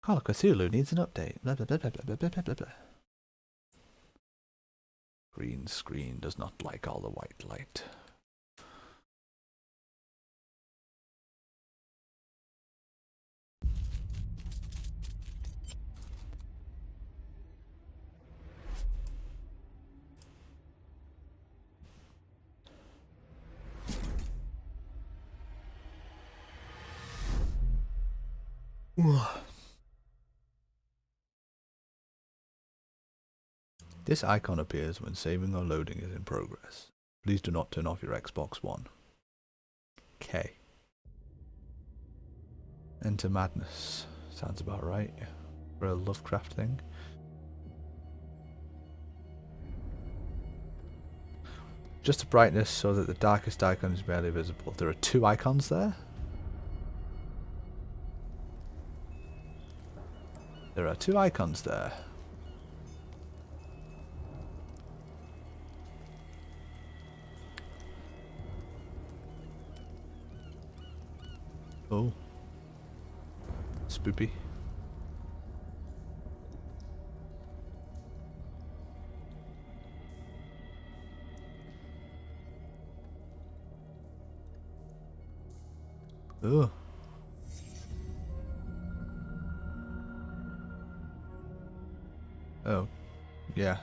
Call of Cthulhu needs an update. Blah, blah, blah, blah, blah, blah, blah, blah, blah. Green screen does not like all the white light. This icon appears when saving or loading is in progress. Please do not turn off your Xbox One. Okay. Enter Madness. Sounds about right for a Lovecraft thing. Just the brightness so that the darkest icon is barely visible. There are 2 icons there? There are 2 icons there. Oh. Spoopy. Oh. Oh. Yeah.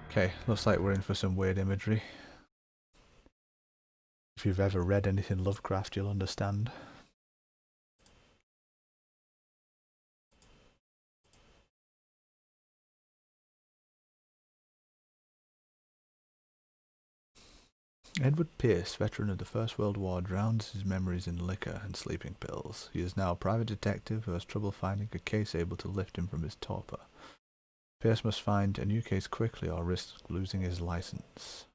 Okay, looks like we're in for some weird imagery. If you've ever read anything Lovecraft, you'll understand. Edward Pierce, veteran of the First World War, drowns his memories in liquor and sleeping pills. He is now a private detective who has trouble finding a case able to lift him from his torpor. Pierce must find a new case quickly or risk losing his license.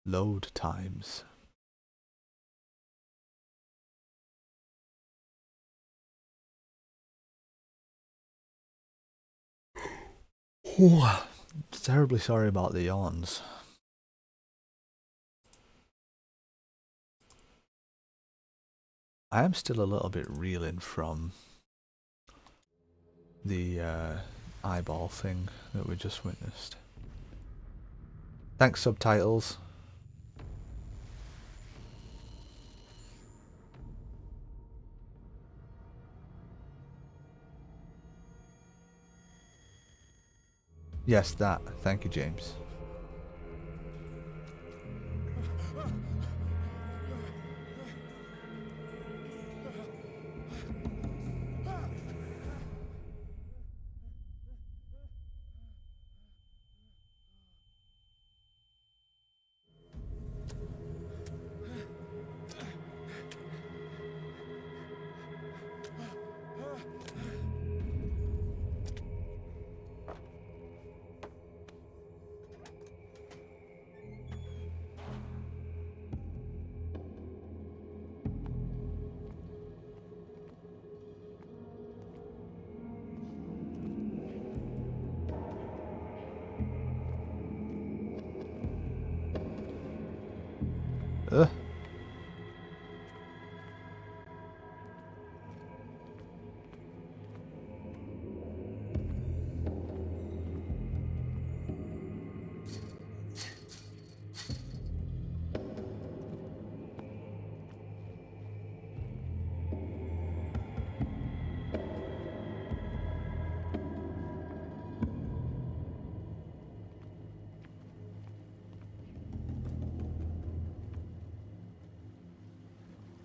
Load times. Terribly sorry about the yawns. I am still a little bit reeling from the eyeball thing that we just witnessed. Thanks, subtitles. Yes, that. Thank you, James.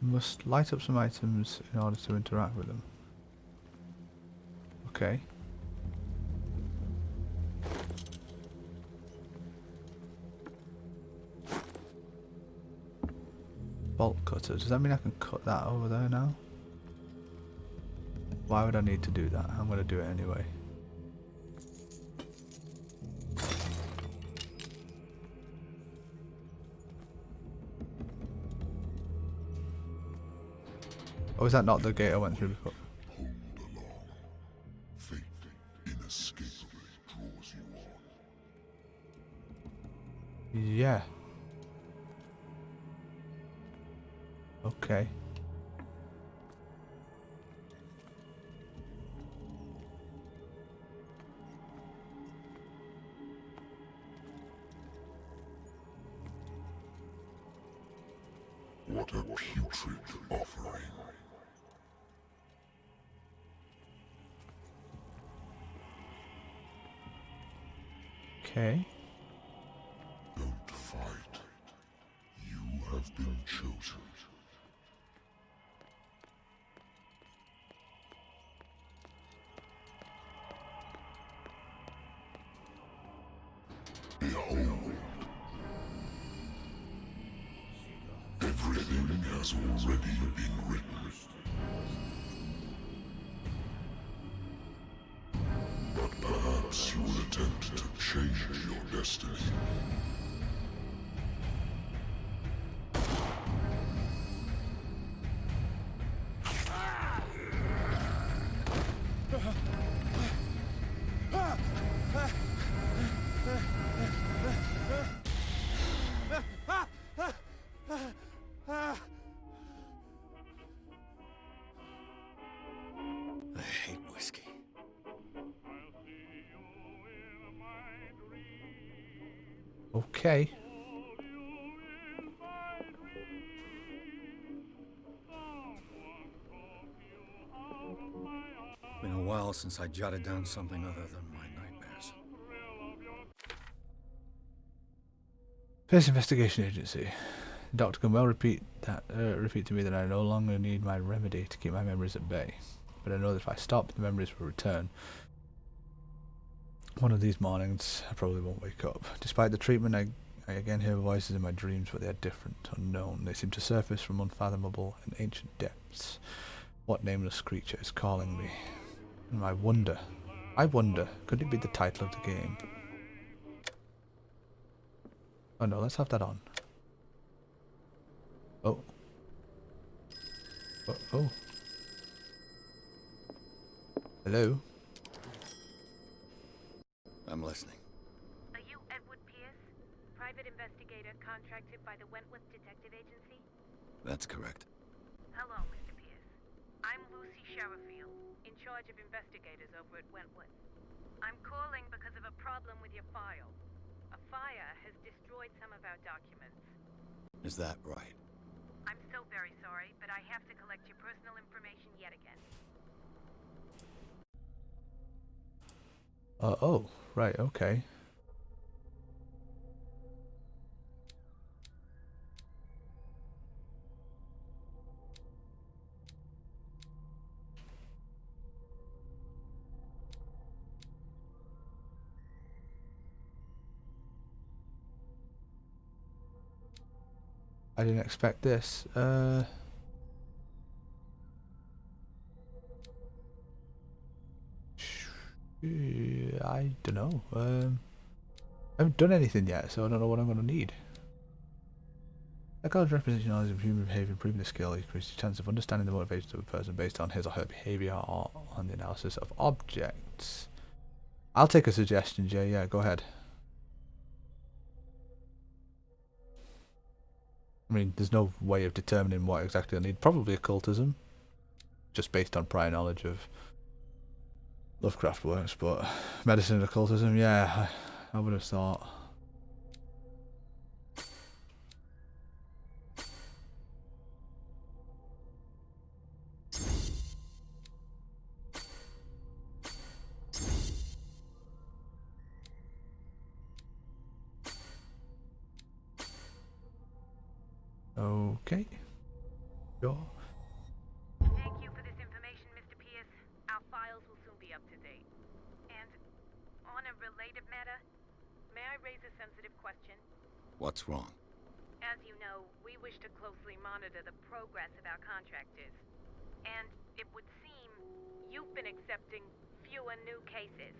Must light up some items in order to interact with them. Okay. Bolt cutter. Does that mean I can cut that over there now? Why would I need to do that? I'm going to do it anyway. Oh, is that not the gate I went through before? Hold along, fainting in inescapably draws you on. Yeah. Okay. What a putrid offering. Okay. Don't fight. You have been chosen. Behold. Everything has already been written. But perhaps you will attempt to change your destiny. I hate whiskey. Okay. Been a while since I jotted down something other than my nightmares. Police Investigation Agency. The doctor can well repeat to me that I no longer need my remedy to keep my memories at bay. But I know that if I stop, the memories will return. One of these mornings, I probably won't wake up. Despite the treatment, I again hear voices in my dreams, but they are different, unknown. They seem to surface from unfathomable and ancient depths. What nameless creature is calling me? And I wonder, could it be the title of the game? Oh no, let's have that on. Oh. Oh. Hello? I'm listening. Are you Edward Pierce, private investigator contracted by the Wentworth Detective Agency? That's correct. Hello, Mr. Pierce. I'm Lucy Sherifield, in charge of investigators over at Wentworth. I'm calling because of a problem with your file. A fire has destroyed some of our documents. Is that right? I'm so very sorry, but I have to collect your personal information yet again. Oh, right, okay. I didn't expect this. I don't know. I haven't done anything yet, so I don't know what I'm going to need. Psychology represents knowledge of human behavior, improving the skill, increases the chance of understanding the motivations of a person based on his or her behavior or on the analysis of objects. I'll take a suggestion, Jay. Yeah, go ahead. I mean, there's no way of determining what exactly I need. Probably occultism, just based on prior knowledge of Lovecraft works, but medicine and occultism, yeah, I would have thought. Okay. Sure. Thank you for this information, Mr. Pierce. Our files will soon be up to date. And on a related matter, may I raise a sensitive question? What's wrong? As you know, we wish to closely monitor the progress of our contractors. And it would seem you've been accepting fewer new cases.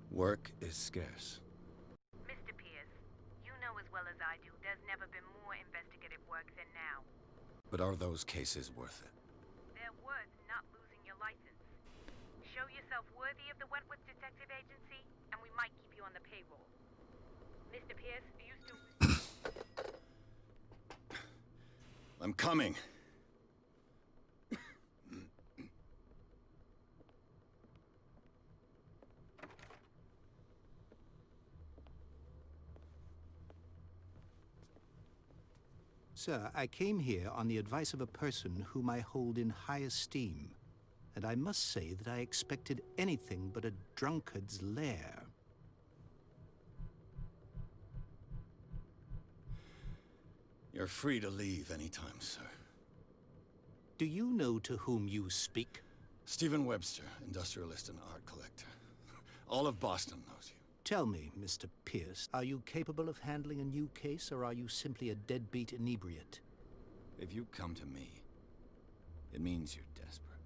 Work is scarce. Mr. Pierce, you know as well as I do there's never been more investigative work than now. But are those cases worth it? They're worth not losing your license. Show yourself worthy of the Wentworth Detective Agency, and we might keep you on the payroll. Mr. Pierce, are you still... I'm coming. Sir, I came here on the advice of a person whom I hold in high esteem, and I must say that I expected anything but a drunkard's lair. You're free to leave anytime, sir. Do you know to whom you speak? Stephen Webster, industrialist and art collector. All of Boston knows you. Tell me, Mr. Pierce, are you capable of handling a new case, or are you simply a deadbeat inebriate? If you come to me, it means you're desperate.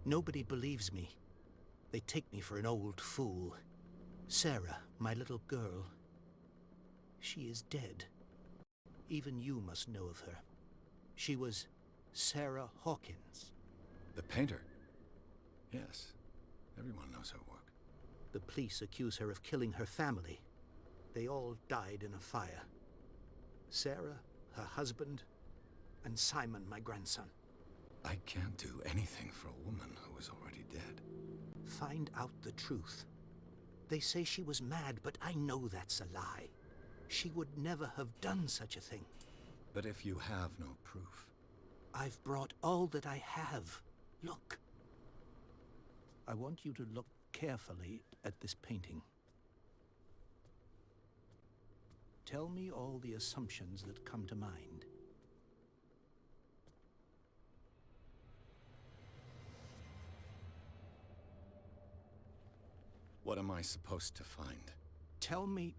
Nobody believes me. They take me for an old fool. Sarah, my little girl, she is dead. Even you must know of her. She was Sarah Hawkins. The painter? Yes. Everyone knows her work. The police accuse her of killing her family. They all died in a fire. Sarah, her husband, and Simon, my grandson. I can't do anything for a woman who is already dead. Find out the truth. They say she was mad, but I know that's a lie. She would never have done such a thing. But if you have no proof... I've brought all that I have. Look. I want you to look carefully at this painting. Tell me all the assumptions that come to mind. What am I supposed to find? Tell me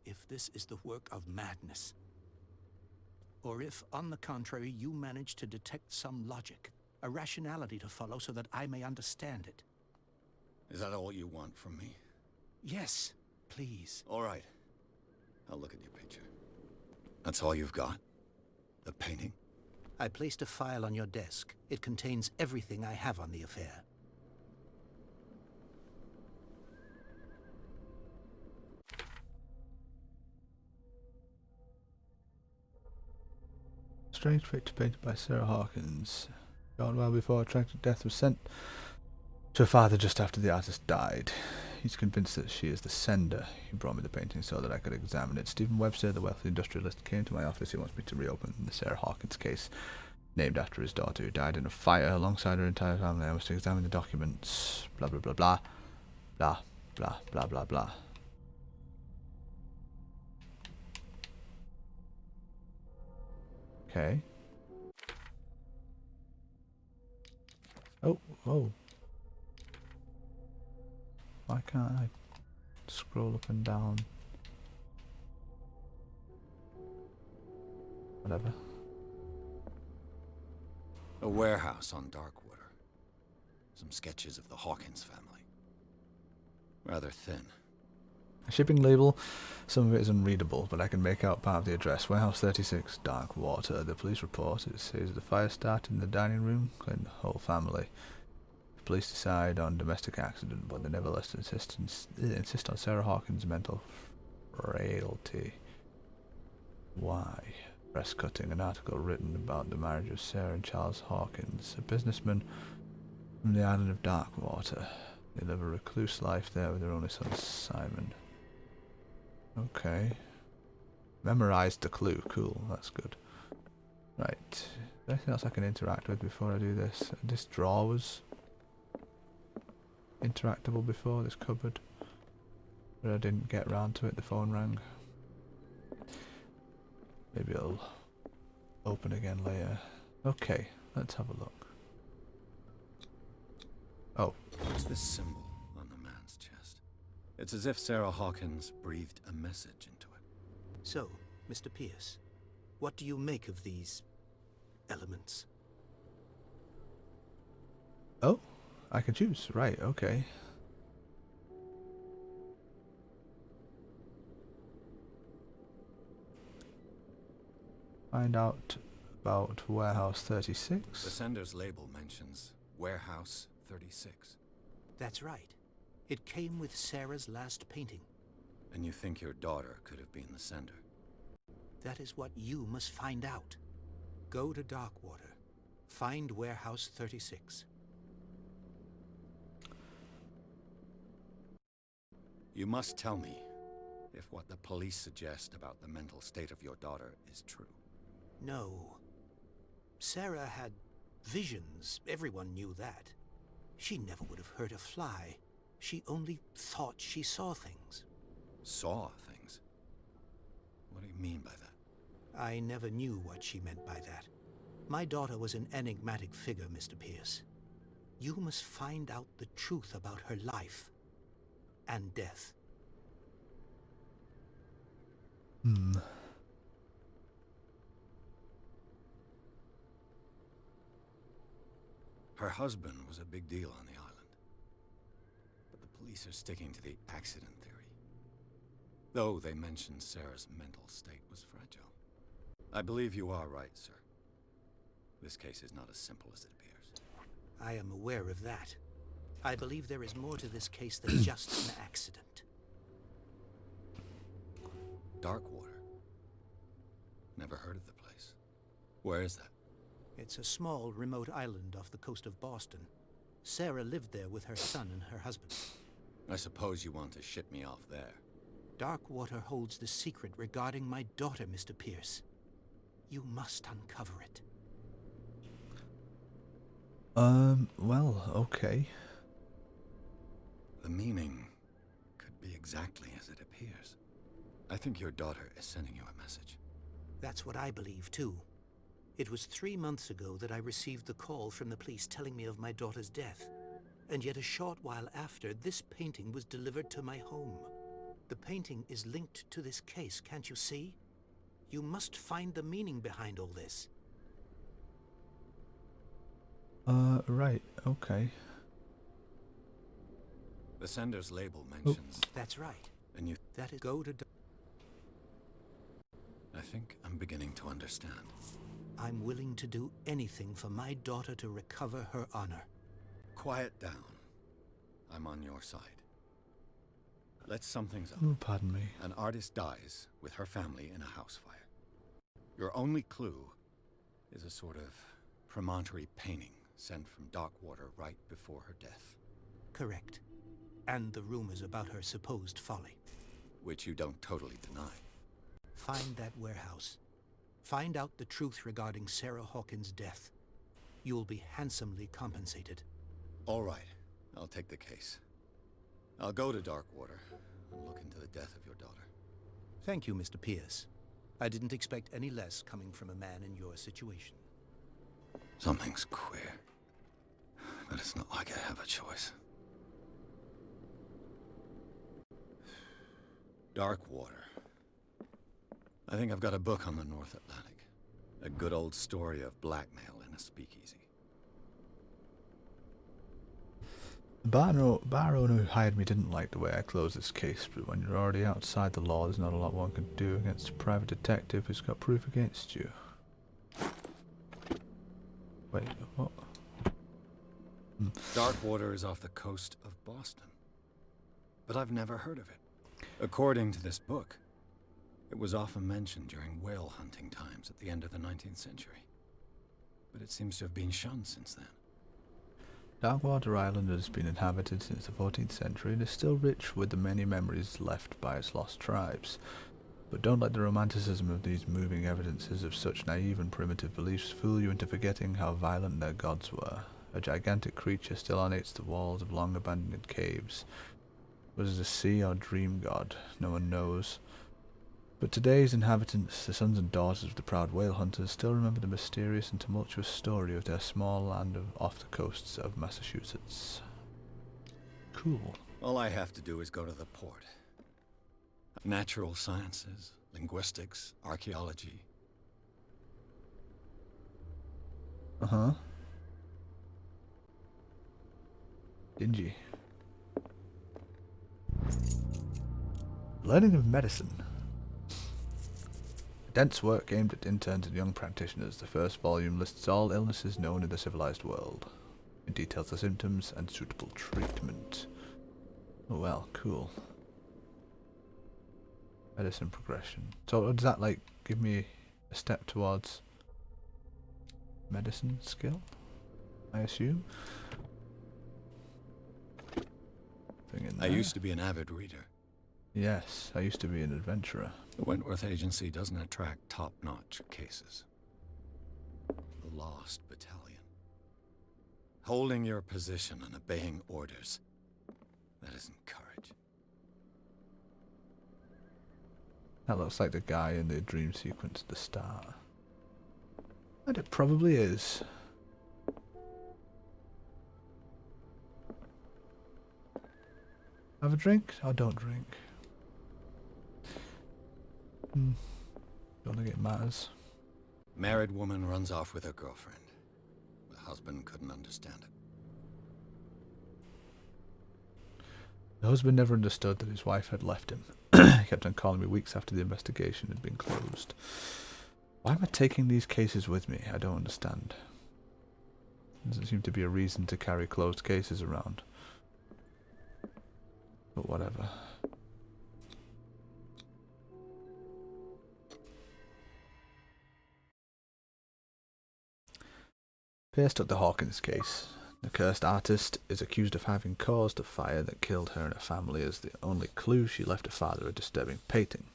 if this is the work of madness. Or if, on the contrary, you manage to detect some logic, a rationality to follow so that I may understand it. Is that all you want from me? Yes, please. All right. I'll look at your picture. That's all you've got? The painting? I placed a file on your desk. It contains everything I have on the affair. Strange picture painted by Sarah Hawkins. Gone well before a tragic death was sent to her father just after the artist died. He's convinced that she is the sender. He brought me the painting so that I could examine it. Stephen Webster, the wealthy industrialist, came to my office. He wants me to reopen the Sarah Hawkins case, named after his daughter who died in a fire alongside her entire family. I was to examine the documents. Blah blah blah blah. Blah blah blah blah blah. Okay. Oh. Why can't I scroll up and down? Whatever. A warehouse on Darkwater. Some sketches of the Hawkins family. Rather thin. A shipping label. Some of it is unreadable, but I can make out part of the address. Warehouse 36, Darkwater. The police report. It says the fire started in the dining room, claimed the whole family. The police decide on domestic accident, but they nevertheless insist on Sarah Hawkins' mental frailty. Why? Press cutting. An article written about the marriage of Sarah and Charles Hawkins, a businessman from the island of Darkwater. They live a recluse life there with their only son, Simon. Okay. Memorized the clue. Cool, that's good. Right. Is there anything else I can interact with before I do this? This drawer was interactable before, this cupboard. But I didn't get round to it, the phone rang. Maybe it'll open again later. Okay, let's have a look. Oh. What's this symbol on the man's chest? It's as if Sarah Hawkins breathed a message into it. So, Mr. Pierce, what do you make of these elements? Oh, I can choose. Right, okay. Find out about Warehouse 36. The sender's label mentions Warehouse 36. That's right. It came with Sarah's last painting. And you think your daughter could have been the sender? That is what you must find out. Go to Darkwater. Find Warehouse 36. You must tell me if what the police suggest about the mental state of your daughter is true. No. Sarah had visions. Everyone knew that. She never would have hurt a fly. She only thought she saw things. Saw things? What do you mean by that? I never knew what she meant by that. My daughter was an enigmatic figure, Mr. Pierce. You must find out the truth about her life and death. Her husband was a big deal on the island. But the police are sticking to the accident theory. Though they mentioned Sarah's mental state was fragile. I believe you are right, sir. This case is not as simple as it appears. I am aware of that. I believe there is more to this case than just an accident. Darkwater. Never heard of the place. Where is that? It's a small, remote island off the coast of Boston. Sarah lived there with her son and her husband. I suppose you want to ship me off there. Darkwater holds the secret regarding my daughter, Mr. Pierce. You must uncover it. Well, okay. The meaning could be exactly as it appears. I think your daughter is sending you a message. That's what I believe, too. It was 3 months ago that I received the call from the police telling me of my daughter's death. And yet a short while after, this painting was delivered to my home. The painting is linked to this case, can't you see? You must find the meaning behind all this. Right, okay. The sender's label mentions... That's right. And you... That is go to... I think I'm beginning to understand. I'm willing to do anything for my daughter to recover her honor. Quiet down. I'm on your side. Let's sum things up. Oh, pardon me. An artist dies with her family in a house fire. Your only clue is a sort of promontory painting sent from Darkwater right before her death. Correct. And the rumors about her supposed folly. Which you don't totally deny. Find that warehouse. Find out the truth regarding Sarah Hawkins' death. You'll be handsomely compensated. All right. I'll take the case. I'll go to Darkwater and look into the death of your daughter. Thank you, Mr. Pierce. I didn't expect any less coming from a man in your situation. Something's queer. But it's not like I have a choice. Darkwater. I think I've got a book on the North Atlantic. A good old story of blackmail in a speakeasy. The bar owner who hired me didn't like the way I closed this case, but when you're already outside the law, there's not a lot one can do against a private detective who's got proof against you. Wait, what? Darkwater is off the coast of Boston. But I've never heard of it. According to this book, it was often mentioned during whale hunting times at the end of the 19th century. But it seems to have been shunned since then. Darkwater Island has been inhabited since the 14th century and is still rich with the many memories left by its lost tribes. But don't let the romanticism of these moving evidences of such naive and primitive beliefs fool you into forgetting how violent their gods were. A gigantic creature still ornates the walls of long-abandoned caves. Was it a sea or dream god? No one knows. But today's inhabitants, the sons and daughters of the proud whale hunters, still remember the mysterious and tumultuous story of their small land off the coasts of Massachusetts. Cool. All I have to do is go to the port. Natural sciences, linguistics, archaeology. Uh-huh. Dingy. Learning of medicine. Dense work aimed at interns and young practitioners, the first volume lists all illnesses known in the civilized world. It details the symptoms and suitable treatment. Oh well, cool. Medicine progression. So does that like give me a step towards medicine skill? I assume. Thing in I there. used to be an avid reader. Yes, I used to be an adventurer. The Wentworth Agency doesn't attract top-notch cases. The Lost Battalion. Holding your position and obeying orders. That isn't courage. That looks like the guy in the dream sequence at the start. And it probably is. Have a drink or don't drink? Don't think it matters. Married woman runs off with her girlfriend. The husband couldn't understand it. The husband never understood that his wife had left him. He kept on calling me weeks after the investigation had been closed. Why am I taking these cases with me? I don't understand. There doesn't seem to be a reason to carry closed cases around. But whatever. Pierce took the Hawkins case. The cursed artist is accused of having caused a fire that killed her and her family. As the only clue, she left her father a disturbing painting.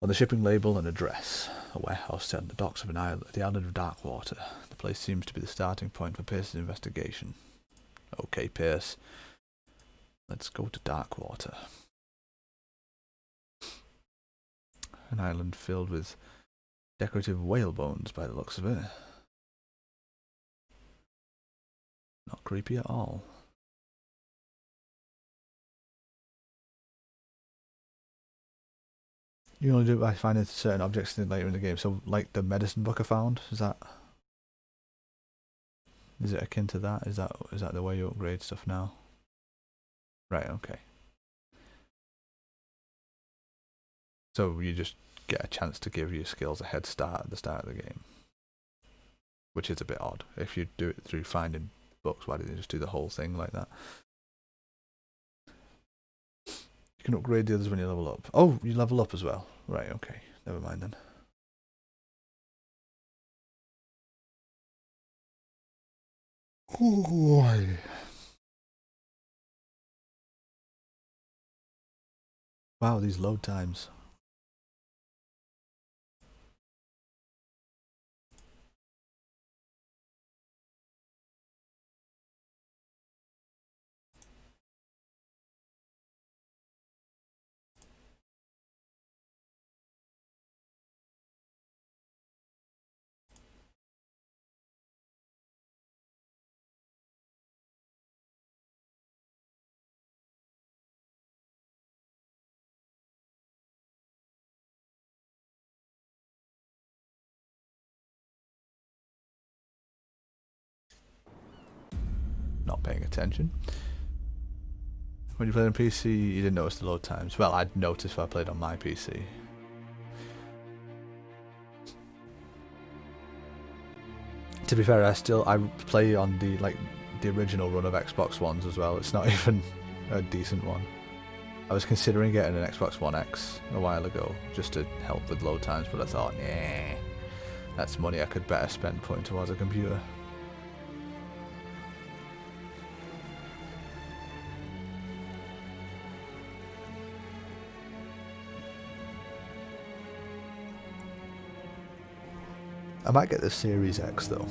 On the shipping label, an address. A warehouse set on the docks of an island, the island of Darkwater. The place seems to be the starting point for Pierce's investigation. Okay, Pierce. Let's go to Darkwater. An island filled with decorative whale bones by the looks of it. Not creepy at all. You only do it by finding certain objects later in the game. So, like the medicine book I found, is it akin to that? Is that the way you upgrade stuff now? Right. Okay. So you just get a chance to give your skills a head start at the start of the game, which is a bit odd. If you do it through finding books, why didn't you just do the whole thing like that? You can upgrade the others when you level up. Oh, you level up as well. Right, okay. Never mind then. Why? Wow, these load times. Not paying attention. When you played on PC, you didn't notice the load times. Well, I'd noticed if I played on my PC. To be fair, I play on the original run of Xbox Ones as well. It's not even a decent one. I was considering getting an Xbox One X a while ago just to help with load times, but I thought, nah, that's money I could better spend putting towards a computer. I might get the Series X though.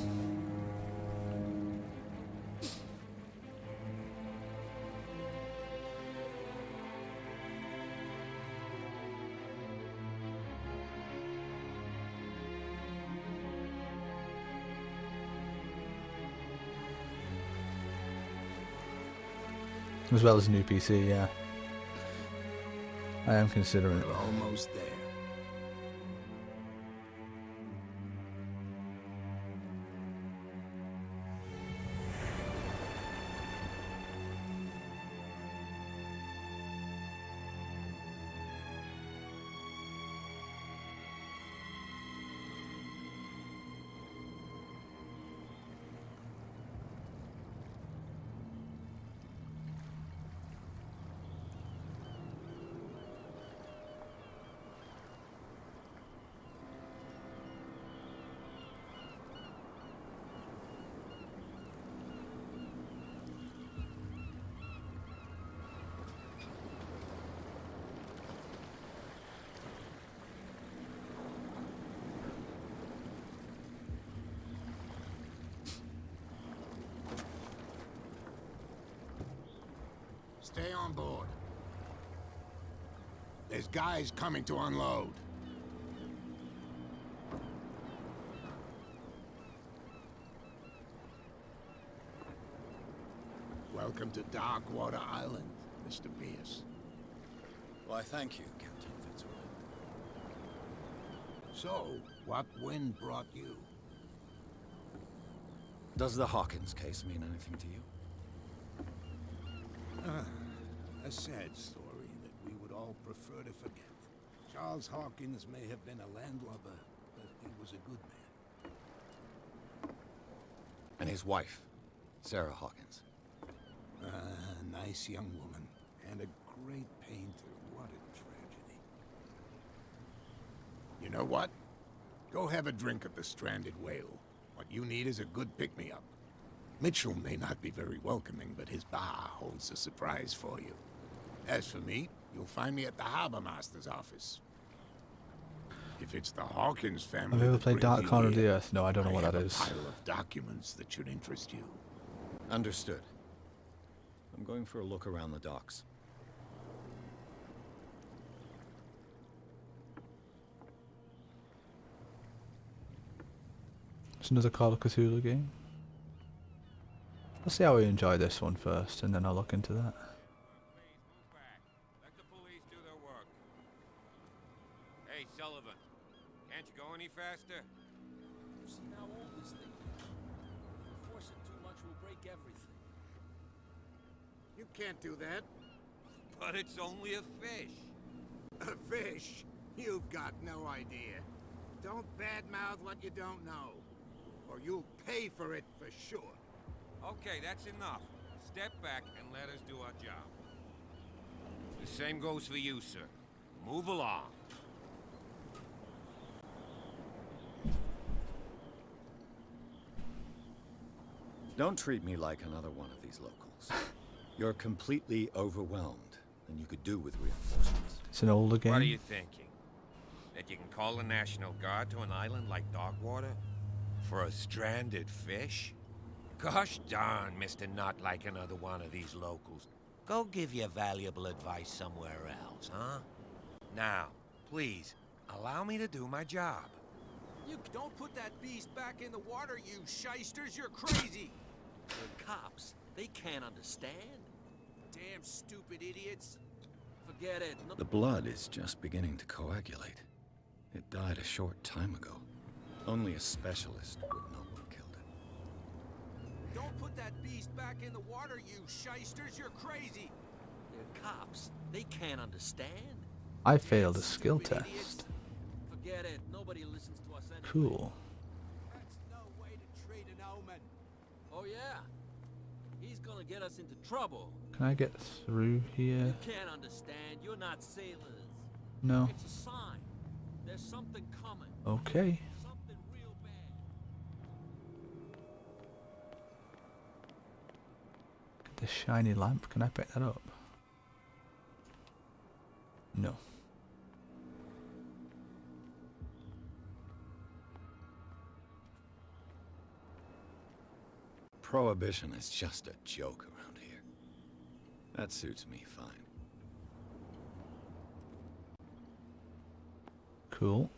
As well as a new PC, yeah. I am considering it. We're almost there. Stay on board. There's guys coming to unload. Welcome to Darkwater Island, Mr. Pierce. Why, thank you, Captain Fitzroy. So, what wind brought you? Does the Hawkins case mean anything to you? A sad story that we would all prefer to forget. Charles Hawkins may have been a landlubber, but he was a good man. And his wife, Sarah Hawkins. A nice young woman, and a great painter. What a tragedy. You know what? Go have a drink at the Stranded Whale. What you need is a good pick-me-up. Mitchell may not be very welcoming, but his bar holds a surprise for you. As for me, you'll find me at the Harbor Master's office. If it's the Hawkins family... Have you ever that played brings Dark you Corner of here, the Earth? No, I don't know what have that is. a pile of documents that should interest you. Understood. I'm going for a look around the docks. It's another Call of Cthulhu game. Let's see how we enjoy this one first, and then I'll look into that. Please move back. Let the police do their work. Hey, Sullivan. Can't you go any faster? You see how old this thing is. If we force it too much, we'll break everything. You can't do that. But it's only a fish. A fish? You've got no idea. Don't badmouth what you don't know, or you'll pay for it for sure. Okay, that's enough. Step back and let us do our job. The same goes for you, sir. Move along. Don't treat me like another one of these locals. You're completely overwhelmed, and you could do with reinforcements. It's an older game. What are you thinking? That you can call the National Guard to an island like Darkwater? For a stranded fish? Gosh darn, Mr. Not Like Another One of these locals. Go give your valuable advice somewhere else, huh? Now, please, allow me to do my job. You don't put that beast back in the water, you shysters! You're crazy! The cops, they can't understand. Damn stupid idiots! Forget it. No The blood is just beginning to coagulate. It died a short time ago. Only a specialist would know what killed it. Don't put that beast back in the water, you shysters! You're crazy! The cops, they can't understand. I failed a skill Stupid test. idiots. Forget it. Nobody listens to us anyway. Cool. That's no way to treat an omen. Oh yeah? He's gonna get us into trouble. Can I get through here? You can't understand. You're not sailors. No. It's a sign. There's something coming. Okay. Something real bad. The shiny lamp. Can I pick that up? No. Prohibition is just a joke around here. That suits me fine. Cool.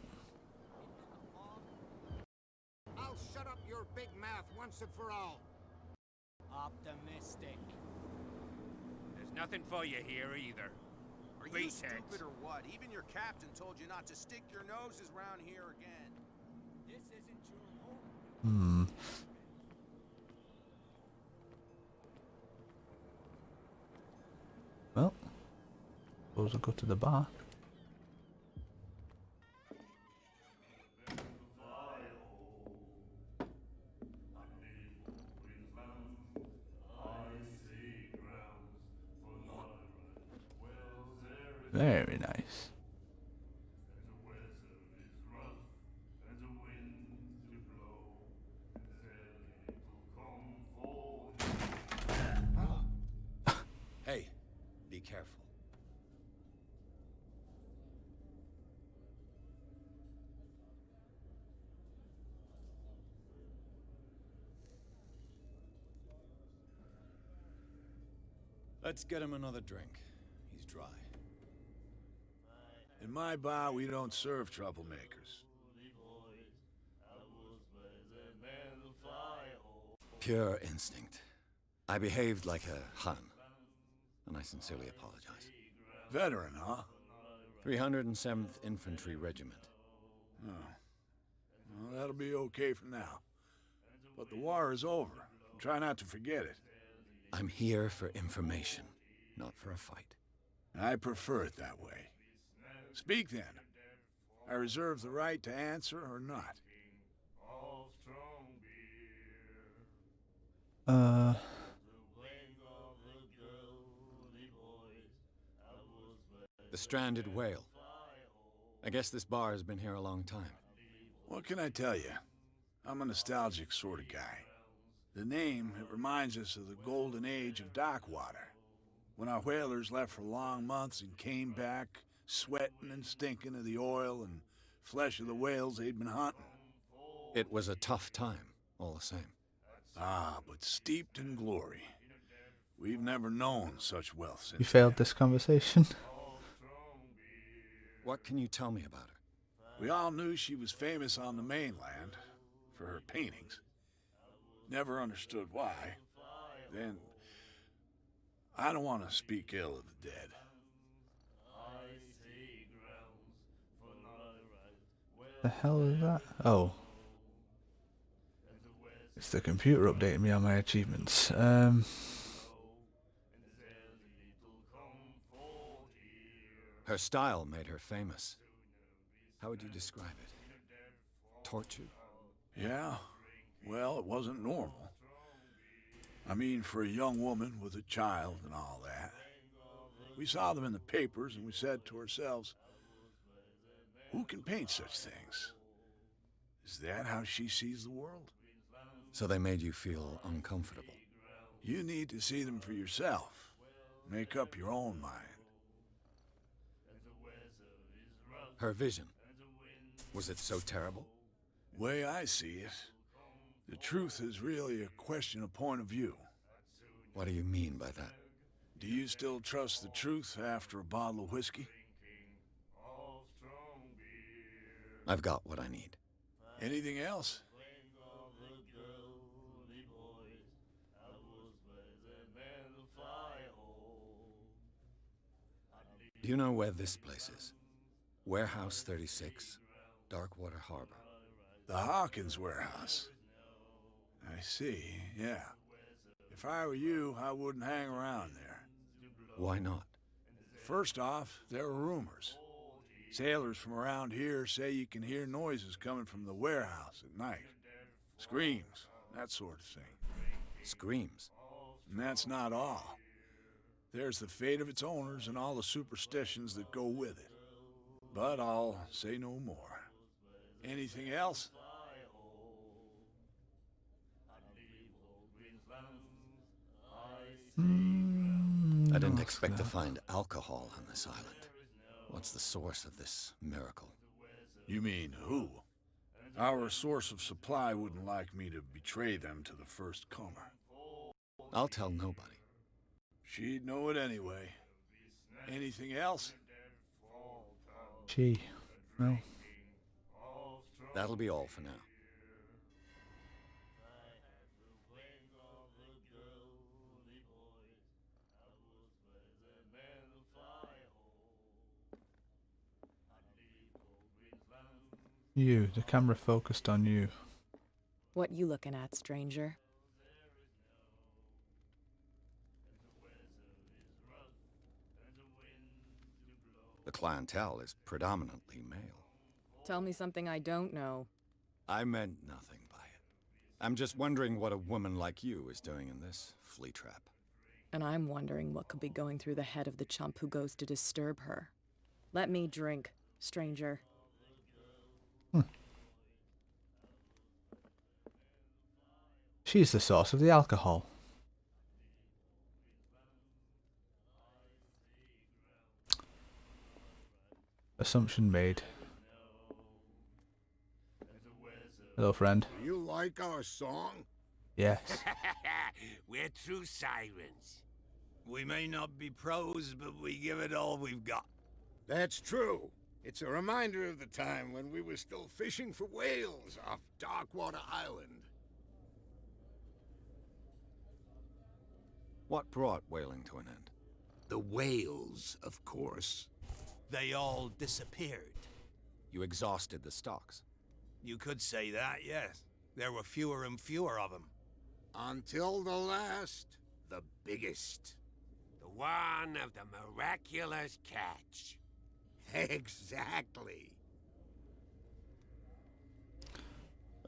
I'll shut up your big mouth once and for all. Optimistic. There's nothing for you here either. Are you Pretense. stupid or what? Even your captain told you not to stick your noses around here again. This isn't your home. Well, suppose I'll go to the bar. Very nice. Hey, be careful. Let's get him another drink. He's dry. In my bar, we don't serve troublemakers. Pure instinct. I behaved like a Hun, and I sincerely apologize. Veteran, huh? 307th Infantry Regiment. Oh. Well, that'll be okay for now. But the war is over. Try not to forget it. I'm here for information, not for a fight. I prefer it that way. Speak then. I reserve the right to answer or not. The Stranded Whale. I guess this bar has been here a long time. What can I tell you? I'm a nostalgic sort of guy. The name, it reminds us of the golden age of dockwater, when our whalers left for long months and came back sweating and stinking of the oil and flesh of the whales they'd been hunting. It was a tough time, all the same. Ah, but steeped in glory. We've never known such wealth since You failed then. this conversation. What can you tell me about her? We all knew she was famous on the mainland for her paintings. Never understood why. Then, I don't want to speak ill of the dead. The hell is that? Oh. It's the computer updating me on my achievements. Her style made her famous. How would you describe it? Tortured? Yeah? Well, it wasn't normal. I mean, for a young woman with a child and all that. We saw them in the papers and we said to ourselves, who can paint such things? Is that how she sees the world? So they made you feel uncomfortable. You need to see them for yourself. Make up your own mind. Her vision. Was it so terrible? Way I see it, the truth is really a question of point of view. What do you mean by that? Do you still trust the truth after a bottle of whiskey? I've got what I need. Anything else? Do you know where this place is? Warehouse 36, Darkwater Harbor. The Hawkins warehouse. I see, yeah. If I were you, I wouldn't hang around there. Why not? First off, there are rumors. Sailors from around here say you can hear noises coming from the warehouse at night. Screams, that sort of thing. Screams. And that's not all. There's the fate of its owners and all the superstitions that go with it. But I'll say no more. Anything else? I didn't expect to find alcohol on this island. What's the source of this miracle? You mean who? Our source of supply wouldn't like me to betray them to the first comer. I'll tell nobody. She'd know it anyway. Anything else? Gee. Well. That'll be all for now. You. The camera focused on you. What you looking at, stranger? The clientele is predominantly male. Tell me something I don't know. I meant nothing by it. I'm just wondering what a woman like you is doing in this flea trap. And I'm wondering what could be going through the head of the chump who goes to disturb her. Let me drink, stranger. She's the source of the alcohol. Assumption made. Hello, friend. Do you like our song? Yes. We're true sirens. We may not be pros, but we give it all we've got. That's true. It's a reminder of the time when we were still fishing for whales off Darkwater Island. What brought whaling to an end? The whales, of course. They all disappeared. You exhausted the stocks. You could say that, yes. There were fewer and fewer of them. Until the last, the biggest. The one of the miraculous catch. Exactly.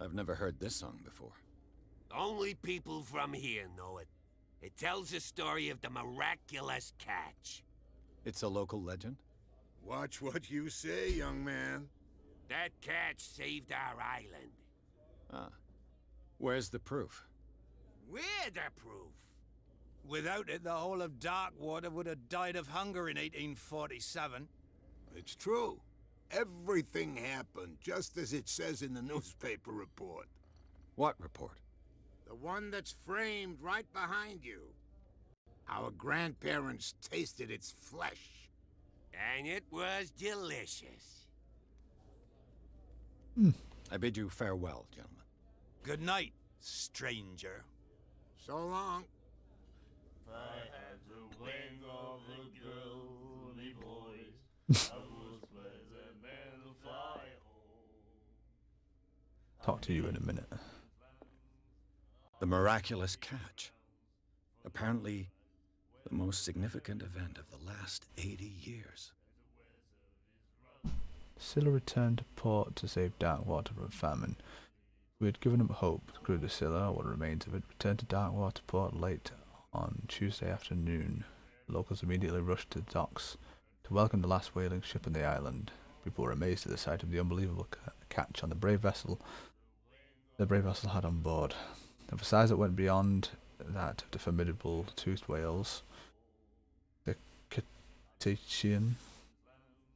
I've never heard this song before. Only people from here know it. It tells the story of the miraculous catch. It's a local legend? Watch what you say, young man. That catch saved our island. Ah. Where's the proof? We're the proof. Without it, the whole of Darkwater would have died of hunger in 1847. It's true. Everything happened just as it says in the newspaper report. What report? The one that's framed right behind you. Our grandparents tasted its flesh. And it was delicious. I bid you farewell, gentlemen. Good night, stranger. So long. If I had the wings of the girly boys, I would spread them and fly home. Talk to you in a minute. The miraculous catch. Apparently, the most significant event of the last 80 years. Scylla returned to port to save Darkwater from famine. We had given up hope. The crew of the Scylla, or what remains of it, returned to Darkwater port late on Tuesday afternoon. Locals immediately rushed to the docks to welcome the last whaling ship on the island. People were amazed at the sight of the unbelievable catch on the brave vessel had on board. Of a size that went beyond that of the formidable toothed whales, the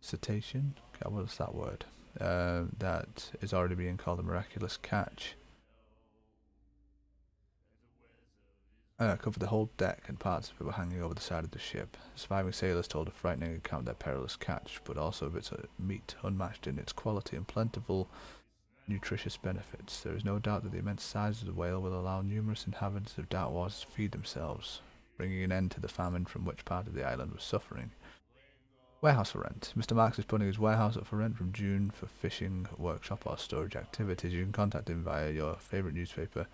cetacean, what is that word? That is already being called a miraculous catch. Covered the whole deck, and parts of it were hanging over the side of the ship. Surviving sailors told a frightening account of their perilous catch, but also of its meat unmatched in its quality and plentiful nutritious benefits. There is no doubt that the immense size of the whale will allow numerous inhabitants of Darkwater to feed themselves, bringing an end to the famine from which part of the island was suffering. Warehouse for rent. Mr. Marks is putting his warehouse up for rent from June for fishing, workshop or storage activities. You can contact him via your favourite newspaper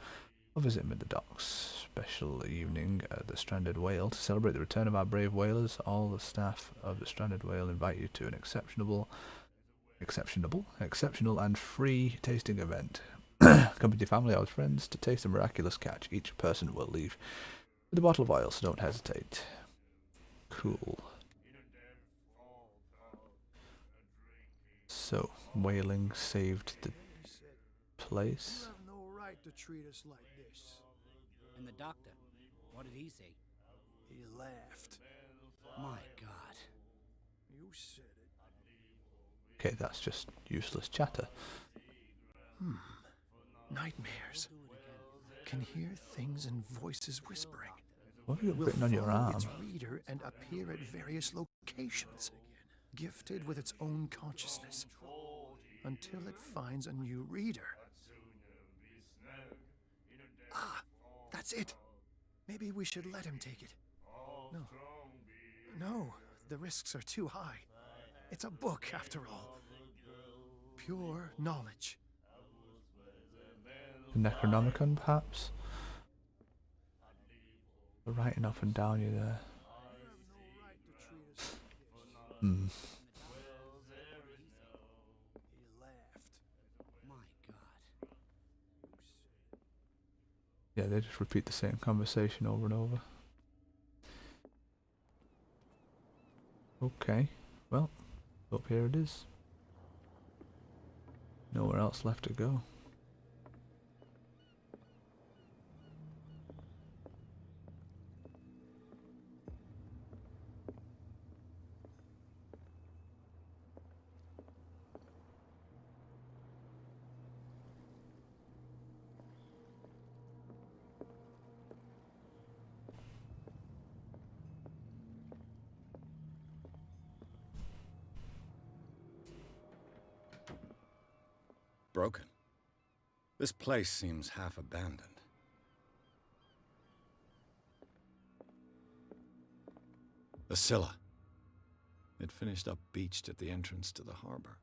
or visit him at the docks. Special evening at the Stranded Whale. To celebrate the return of our brave whalers, all the staff of the Stranded Whale invite you to an exceptional and free tasting event. Come with your family or friends to taste a miraculous catch. Each person will leave with a bottle of oil, so don't hesitate. Cool. So, whaling saved the place. You have no right to treat us like this. And the doctor, what did he say? He laughed. My God. You said it. Okay, that's just useless chatter. Nightmares. Can hear things and voices whispering. What have you got Will written on your follow arm? its reader and appear at various locations, gifted with its own consciousness, until it finds a new reader. Ah, that's it. Maybe we should let him take it. No, the risks are too high. It's a book, after all. Pure knowledge. The Necronomicon, perhaps? The writing up and down you there. He laughed. My God. Yeah, they just repeat the same conversation over and over. Okay, well, up here it is. Nowhere else left to go. broken. This place seems half abandoned. The Scylla. It finished up beached at the entrance to the harbor.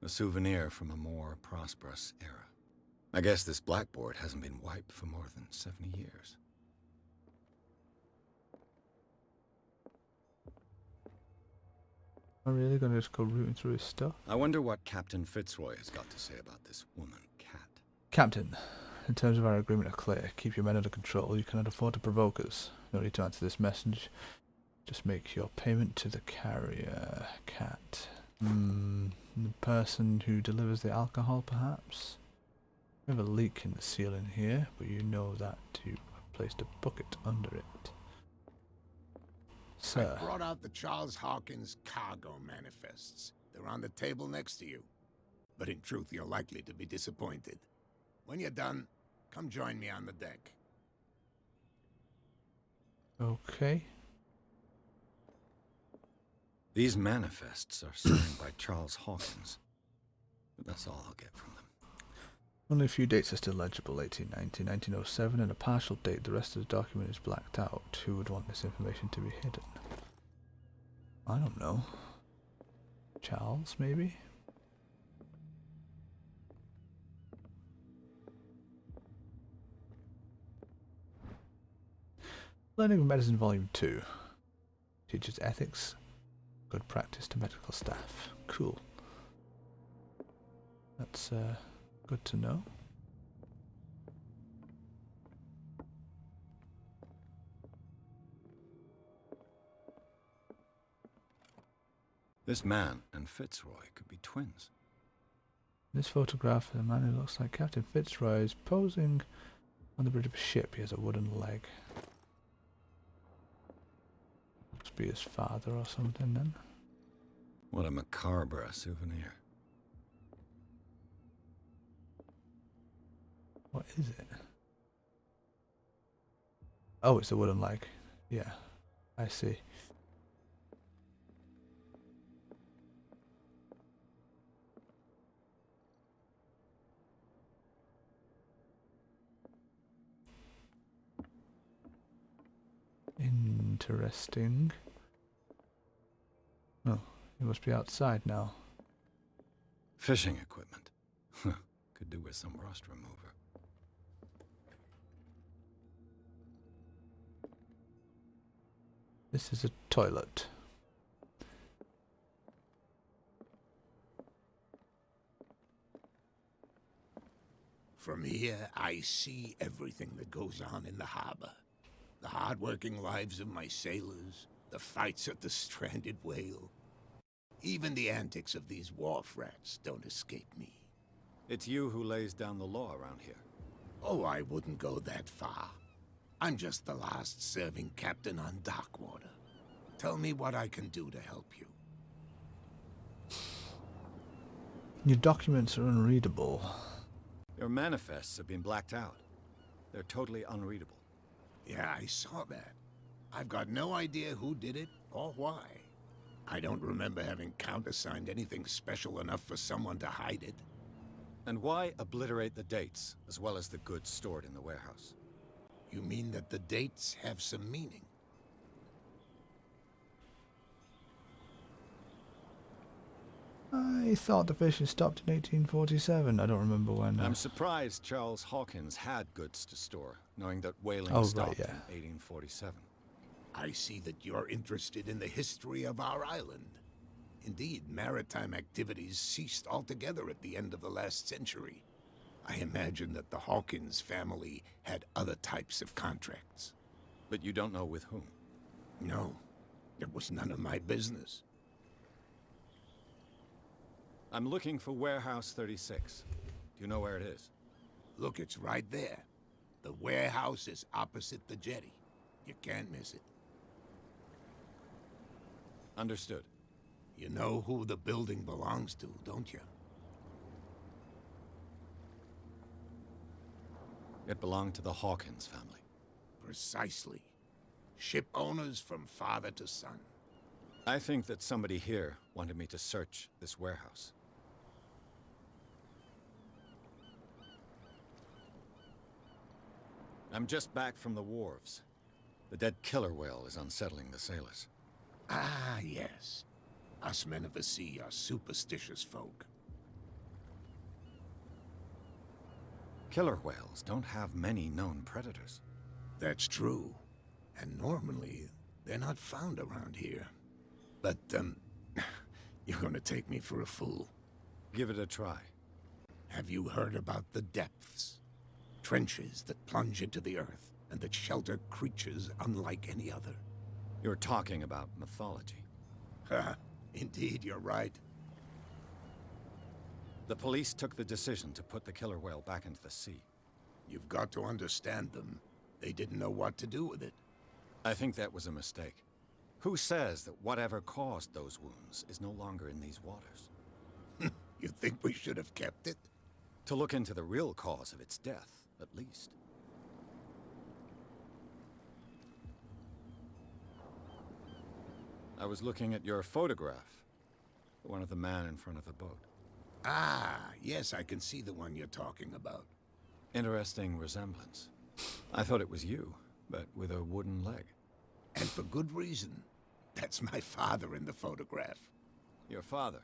A souvenir from a more prosperous era. I guess this blackboard hasn't been wiped for more than 70 years. Am I really gonna just go rooting through his stuff? I wonder what Captain Fitzroy has got to say about this woman, Cat. Captain, in terms of our agreement are clear. Keep your men under control. You cannot afford to provoke us. No need to answer this message. Just make your payment to the carrier, Cat. The person who delivers the alcohol, perhaps? We have a leak in the ceiling here, but you know that too. I've placed a bucket under it. Sir. I brought out the Charles Hawkins cargo manifests. They're on the table next to you. But in truth, you're likely to be disappointed. When you're done, come join me on the deck. Okay. These manifests are signed by Charles Hawkins. But that's all I'll get from them. Only a few dates are still legible. 1890, 1907, and a partial date. The rest of the document is blacked out. Who would want this information to be hidden? I don't know. Charles, maybe? Learning of Medicine Volume 2. Teaches ethics. Good practice to medical staff. Cool. That's good to know. This man and Fitzroy could be twins. This photograph of a man who looks like Captain Fitzroy is posing on the bridge of a ship. He has a wooden leg. Must be his father or something then. What a macabre souvenir. What is it? Oh, it's a wooden leg. Yeah, I see. Interesting. Oh, he must be outside now. Fishing equipment. Could do with some rust remover. This is a toilet. From here, I see everything that goes on in the harbor. The hard-working lives of my sailors, the fights at the stranded whale. Even the antics of these wharf rats don't escape me. It's you who lays down the law around here. Oh, I wouldn't go that far. I'm just the last serving captain on Darkwater. Tell me what I can do to help you. Your documents are unreadable. Your manifests have been blacked out. They're totally unreadable. Yeah, I saw that. I've got no idea who did it or why. I don't remember having countersigned anything special enough for someone to hide it. And why obliterate the dates, as well as the goods stored in the warehouse? You mean that the dates have some meaning? I thought the fishing stopped in 1847. I don't remember when. I'm surprised Charles Hawkins had goods to store, knowing that whaling stopped in 1847. I see that you're interested in the history of our island. Indeed, maritime activities ceased altogether at the end of the last century. I imagine that the Hawkins family had other types of contracts. But you don't know with whom? No, it was none of my business. I'm looking for Warehouse 36. Do you know where it is? Look, it's right there. The warehouse is opposite the jetty. You can't miss it. Understood. You know who the building belongs to, don't you? It belonged to the Hawkins family. Precisely. Ship owners from father to son. I think that somebody here wanted me to search this warehouse. I'm just back from the wharves. The dead killer whale is unsettling the sailors. Ah, yes. Us men of the sea are superstitious folk. Killer whales don't have many known predators. That's true. And normally, they're not found around here. But, you're gonna take me for a fool. Give it a try. Have you heard about the depths? Trenches that plunge into the earth and that shelter creatures unlike any other. You're talking about mythology. Ha, indeed, you're right. The police took the decision to put the killer whale back into the sea. You've got to understand them. They didn't know what to do with it. I think that was a mistake. Who says that whatever caused those wounds is no longer in these waters? You think we should have kept it? To look into the real cause of its death, at least. I was looking at your photograph. The one of the man in front of the boat. Ah, yes, I can see the one you're talking about. Interesting resemblance. I thought it was you, but with a wooden leg. And for good reason. That's my father in the photograph. Your father?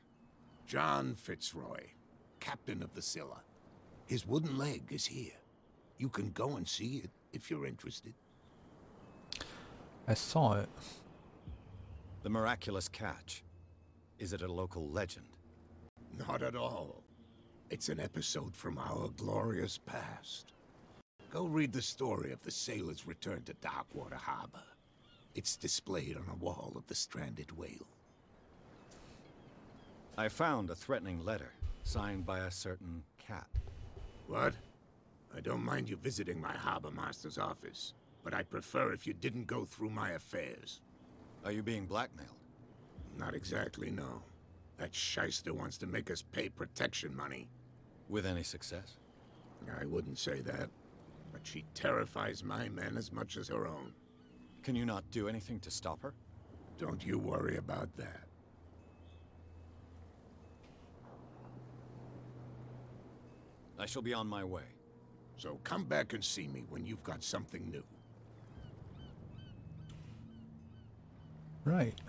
John Fitzroy, captain of the Scylla. His wooden leg is here. You can go and see it if you're interested. I saw it. The miraculous catch. Is it a local legend? Not at all. It's an episode from our glorious past. Go read the story of the sailor's return to Darkwater Harbor. It's displayed on a wall of the stranded whale. I found a threatening letter, signed by a certain cat. What? I don't mind you visiting my harbor master's office, but I'd prefer if you didn't go through my affairs. Are you being blackmailed? Not exactly, no. That shyster wants to make us pay protection money. With any success? I wouldn't say that, but she terrifies my men as much as her own. Can you not do anything to stop her? Don't you worry about that. I shall be on my way. So come back and see me when you've got something new. Right.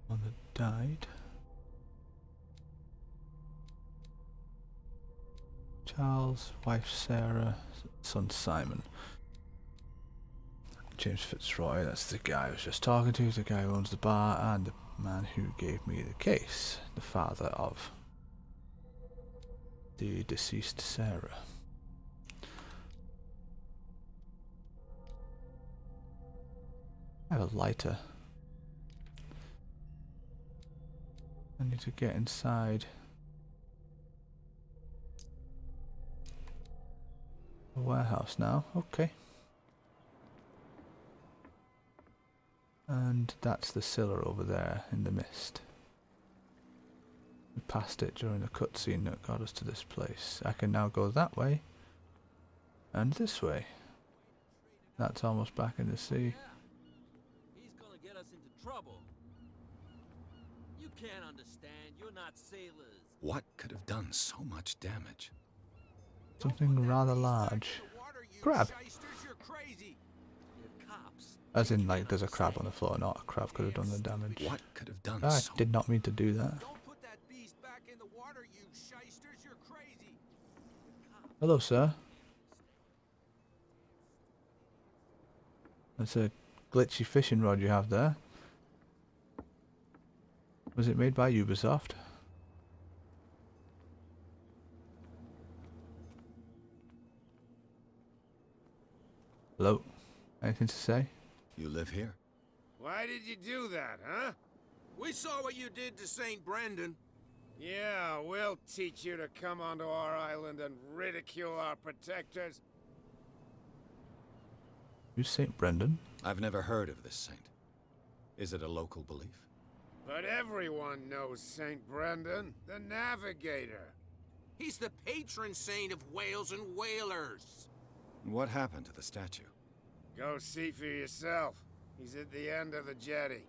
One that died. Charles, wife Sarah, son Simon. James Fitzroy, that's the guy I was just talking to, the guy who owns the bar, and the man who gave me the case, the father of the deceased Sarah. I have a lighter. I need to get inside the warehouse now. Okay. And that's the Scylla over there in the mist. We passed it during the cutscene that got us to this place. I can now go that way and this way. That's almost back in the sea. He's gonna get us into trouble. You can't understand. You're not sailors. What could have done so much damage? Something rather large. Crab. As in, like, there's a crab on the floor, not a crab could have done the damage. What could have done I so did not mean to do that. Don't put that beast back in the water, you shysters. You're crazy. Hello, sir. That's a glitchy fishing rod you have there. Was it made by Ubisoft? Hello? Anything to say? You live here? Why did you do that, huh? We saw what you did to St. Brendan. Yeah, we'll teach you to come onto our island and ridicule our protectors. Who's St. Brendan? I've never heard of this saint. Is it a local belief? But everyone knows St. Brendan, the Navigator. He's the patron saint of whales and whalers. What happened to the statue? Go see for yourself. He's at the end of the jetty.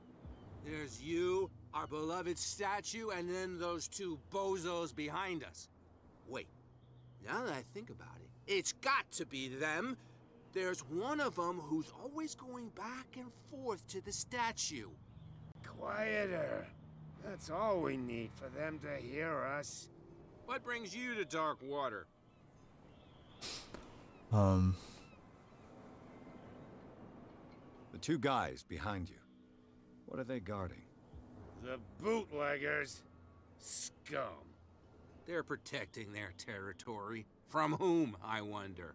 There's you, our beloved statue, and then those two bozos behind us. Wait, now that I think about it, it's got to be them. There's one of them who's always going back and forth to the statue. Quieter. That's all we need for them to hear us. What brings you to dark water? The two guys behind you. What are they guarding? The bootleggers. Scum. They're protecting their territory. From whom, I wonder?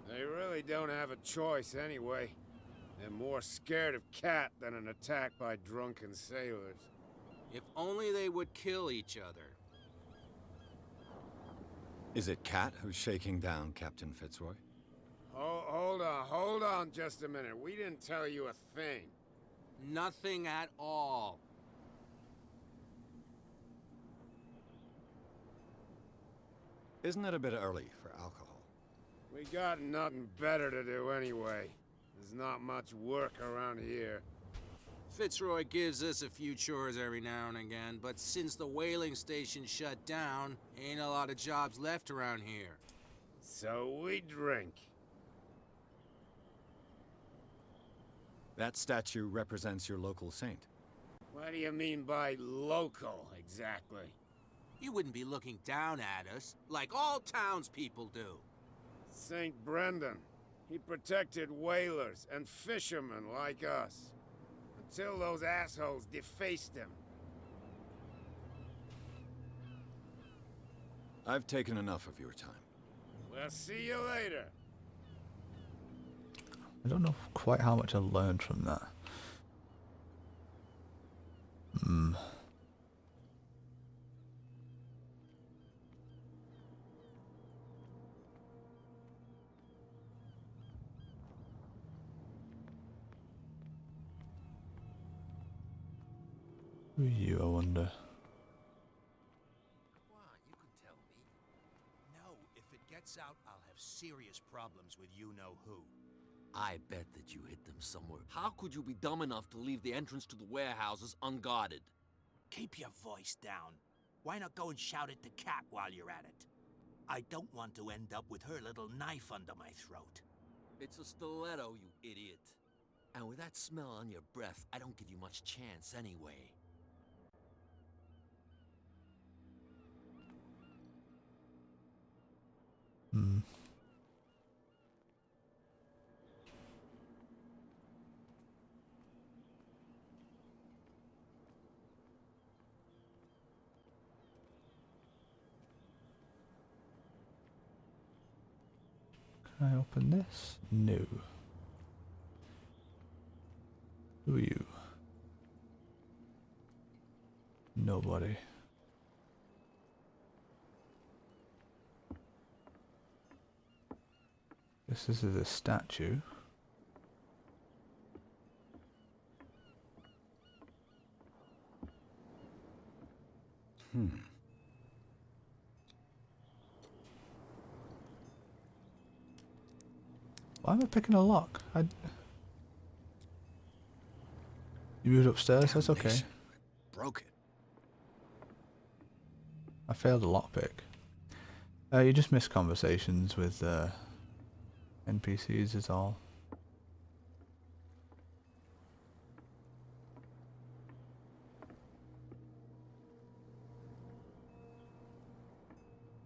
They really don't have a choice anyway. They're more scared of Cat than an attack by drunken sailors. If only they would kill each other. Is it Cat who's shaking down Captain Fitzroy? Hold on just a minute. We didn't tell you a thing. Nothing at all. Isn't it a bit early for alcohol? We got nothing better to do anyway. There's not much work around here. Fitzroy gives us a few chores every now and again, but since the whaling station shut down, ain't a lot of jobs left around here. So we drink. That statue represents your local saint. What do you mean by local, exactly? You wouldn't be looking down at us, like all townspeople do. St. Brendan. He protected whalers and fishermen like us. Until those assholes defaced him. I've taken enough of your time. We'll see you later. I don't know quite how much I learned from that. Who are you, I wonder? Come on, you can tell me. No, if it gets out, I'll have serious problems with you-know-who. I bet that you hid them somewhere. How could you be dumb enough to leave the entrance to the warehouses unguarded? Keep your voice down. Why not go and shout at the cat while you're at it? I don't want to end up with her little knife under my throat. It's a stiletto, you idiot. And with that smell on your breath, I don't give you much chance anyway. Can I open this? No. Who are you? Nobody. This is a statue. Why am I picking a lock? You moved upstairs? That's okay. Broke it. I failed a lockpick. You just missed conversations with NPCs is all.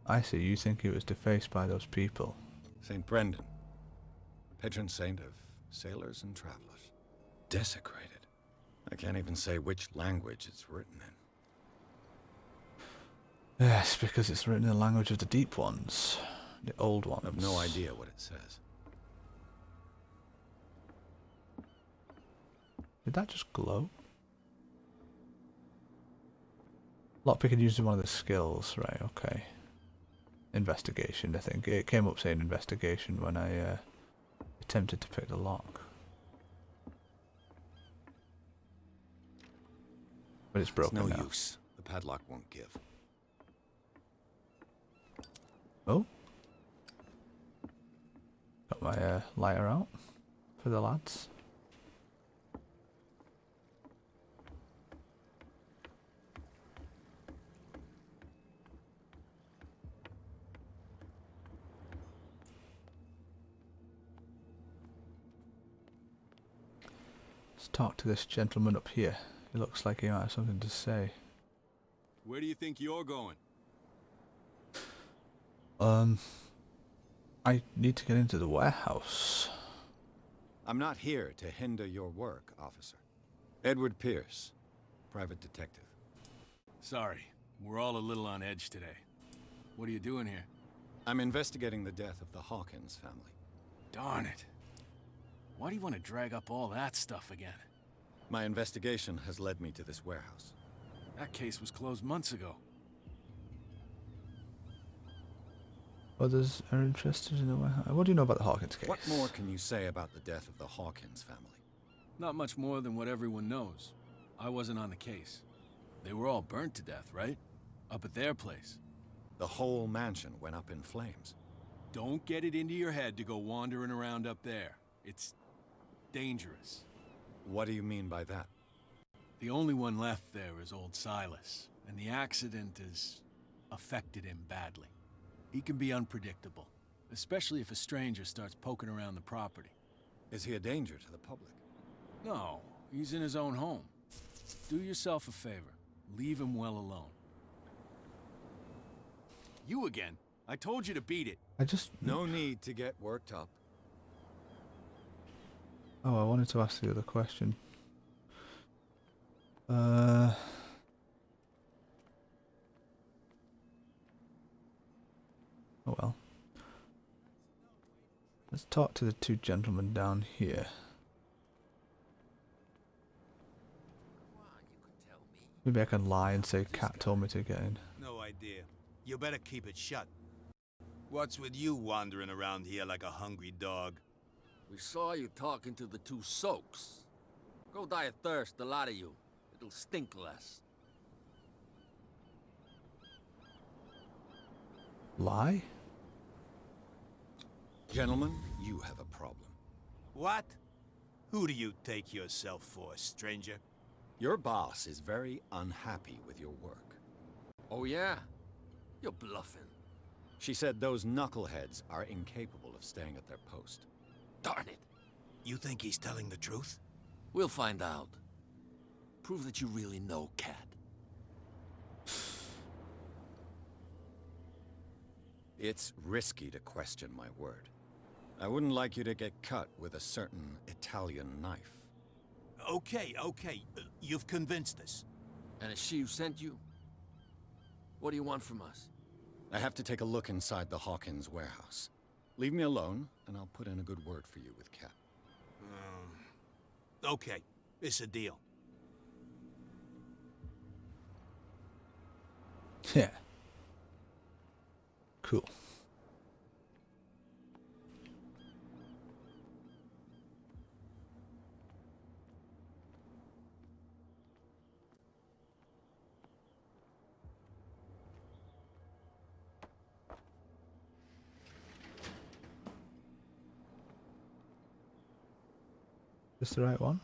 I see, you think it was defaced by those people. St. Brendan, patron saint of sailors and travelers. Desecrated. I can't even say which language it's written in. Yes, because it's written in the language of the deep ones. The old ones. I have no idea what it says. Did that just glow? Lockpicking uses one of the skills, right, okay. Investigation, I think. It came up saying investigation when I attempted to pick the lock. But it's broken no now. use. The padlock won't give. Oh. Got my lighter out for the lads. Let's talk to this gentleman up here. He looks like he might have something to say. Where do you think you're going? I need to get into the warehouse. I'm not here to hinder your work, officer. Edward Pierce, private detective. Sorry, we're all a little on edge today. What are you doing here? I'm investigating the death of the Hawkins family. Darn it. Why do you want to drag up all that stuff again? My investigation has led me to this warehouse. That case was closed months ago. Others are interested in the warehouse. What do you know about the Hawkins case? What more can you say about the death of the Hawkins family? Not much more than what everyone knows. I wasn't on the case. They were all burnt to death, right? Up at their place. The whole mansion went up in flames. Don't get it into your head to go wandering around up there. It's dangerous. What do you mean by that? The only one left there is old Silas, and the accident has affected him badly. He can be unpredictable, especially if a stranger starts poking around the property. Is he a danger to the public? No, he's in his own home. Do yourself a favor. Leave him well alone. You again? I told you to beat it. No need to get worked up. Oh, I wanted to ask the other question. Oh well. Let's talk to the two gentlemen down here. Maybe I can lie and say Cat told me to get in. No idea. You better keep it shut. What's with you wandering around here like a hungry dog? We saw you talking to the two soaks. Go die of thirst, the lot of you. It'll stink less. Lie? Gentlemen, you have a problem. What? Who do you take yourself for, stranger? Your boss is very unhappy with your work. Oh yeah? You're bluffing. She said those knuckleheads are incapable of staying at their post. Darn it. You think he's telling the truth? We'll find out. Prove that you really know Cat. It's risky to question my word. I wouldn't like you to get cut with a certain Italian knife. Okay. You've convinced us. And is she who sent you? What do you want from us? I have to take a look inside the Hawkins warehouse. Leave me alone, and I'll put in a good word for you with Cat. Okay, it's a deal. Yeah. Cool. Is this the right one?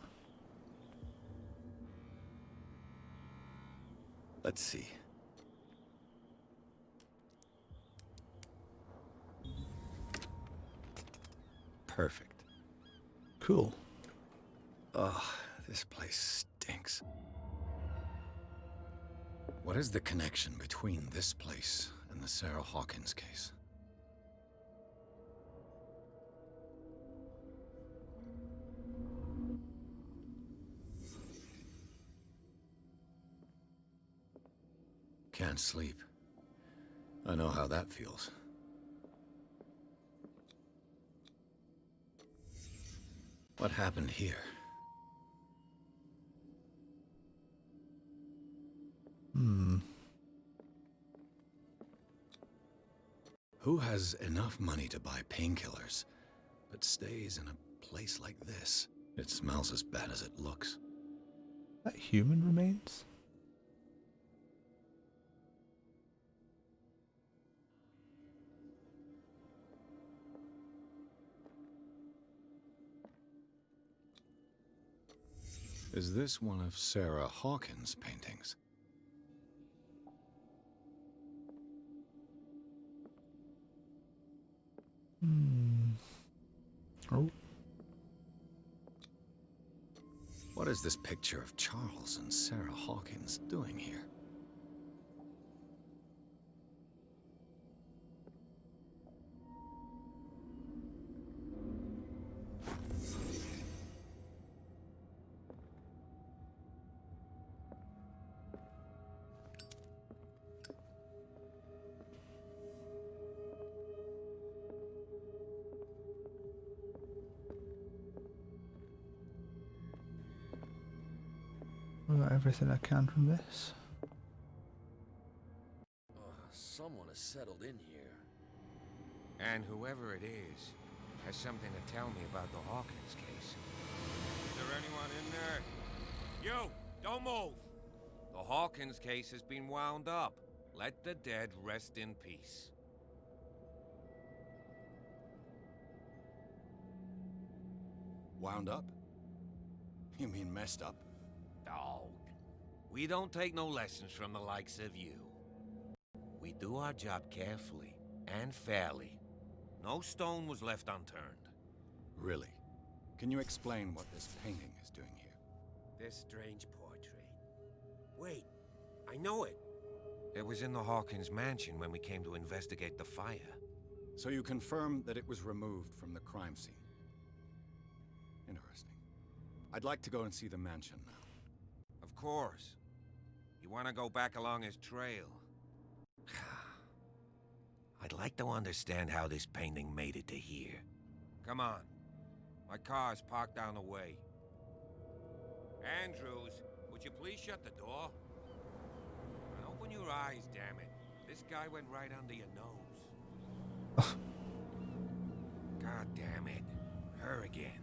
Let's see. Perfect. Cool. Ugh, this place stinks. What is the connection between this place and the Sarah Hawkins case? Can't sleep. I know how that feels. What happened here? Who has enough money to buy painkillers, but stays in a place like this? It smells as bad as it looks. That human remains? Is this one of Sarah Hawkins' paintings? Oh. What is this picture of Charles and Sarah Hawkins doing here? I got everything I can from this. Someone has settled in here. And whoever it is has something to tell me about the Hawkins case. Is there anyone in there? You! Don't move! The Hawkins case has been wound up. Let the dead rest in peace. Wound up? You mean messed up? Dog. We don't take no lessons from the likes of you. We do our job carefully and fairly. No stone was left unturned. Really? Can you explain what this painting is doing here? This strange portrait. Wait, I know it. It was in the Hawkins mansion when we came to investigate the fire. So you confirm that it was removed from the crime scene? Interesting. I'd like to go and see the mansion now. Of course. You want to go back along his trail? I'd like to understand how this painting made it to here. Come on. My car's parked down the way. Andrews, would you please shut the door? And open your eyes, damn it. This guy went right under your nose. God damn it. Her again.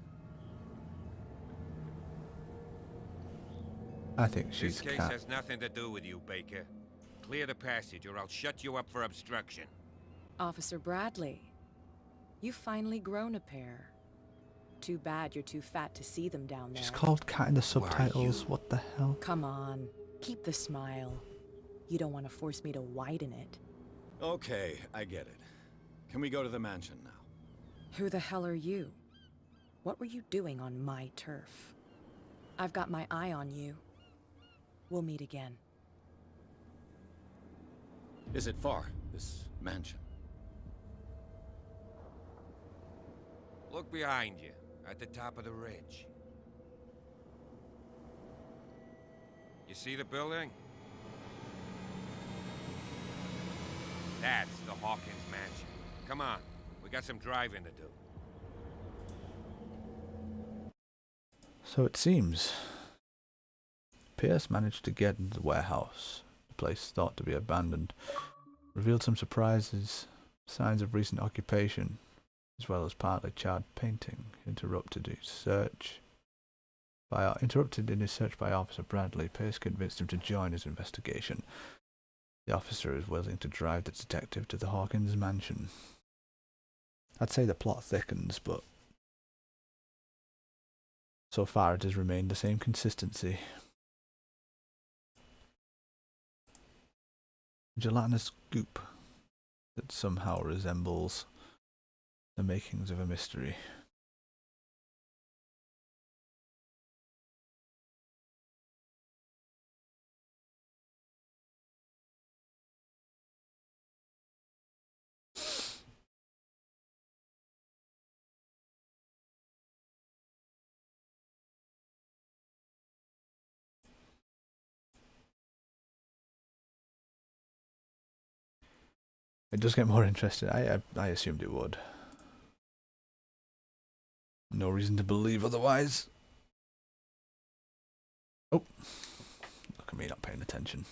I think she's This case has nothing to do with you, Baker. Clear the passage or I'll shut you up for obstruction. Officer Bradley, you've finally grown a pair. Too bad you're too fat to see them down there. She's called Cat in the subtitles. What the hell? Come on, keep the smile. You don't want to force me to widen it. Okay, I get it. Can we go to the mansion now? Who the hell are you? What were you doing on my turf? I've got my eye on you. We'll meet again. Is it far, this mansion? Look behind you, at the top of the ridge. You see the building? That's the Hawkins mansion. Come on, we got some driving to do. So it seems Pierce managed to get into the warehouse, the place thought to be abandoned, revealed some surprises, signs of recent occupation, as well as partly charred painting, interrupted in his search by Officer Bradley. Pierce convinced him to join his investigation. The officer is willing to drive the detective to the Hawkins mansion. I'd say the plot thickens, but so far it has remained the same consistency. Gelatinous goop that somehow resembles the makings of a mystery. It does get more interesting. I assumed it would. No reason to believe otherwise. Oh, look at me not paying attention.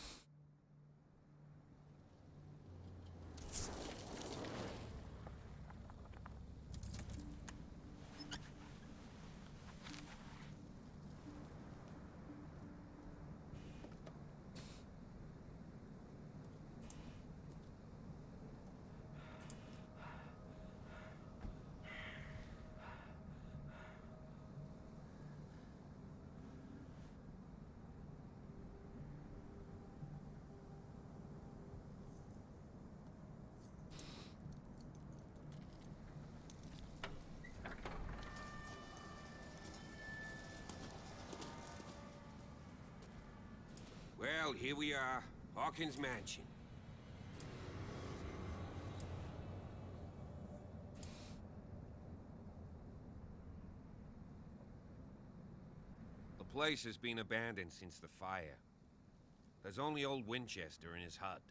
Well, here we are. Hawkins Mansion. The place has been abandoned since the fire. There's only old Winchester in his hut.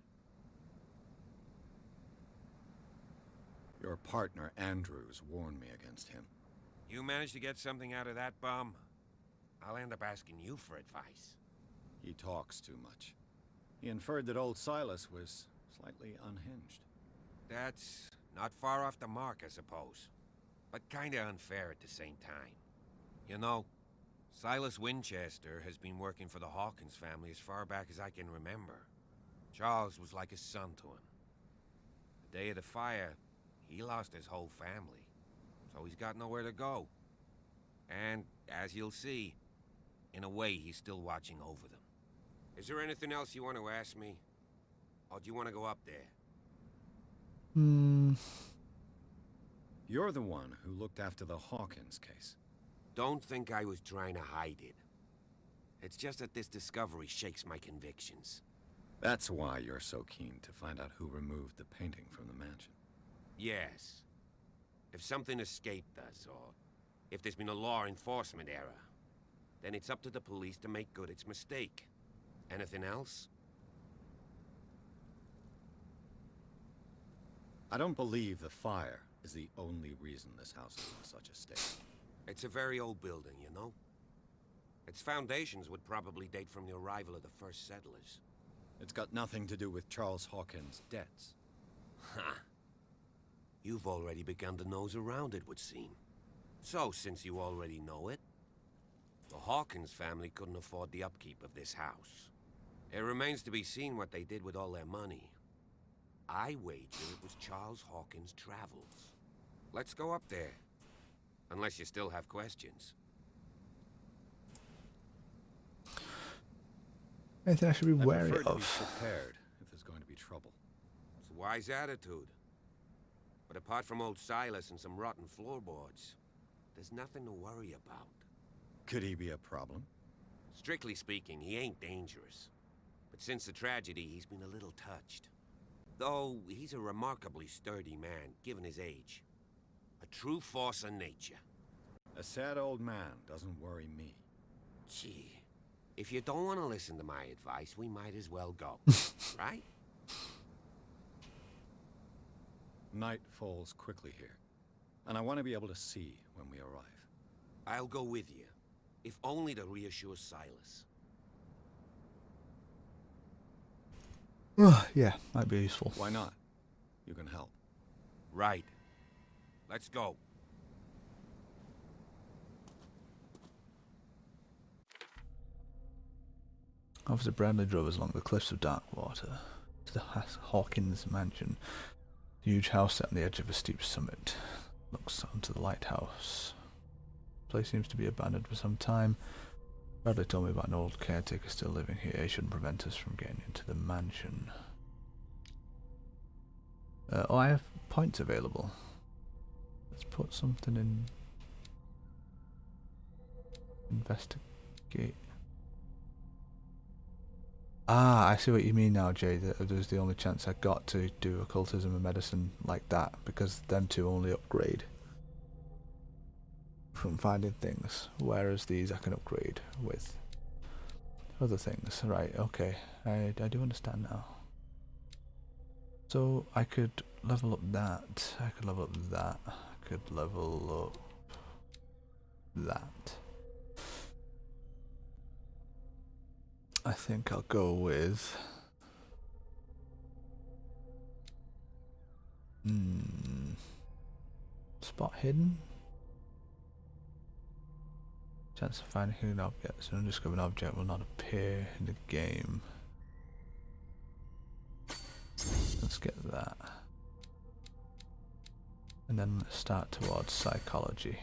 Your partner, Andrews, warned me against him. You managed to get something out of that bum? I'll end up asking you for advice. He talks too much. He inferred that old Silas was slightly unhinged. That's not far off the mark, I suppose. But kinda unfair at the same time. You know, Silas Winchester has been working for the Hawkins family as far back as I can remember. Charles was like a son to him. The day of the fire, he lost his whole family, so he's got nowhere to go. And, as you'll see, in a way, he's still watching over them. Is there anything else you want to ask me? Or do you want to go up there? You're the one who looked after the Hawkins case. Don't think I was trying to hide it. It's just that this discovery shakes my convictions. That's why you're so keen to find out who removed the painting from the mansion. Yes. If something escaped us, or if there's been a law enforcement error, then it's up to the police to make good its mistake. Anything else? I don't believe the fire is the only reason this house is in such a state. It's a very old building, you know? Its foundations would probably date from the arrival of the first settlers. It's got nothing to do with Charles Hawkins' debts. Ha! You've already begun to nose around, it would seem. So, since you already know it, the Hawkins family couldn't afford the upkeep of this house. It remains to be seen what they did with all their money. I wager it was Charles Hawkins' travels. Let's go up there. Unless you still have questions. Anything I should be wary I prefer to be of? prepared if there's going to be trouble. It's a wise attitude. But apart from old Silas and some rotten floorboards, there's nothing to worry about. Could he be a problem? Strictly speaking, he ain't dangerous. But since the tragedy, he's been a little touched. Though, he's a remarkably sturdy man, given his age. A true force of nature. A sad old man doesn't worry me. Gee, if you don't want to listen to my advice, we might as well go. Right? Night falls quickly here, and I want to be able to see when we arrive. I'll go with you, if only to reassure Silas. Yeah, might be useful. Why not? You can help. Right. Let's go. Officer Bradley drove us along the cliffs of Darkwater to the Hawkins mansion. The huge house set on the edge of a steep summit. Looks onto the lighthouse. The place seems to be abandoned for some time. Bradley told me about an old caretaker still living here. He shouldn't prevent us from getting into the mansion. Oh, I have points available. Let's put something in. Investigate. Ah, I see what you mean now, Jay. That was the only chance I got to do occultism and medicine like that, because them two only upgrade from finding things, whereas these I can upgrade with other things. Right, okay. I do understand now. So I could level up that, I could level up that, I could level up that. I think I'll go with spot hidden. Chance of finding hidden objects. An undiscovered object will not appear in the game. Let's get that. And then let's start towards psychology.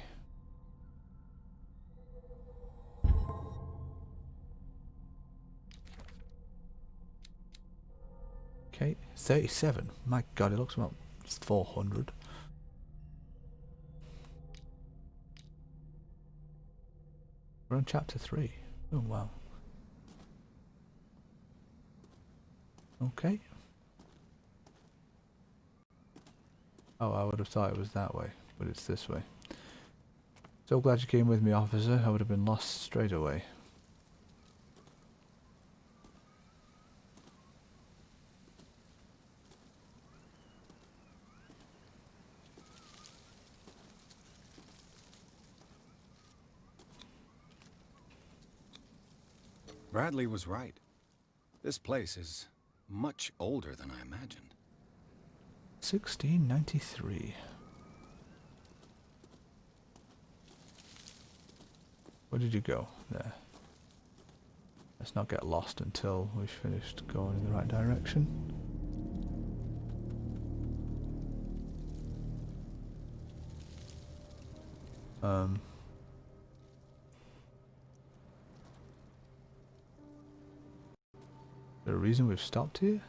Okay, 37. My god, it looks about 400. We're on chapter 3. Oh wow. Okay. Oh, I would have thought it was that way, but it's this way. So glad you came with me, officer. I would have been lost straight away. Bradley was right. This place is much older than I imagined. 1693. Where did you go? There. Let's not get lost until we've finished going in the right direction. Is there a reason we've stopped here?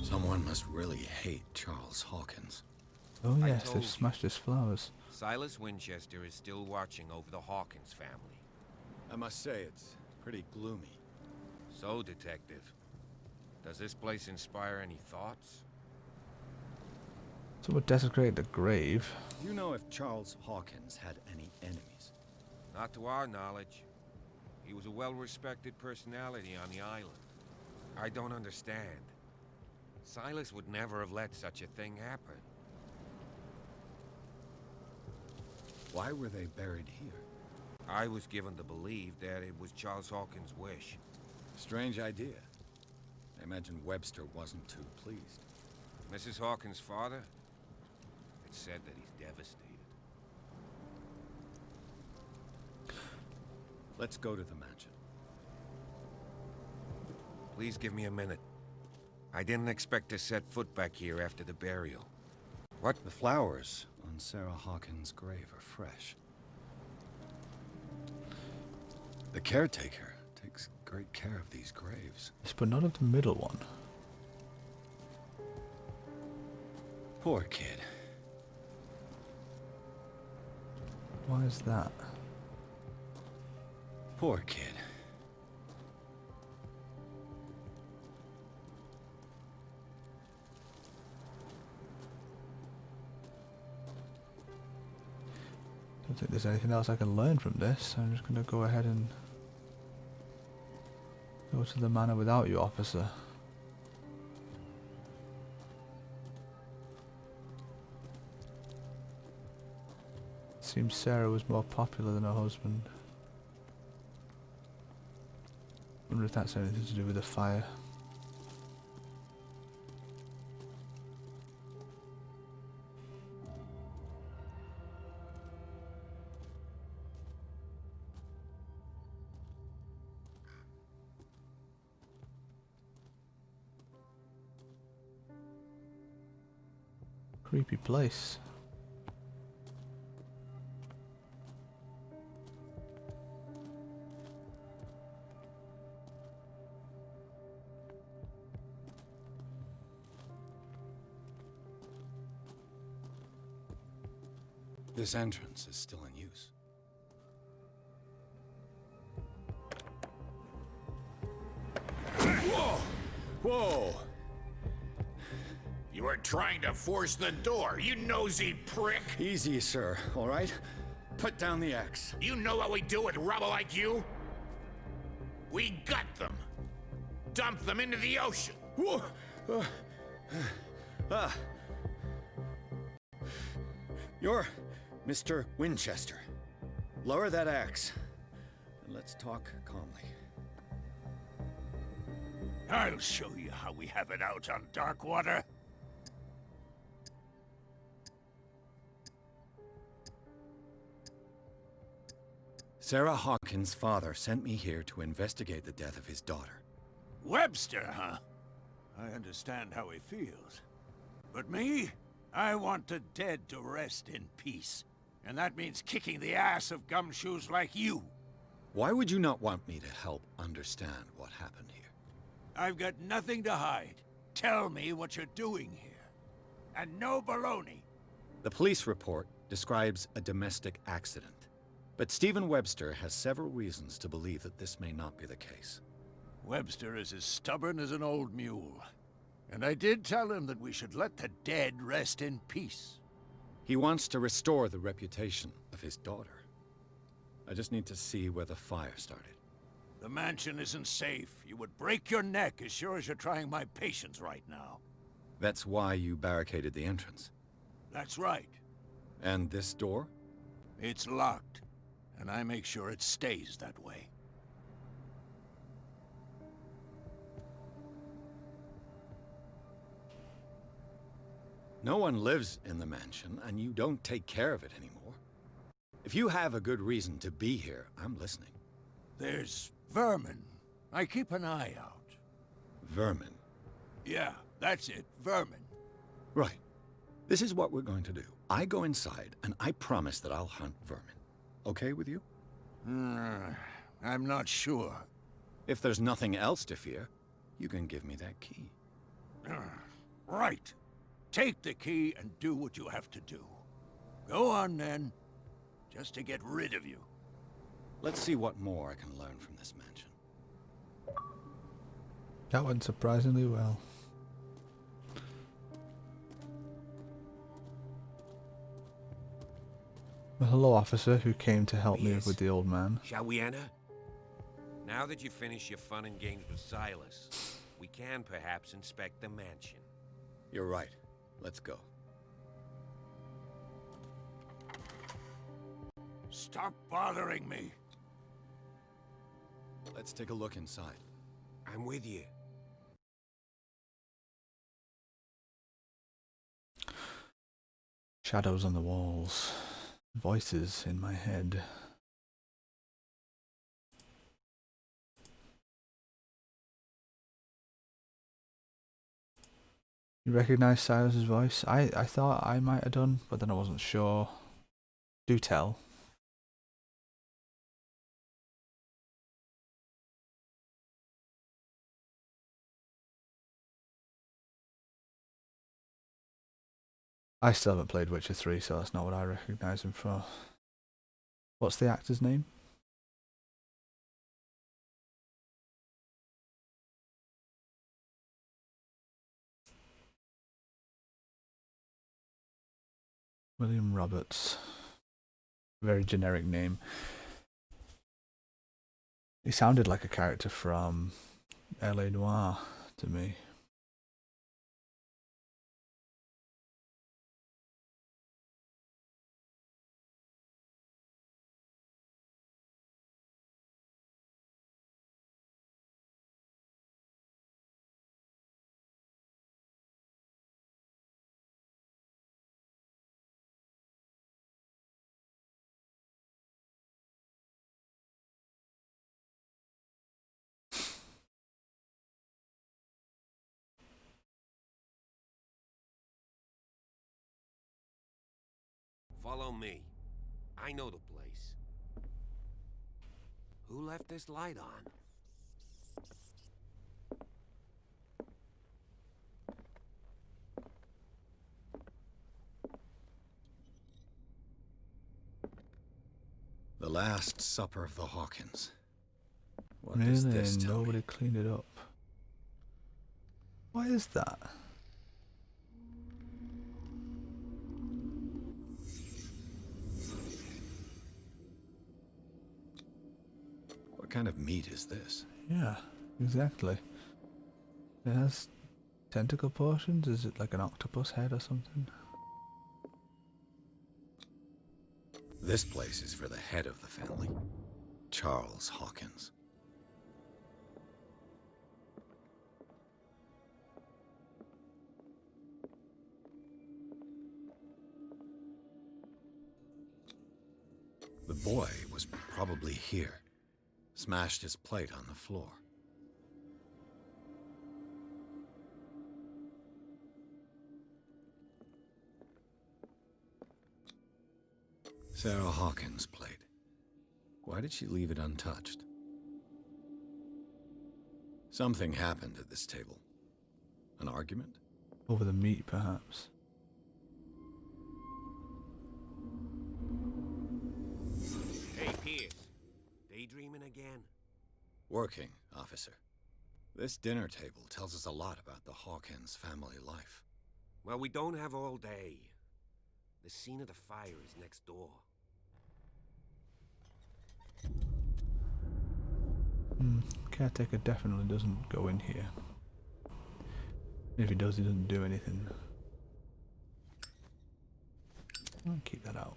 Someone must really hate Charles Hawkins. Oh I yes, told they've you. smashed his flowers. Silas Winchester is still watching over the Hawkins family. I must say, it's pretty gloomy. So, Detective, does this place inspire any thoughts? Someone desecrated a grave. Do you know if Charles Hawkins had any enemies? Not to our knowledge. He was a well-respected personality on the island. I don't understand. Silas would never have let such a thing happen. Why were they buried here? I was given to believe that it was Charles Hawkins' wish. Strange idea. I imagine Webster wasn't too pleased. Mrs. Hawkins' father? It's said that he's devastated. Let's go to the mansion. Please give me a minute. I didn't expect to set foot back here after the burial. What? The flowers on Sarah Hawkins' grave are fresh. The caretaker takes great care of these graves. Yes, but not of the middle one. Poor kid. Why is that? Poor kid. Don't think there's anything else I can learn from this. I'm just going to go ahead and go to the manor without you, officer. Seems Sarah was more popular than her husband. Wonder if that's anything to do with the fire. Creepy place. This entrance is still in use. Whoa! Whoa! You were trying to force the door, you nosy prick! Easy, sir, all right? Put down the axe. You know what we do with rubble like you? We gut them. Dump them into the ocean. Whoa! You're Mr. Winchester. Lower that axe, and let's talk calmly. I'll show you how we have it out on Darkwater. Sarah Hawkins' father sent me here to investigate the death of his daughter. Webster, huh? I understand how he feels. But me? I want the dead to rest in peace. And that means kicking the ass of gumshoes like you. Why would you not want me to help understand what happened here? I've got nothing to hide. Tell me what you're doing here. And no baloney. The police report describes a domestic accident. But Stephen Webster has several reasons to believe that this may not be the case. Webster is as stubborn as an old mule. And I did tell him that we should let the dead rest in peace. He wants to restore the reputation of his daughter. I just need to see where the fire started. The mansion isn't safe. You would break your neck as sure as you're trying my patience right now. That's why you barricaded the entrance. That's right. And this door? It's locked, and I make sure it stays that way. No one lives in the mansion, and you don't take care of it anymore. If you have a good reason to be here, I'm listening. There's vermin. I keep an eye out. Vermin? Yeah, that's it. Vermin. Right. This is what we're going to do. I go inside, and I promise that I'll hunt vermin. Okay with you? I'm not sure. If there's nothing else to fear, you can give me that key. Right. Take the key and do what you have to do. Go on, then. Just to get rid of you. Let's see what more I can learn from this mansion. That went surprisingly well. Well, hello, officer, who came to help me with the old man. Shall we enter? Now that you've finished your fun and games with Silas, we can perhaps inspect the mansion. You're right. Let's go. Stop bothering me. Let's take a look inside. I'm with you. Shadows on the walls. Voices in my head. You recognize Silas's voice? I thought I might have done, but then I wasn't sure. Do tell. I still haven't played Witcher 3, so that's not what I recognise him for. What's the actor's name? William Roberts. Very generic name. He sounded like a character from L.A. Noire to me. Follow me. I know the place. Who left this light on? The Last Supper of the Hawkins. What Really? does this tell Nobody me? cleaned it up. What is that? What kind of meat is this? Yeah, exactly. It has tentacle portions. Is it like an octopus head or something? This place is for the head of the family, Charles Hawkins. The boy was probably here. Smashed his plate on the floor. Sarah Hawkins' plate. Why did she leave it untouched? Something happened at this table. An argument? Over the meat, perhaps. Hey, dreaming again? Working, officer. This dinner table tells us a lot about the Hawkins family life. Well, we don't have all day. The scene of the fire is next door. Caretaker definitely doesn't go in here. If he does, he doesn't do anything. I'll keep that out.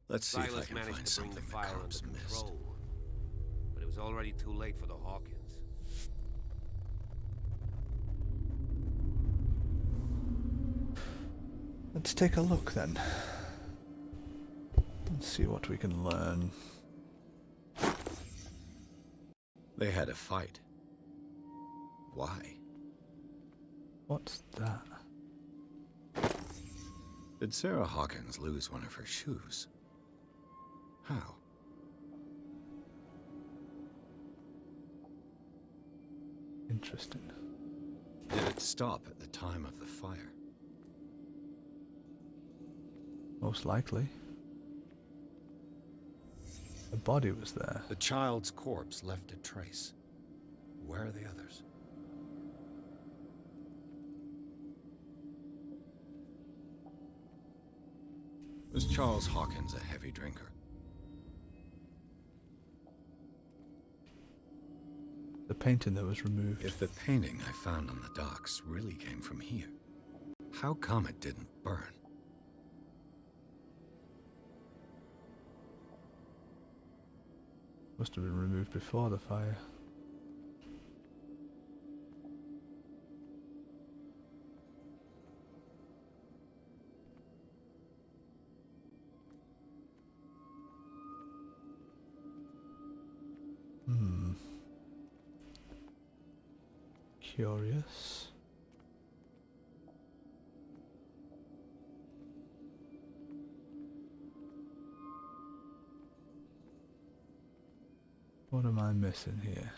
Let's see if I Silas can managed find to bring something the the fire cops under missed. control, but it was already too late for the Hawkins. Let's take a look then. Let's see what we can learn. They had a fight. Why? What's that? Did Sarah Hawkins lose one of her shoes? How? Interesting. Did it stop at the time of the fire? Most likely. The body was there. The child's corpse left a trace. Where are the others? Was Charles Hawkins a heavy drinker? The painting that was removed. If the painting I found on the docks really came from here, how come it didn't burn? Must have been removed before the fire. Curious. What am I missing here?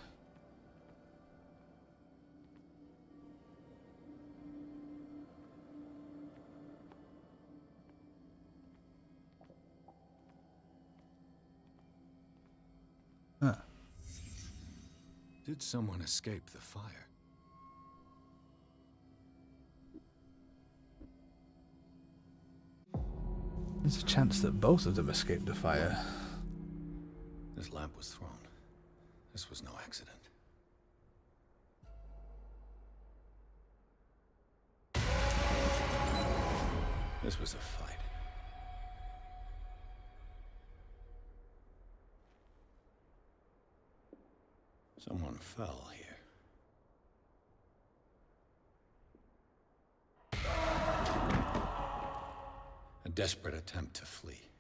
Huh. Did someone escape the fire? There's a chance that both of them escaped the fire. This lamp was thrown. This was no accident. This was a fight. Someone fell here. A desperate attempt to flee.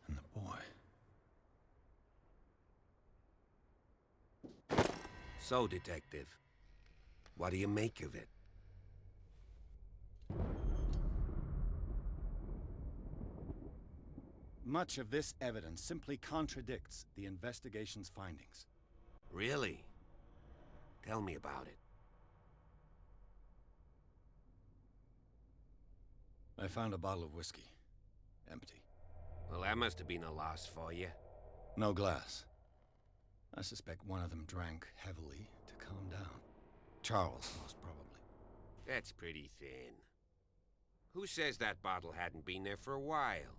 And the boy. So, Detective, what do you make of it? Much of this evidence simply contradicts the investigation's findings. Really? Tell me about it. I found a bottle of whiskey. Empty. Well, that must have been a loss for you. No glass. I suspect one of them drank heavily to calm down. Charles, most probably. That's pretty thin. Who says that bottle hadn't been there for a while?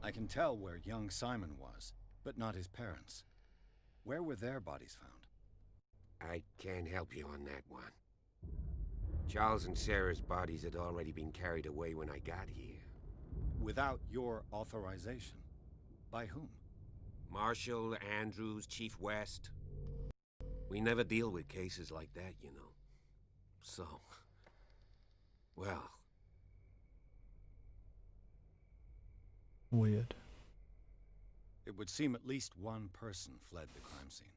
I can tell where young Simon was, but not his parents. Where were their bodies found? I can't help you on that one. Charles and Sarah's bodies had already been carried away when I got here. Without your authorization? By whom? Marshall, Andrews, Chief West. We never deal with cases like that, you know. So, well... Weird. It would seem at least one person fled the crime scene.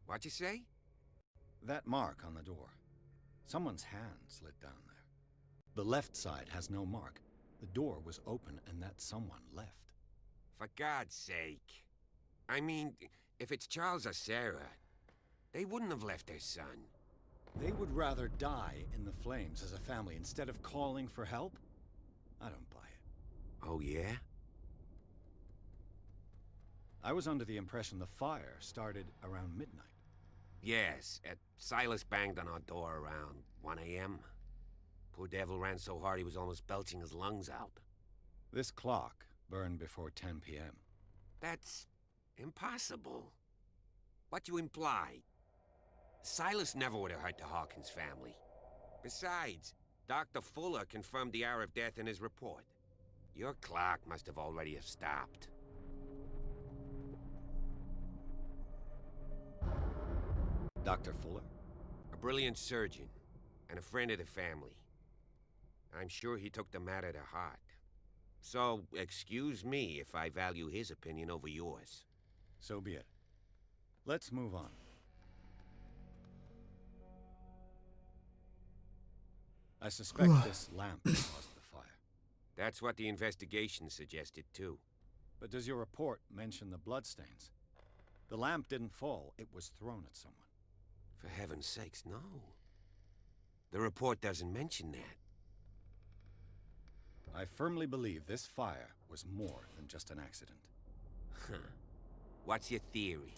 What'd you say? That mark on the door. Someone's hand slid down there. The left side has no mark. The door was open and that someone left. For God's sake. I mean, if it's Charles or Sarah, they wouldn't have left their son. They would rather die in the flames as a family instead of calling for help? I don't buy it. Oh, yeah? I was under the impression the fire started around midnight. Yes, Silas banged on our door around 1 a.m. Poor devil ran so hard he was almost belching his lungs out. This clock burned before 10 p.m. That's impossible. What you imply? Silas never would have hurt the Hawkins family. Besides, Dr. Fuller confirmed the hour of death in his report. Your clock must have already have stopped. Dr. Fuller? A brilliant surgeon, and a friend of the family. I'm sure he took the matter to heart. So, excuse me if I value his opinion over yours. So be it. Let's move on. I suspect this lamp caused the fire. That's what the investigation suggested, too. But does your report mention the bloodstains? The lamp didn't fall, it was thrown at someone. For heaven's sakes, no. The report doesn't mention that. I firmly believe this fire was more than just an accident. Huh. What's your theory?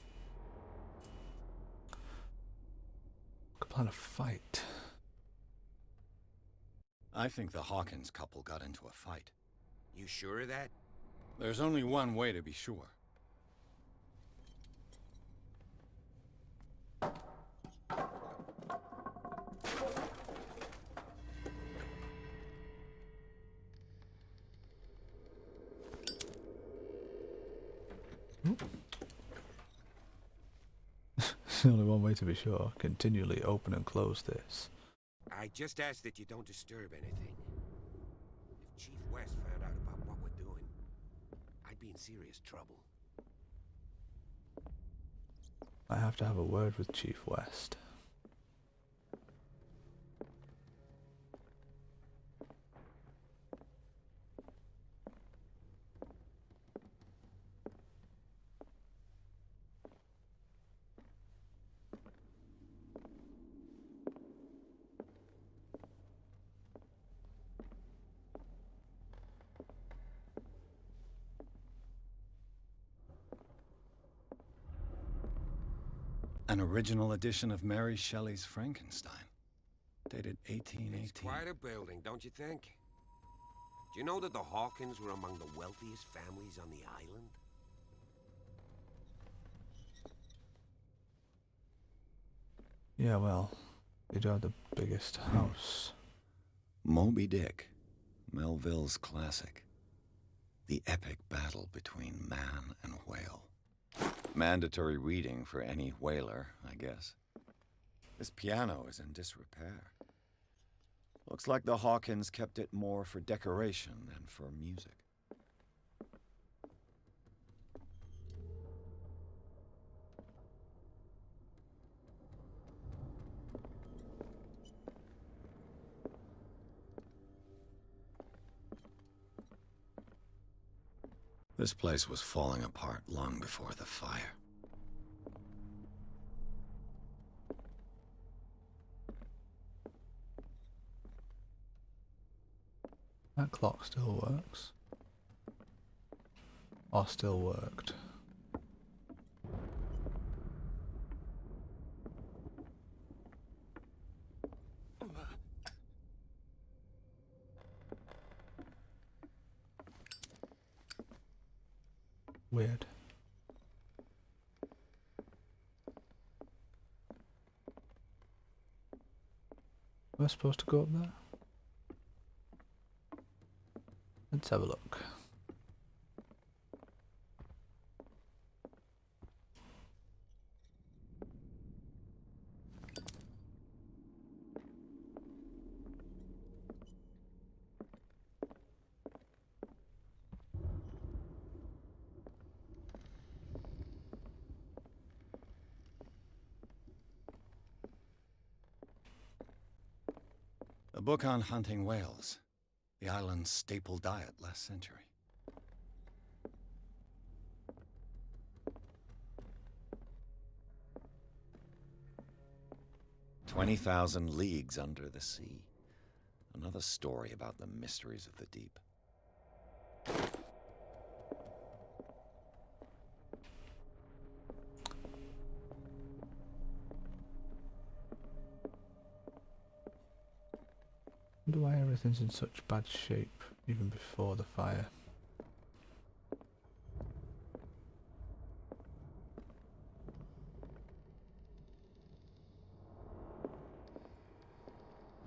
Could plan a fight. I think the Hawkins couple got into a fight. You sure of that? There's only one way to be sure. There's only one way to be sure. Continually open and close this. I just ask that you don't disturb anything. If Chief West found out about what we're doing, I'd be in serious trouble. I have to have a word with Chief West. An original edition of Mary Shelley's Frankenstein, dated 1818. It's quite a building, don't you think? Do you know that the Hawkins were among the wealthiest families on the island? Yeah, well, they do have the biggest house. Moby Dick, Melville's classic. The epic battle between man and whale. Mandatory reading for any whaler, I guess. This piano is in disrepair. Looks like the Hawkins kept it more for decoration than for music. This place was falling apart long before the fire. That clock still works. Or still worked. Weird. Am I supposed to go up there? Let's have a look. A book on hunting whales, the island's staple diet last century. 20,000 leagues under the sea. Another story about the mysteries of the deep. I wonder why everything's in such bad shape, even before the fire.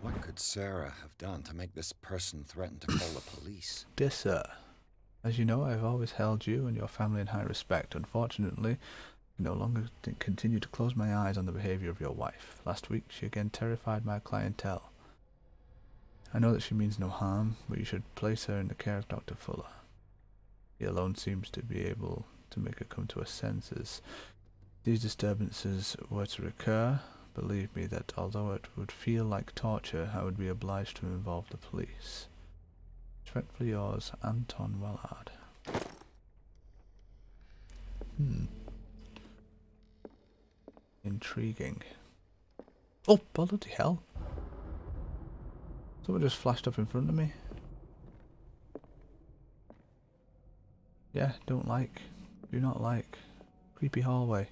What could Sarah have done to make this person threaten to call the police? Dear sir, as you know, I have always held you and your family in high respect. Unfortunately, I no longer continue to close my eyes on the behavior of your wife. Last week, she again terrified my clientele. I know that she means no harm, but you should place her in the care of Dr. Fuller. He alone seems to be able to make her come to her senses. If these disturbances were to recur, believe me that although it would feel like torture, I would be obliged to involve the police. Respectfully yours, Anton Wellard. Intriguing. Oh, bloody hell. Someone just flashed up in front of me. Yeah, don't like. Do not like. Creepy hallway.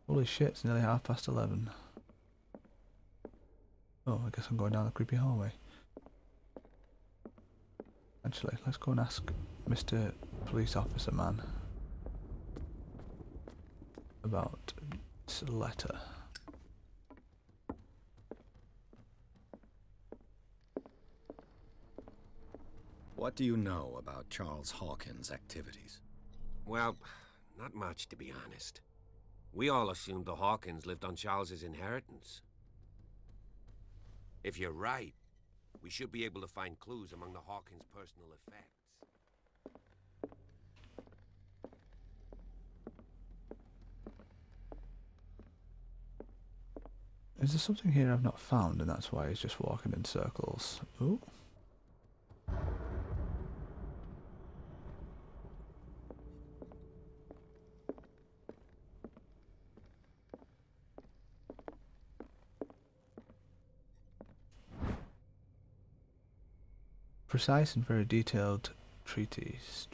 Holy shit, it's nearly 11:30. Oh, I guess I'm going down the creepy hallway. Actually, let's go and ask Mr. Police Officer Man about this letter. What do you know about Charles Hawkins' activities? Well, not much, to be honest. We all assumed the Hawkins lived on Charles's inheritance. If you're right, we should be able to find clues among the Hawkins' personal effects. Is there something here I've not found and that's why he's just walking in circles? Ooh. Precise and very detailed treatise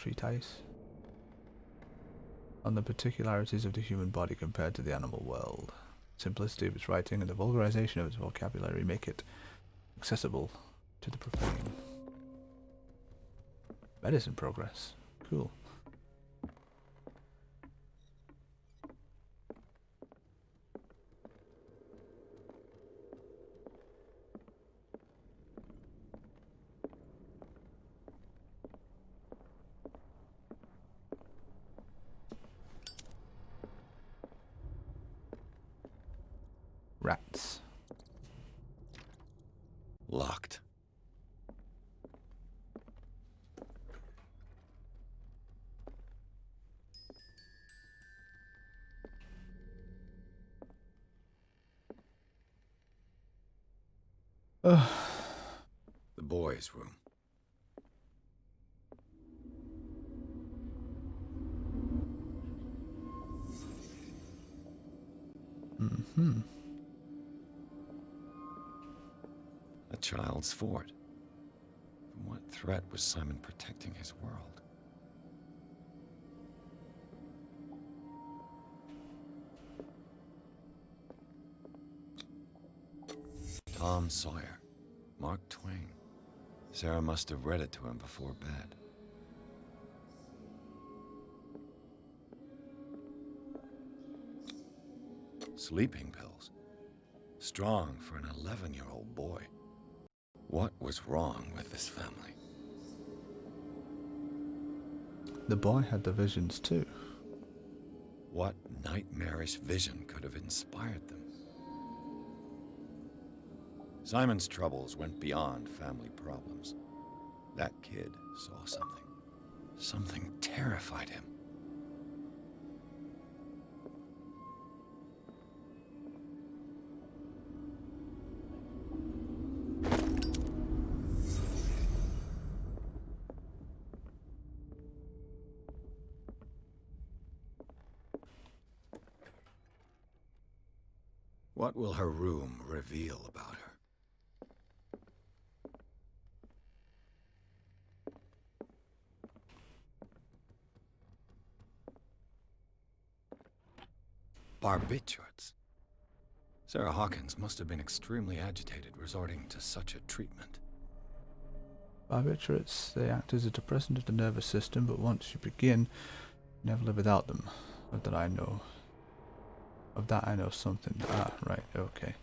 on the particularities of the human body compared to the animal world. Simplicity of its writing and the vulgarization of its vocabulary make it accessible to the profane. Medicine progress. Cool. Rats. Locked. Ugh. The boys' room. Mm-hmm. A child's fort. From what threat was Simon protecting his world? Tom Sawyer. Mark Twain. Sarah must have read it to him before bed. Sleeping pills. Strong for an 11-year-old boy. What was wrong with this family? The boy had the visions too. What nightmarish vision could have inspired them? Simon's troubles went beyond family problems. That kid saw something. Something terrified him. What will her room reveal about her? Barbiturates. Sarah Hawkins must have been extremely agitated resorting to such a treatment. Barbiturates, they act as a depressant of the nervous system, but once you begin, you never live without them. Not that I know. Of that I know something. Ah, right, okay.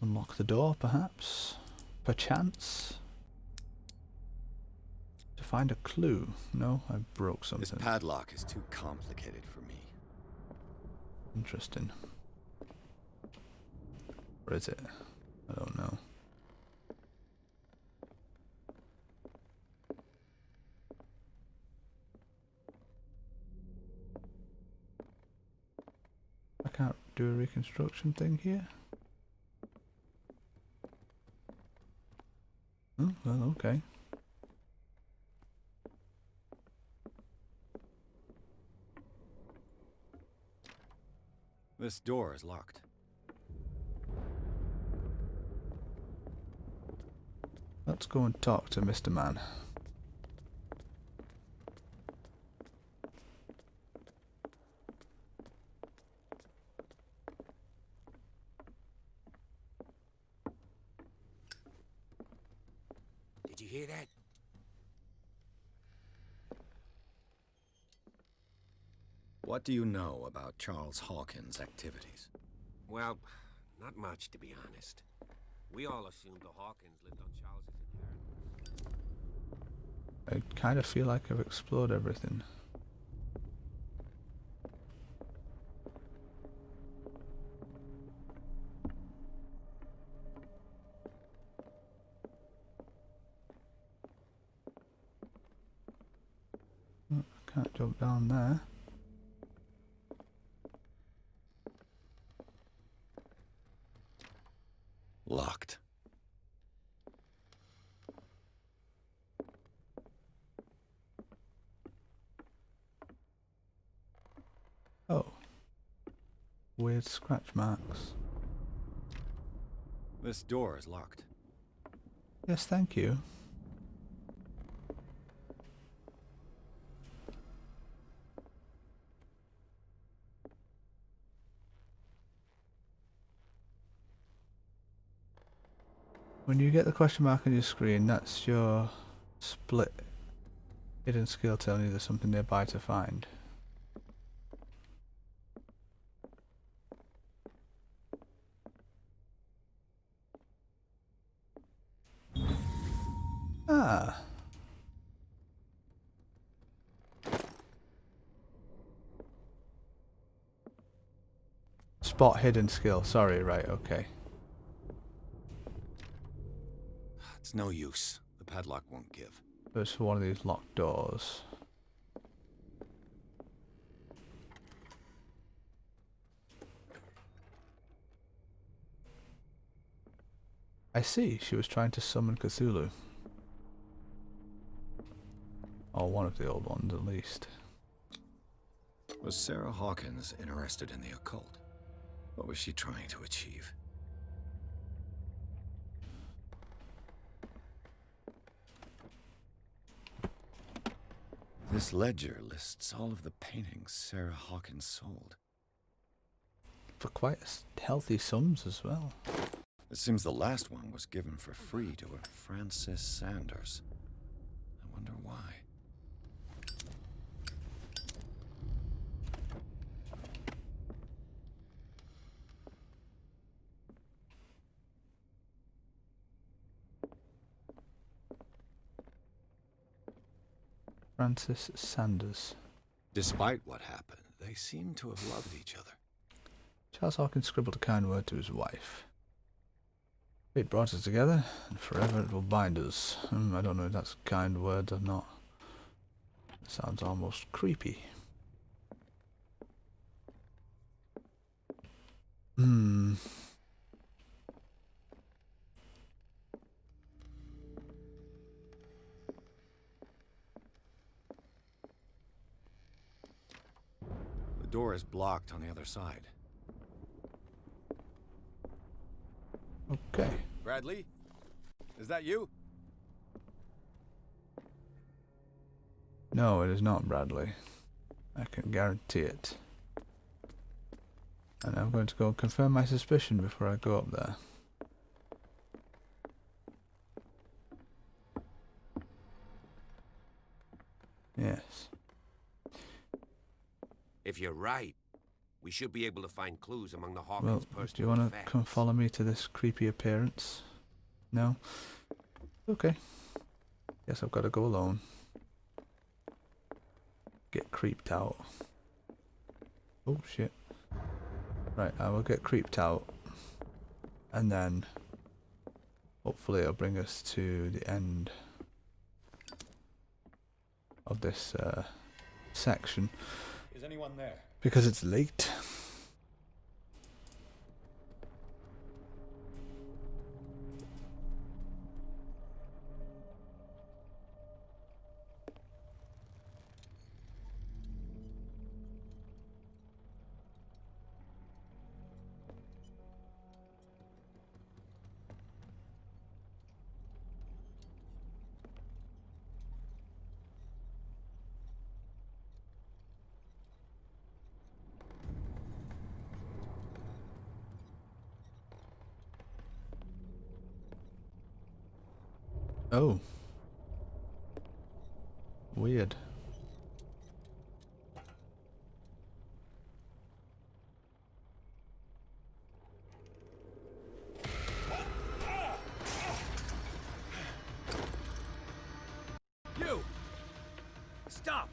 Unlock the door, perhaps? Perchance? To find a clue. No, I broke something. This padlock is too complicated for me. Interesting. Or is it? I don't know. I can't do a reconstruction thing here? Oh, well, okay. This door is locked. Let's go and talk to Mr. Man. Did you hear that? What do you know about Charles Hawkins' activities? Well, not much, to be honest. We all assumed the Hawkins lived on Charles's inheritance. I kind of feel like I've explored everything. Oh, I can't jump down there. Locked. Oh. Weird scratch marks. This door is locked. Yes, thank you. When you get the question mark on your screen, that's your split hidden skill telling you there's something nearby to find. Ah. Spot hidden skill. Sorry, right, okay. It's no use. The padlock won't give. It's for one of these locked doors. I see. She was trying to summon Cthulhu. Or one of the old ones, at least. Was Sarah Hawkins interested in the occult? What was she trying to achieve? This ledger lists all of the paintings Sarah Hawkins sold. For quite healthy sums as well. It seems the last one was given for free to a Francis Sanders. I wonder why. Francis Sanders. Despite what happened, they seem to have loved each other. Charles Hawkins scribbled a kind word to his wife. Fate brought us together, and forever it will bind us. I don't know if that's kind words or not. It sounds almost creepy. door is blocked on the other side. Okay. Bradley? Is that you? No, it is not Bradley. I can guarantee it. And I'm going to go confirm my suspicion before I go up there. Yes. If you're right, we should be able to find clues among the Hawkins' Well, personal do you want to effects. come follow me to this creepy appearance? No? Okay. Guess I've got to go alone. Get creeped out. Oh shit. Right, I will get creeped out. And then hopefully it'll bring us to the end of this section. Is anyone there? Because it's late. Oh. Weird. You! Stop!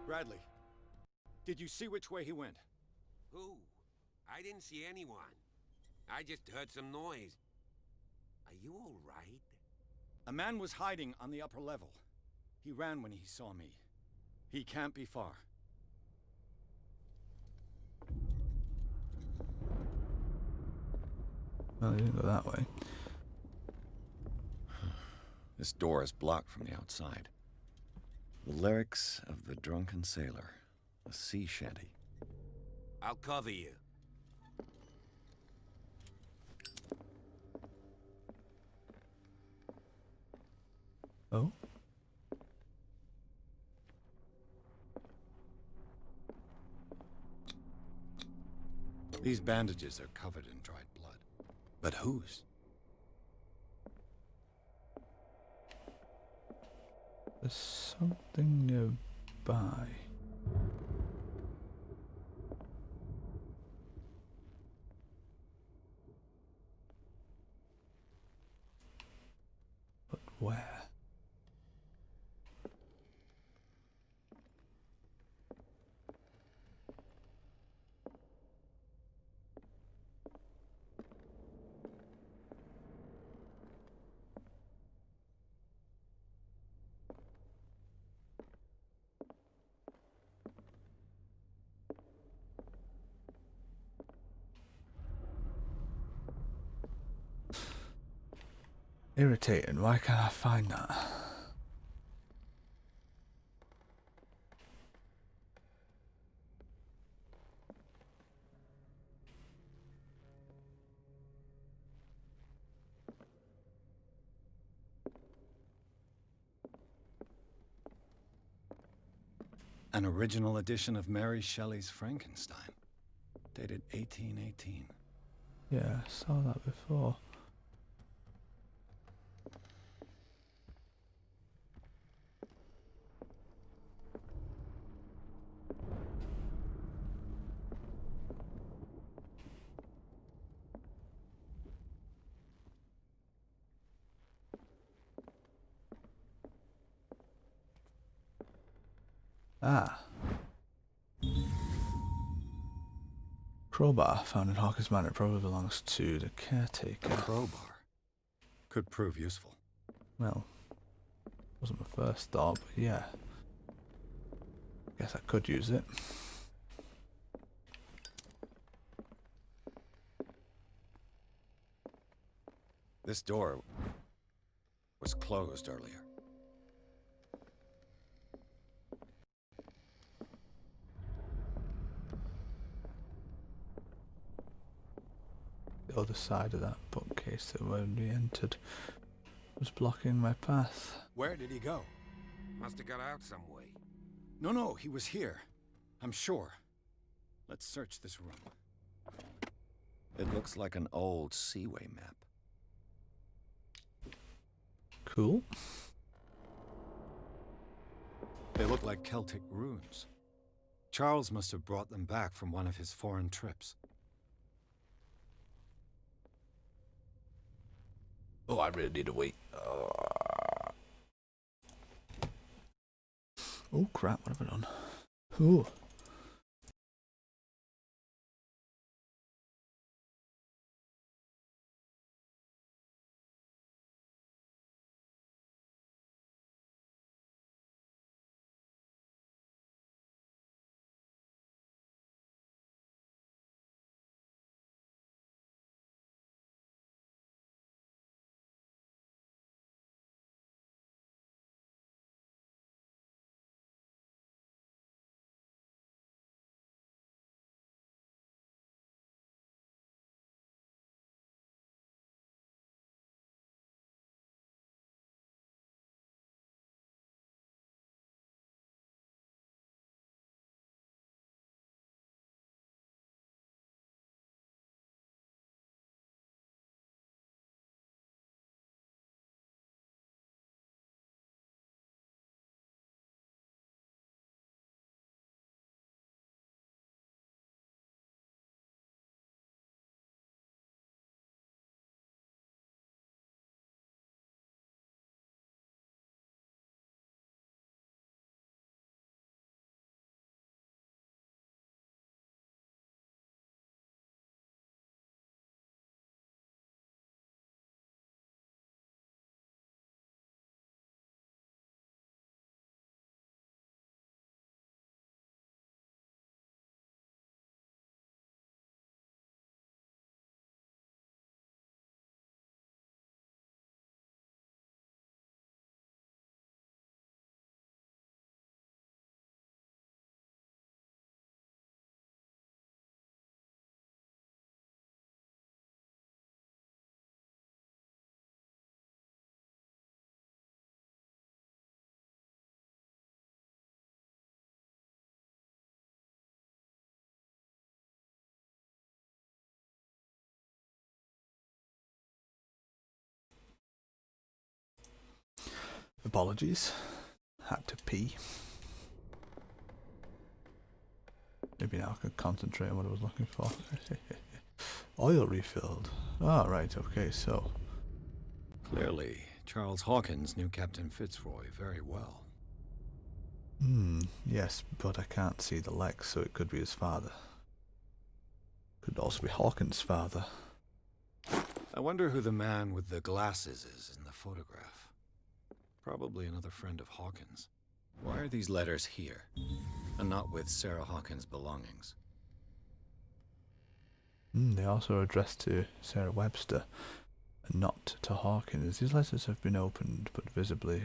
Bradley, did you see which way he went? Who? I didn't see anyone. I just heard some noise. Are you all right? A man was hiding on the upper level. He ran when he saw me. He can't be far. Well, he didn't go that way. This door is blocked from the outside. The lyrics of the drunken sailor. A sea shanty. I'll cover you. Oh? These bandages are covered in dried blood. But whose? There's something nearby. But where? Irritating, why can't I find that? An original edition of Mary Shelley's Frankenstein, dated 1818. Yeah, I saw that before. Ah. Crowbar found in Hawkins Manor probably belongs to the caretaker. A crowbar could prove useful. Well, wasn't my first thought, but yeah. Guess I could use it. This door was closed earlier. The other side of that bookcase that when we entered was blocking my path. Where did he go? Must have got out some way. No, he was here. I'm sure. Let's search this room. It looks like an old seaway map. Cool. They look like Celtic runes. Charles must have brought them back from one of his foreign trips. Oh, I really need to wait. Oh crap, what have I done? Ooh. Apologies. Had to pee. Maybe now I can concentrate on what I was looking for. Oil refilled. Ah, right, okay, so. Clearly, Charles Hawkins knew Captain Fitzroy very well. Yes, but I can't see the legs, so it could be his father. Could also be Hawkins' father. I wonder who the man with the glasses is in the photograph. Probably another friend of Hawkins. Why are these letters here, and not with Sarah Hawkins' belongings? They also are addressed to Sarah Webster, and not to Hawkins. These letters have been opened but visibly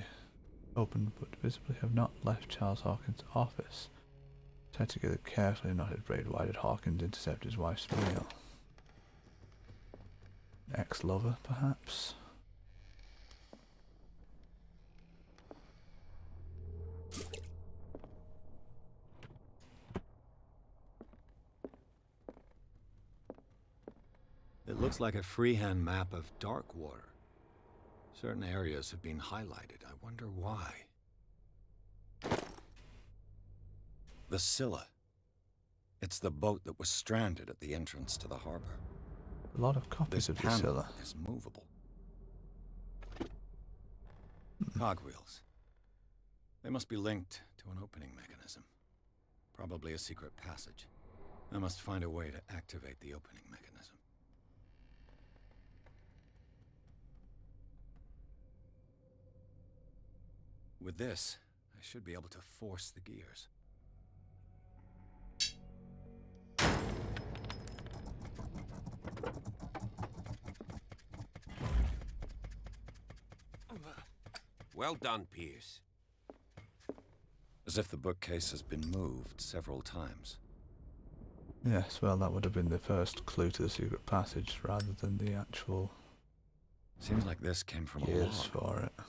have not left Charles Hawkins' office. Tied together carefully, knotted braid. Why did Hawkins intercept his wife's mail? Ex-lover, perhaps? It looks like a freehand map of Darkwater. Certain areas have been highlighted. I wonder why. The Scylla. It's the boat that was stranded at the entrance to the harbor. A lot of copies of the Scylla. Is movable. Cogwheels. They must be linked to an opening mechanism. Probably a secret passage. I must find a way to activate the opening mechanism. With this, I should be able to force the gears. Well done, Pierce. As if the bookcase has been moved several times. Yes, well, that would have been the first clue to the secret passage rather than the actual... Seems like this came from a log. Years for it.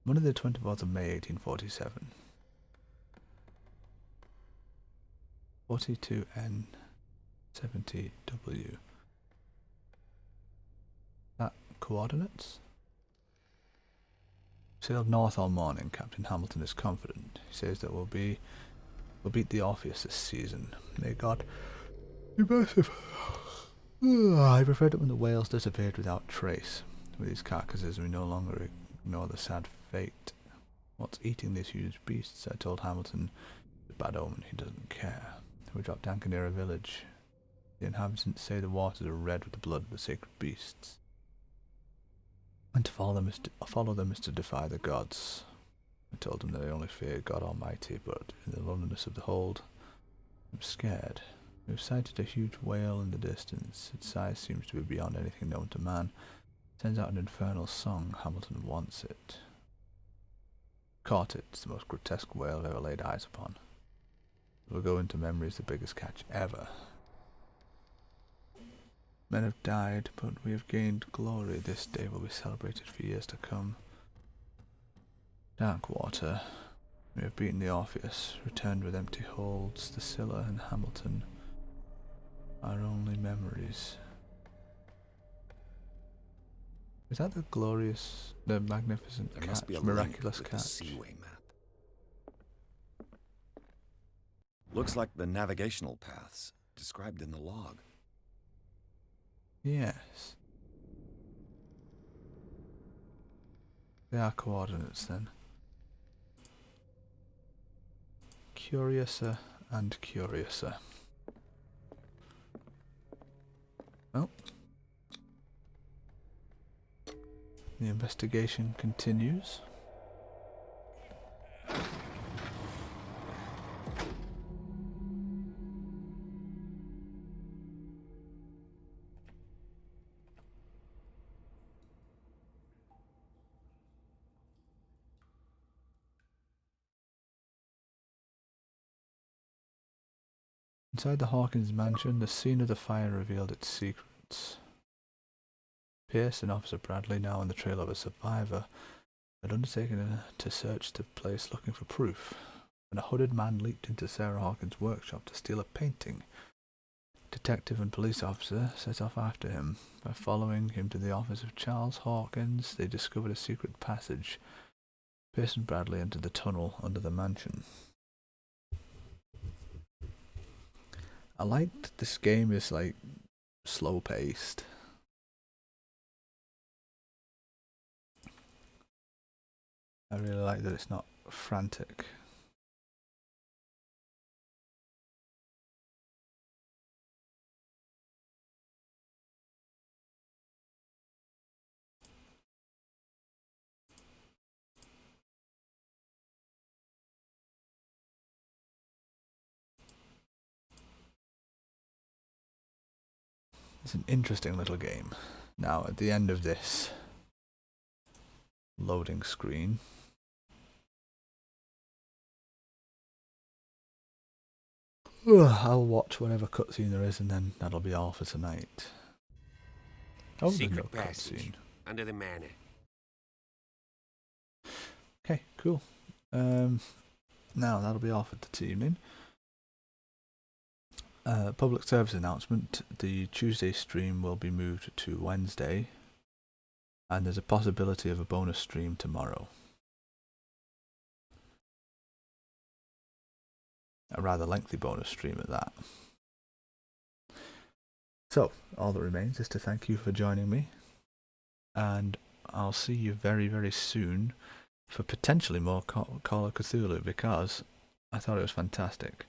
Monday the 24th of May, 1847. 42N 70W. That coordinates? Sailed north all morning. Captain Hamilton is confident. He says that we'll beat the Orpheus this season. May God be merciful. I preferred it when the whales disappeared without trace. With these carcasses we no longer ignore the sad fate. What's eating these huge beasts? I told Hamilton. It's a bad omen. He doesn't care. We dropped anchor near a village. The inhabitants say the waters are red with the blood of the sacred beasts. And to follow them is to defy the gods. I told them that I only feared God Almighty, but in the loneliness of the hold, I'm scared. We've sighted a huge whale in the distance. Its size seems to be beyond anything known to man. It sends out an infernal song. Hamilton wants it. Caught it. It's the most grotesque whale I've ever laid eyes upon. It will go into memory as the biggest catch ever. Men have died, but we have gained glory. This day will be celebrated for years to come. Dark water. We have beaten the Orpheus, returned with empty holds. The Scylla and Hamilton are only memories. Is that the magnificent there catch, must be a miraculous link with catch? the Seaway map. Looks like the navigational paths described in the log. Yes. They are coordinates then. Curiouser and curiouser. Well, the investigation continues. Inside the Hawkins mansion, the scene of the fire revealed its secrets. Pierce and Officer Bradley, now on the trail of a survivor, had undertaken to search the place looking for proof, when a hooded man leaped into Sarah Hawkins' workshop to steal a painting. Detective and police officer set off after him. By following him to the office of Charles Hawkins, they discovered a secret passage. Pierce and Bradley entered the tunnel under the mansion. I liked this game is like slow paced. I really like that it's not frantic. It's an interesting little game. Now, at the end of this loading screen, I'll watch whatever cutscene there is, and then that'll be all for tonight. Oh, there's no Secret passage cutscene. under the manor. Okay, cool. Now that'll be all for this evening. Public service announcement. The Tuesday stream will be moved to Wednesday, and there's a possibility of a bonus stream tomorrow. A rather lengthy bonus stream at that. So, all that remains is to thank you for joining me, and I'll see you very, very soon for potentially more Call of Cthulhu, because I thought it was fantastic.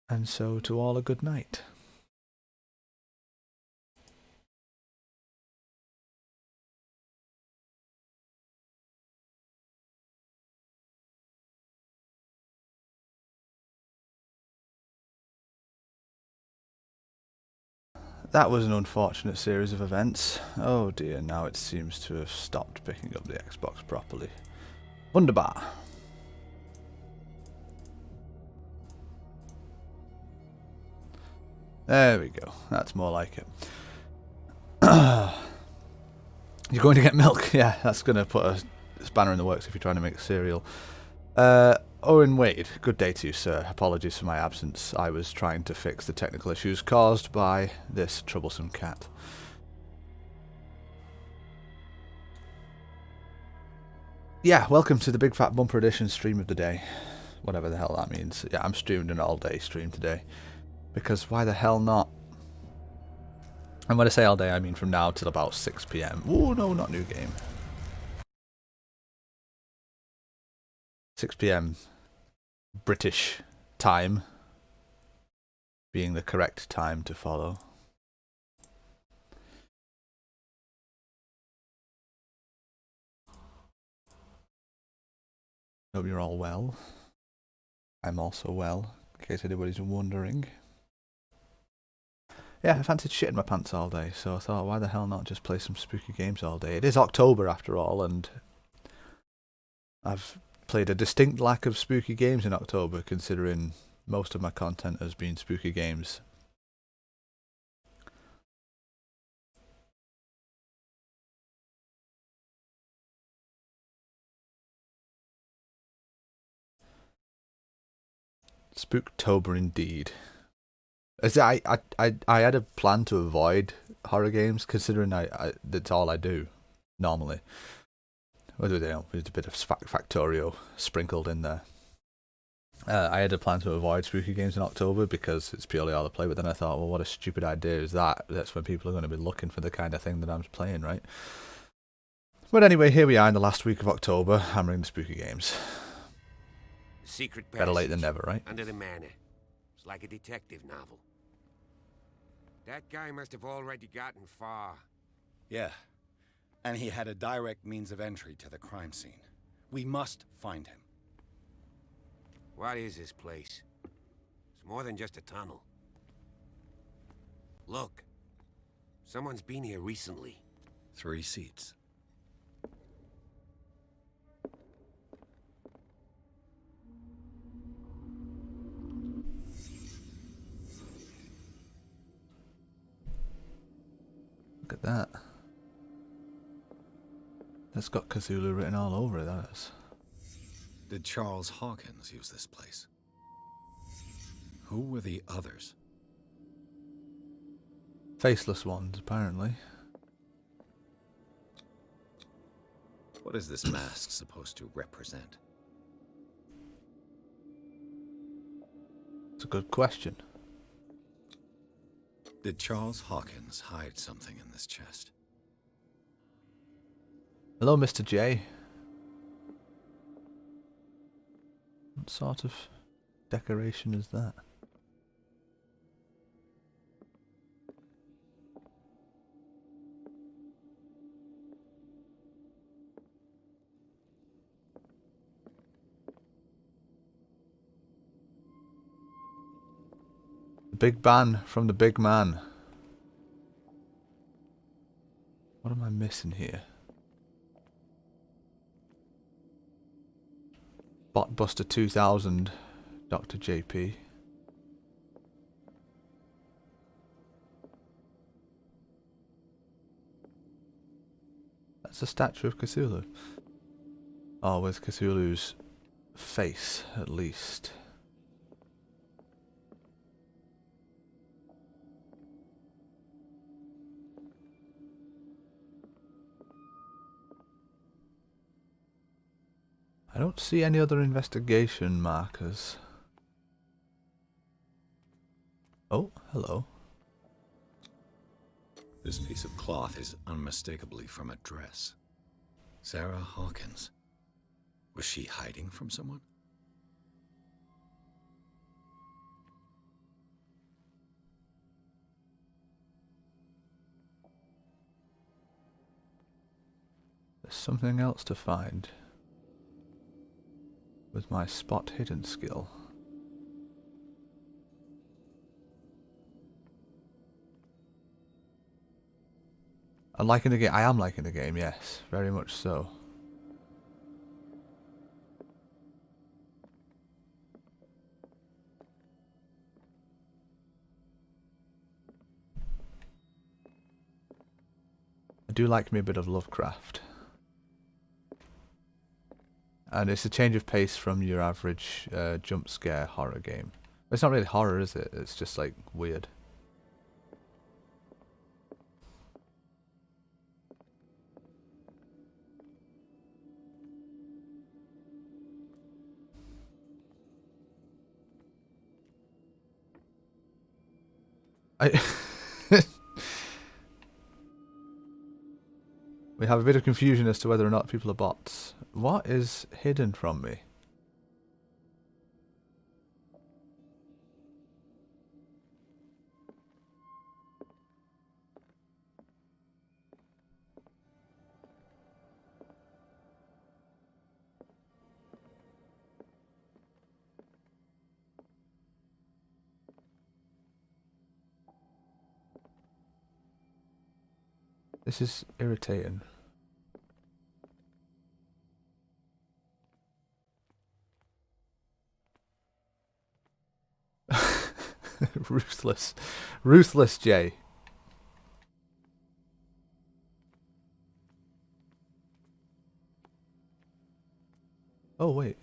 And so, to all a good night. that was an unfortunate series of events. Oh dear, now it seems to have stopped picking up the Xbox properly. Wunderbar. There we go. That's more like it. You're going to get milk? Yeah, that's going to put a spanner in the works if you're trying to make cereal. Owen Wade, good day to you, sir. Apologies for my absence. I was trying to fix the technical issues caused by this troublesome cat. Yeah, welcome to the Big Fat Bumper Edition stream of the day. Whatever the hell that means. Yeah, I'm streaming an all-day stream today. Because why the hell not? And when I say all day, I mean from now till about 6 PM. Oh no, not new game. 6 PM British time being the correct time to follow. Hope you're all well. I'm also well, in case anybody's wondering. Yeah, I fancied shitting my pants all day, so I thought, why the hell not just play some spooky games all day? It is October after all, and I've played a distinct lack of spooky games in October, considering most of my content has been spooky games. Spooktober indeed. As I had a plan to avoid horror games, considering that's all I do normally. Whether there's a bit of Factorio sprinkled in there. I had a plan to avoid spooky games in October because it's purely all I play. But then I thought, well, what a stupid idea is that? That's when people are going to be looking for the kind of thing that I'm playing, right? But anyway, here we are in the last week of October, hammering the spooky games. Secret Better late than never, right? Under the manor. It's like a detective novel. That guy must have already gotten far. Yeah. And he had a direct means of entry to the crime scene. We must find him. What is this place? It's more than just a tunnel. Look. Someone's been here recently. 3 seats. Look at that. That's got Cthulhu written all over it, that is. Did Charles Hawkins use this place? Who were the others? Faceless ones, apparently. What is this mask supposed to represent? It's a good question. Did Charles Hawkins hide something in this chest? Hello, Mr. J. What sort of decoration is that? The big ban from the big man. What am I missing here? Botbuster 2000, Dr. JP. That's a statue of Cthulhu. Oh, with Cthulhu's face, at least. I don't see any other investigation markers. Oh, hello. This piece of cloth is unmistakably from a dress. Sarah Hawkins. Was she hiding from someone? There's something else to find. With my spot hidden skill. I'm liking the game. I am liking the game, yes. Very much so. I do like me a bit of Lovecraft. And it's a change of pace from your average jump scare horror game. It's not really horror, is it? It's just like weird. We have a bit of confusion as to whether or not people are bots. What is hidden from me? This is irritating. Ruthless. Ruthless Jay. Oh, wait.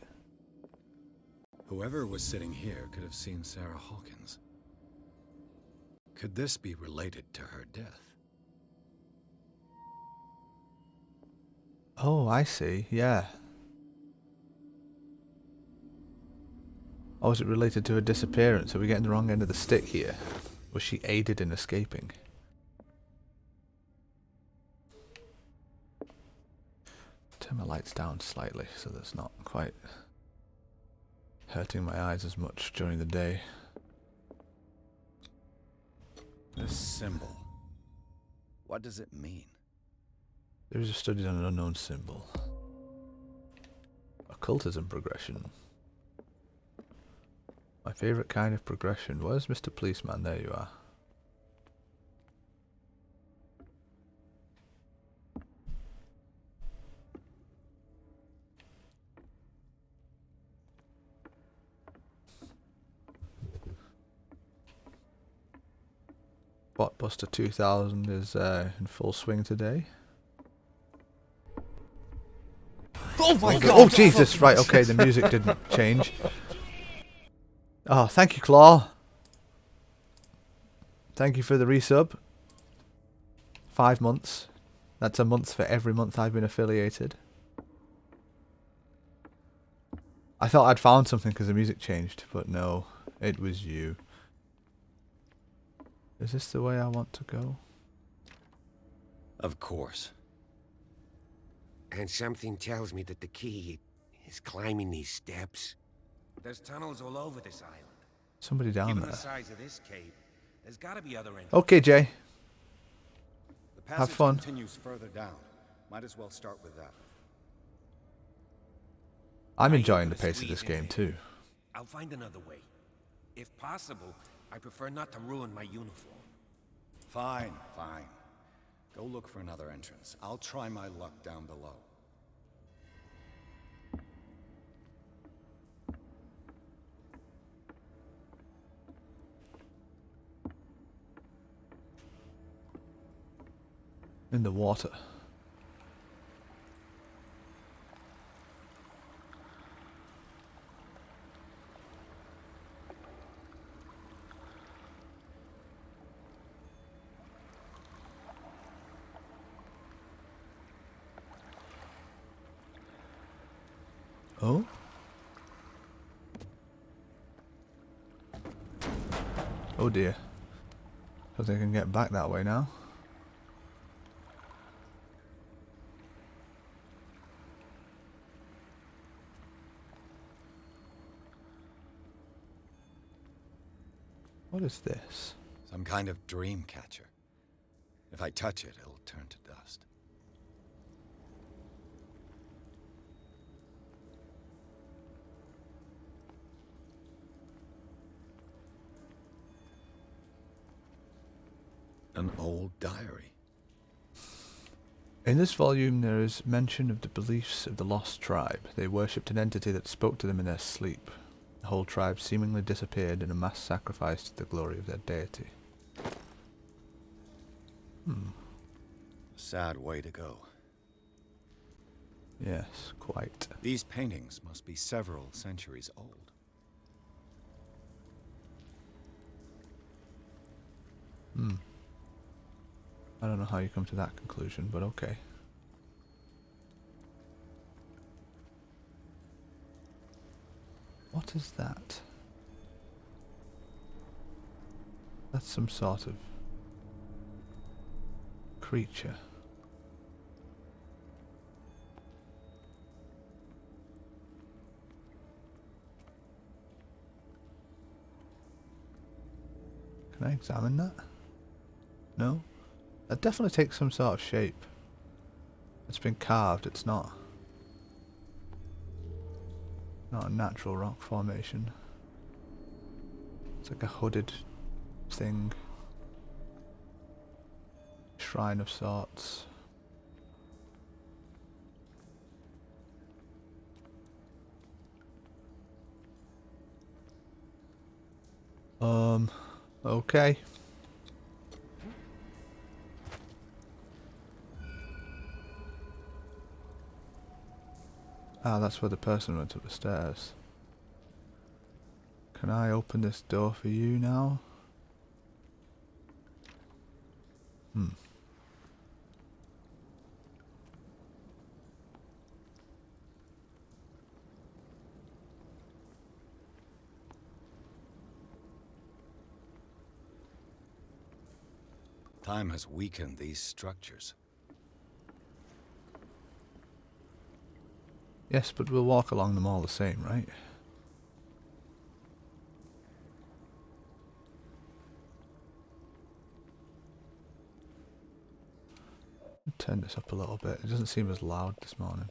Whoever was sitting here could have seen Sarah Hawkins. Could this be related to her death? Oh, I see. Yeah. Oh, is it related to her disappearance? Are we getting the wrong end of the stick here? Was she aided in escaping? Turn my lights down slightly so that's not quite hurting my eyes as much during the day. This symbol. What does it mean? There is a study on an unknown symbol. Occultism progression. My favourite kind of progression. Where's Mr. Policeman? There you are. Botbuster 2000 is in full swing today. Oh my God! Oh Jesus! Right, okay, the music didn't change. Oh, thank you, Claw. Thank you for the resub. 5 months. That's a month for every month I've been affiliated. I thought I'd found something because the music changed, but no, it was you. Is this the way I want to go? Of course. And something tells me that the key is climbing these steps. There's tunnels all over this island. Somebody down Given there. the size of this cave, there's got to be other entrances. Okay, Jay. The passage Have fun. continues further down. Might as well start with that. I'm enjoying the pace of this game too. I'll find another way. If possible, I prefer not to ruin my uniform. Fine, fine. Go look for another entrance. I'll try my luck down below. In the water. Oh? Oh dear. Don't think I can get back that way now. What is this? Some kind of dream catcher. If I touch it, it'll turn to dust. An old diary. In this volume there is mention of the beliefs of the lost tribe. They worshipped an entity that spoke to them in their sleep. The whole tribe seemingly disappeared in a mass sacrifice to the glory of their deity. Sad way to go. Yes, quite. These paintings must be several centuries old. I don't know how you come to that conclusion, but okay. What is that? That's some sort of creature. Can I examine that? No? That definitely takes some sort of shape. It's been carved, it's not a natural rock formation. It's like a hooded thing. Shrine of sorts. Okay. Ah, that's where the person went up the stairs. Can I open this door for you now? Time has weakened these structures. Yes, but we'll walk along them all the same, right? Turn this up a little bit. It doesn't seem as loud this morning.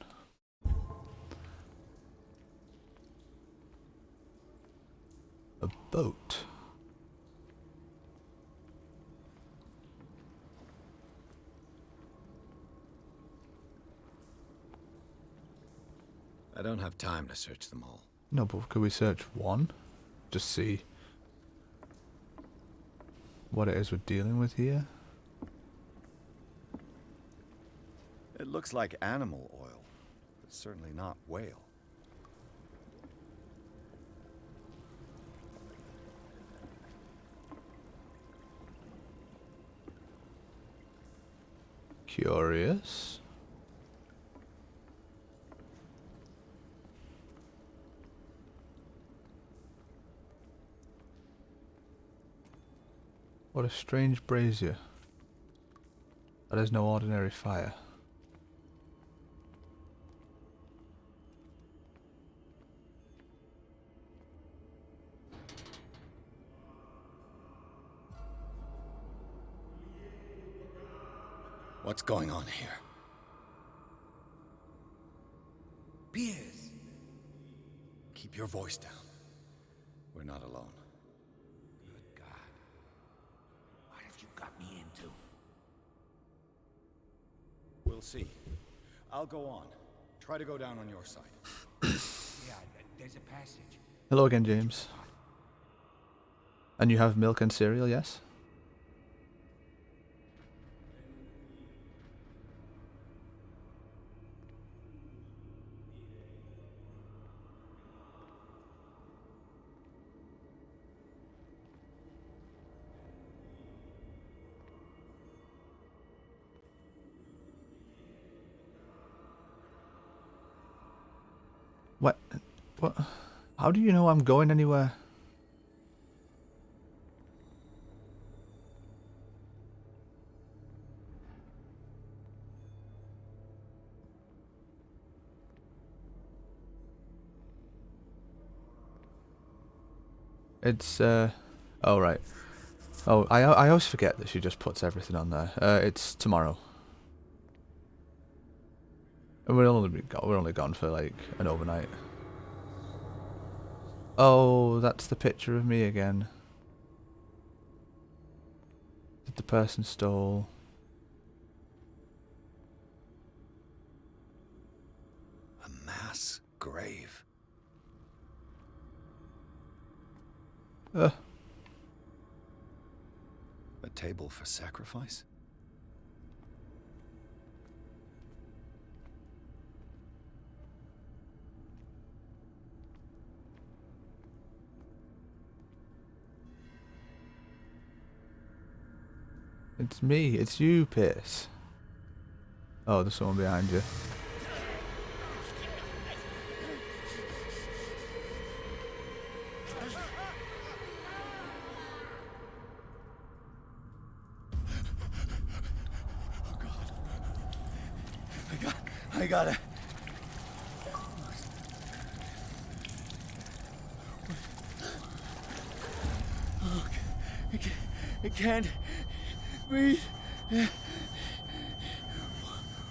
A boat. I don't have time to search them all. No, but could we search one? Just see what it is we're dealing with here? It looks like animal oil, but certainly not whale. Curious. What a strange brazier. That is no ordinary fire. What's going on here? Piers! Keep your voice down. We're not alone. Good God. What have you got me into? We'll see. I'll go on. Try to go down on your side. Yeah, there's a passage. Hello again, James. And you have milk and cereal, yes? What? What? How do you know I'm going anywhere? It's, oh, right. Oh, I always forget that she just puts everything on there. It's tomorrow. And we're only gone for, like, an overnight. Oh, that's the picture of me again. That the person stole. A table for sacrifice? It's me. It's you, Pierce. Oh, there's someone behind you. I got it. Oh, I can't breathe.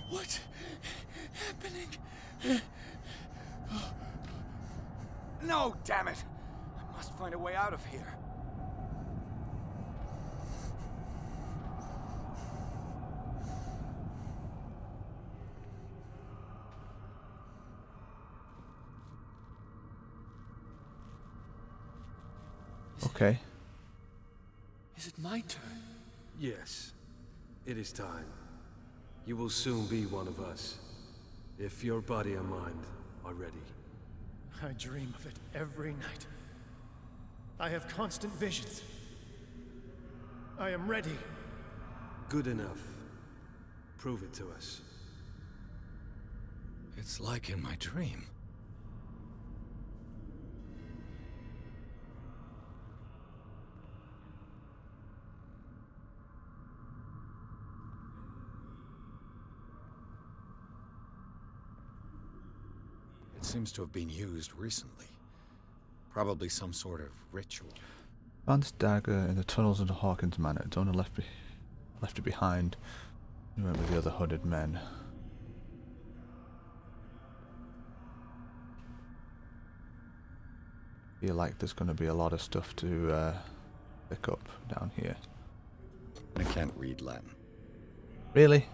What's happening? No, damn it! I must find a way out of here. Okay. Is it my turn? Yes. It is time. You will soon be one of us. If your body and mind are ready. I dream of it every night. I have constant visions. I am ready. Good enough. Prove it to us. It's like in my dream. It seems to have been used recently. Probably some sort of ritual. Found this dagger in the tunnels of Hawkins Manor. Donor left it behind. He went with the other hooded men. Feel like there's going to be a lot of stuff to pick up down here. I can't read Latin. Really?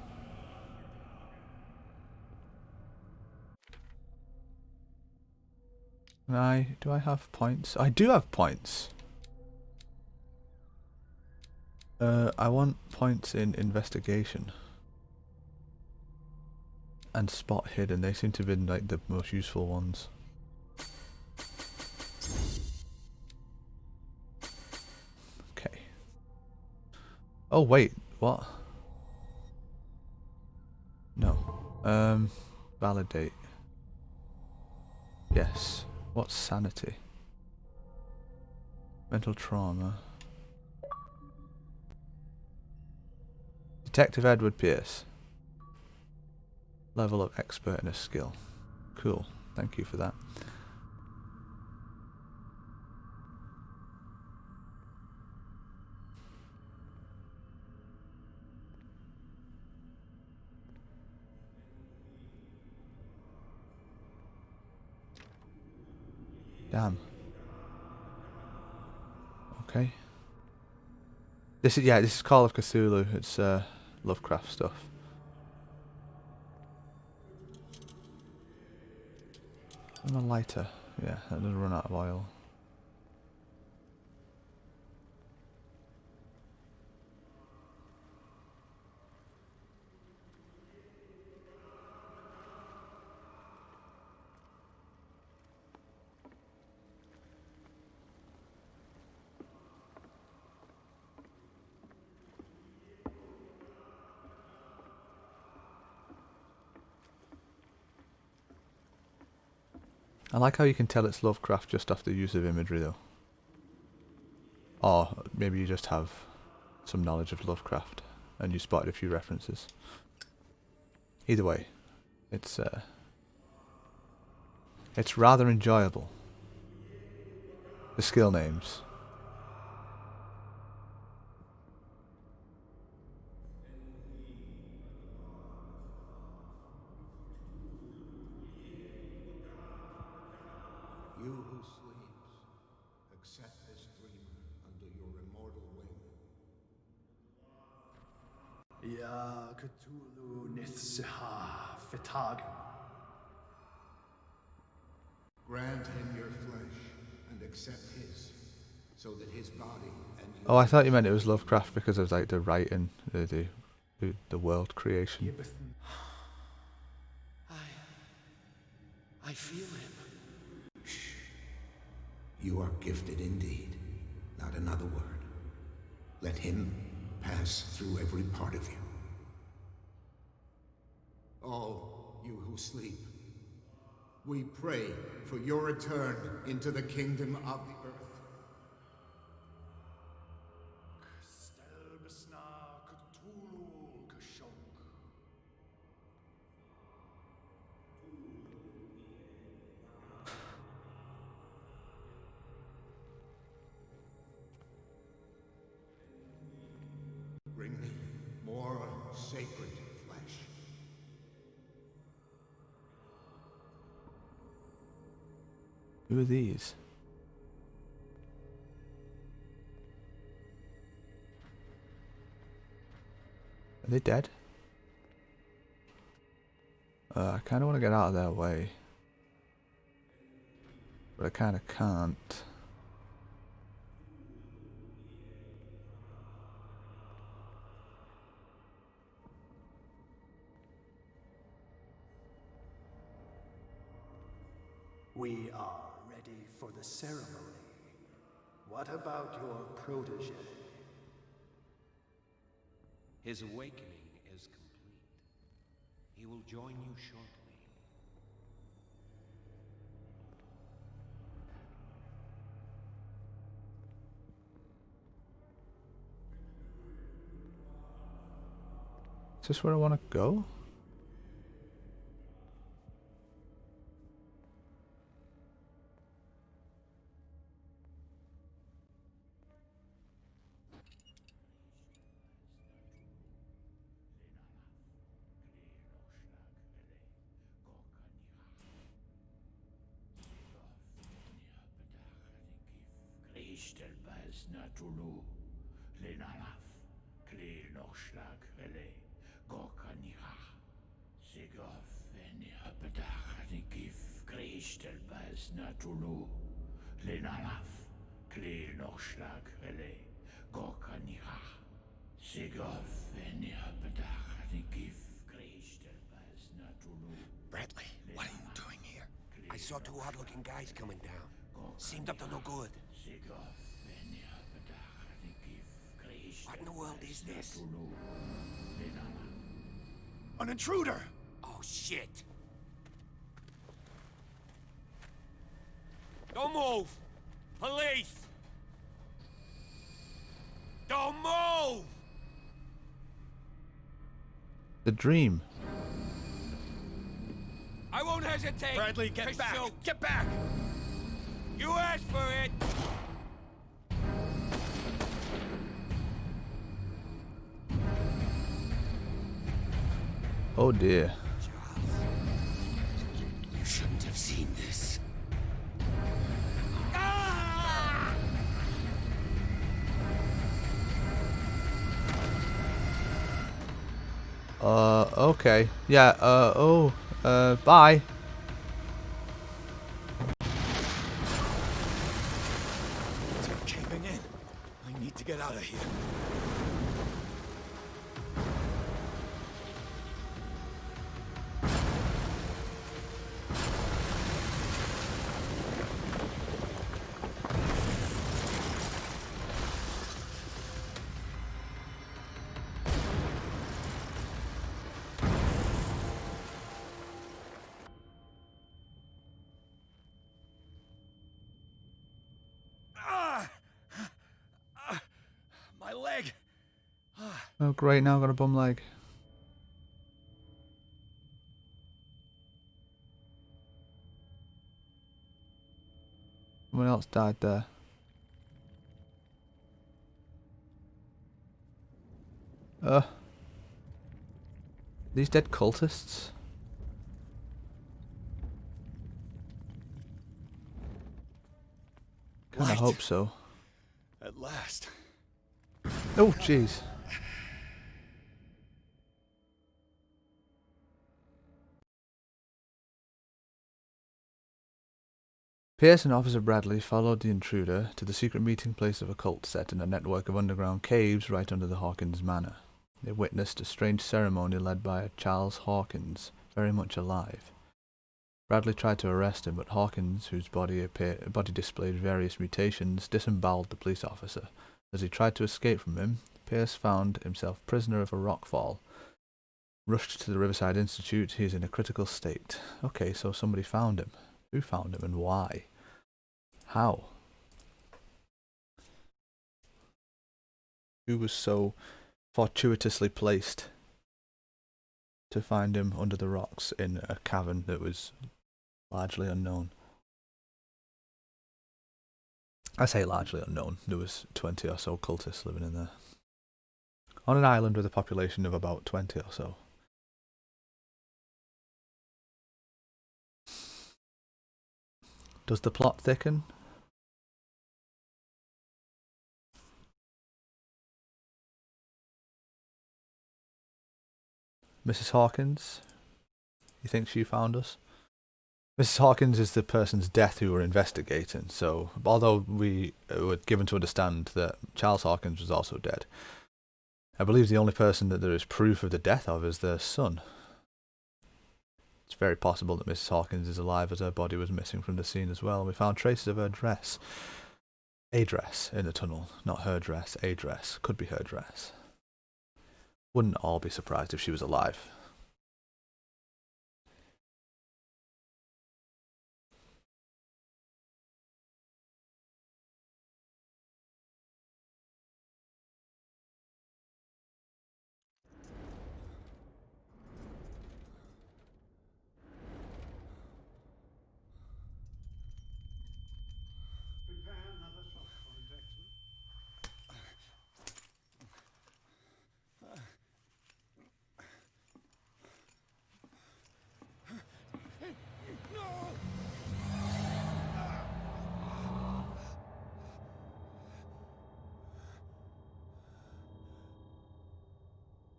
Do I have points? I do have points. I want points in investigation and spot hidden. They seem to have been like the most useful ones. Okay. Oh wait, what? No. Validate. Yes. What's sanity? Mental trauma. Detective Edward Pierce. Level of expert in a skill. Cool. Thank you for that. Damn. Okay. This is Call of Cthulhu. It's Lovecraft stuff. And a lighter. Yeah, that doesn't run out of oil. I like how you can tell it's Lovecraft just off the use of imagery though. Or maybe you just have some knowledge of Lovecraft and you spotted a few references. Either way, it's rather enjoyable. The skill names. You who sleeps, accept this dreamer under your immortal wing. Ya Cthulhu Nithsiha Fitag. Grant him your flesh and accept his, so that his body and Oh, I thought you meant it was Lovecraft because of like the writing, the world creation. I feel him. Shh. You are gifted indeed. Not another word. Let him pass through every part of you. All you who sleep, we pray for your return into the kingdom of the earth. Bring me more sacred flesh. Who are these? Are they dead? I kind of want to get out of their way. But I kind of can't. We are ready for the ceremony. What about your protege? His awakening is complete. He will join you shortly. Is this where I want to go? Bradley, what are you doing here? I saw two odd-looking guys coming down. Seemed up to no good. What in the world is this? An intruder! Oh, shit! Don't move! Police! Don't move! The dream. I won't hesitate! Bradley, get back! Shoot. Get back! You asked for it! Oh dear. Charles, you shouldn't have seen this. Okay. Yeah, bye. They're caving in. I need to get out of here. My leg. Oh great, now I've got a bum leg. Someone else died there. These dead cultists? Kinda Light. hope so. At last. Oh jeez. Pierce and Officer Bradley followed the intruder to the secret meeting place of a cult set in a network of underground caves right under the Hawkins Manor. They witnessed a strange ceremony led by a Charles Hawkins, very much alive. Bradley tried to arrest him, but Hawkins, whose body displayed various mutations, disemboweled the police officer. As he tried to escape from him, Pierce found himself prisoner of a rockfall. Rushed to the Riverside Institute, he is in a critical state. Okay, so somebody found him. Who found him and why? How? Who was so fortuitously placed to find him under the rocks in a cavern that was largely unknown? I say largely unknown. There was 20 or so cultists living in there. On an island with a population of about 20 or so. Does the plot thicken? Mrs. Hawkins? You think she found us? Mrs. Hawkins is the person's death who we're investigating, so although we were given to understand that Charles Hawkins was also dead, I believe the only person that there is proof of the death of is their son. It's very possible that Mrs. Hawkins is alive, as her body was missing from the scene as well. We found traces of her dress. A dress in the tunnel. Not her dress, a dress. Could be her dress. Wouldn't all be surprised if she was alive.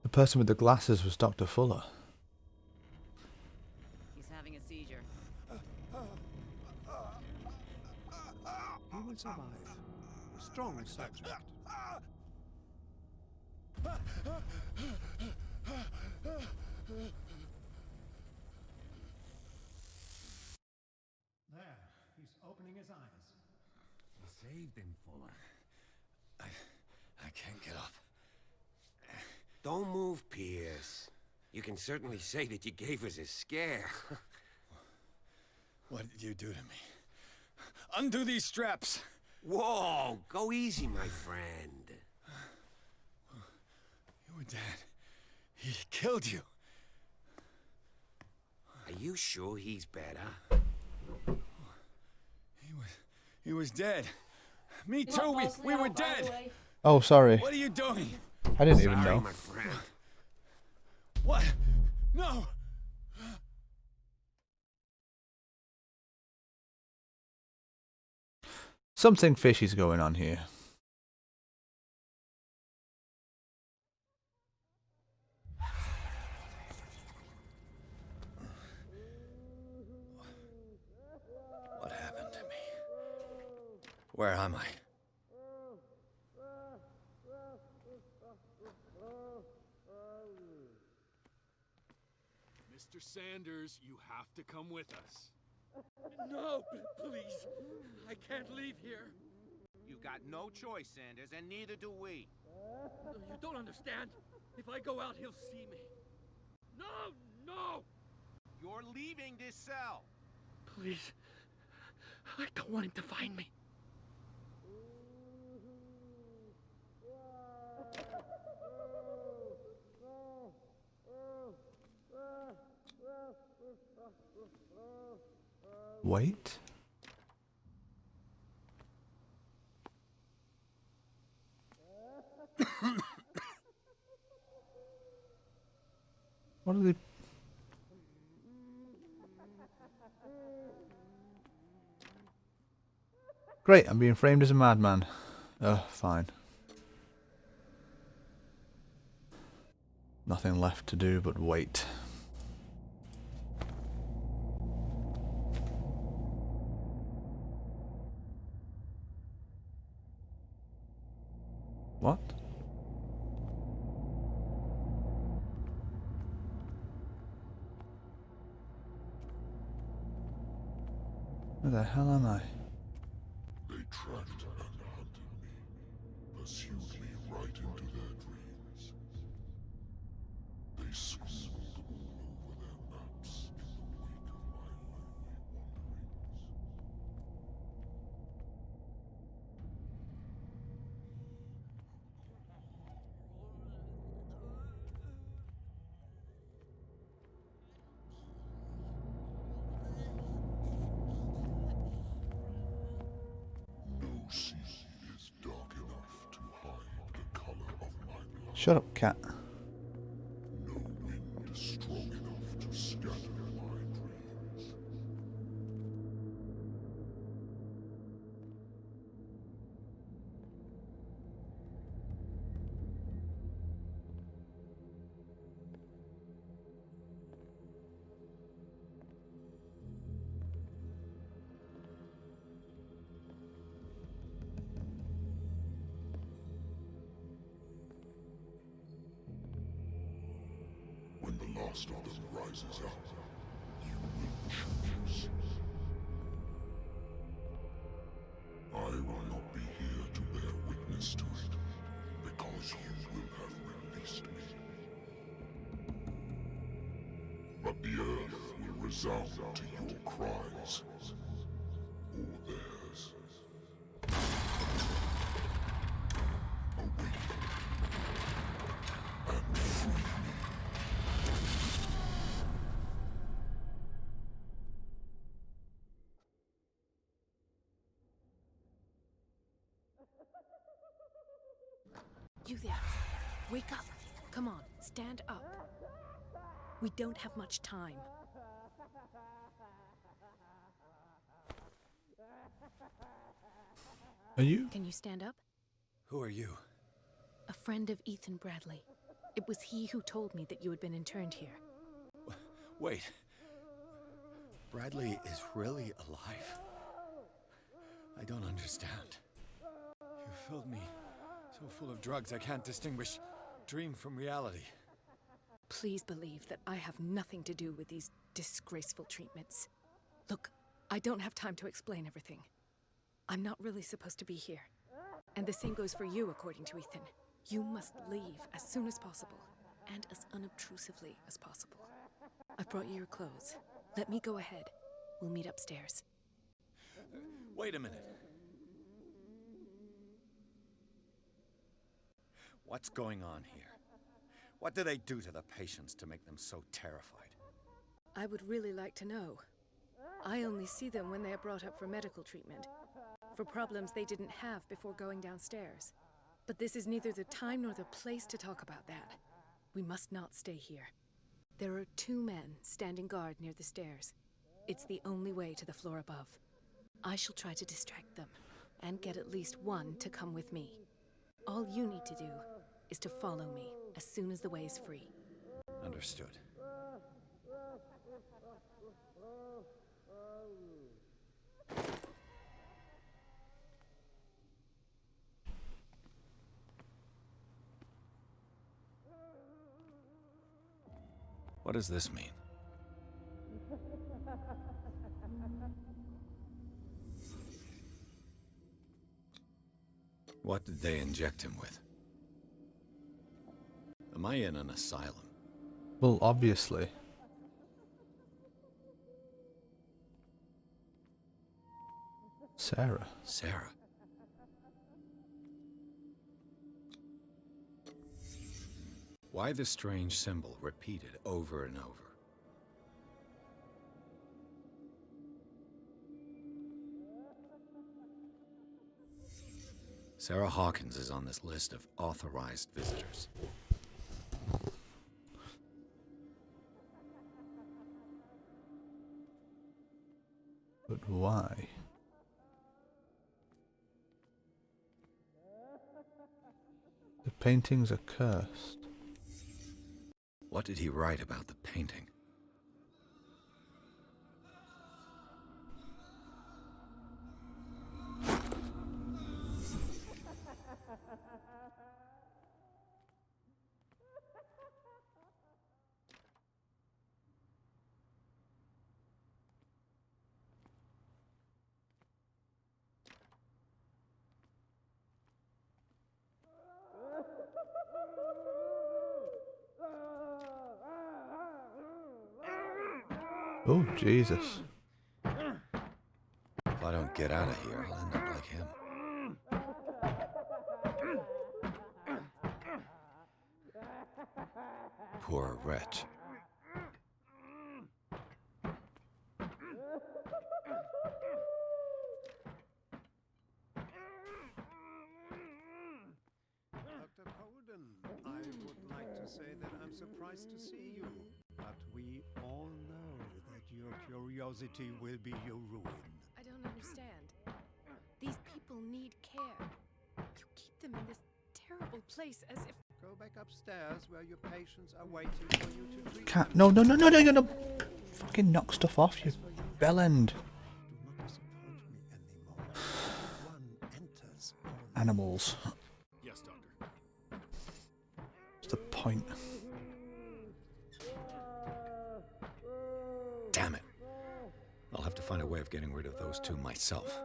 The person with the glasses was Dr. Fuller. He's having a seizure. He will survive. A strong subject. There, he's opening his eyes. You saved him, Fuller. I can't get up. Don't move, Pierce. You can certainly say that you gave us a scare. What did you do to me? Undo these straps! Whoa! Go easy, my friend. Your dad, he killed you. Are you sure he's better? He was dead. Me too, we were dead! Oh, sorry. What are you doing? I didn't even know. My friend. What? No! Something fishy's going on here. What happened to me? Where am I? Mr. Sanders, you have to come with us. No, please. I can't leave here. You got no choice, Sanders, and neither do we. You don't understand. If I go out, he'll see me. No, no! You're leaving this cell. Please. I don't want him to find me. Wait. What are they? Great, I'm being framed as a madman. Fine. Nothing left to do but wait. What? Where the hell am I? They tracked and hunted me, pursued me right into their dreams. They scribbled all over their maps in the wake of my lonely wanderings. No sea is dark enough to hide the color of my blood. Shut up, cat. No wind strong enough to scatter my dreams. When the last of them rises up, you will choose. I will not be here to bear witness to it, because you will have released me. But the earth will resound to your cries, or theirs. Awaken and free me. You there. Wake up. Come on, stand up. We don't have much time. Are you? Can you stand up? Who are you? A friend of Ethan Bradley. It was he who told me that you had been interned here. Wait. Bradley is really alive? I don't understand. You filled me so full of drugs I can't distinguish dream from reality. Please believe that I have nothing to do with these disgraceful treatments. Look, I don't have time to explain everything. I'm not really supposed to be here. And the same goes for you, according to Ethan. You must leave as soon as possible, and as unobtrusively as possible. I've brought you your clothes. Let me go ahead. We'll meet upstairs. Wait a minute. What's going on here? What do they do to the patients to make them so terrified? I would really like to know. I only see them when they are brought up for medical treatment, for problems they didn't have before going downstairs. But this is neither the time nor the place to talk about that. We must not stay here. There are 2 men standing guard near the stairs. It's the only way to the floor above. I shall try to distract them, and get at least one to come with me. All you need to do is to follow me as soon as the way is free. Understood. What does this mean? What did they inject him with? Am I in an asylum? Well, obviously. Sarah. Sarah? Why the strange symbol repeated over and over? Sarah Hawkins is on this list of authorized visitors. But why? The paintings are cursed. What did he write about the painting? Oh, Jesus. If I don't get out of here, I'll end up like him. Poor wretch. Dr. Polden, I would like to say that I'm surprised to see you, but we all know that your curiosity will be your ruin. I don't understand. These people need care. You keep them in this terrible place as if... Go back upstairs where your patients are waiting for you to treat Can't. them. No, no, no, no, no, you're gonna fucking knock stuff off, you bellend. Do not disappoint me anymore. One enters all. Animals. Yes, Doctor. What's the point? Damn it. I'll have to find a way of getting rid of those two myself.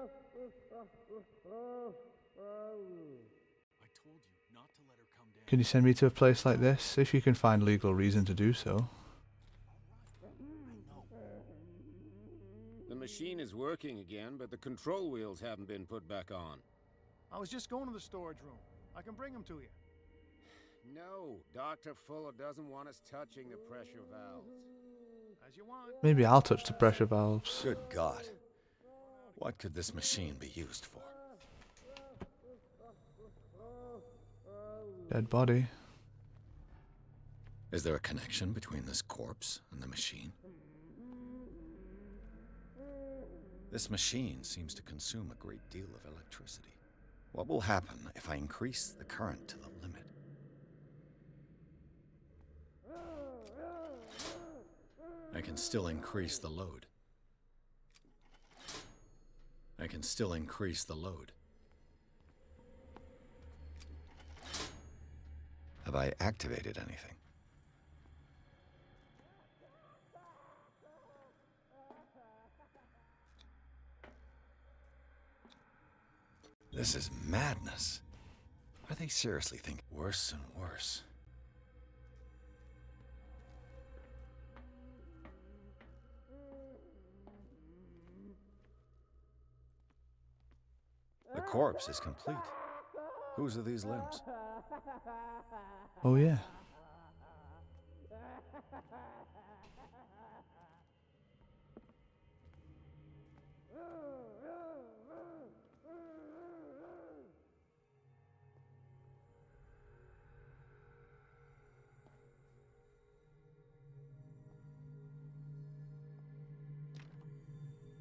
Can you send me to a place like this? If you can find legal reason to do so. The machine is working again, but the control wheels haven't been put back on. I was just going to the storage room. I can bring them to you. No, Dr. Fuller doesn't want us touching the pressure valves. As you want. Maybe I'll touch the pressure valves. Good God. What could this machine be used for? Dead body. Is there a connection between this corpse and the machine? This machine seems to consume a great deal of electricity. What will happen if I increase the current to the limit? I can still increase the load. I can still increase the load. Have I activated anything? This is madness. Are they seriously thinking worse and worse? The corpse is complete. Whose are these limbs? Oh yeah.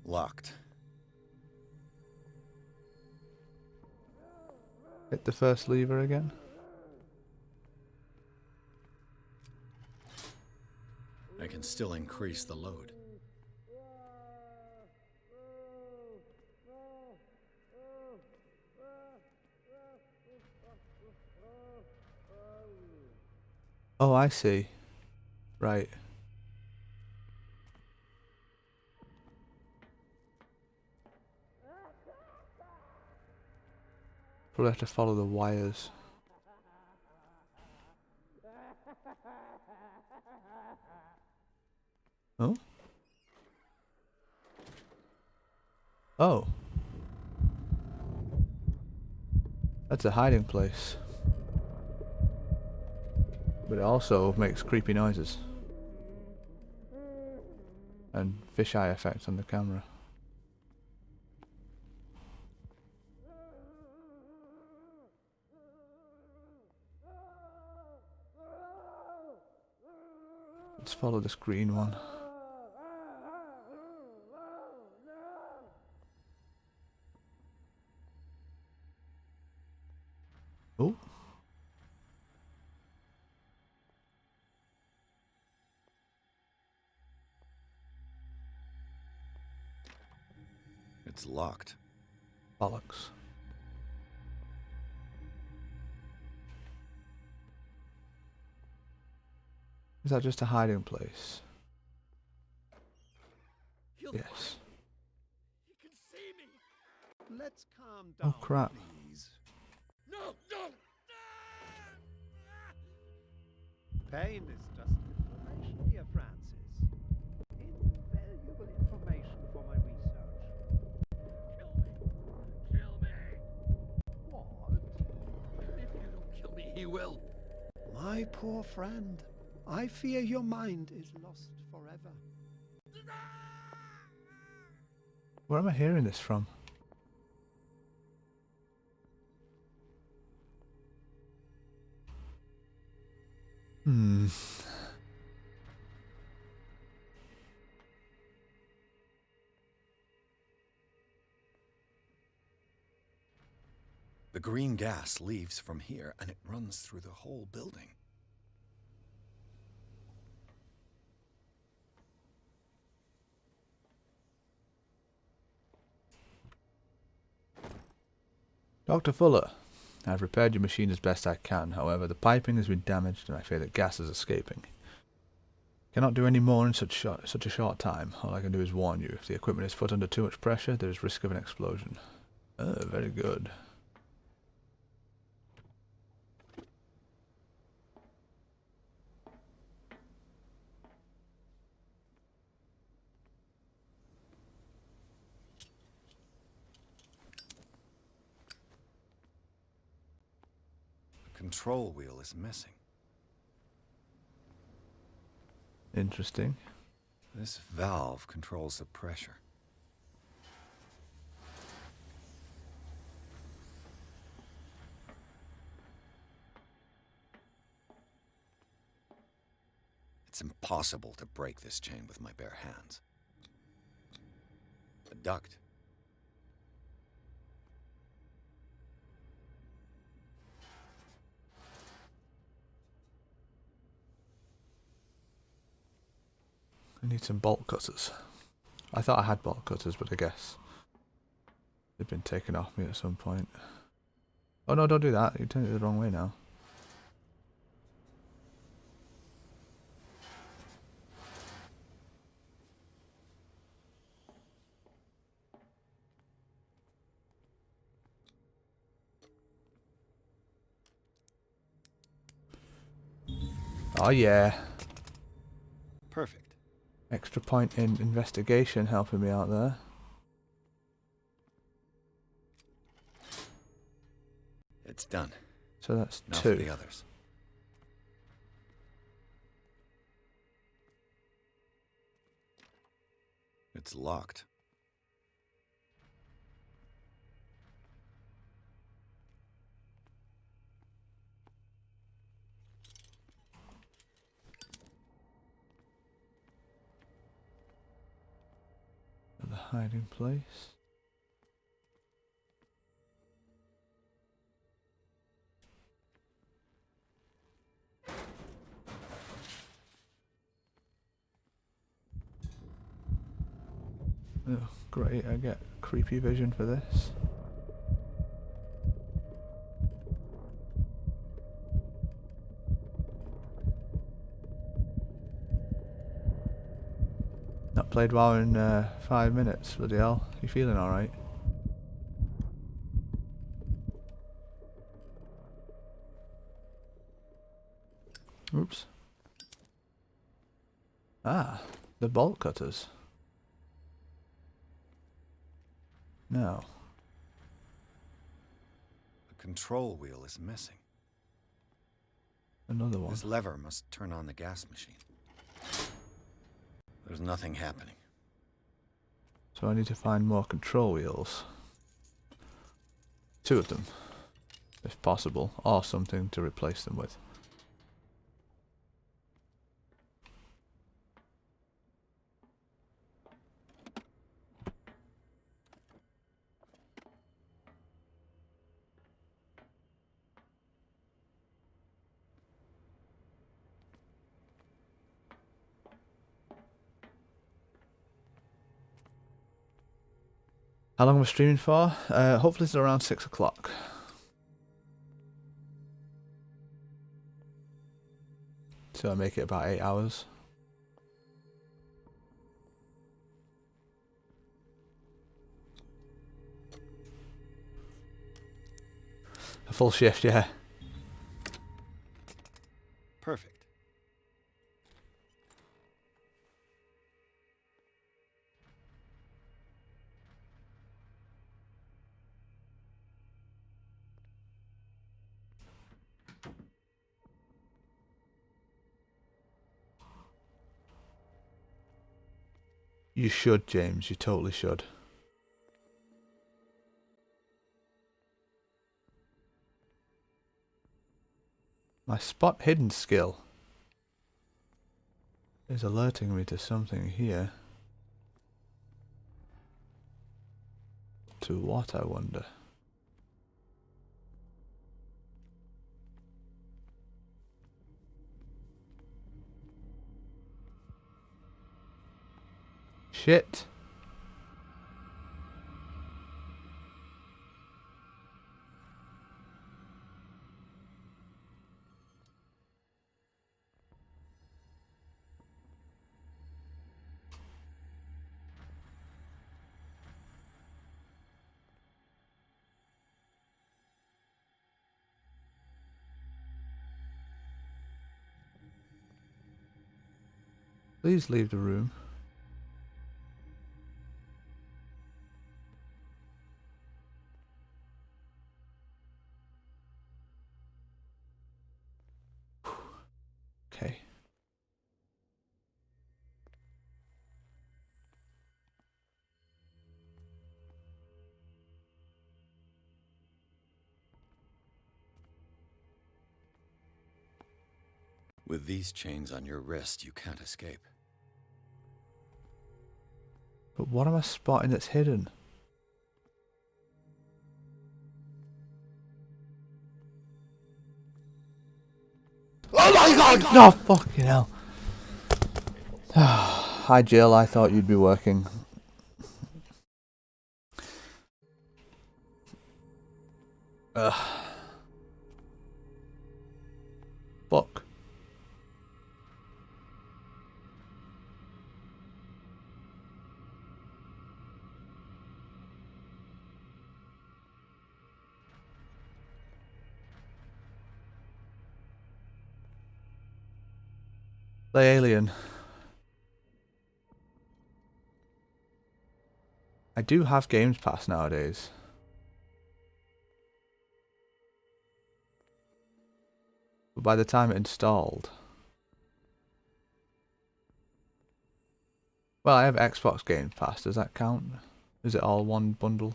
Locked. Hit the first lever again. I can still increase the load. Oh, I see. Right. Probably have to follow the wires. Oh? Oh. That's a hiding place. But it also makes creepy noises. And fisheye effects on the camera. Let's follow this green one. Oh. It's locked. Bollocks. Is that just a hiding place? Yes. He can see me. Let's calm down. Oh crap. Please. No, no. Pain is just information, dear Francis. Invaluable he will. My poor friend, I fear your mind is lost forever. Where am I hearing this from? The green gas leaves from here, and it runs through the whole building. Dr. Fuller, I've repaired your machine as best I can. However, the piping has been damaged and I fear that gas is escaping. Cannot do any more in such a short time. All I can do is warn you. If the equipment is put under too much pressure, there is risk of an explosion. Very good. The control wheel is missing. Interesting. This valve controls the pressure. It's impossible to break this chain with my bare hands. A duct. I need some bolt cutters. I thought I had bolt cutters, but I guess they've been taken off me at some point. Oh no, don't do that. You turned it the wrong way now. Oh yeah. Perfect. Extra point in investigation helping me out there. It's done. So that's now 2. For the others. It's locked. The hiding place. Oh, great, I get creepy vision for this. Not played WoW in 5 minutes, bloody hell. You feeling alright? Oops. Ah, the bolt cutters. No. The control wheel is missing. Another one. This lever must turn on the gas machine. There's nothing happening. So I need to find more control wheels. 2 of them, if possible, or something to replace them with. How long am I streaming for? Hopefully it's around 6 o'clock. So I make it about 8 hours. A full shift, yeah. Perfect. You should, James. You totally should. My spot hidden skill is alerting me to something here. To what, I wonder? Shit. Please leave the room. Okay. With these chains on your wrist, you can't escape. But what am I spotting that's hidden? Oh my god! No, fucking hell. Hi Jill, I thought you'd be working. Ugh. Fuck. Play Alien. I do have Games Pass nowadays. But by the time it installed... Well, I have Xbox Games Pass. Does that count? Is it all one bundle?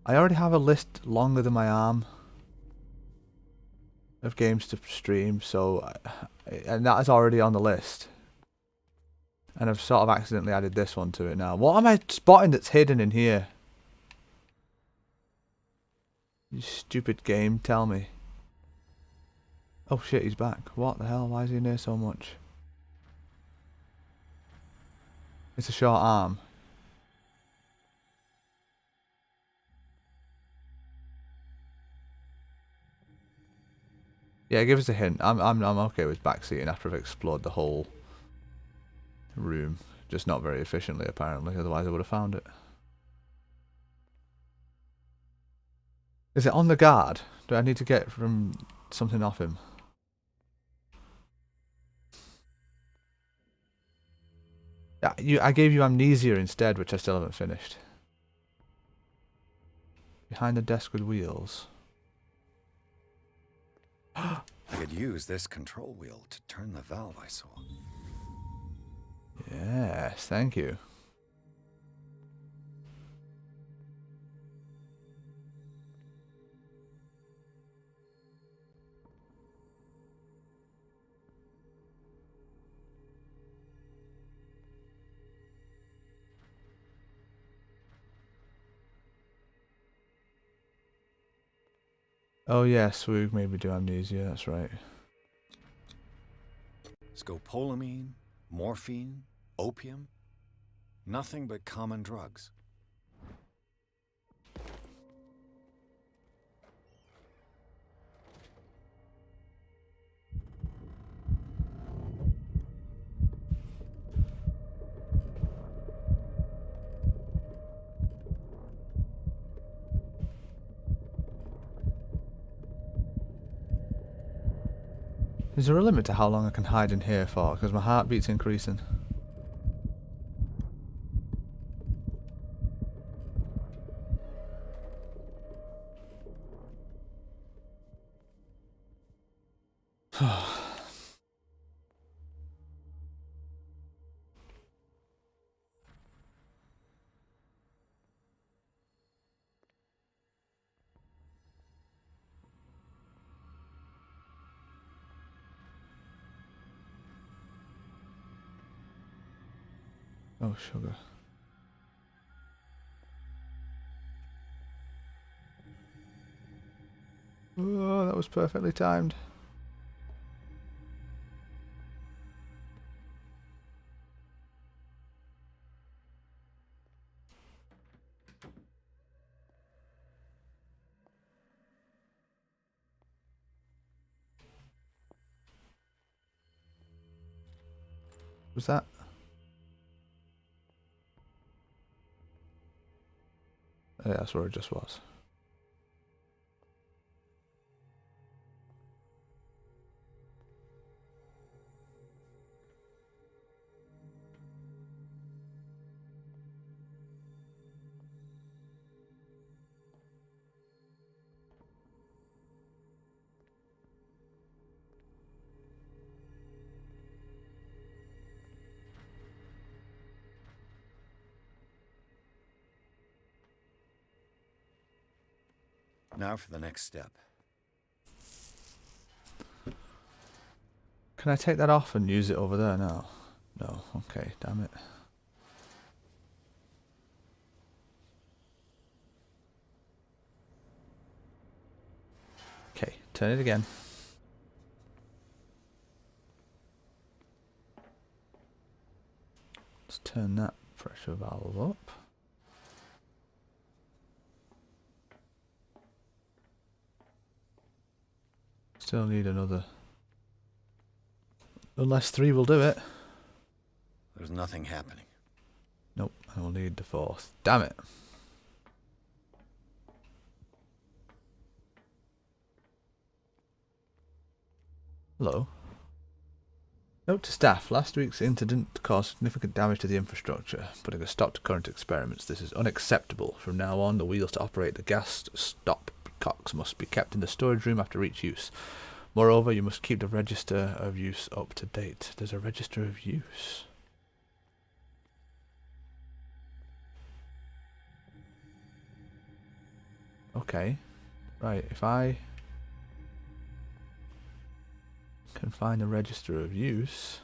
I already have a list longer than my arm of games to stream, so and that is already on the list. And I've sort of accidentally added this one to it now. What am I spotting that's hidden in here? You stupid game, tell me. Oh shit, he's back. What the hell? Why is he in here so much? It's a short arm. Yeah, give us a hint. I'm okay with backseating after I've explored the whole room. Just not very efficiently, apparently. Otherwise I would have found it. Is it on the guard? Do I need to get from something off him? I gave you amnesia instead, which I still haven't finished. Behind the desk with wheels. I could use this control wheel to turn the valve I saw. Yes, thank you. Oh yes, we maybe do amnesia, that's right. Scopolamine, morphine, opium. Nothing but common drugs. Is there a limit to how long I can hide in here for? Because my heartbeat's increasing. Oh, sugar. Oh, that was perfectly timed. Was that? Yeah, that's where it just was. Now for the next step. Can I take that off and use it over there now? No. Okay, damn it. Okay, turn it again. Let's turn that pressure valve up. Still need another. Unless 3 will do it. There's nothing happening. Nope, I will need the 4th. Damn it. Hello. Note to staff, last week's incident caused significant damage to the infrastructure, putting a stop to current experiments. This is unacceptable. From now on, the wheels to operate the gas stopcocks must be kept in the storage room after each use. Moreover, you must keep the register of use up to date. There's a register of use. Okay. Right, if I can find the register of use.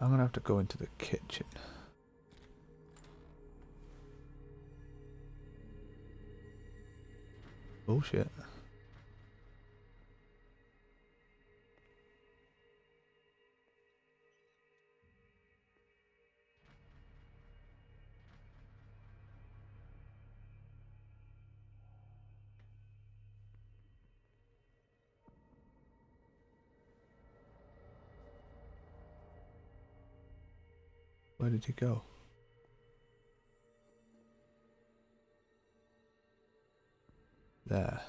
I'm gonna have to go into the kitchen. Bullshit. Where did he go? There.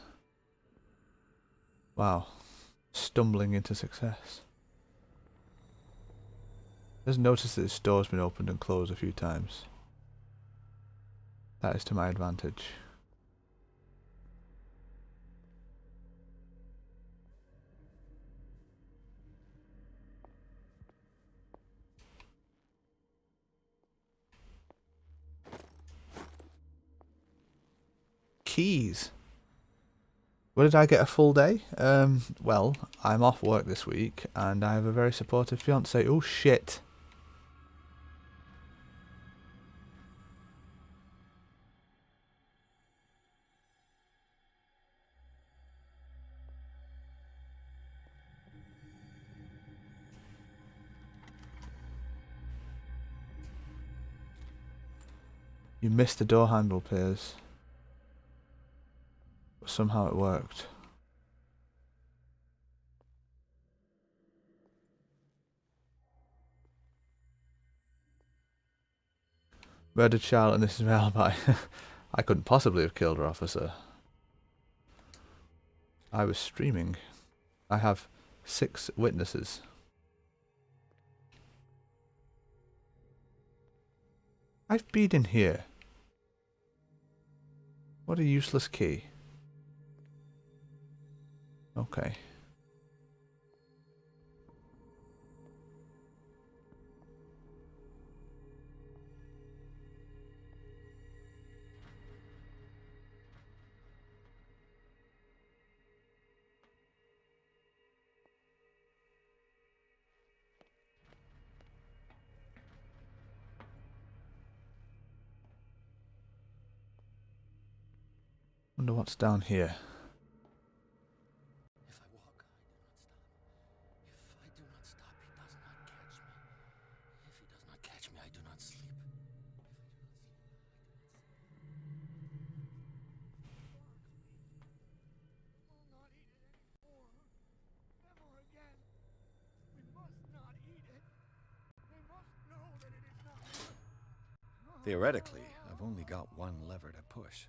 Wow. Stumbling into success. Just noticed that his door's been opened and closed a few times. That is to my advantage. Keys. Where did I get a full day? Well, I'm off work this week and I have a very supportive fiance. Oh shit. You missed the door handle, Piers. somehow it worked. Murdered Charlotte and this is my alibi. I couldn't possibly have killed her, officer. I was streaming. I have 6 witnesses. I've been in here. What a useless key. Okay. Wonder what's down here. If I walk, I do not stop. If I do not stop, he does not catch me. If he does not catch me, I do not sleep. Theoretically, I've only got one lever to push.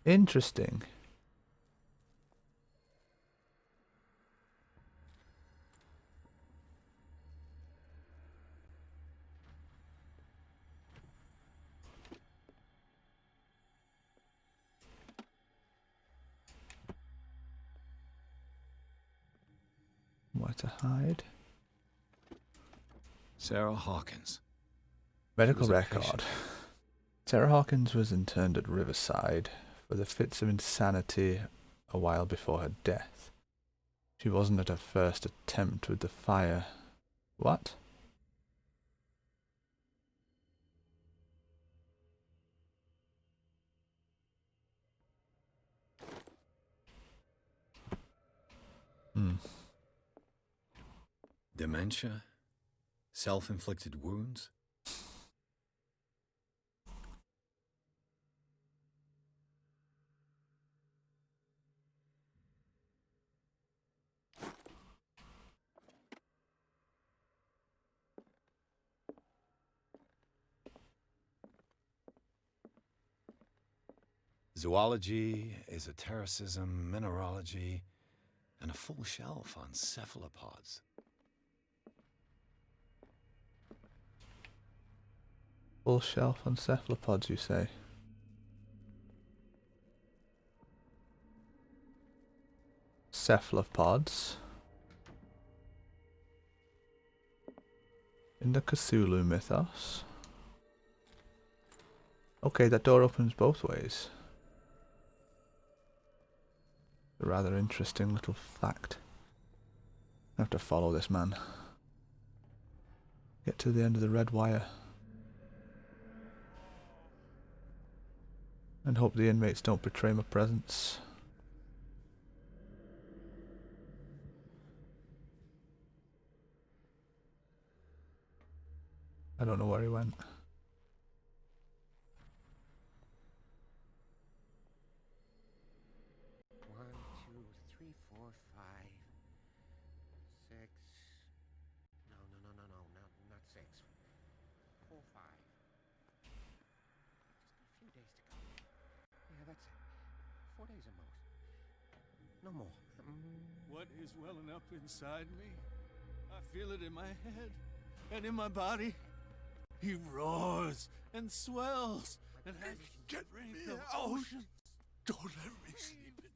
Interesting. Where to hide? Sarah Hawkins. Medical record. Sarah Hawkins was interned at Riverside for the fits of insanity a while before her death. She wasn't at her first attempt with the fire. What? Dementia? Self-inflicted wounds? Zoology, esotericism, mineralogy, and a full shelf on cephalopods. Full shelf on cephalopods, you say? Cephalopods. In the Cthulhu mythos. Okay, that door opens both ways. A rather interesting little fact. I have to follow this man. Get to the end of the red wire. And hope the inmates don't betray my presence. I don't know where he went. No more. What is welling up inside me? I feel it in my head and in my body. He roars and swells and has Get strength me of out. ocean. Don't let me sleep in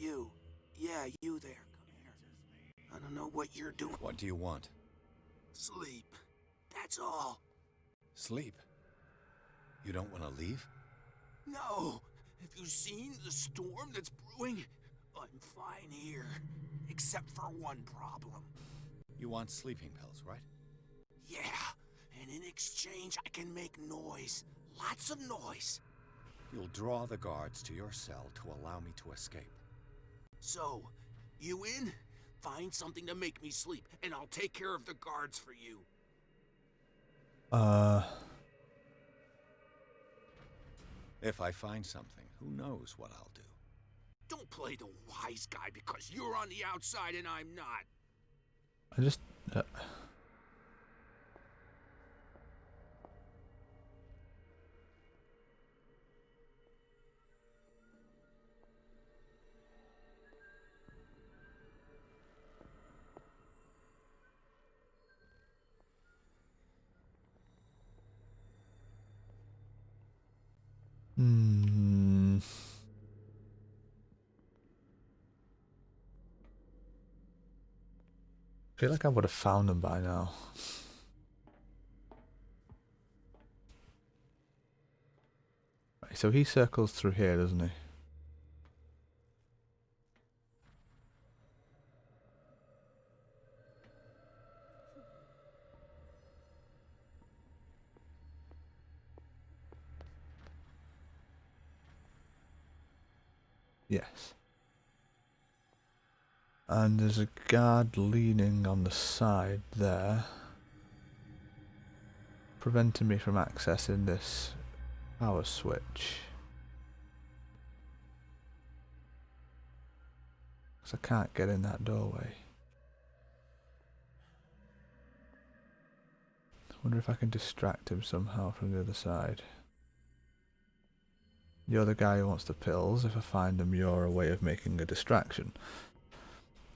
here. You. Yeah, you there. Come here. I don't know what you're doing. What do you want? Sleep. That's all. Sleep. You don't want to leave? No. Have you seen the storm that's brewing? I'm fine here. Except for one problem. You want sleeping pills, right? Yeah. And in exchange, I can make noise. Lots of noise. You'll draw the guards to your cell to allow me to escape. So, you in? Find something to make me sleep, and I'll take care of the guards for you. If I find something, who knows what I'll do. Don't play the wise guy because you're on the outside and I'm not. I just... I feel like I would have found them by now. Right, so he circles through here, doesn't he? Yes. And there's a guard leaning on the side there, preventing me from accessing this power switch. Because I can't get in that doorway. I wonder if I can distract him somehow from the other side. You're the guy who wants the pills. If I find them, you're a way of making a distraction.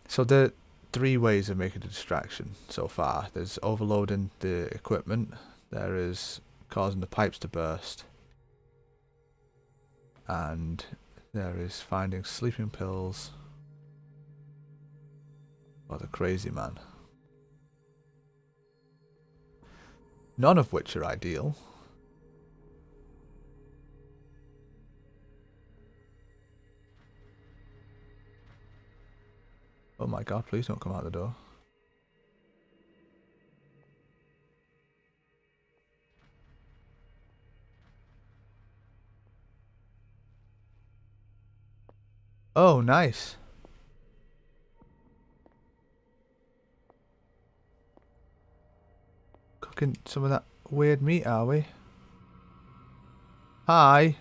So there are 3 ways of making a distraction so far. There's overloading the equipment, there is causing the pipes to burst, and there is finding sleeping pills for the crazy man. None of which are ideal. Oh my god, please don't come out the door. Oh, nice. Cooking some of that weird meat, are we? Hi.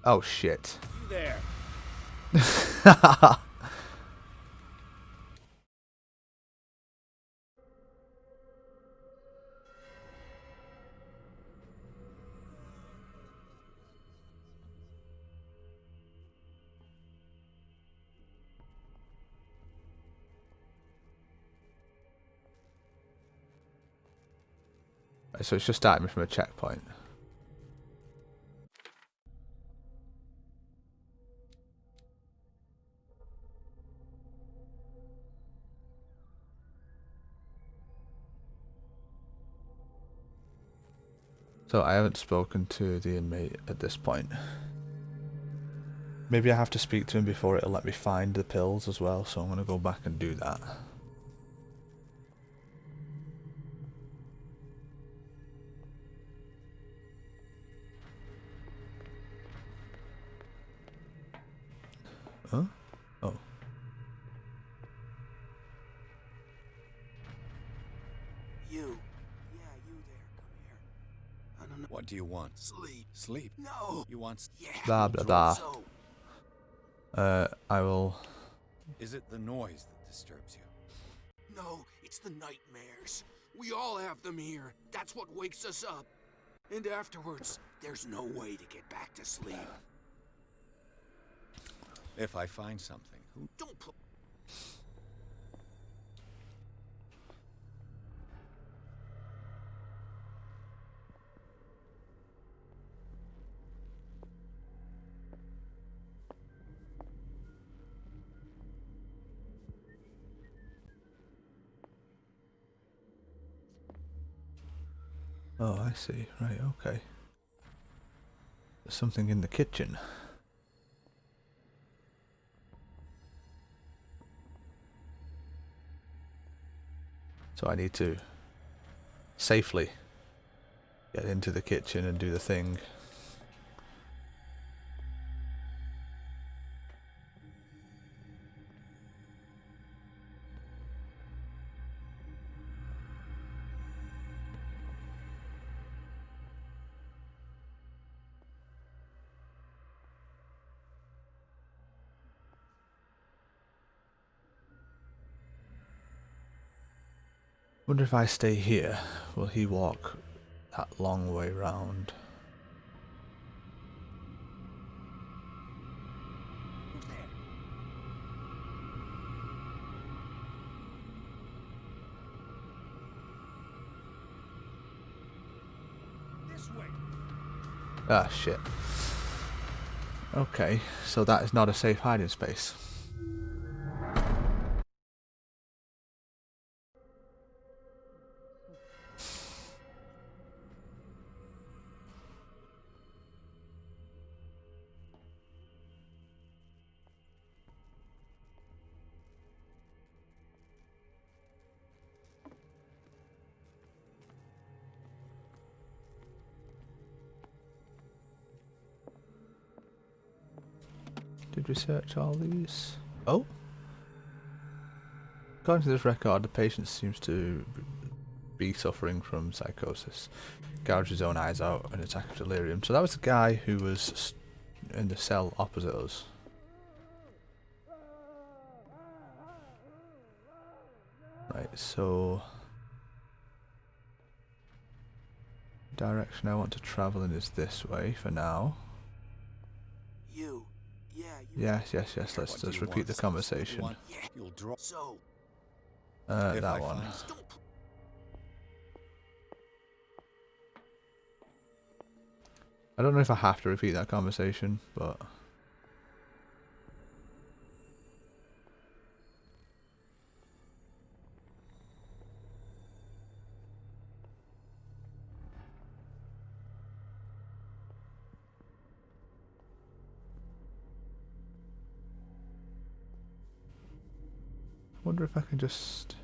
Oh shit. You there. So it's just starting me from a checkpoint. So I haven't spoken to the inmate at this point. Maybe I have to speak to him before it'll let me find the pills as well, so I'm going to go back and do that. Huh? Oh. You. Yeah, you there. Come here. I don't know. What do you want? Sleep. Sleep? No. You want... Yeah. Blah blah blah. I will... Is it the noise that disturbs you? No, it's the nightmares. We all have them here. That's what wakes us up. And afterwards, there's no way to get back to sleep. If I find something, who... Don't put... Oh, I see. Right, okay. There's something in the kitchen. So I need to safely get into the kitchen and do the thing. Wonder if I stay here, will he walk that long way round? Who's there? This way. Ah, shit. Okay, so that is not a safe hiding space. Did we search all these? Oh! According to this record, the patient seems to be suffering from psychosis. Gouged his own eyes out, an attack of delirium. So that was the guy who was in the cell opposite us. Right, so... direction I want to travel in is this way for now. You. Yeah, you. Yes, let's repeat the conversation. Yeah, you'll draw. So. That one. I don't know if I have to repeat that conversation, but... wonder if I can just...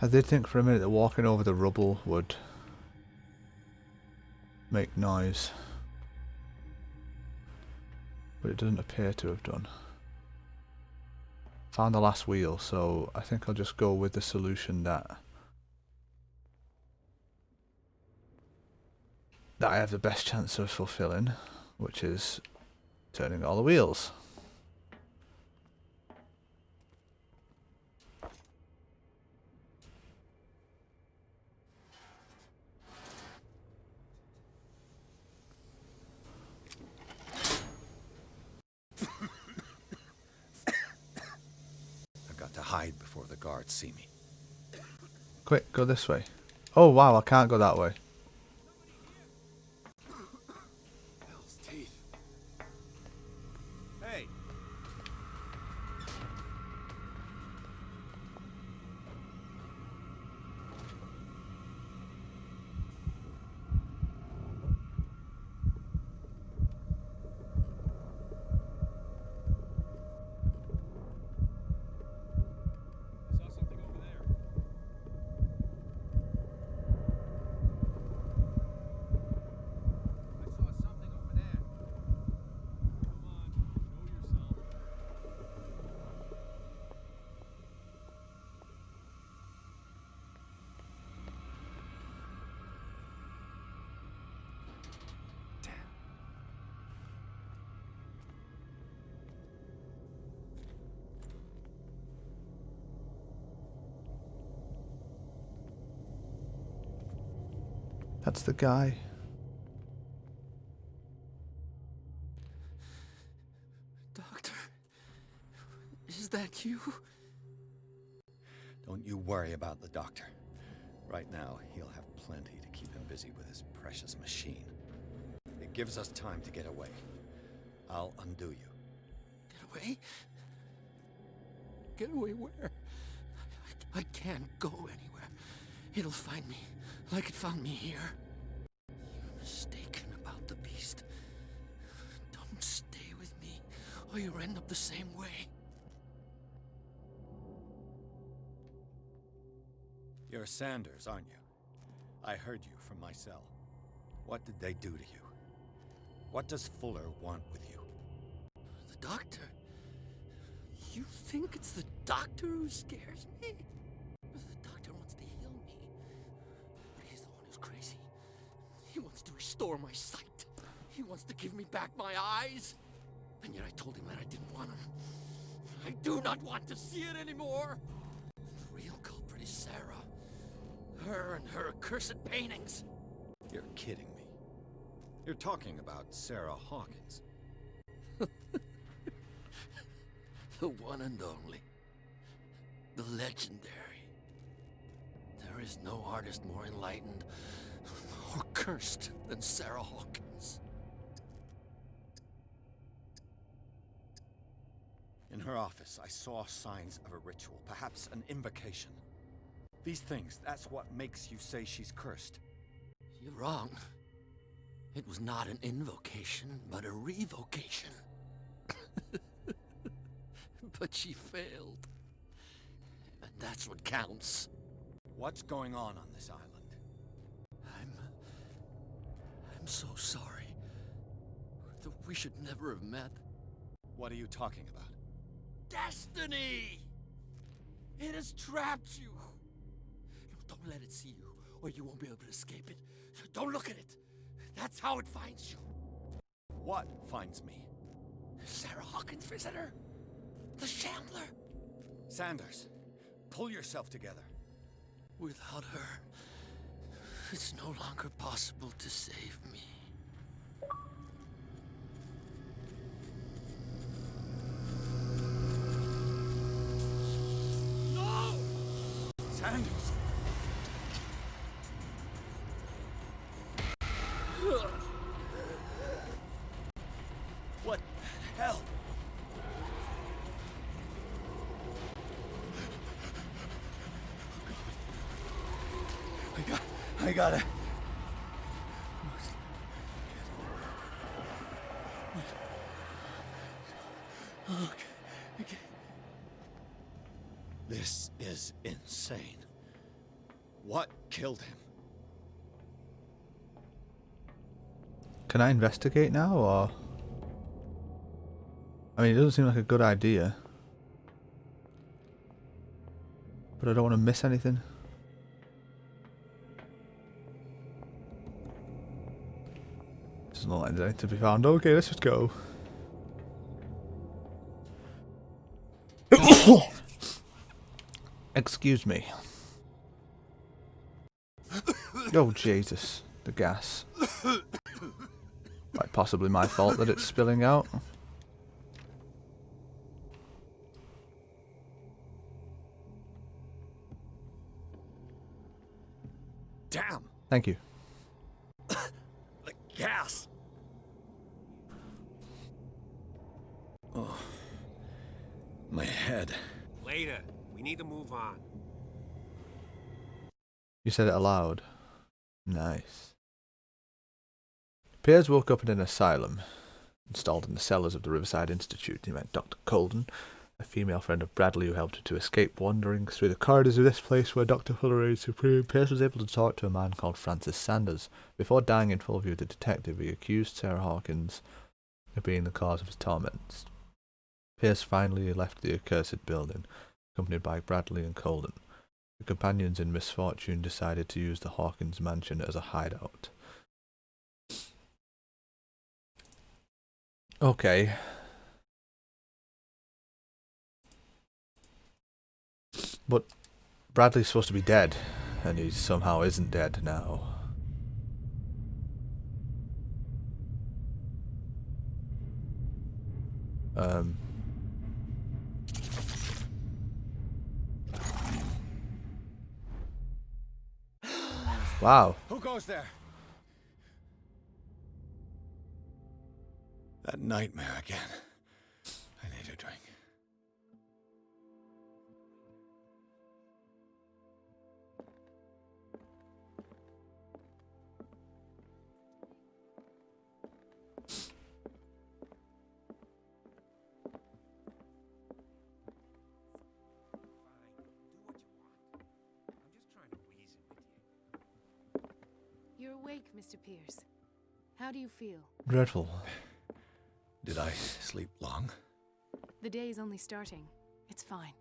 I did think for a minute that walking over the rubble would make noise, but it doesn't appear to have done. Found the last wheel, so I think I'll just go with the solution that I have the best chance of fulfilling, which is turning all the wheels. Hide before the guards see me. Quick, go this way. Oh wow, I can't go that way. Hell's teeth. Hey. That's the guy. Doctor, is that you? Don't you worry about the doctor. Right now, he'll have plenty to keep him busy with his precious machine. It gives us time to get away. I'll undo you. Get away? Get away where? I can't go anywhere. It'll find me, like it found me here. You're mistaken about the beast. Don't stay with me, or you'll end up the same way. You're Sanders, aren't you? I heard you from my cell. What did they do to you? What does Fuller want with you? The doctor? You think it's the doctor who scares me? The doctor wants to heal me. But he's the one who's crazy. He wants to restore my sight. He wants to give me back my eyes. And yet I told him that I didn't want him. I do not want to see it anymore. The real culprit is Sarah. Her and her accursed paintings. You're kidding me. You're talking about Sarah Hawkins. The one and only. The legendary. There is no artist more enlightened or cursed than Sarah Hawkins. In her office, I saw signs of a ritual, perhaps an invocation. These things, that's what makes you say she's cursed. You're wrong. It was not an invocation, but a revocation. But she failed. And that's what counts. What's going on this island? I'm so sorry. We should never have met. What are you talking about? Destiny! It has trapped you. No, don't let it see you, or you won't be able to escape it. Don't look at it. That's how it finds you. What finds me? Sarah Hawkins' visitor. The Shambler. Sanders, pull yourself together. Without her, it's no longer possible to save me. No! Sanders! What the hell? I gotta... Okay. This is insane. What killed him? Can I investigate now, or... I mean, it doesn't seem like a good idea. But I don't want to miss anything. Doesn't look like there's anything to be found. Okay, let's just go. Excuse me. Oh, Jesus. The gas. Quite possibly my fault that it's spilling out. Damn! Thank you. The gas! Oh. My head. Later. We need to move on. You said it aloud. Nice. Piers woke up in an asylum, installed in the cellars of the Riverside Institute. He met Dr. Colden, a female friend of Bradley who helped him to escape wandering through the corridors of this place where Dr. Fuller reigned supreme. Piers was able to talk to a man called Francis Sanders. Before dying in full view of the detective, he accused Sarah Hawkins of being the cause of his torments. Piers finally left the accursed building, accompanied by Bradley and Colden. The companions in misfortune decided to use the Hawkins mansion as a hideout. Okay. But Bradley's supposed to be dead, and he somehow isn't dead now. Wow. Who goes there? That nightmare again. I need a drink. You're awake, Mr. Pierce. How do you feel? Dreadful. Did I sleep long? The day's only starting. It's fine.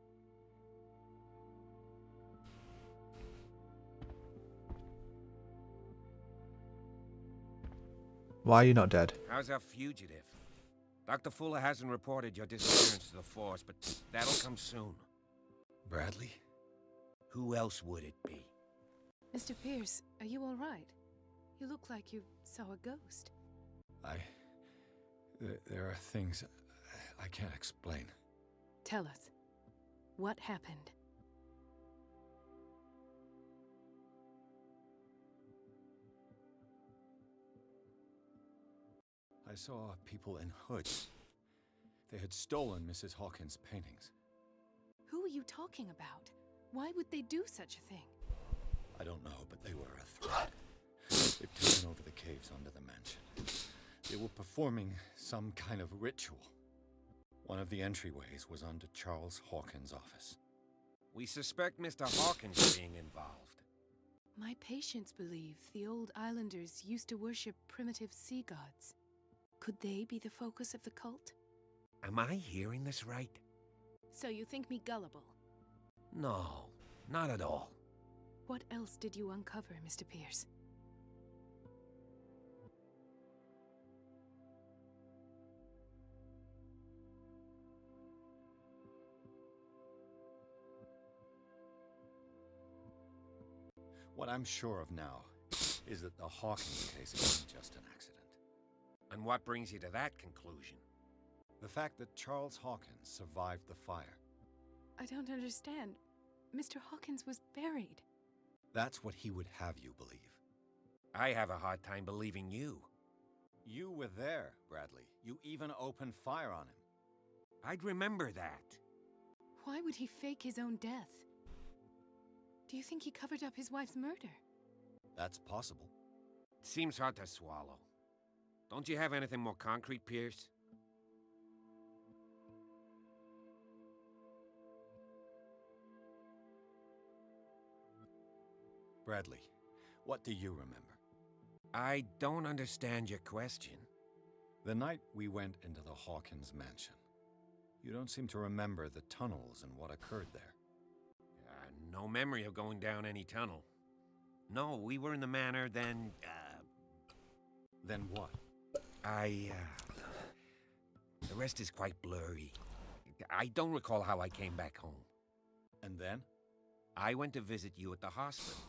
Why are you not dead? How's our fugitive? Dr. Fuller hasn't reported your disappearance to the force, but that'll come soon. Bradley? Who else would it be? Mr. Pierce, are you all right? You look like you saw a ghost. There are things I can't explain. Tell us. What happened? I saw people in hoods. They had stolen Mrs. Hawkins' paintings. Who are you talking about? Why would they do such a thing? I don't know, but they were a threat. They've taken over the caves under the mansion. They were performing some kind of ritual. One of the entryways was under Charles Hawkins' office. We suspect Mr. Hawkins of being involved. My patients believe the old islanders used to worship primitive sea gods. Could they be the focus of the cult? Am I hearing this right? So you think me gullible? No, not at all. What else did you uncover, Mr. Pierce? What I'm sure of now is that the Hawkins case wasn't just an accident. And what brings you to that conclusion? The fact that Charles Hawkins survived the fire. I don't understand. Mr. Hawkins was buried. That's what he would have you believe. I have a hard time believing you. You were there, Bradley. You even opened fire on him. I'd remember that. Why would he fake his own death? Do you think he covered up his wife's murder? That's possible. Seems hard to swallow. Don't you have anything more concrete, Pierce? Bradley, what do you remember? I don't understand your question. The night we went into the Hawkins mansion. You don't seem to remember the tunnels and what occurred there. No memory of going down any tunnel. No, we were in the manor, then, Then what? The rest is quite blurry. I don't recall how I came back home. And then? I went to visit you at the hospital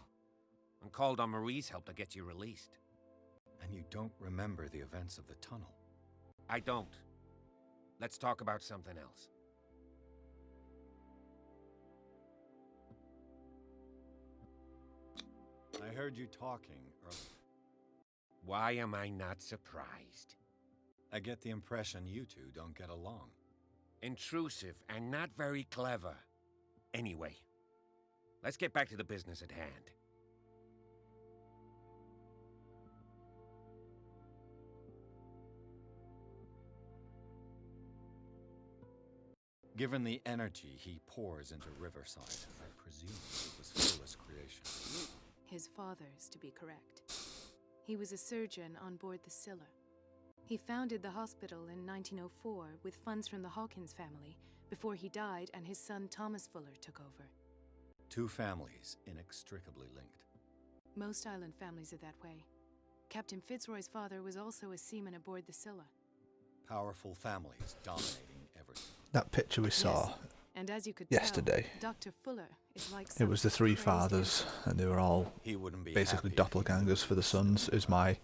and called on Marie's help to get you released. And you don't remember the events of the tunnel? I don't. Let's talk about something else. I heard you talking earlier. Why am I not surprised? I get the impression you two don't get along. Intrusive and not very clever. Anyway, let's get back to the business at hand. Given the energy he pours into Riverside, I presume it was Fuller's creation. His father's, to be correct. He was a surgeon on board the Scylla. He founded the hospital in 1904 with funds from the Hawkins family before he died and his son Thomas Fuller took over. Two families inextricably linked. Most island families are that way. Captain Fitzroy's father was also a seaman aboard the Scylla. Powerful families dominating everything. That picture we saw and as you could yesterday, tell, Dr. Fuller is like it was the three fathers, and they were all basically doppelgangers for the sons, is my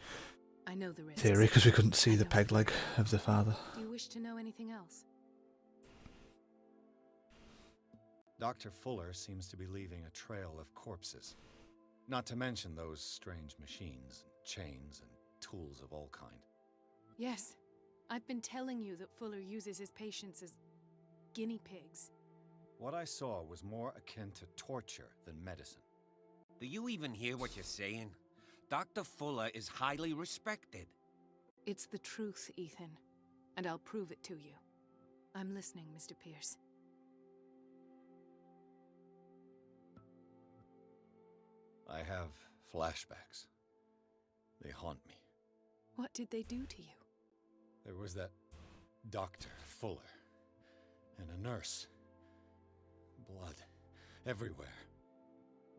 theory, because we couldn't see the peg leg of the father. Do you wish to know anything else? Dr. Fuller seems to be leaving a trail of corpses. Not to mention those strange machines, chains, and tools of all kind. Yes. I've been telling you that Fuller uses his patients as guinea pigs. What I saw was more akin to torture than medicine. Do you even hear what you're saying? Dr. Fuller is highly respected. It's the truth, Ethan. And I'll prove it to you. I'm listening, Mr. Pierce. I have flashbacks. They haunt me. What did they do to you? There was that Dr. Fuller and a nurse. Blood everywhere.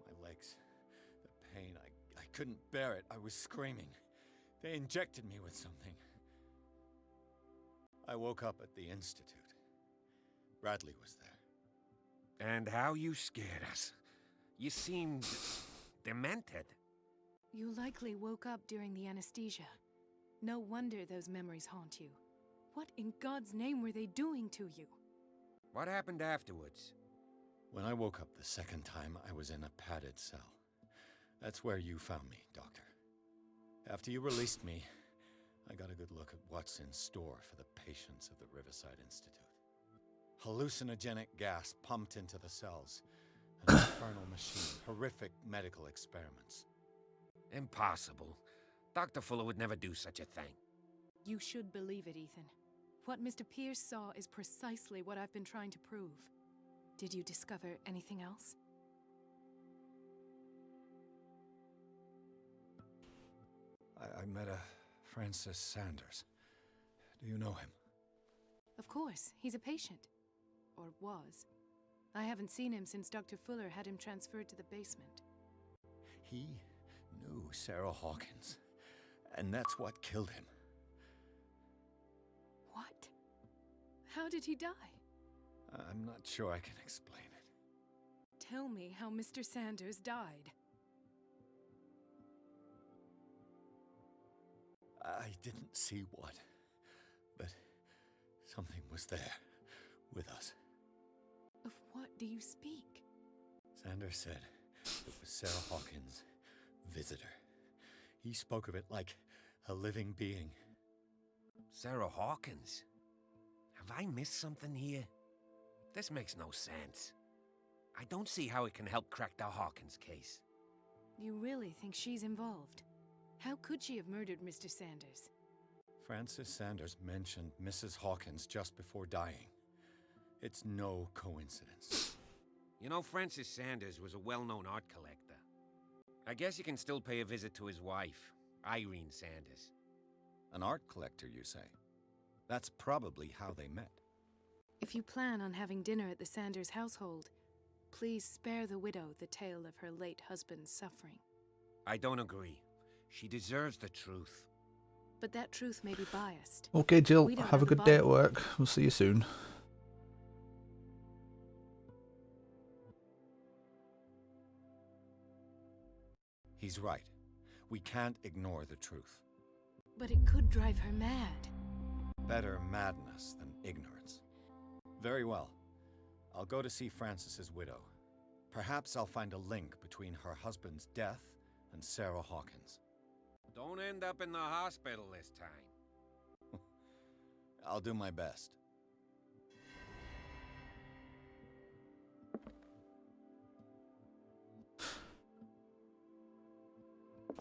My legs, the pain, I couldn't bear it. I was screaming. They injected me with something. I woke up at the Institute. Bradley was there. And how you scared us. You seemed demented. You likely woke up during the anesthesia. No wonder those memories haunt you. What in God's name were they doing to you? What happened afterwards? When I woke up the second time, I was in a padded cell. That's where you found me, Doctor. After you released me, I got a good look at what's in store for the patients of the Riverside Institute. Hallucinogenic gas pumped into the cells. An infernal machine. Horrific medical experiments. Impossible. Dr. Fuller would never do such a thing. You should believe it, Ethan. What Mr. Pierce saw is precisely what I've been trying to prove. Did you discover anything else? I met a Francis Sanders. Do you know him? Of course. He's a patient. Or was. I haven't seen him since Dr. Fuller had him transferred to the basement. He knew Sarah Hawkins. And that's what killed him. What? How did he die? I'm not sure I can explain it. Tell me how Mr. Sanders died. I didn't see what, but something was there with us. Of what do you speak? Sanders said it was Sarah Hawkins' visitor. He spoke of it like a living being. Sarah Hawkins? Have I missed something here? This makes no sense. I don't see how it can help crack the Hawkins case. You really think she's involved? How could she have murdered Mr. Sanders? Francis Sanders mentioned Mrs. Hawkins just before dying. It's no coincidence. You know, Francis Sanders was a well-known art collector. I guess you can still pay a visit to his wife, Irene Sanders. An art collector, you say? That's probably how they met. If you plan on having dinner at the Sanders household, please spare the widow the tale of her late husband's suffering. I don't agree. She deserves the truth. But that truth may be biased. Okay, Jill, have a good day at work. We'll see you soon. He's right. We can't ignore the truth. But it could drive her mad. Better madness than ignorance. Very well. I'll go to see Francis's widow. Perhaps I'll find a link between her husband's death and Sarah Hawkins. Don't end up in the hospital this time. I'll do my best.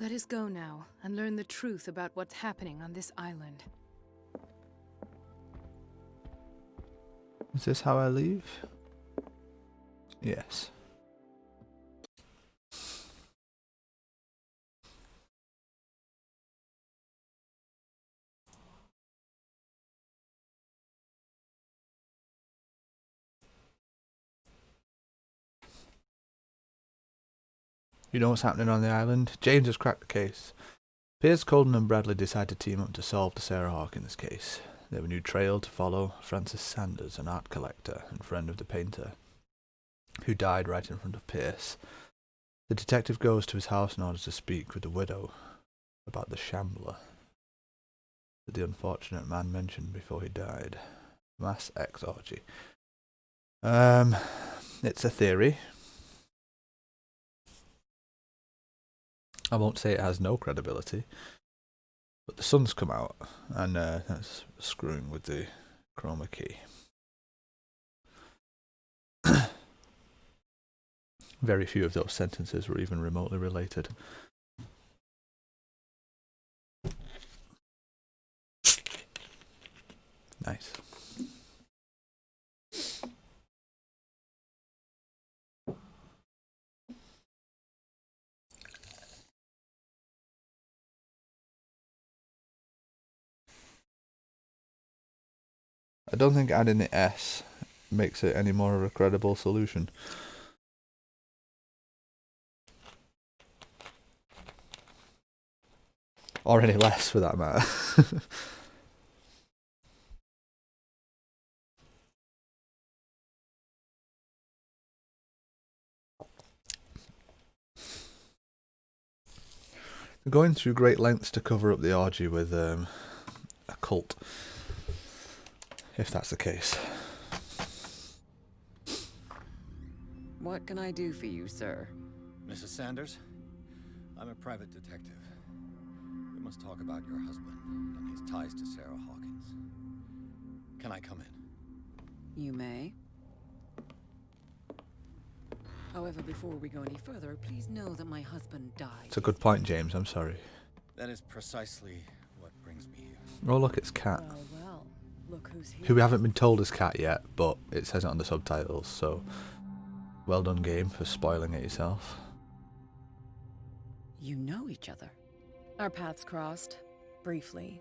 Let us go now and learn the truth about what's happening on this island. Is this how I leave? Yes. You know what's happening on the island? James has cracked the case. Pierce, Colden and Bradley decide to team up to solve the Sarah Hawkins case. They have a new trail to follow: Francis Sanders, an art collector and friend of the painter, who died right in front of Pierce. The detective goes to his house in order to speak with the widow about the shambler that the unfortunate man mentioned before he died. Mass X orgy. It's a theory. I won't say it has no credibility, but the sun's come out, and that's screwing with the chroma key. Very few of those sentences were even remotely related. Nice. I don't think adding the S makes it any more of a credible solution. Or any less, for that matter. Going through great lengths to cover up the orgy with a cult, if that's the case. What can I do for you, sir? Mrs. Sanders, I'm a private detective. We must talk about your husband and his ties to Sarah Hawkins. Can I come in? You may. However, before we go any further, please know that my husband died. It's a good point, James. I'm sorry. That is precisely what brings me here. Oh, look, it's Cat. Well, look who's here. Who we haven't been told is Cat yet, but it says it on the subtitles, so well done, game, for spoiling it yourself. You know each other. Our paths crossed, briefly.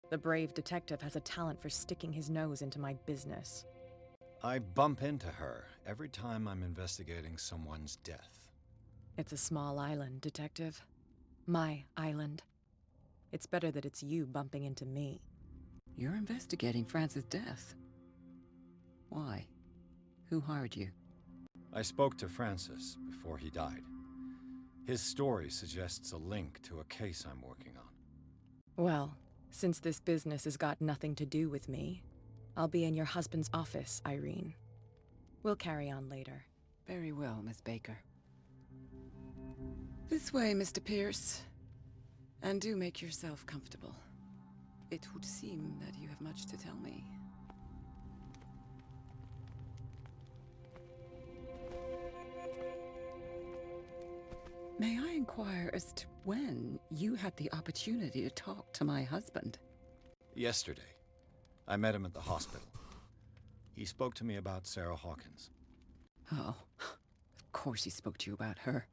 The brave detective has a talent for sticking his nose into my business. I bump into her every time I'm investigating someone's death. It's a small island, detective. My island. It's better that it's you bumping into me. You're investigating Francis' death. Why? Who hired you? I spoke to Francis before he died. His story suggests a link to a case I'm working on. Well, since this business has got nothing to do with me, I'll be in your husband's office, Irene. We'll carry on later. Very well, Miss Baker. This way, Mr. Pierce. And do make yourself comfortable. It would seem that you have much to tell me. May I inquire as to when you had the opportunity to talk to my husband? Yesterday, I met him at the hospital. He spoke to me about Sarah Hawkins. Oh, of course he spoke to you about her.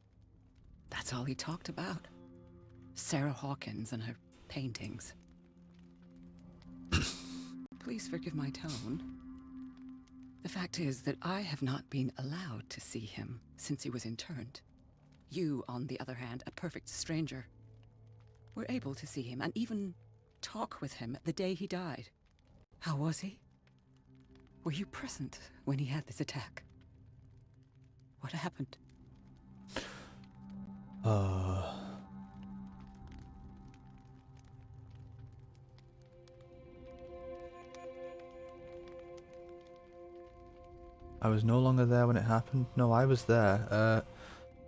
That's all he talked about. Sarah Hawkins and her paintings. Please forgive my tone. The fact is that I have not been allowed to see him since he was interned. You, on the other hand, a perfect stranger, were able to see him and even talk with him the day he died. How was he? Were you present when he had this attack? What happened? I was no longer there when it happened. No, I was there.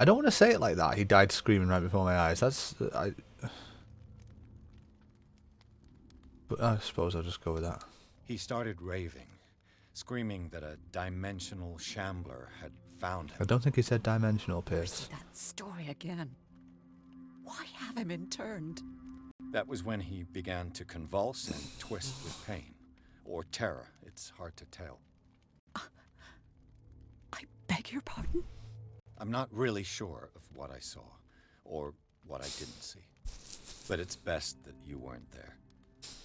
I don't want to say it like that. He died screaming right before my eyes. But I suppose I'll just go with that. He started raving, screaming that a dimensional shambler had found him. I don't think he said dimensional, Pierce. That story again. Why have him interned? That was when he began to convulse and twist with pain. Or terror. It's hard to tell. I beg your pardon? I'm not really sure of what I saw, or what I didn't see. But it's best that you weren't there.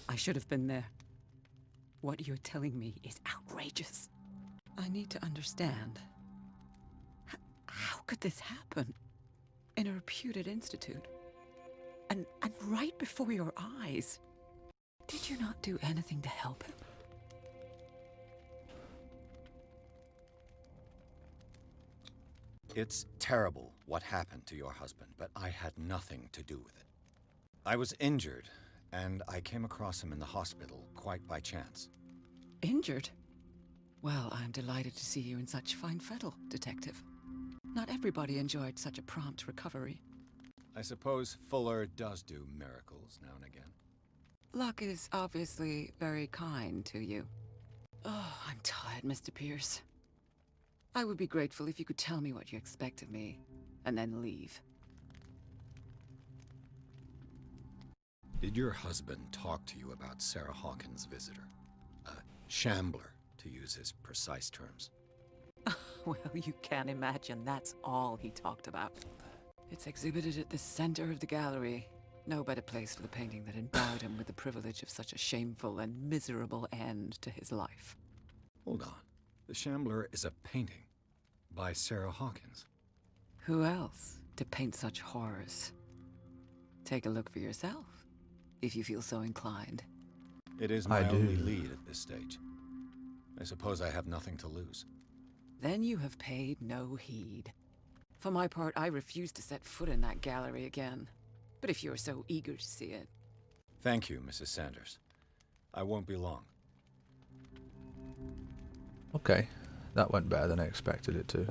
I should have been there. What you're telling me is outrageous. I need to understand. How could this happen? In a reputed institute? And right before your eyes? Did you not do anything to help him? It's terrible what happened to your husband, but I had nothing to do with it. I was injured, and I came across him in the hospital quite by chance. Injured? Well, I'm delighted to see you in such fine fettle, Detective. Not everybody enjoyed such a prompt recovery. I suppose Fuller does do miracles now and again. Luck is obviously very kind to you. Oh, I'm tired, Mr. Pierce. I would be grateful if you could tell me what you expect of me, and then leave. Did your husband talk to you about Sarah Hawkins' visitor? A shambler, to use his precise terms. Well, you can't imagine that's all he talked about. It's exhibited at the center of the gallery. No better place for the painting that endowed him with the privilege of such a shameful and miserable end to his life. Hold on. The Shambler is a painting by Sarah Hawkins. Who else to paint such horrors? Take a look for yourself, if you feel so inclined. It is my only lead at this stage. I suppose I have nothing to lose. Then you have paid no heed. For my part, I refuse to set foot in that gallery again. But if you're so eager to see it... Thank you, Mrs. Sanders. I won't be long. Okay, that went better than I expected it to.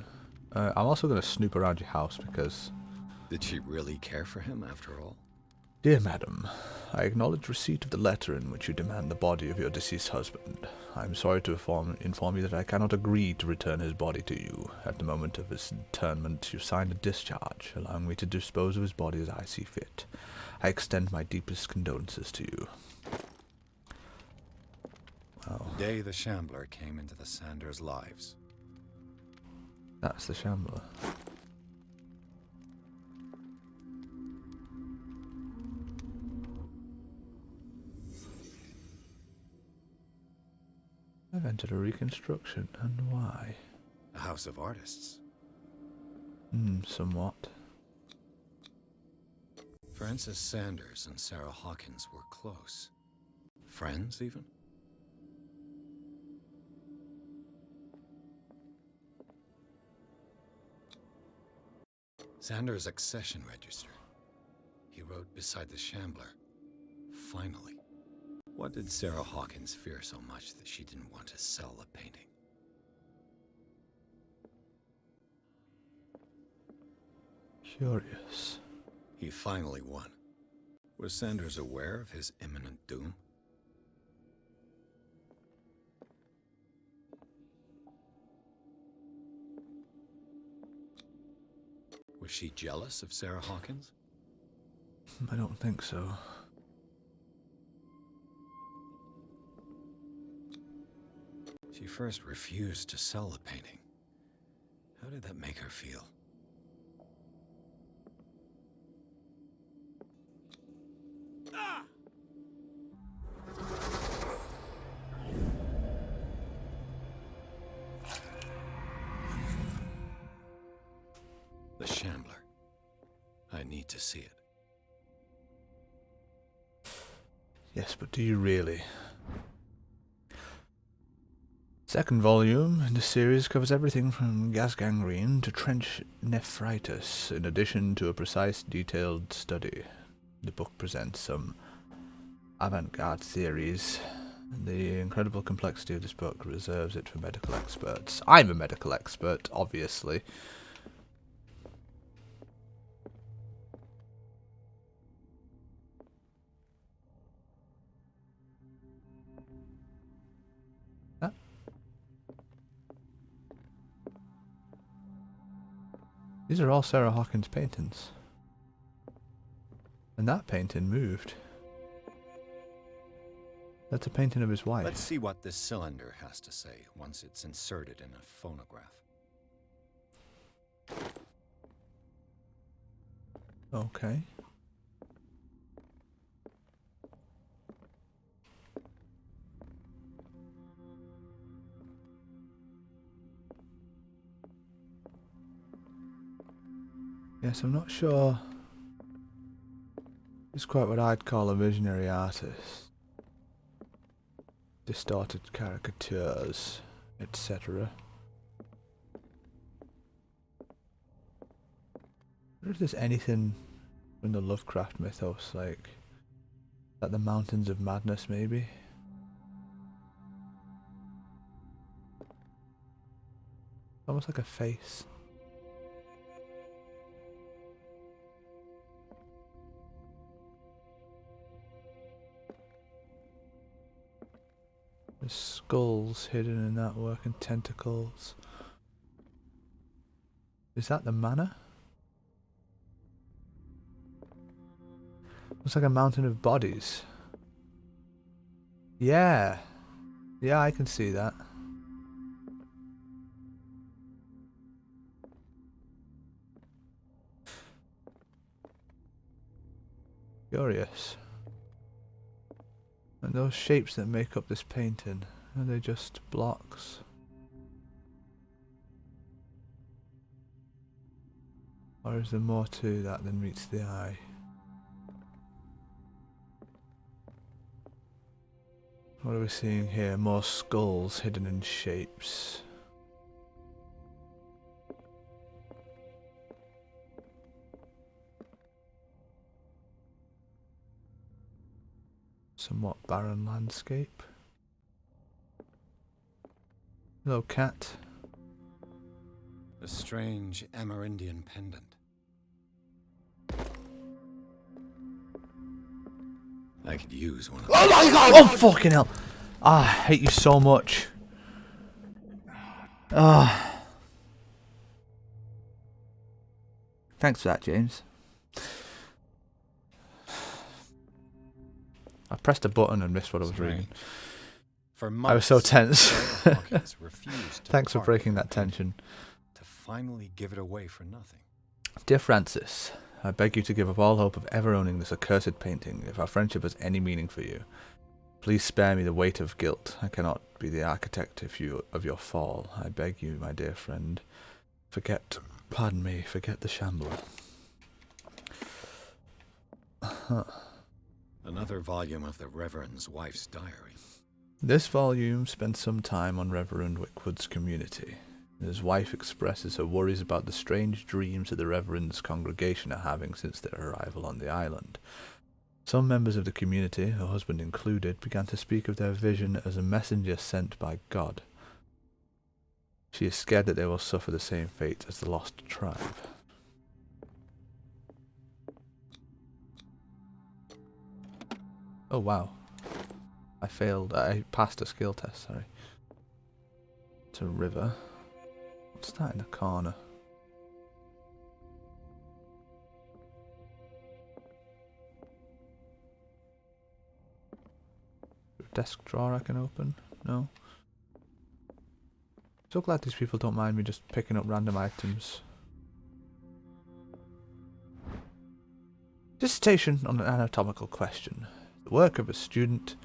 I'm also going to snoop around your house because... Did she really care for him after all? Dear madam, I acknowledge receipt of the letter in which you demand the body of your deceased husband. I am sorry to inform you that I cannot agree to return his body to you. At the moment of his interment, you signed a discharge, allowing me to dispose of his body as I see fit. I extend my deepest condolences to you. Wow. The day the Shambler came into the Sanders' lives. That's the Shambler. I've entered a reconstruction, and why? A house of artists. Somewhat. Frances Sanders and Sarah Hawkins were close. Friends, even? Sanders' accession register. He wrote beside the Shambler, "Finally." What did Sarah Hawkins fear so much that she didn't want to sell the painting? Curious. He finally won. Was Sanders aware of his imminent doom? Was she jealous of Sarah Hawkins? I don't think so. She first refused to sell the painting. How did that make her feel? The Shambler. I need to see it. Yes, but do you really? Second volume in the series covers everything from gas gangrene to trench nephritis, in addition to a precise, detailed study. The book presents some avant-garde theories. The incredible complexity of this book reserves it for medical experts. I'm a medical expert, obviously. These are all Sarah Hawkins paintings. And that painting moved. That's a painting of his wife. Let's see what this cylinder has to say once it's inserted in a phonograph. Okay. Yes, I'm not sure. He's quite what I'd call a visionary artist. Distorted caricatures, etc. I wonder if there's anything in the Lovecraft mythos, like the Mountains of Madness, maybe? Almost like a face. skulls hidden in that work and tentacles. Is that the manor? Looks like a mountain of bodies. Yeah. Yeah, I can see that. Curious. And those shapes that make up this painting, are they just blocks? Or is there more to that than meets the eye? What are we seeing here? More skulls hidden in shapes. Somewhat barren landscape. Hello, cat. A strange Amerindian pendant. I could use one of those. Oh my god! Oh fucking hell! Ah, I hate you so much. Ah. Thanks for that, James. I pressed a button and missed what I was reading. I was so tense. Thanks for breaking that tension. To finally give it away for nothing. Dear Francis, I beg you to give up all hope of ever owning this accursed painting. If our friendship has any meaning for you, please spare me the weight of guilt. I cannot be the architect of your fall. I beg you, my dear friend, forget the shambler. Another volume of the Reverend's wife's diary. This volume spends some time on Reverend Wickwood's community. His wife expresses her worries about the strange dreams that the Reverend's congregation are having since their arrival on the island. Some members of the community, her husband included, began to speak of their vision as a messenger sent by God. She is scared that they will suffer the same fate as the lost tribe. Oh wow. I passed a skill test, sorry. It's a river. What's that in the corner? A desk drawer I can open? No. So glad these people don't mind me just picking up random items. Dissertation on an anatomical question. The work of a student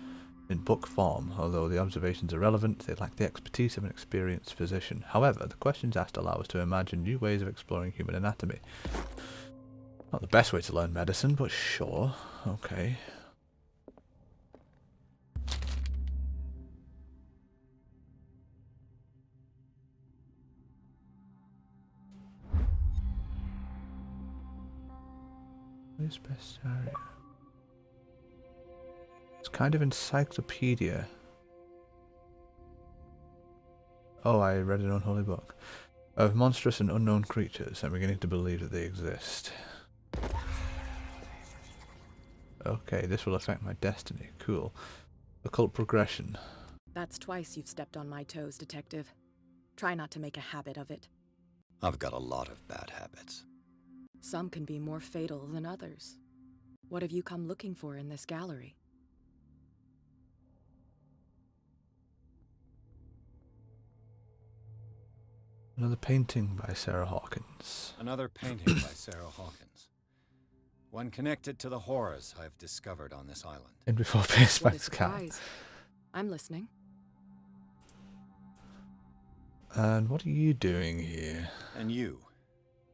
in book form. Although the observations are relevant, they lack the expertise of an experienced physician. However, the questions asked allow us to imagine new ways of exploring human anatomy. Not the best way to learn medicine, but sure. Okay. Where's best area? It's kind of encyclopedia. Oh, I read an unholy book. Of monstrous and unknown creatures. I'm beginning to believe that they exist. Okay, this will affect my destiny. Cool. Occult progression. That's twice you've stepped on my toes, Detective. Try not to make a habit of it. I've got a lot of bad habits. Some can be more fatal than others. What have you come looking for in this gallery? Another painting by Sarah Hawkins. Another painting by Sarah Hawkins. One connected to the horrors I've discovered on this island. And before PeteSmells cat. I'm listening. And what are you doing here? And you?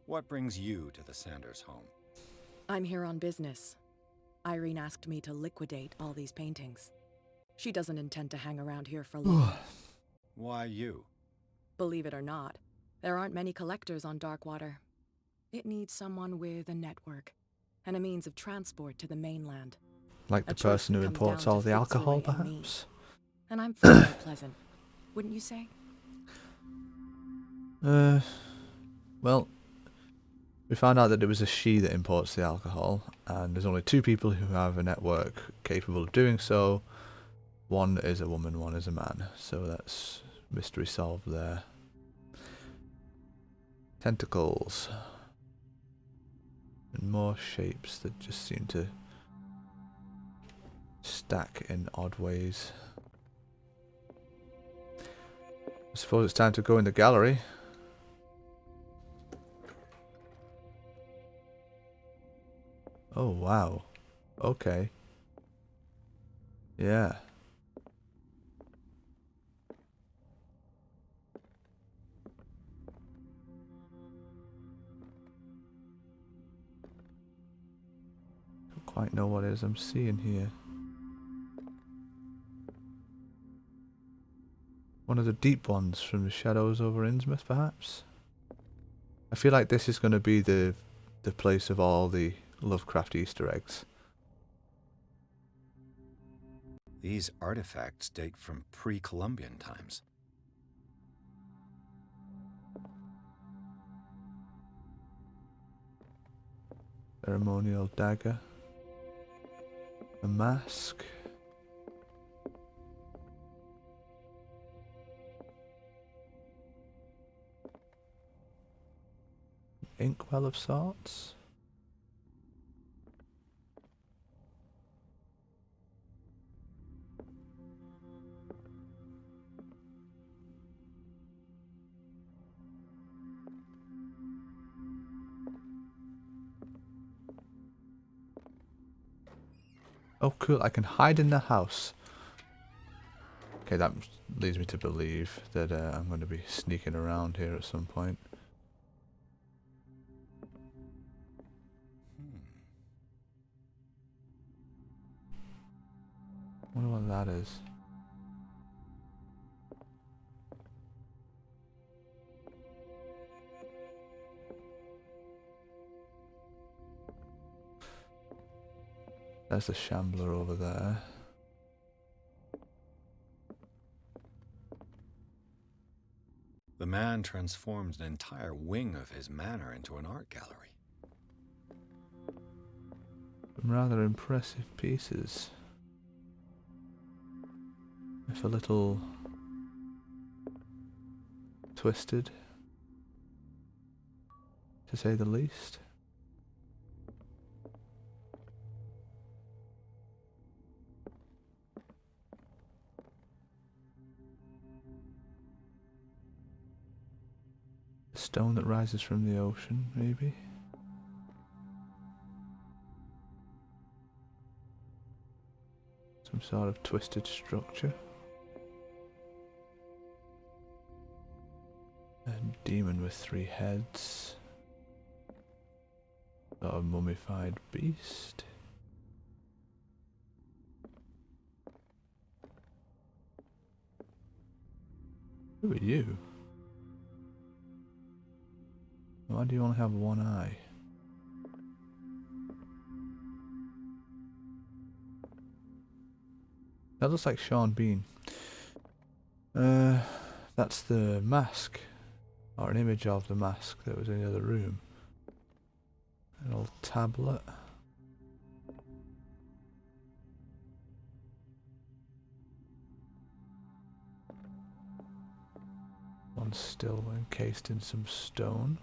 What brings you to the Sanders home? I'm here on business. Irene asked me to liquidate all these paintings. She doesn't intend to hang around here for long. Why you? Believe it or not, there aren't many collectors on Darkwater. It needs someone with a network and a means of transport to the mainland. Like the person who imports all the alcohol, perhaps? And I'm fairly pleasant, wouldn't you say? Well, we found out that it was a she that imports the alcohol, and there's only 2 people who have a network capable of doing so. One is a woman, one is a man. So that's mystery solved there. Tentacles. And more shapes that just seem to stack in odd ways. I suppose it's time to go in the gallery. Oh wow. Okay. Yeah. Don't quite know what it is I'm seeing here. One of the deep ones from the shadows over Innsmouth, perhaps? I feel like this is going to be the place of all the Lovecraft Easter eggs. These artifacts date from pre-Columbian times. Ceremonial dagger. A mask. Inkwell of sorts. Oh cool, I can hide in the house. Okay, that leads me to believe that I'm going to be sneaking around here at some point. Wonder what that is. There's the shambler over there. The man transformed an entire wing of his manor into an art gallery. Some rather impressive pieces. If a little twisted, to say the least. A stone that rises from the ocean, maybe? Some sort of twisted structure. A demon with 3 heads. A mummified beast. Who are you? Why do you only have one eye? That looks like Sean Bean. That's the mask. Or an image of the mask that was in the other room. An old tablet. One still encased in some stone.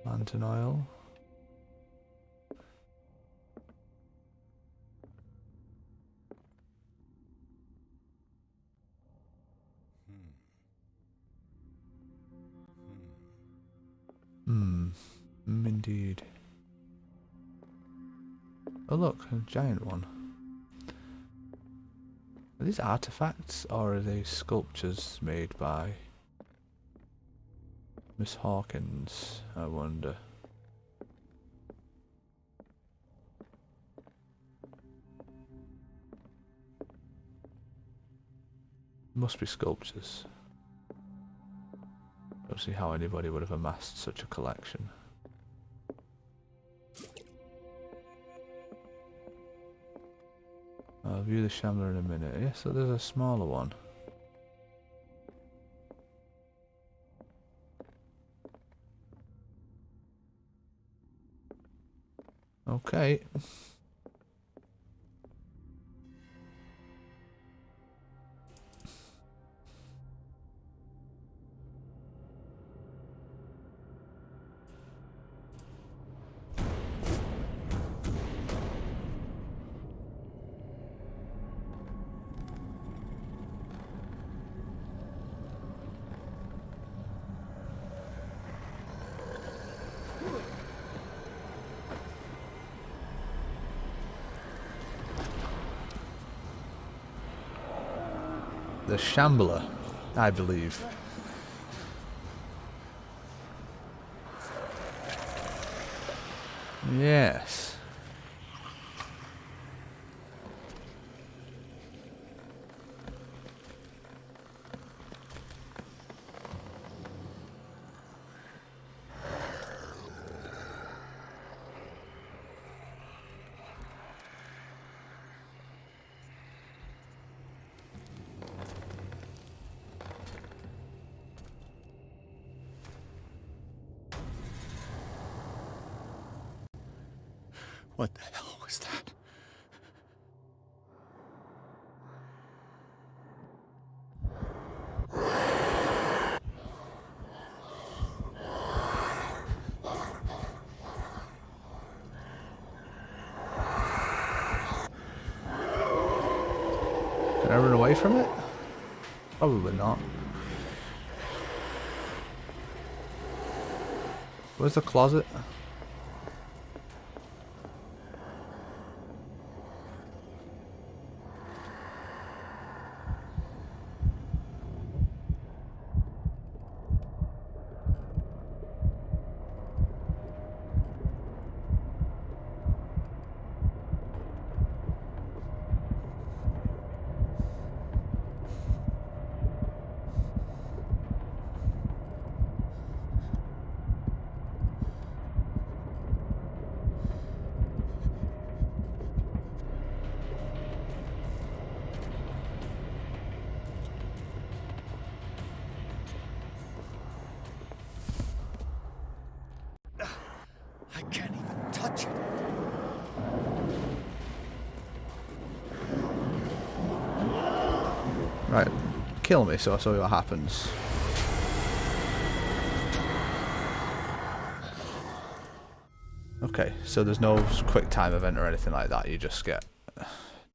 Lantern oil. Indeed. Oh look, a giant one. Are these artifacts or are they sculptures made by Miss Hawkins, I wonder? Must be sculptures. Don't see how anybody would have amassed such a collection. I'll view the shambler in a minute. Yeah, so there's a smaller one. Okay. The Shambler, I believe. Yes. What the hell was that? Can I run away from it? Probably not. Where's the closet? I can't even touch it. Right, kill me so I saw what happens. Okay, so there's no quick time event or anything like that, you just get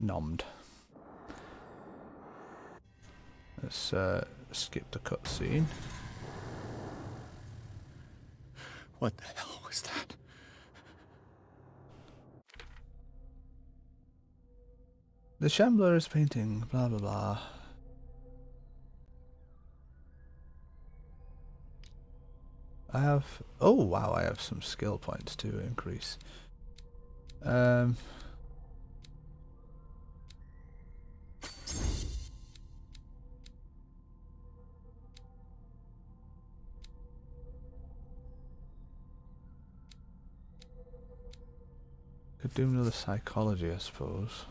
nommed. Let's skip the cutscene. What the hell was that? The Shambler is painting, blah blah blah. I have, oh wow, I have some skill points to increase. Could do another psychology, I suppose.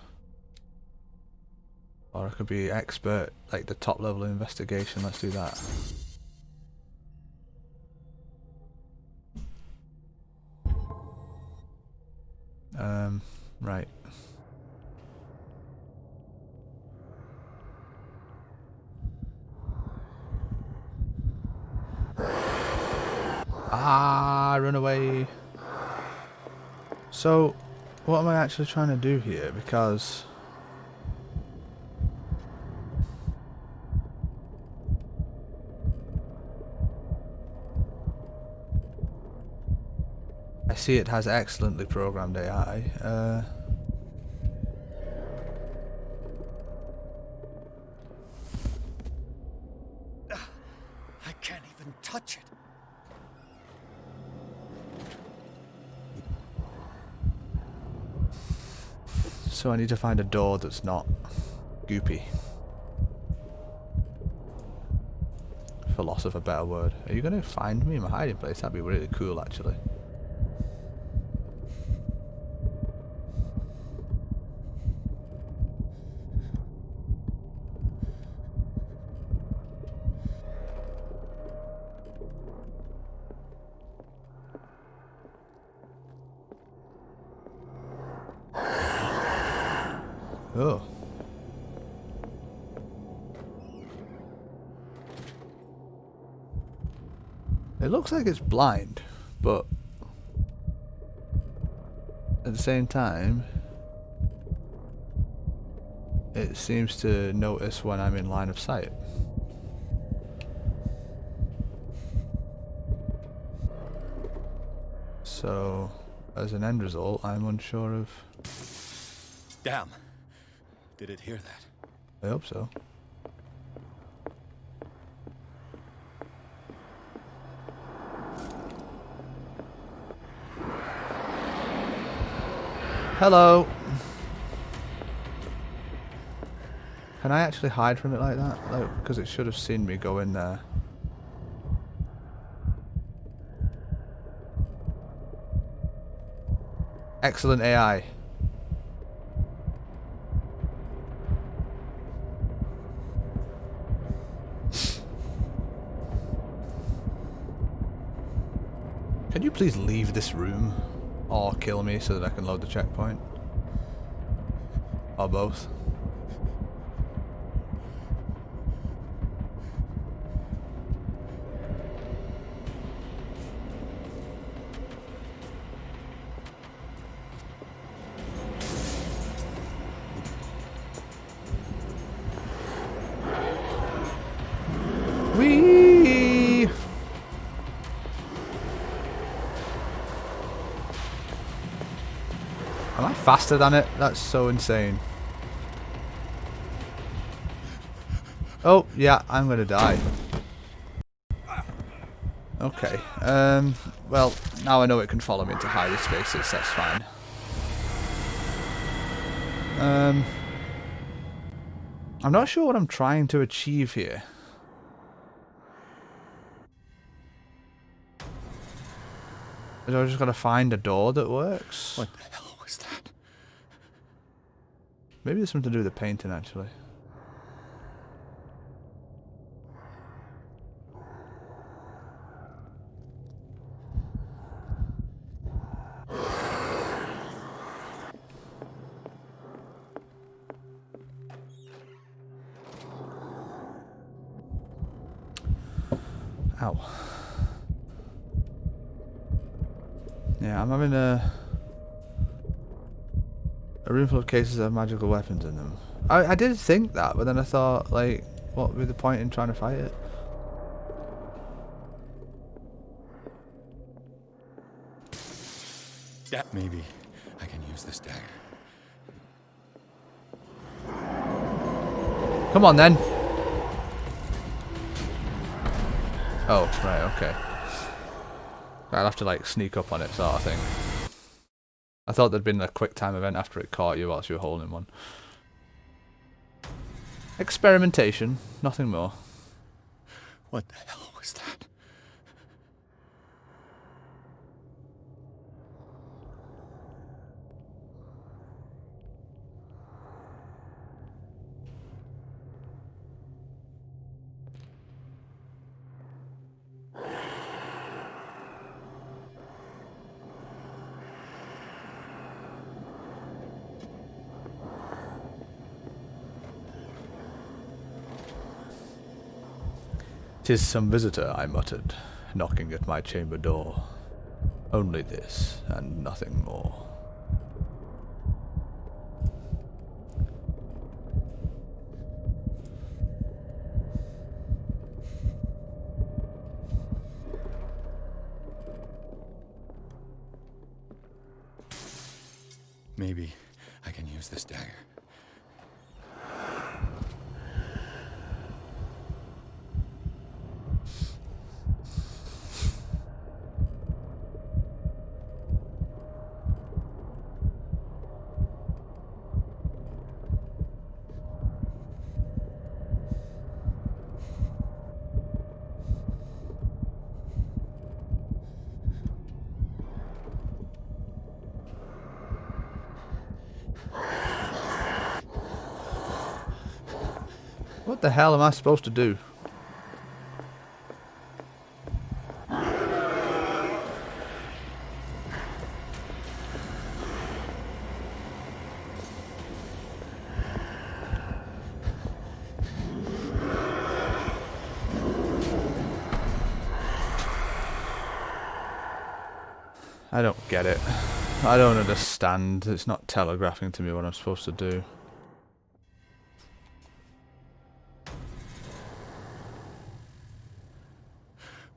Or I could be expert, like the top level investigation. Let's do that. Right. Ah, run away. So, what am I actually trying to do here? Because I see it has excellently programmed AI. I can't even touch it. So I need to find a door that's not goopy. For loss of a better word. Are you going to find me in my hiding place? That'd be really cool, actually. Oh. It looks like it's blind, but at the same time, it seems to notice when I'm in line of sight. So, as an end result, I'm unsure of... Damn. Did it hear that? I hope so. Hello. Can I actually hide from it like that? Like, because it should have seen me go in there. Excellent AI. Can you please leave this room? Or kill me so that I can load the checkpoint? Or both? Whee! Am I faster than it? That's so insane. Oh, yeah, I'm gonna die. Okay, well, now I know it can follow me into hiding spaces, that's fine. I'm not sure what I'm trying to achieve here. Is I just gotta find a door that works? What the hell was that? Maybe there's something to do with the painting, actually. Ow. Yeah, I'm having a room full of cases that have magical weapons in them. I did think that, but then I thought, like, what would be the point in trying to fight it? Maybe I can use this dagger. Come on, then. Oh, right, okay. I'll have to, like, sneak up on it, sort of thing. I thought there'd been a quick time event after it caught you whilst you were holding one. Experimentation, nothing more. What the hell was that? "'Tis some visitor," I muttered, knocking at my chamber door. "Only this, and nothing more." Maybe I can use this dagger. What the hell am I supposed to do? I don't get it. I don't understand. It's not telegraphing to me what I'm supposed to do.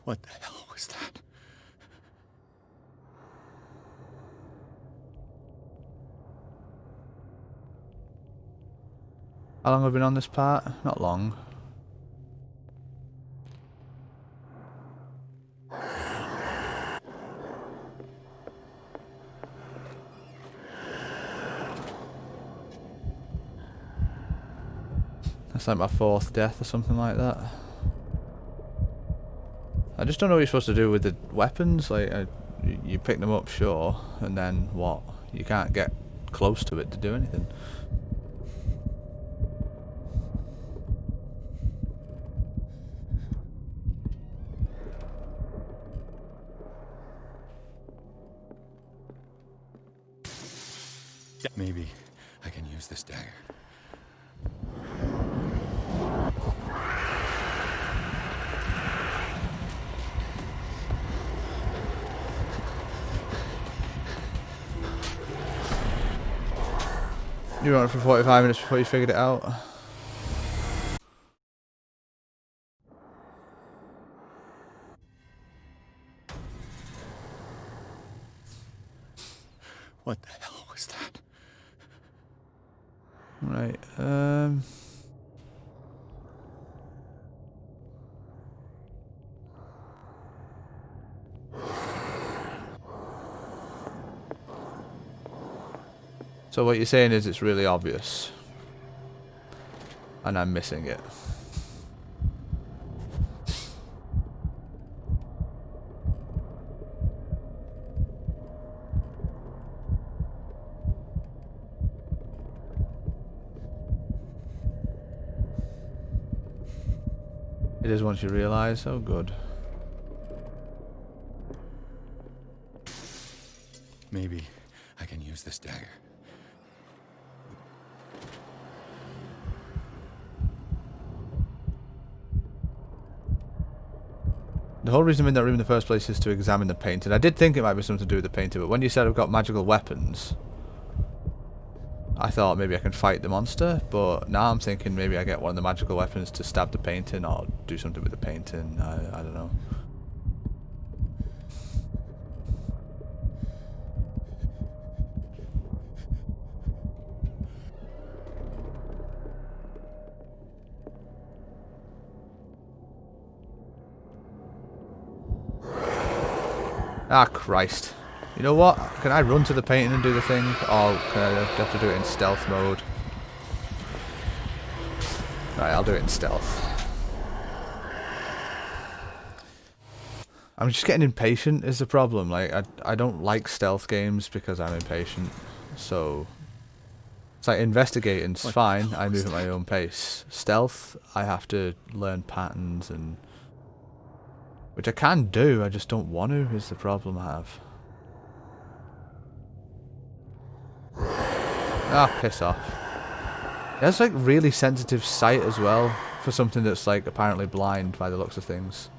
What the hell was that? How long have we been on this part? Not long. That's like my 4th death or something like that. I just don't know what you're supposed to do with the weapons. Like, you pick them up, sure, and then what? You can't get close to it to do anything. Maybe I can use this dagger. You were on it for 45 minutes before you figured it out. What the hell was that? Right, so what you're saying is it's really obvious. And I'm missing it. It is once you realise. Oh, good. Maybe I can use this dagger. The whole reason I'm in that room in the first place is to examine the painting. I did think it might be something to do with the painting, but when you said I've got magical weapons, I thought maybe I can fight the monster, but now I'm thinking maybe I get one of the magical weapons to stab the painting or do something with the painting. I don't know. Ah, Christ. You know what? Can I run to the painting and do the thing? Or can I have to do it in stealth mode? Right, I'll do it in stealth. I'm just getting impatient is the problem. Like, I don't like stealth games because I'm impatient. So, it's like investigating's fine. I move at my own pace. Stealth, I have to learn patterns and... which I can do, I just don't want to, is the problem I have. Ah, piss off. It has like really sensitive sight as well, for something that's like apparently blind by the looks of things.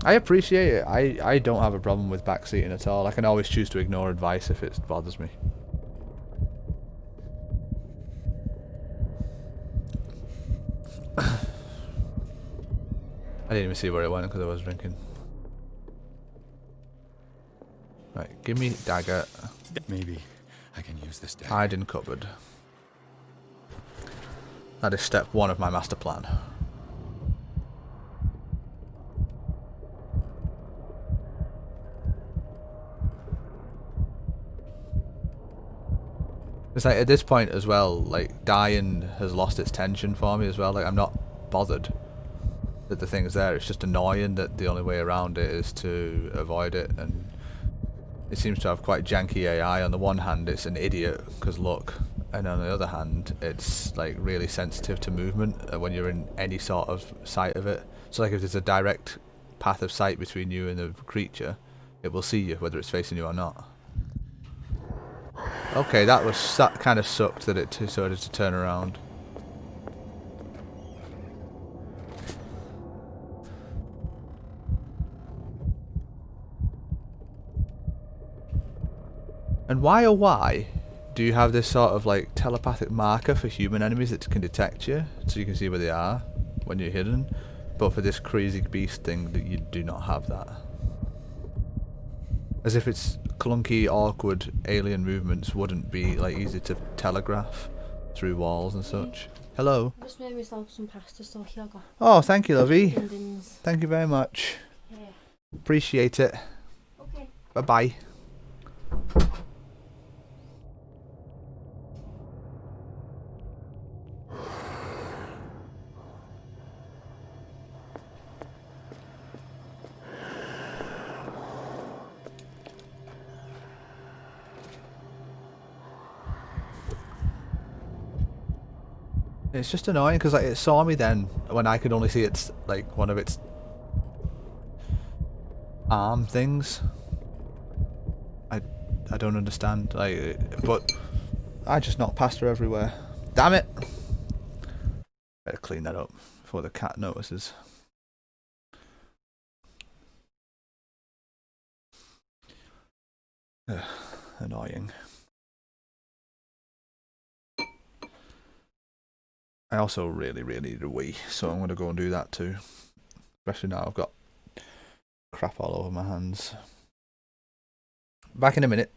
I appreciate it. I don't have a problem with backseating at all. I can always choose to ignore advice if it bothers me. I didn't even see where it went because I was drinking. Right, give me dagger. Maybe I can use this dagger. Hide in cupboard. That is step 1 of my master plan. It's like at this point as well, like dying has lost its tension for me as well. Like I'm not bothered that the thing's there. It's just annoying that the only way around it is to avoid it, and it seems to have quite janky AI. On the one hand, it's an idiot because look, and on the other hand, it's like really sensitive to movement when you're in any sort of sight of it. So like if there's a direct path of sight between you and the creature, it will see you whether it's facing you or not. Okay, that kind of sucked that it decided to turn around. And why, oh why, do you have this sort of like telepathic marker for human enemies that can detect you, so you can see where they are when you're hidden, but for this crazy beast thing that you do not have that? As if its clunky, awkward alien movements wouldn't be like easy to telegraph through walls and such. Hello. I just made myself some pasta, so here I go. Oh, thank you, lovey. Dindins. Thank you very much. Yeah. Appreciate it. Okay. Bye bye. It's just annoying because like, it saw me then when I could only see its like one of its arm things. I don't understand, like, but I just knocked pasta everywhere. Damn it! Better clean that up before the cat notices. Annoying. I also really need a wee, so I'm going to go and do that too. Especially now I've got crap all over my hands. Back in a minute.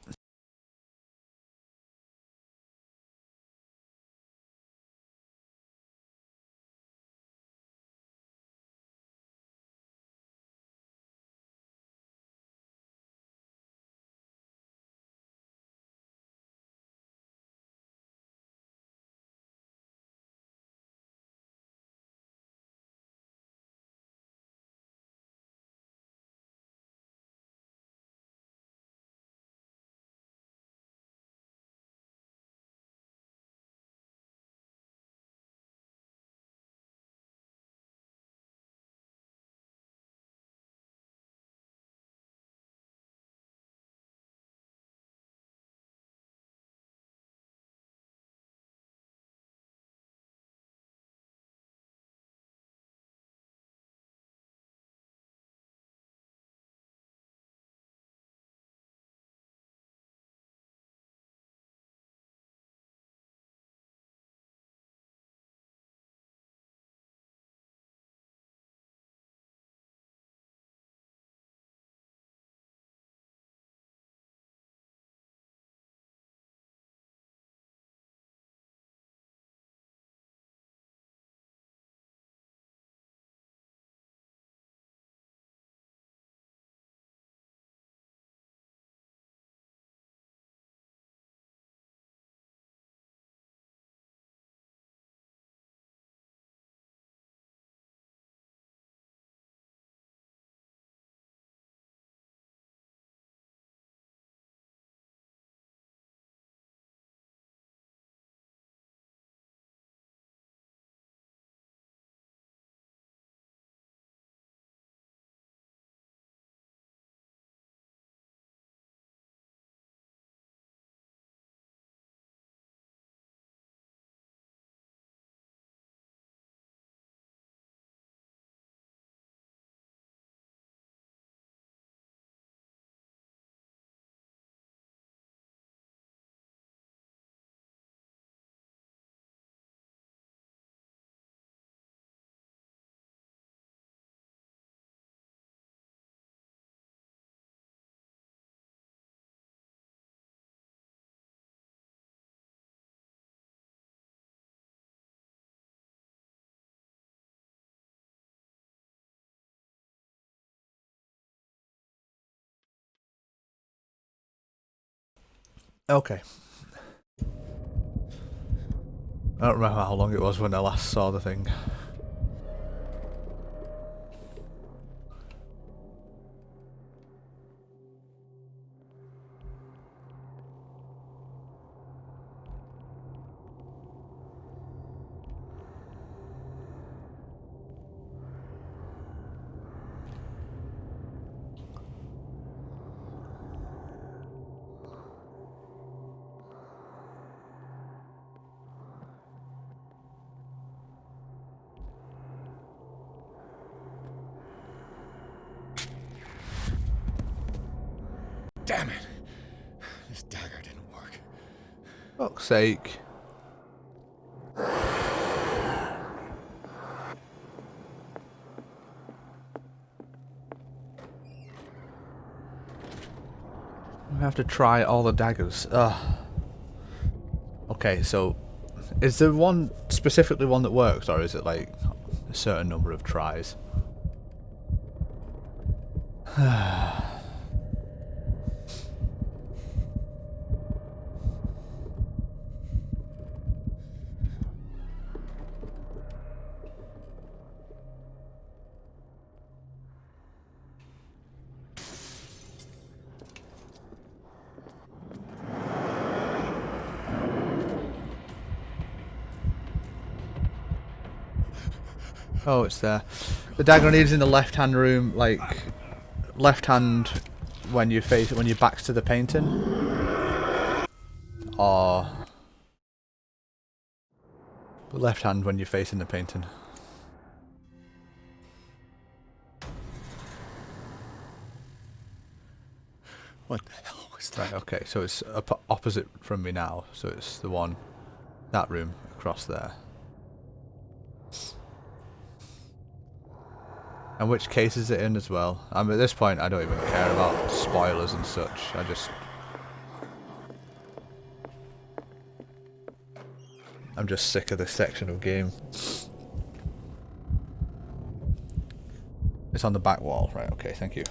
Okay. I don't remember how long it was when I last saw the thing. Damn it! This dagger didn't Fuck's sake. I have to try all the daggers. Ugh. Okay, so is there one specifically one that works, or is it like a certain number of tries? Oh, it's there. The dagger needs in the left-hand room, like left hand when you face when your back's to the painting, or left hand when you're facing the painting. What the hell was that? Right. Okay. So it's opposite from me now. So it's the one, that room across there. And which case is it in as well? I mean, at this point, I don't even care about spoilers and such. I'm just sick of this section of game. It's on the back wall, right? Okay, thank you.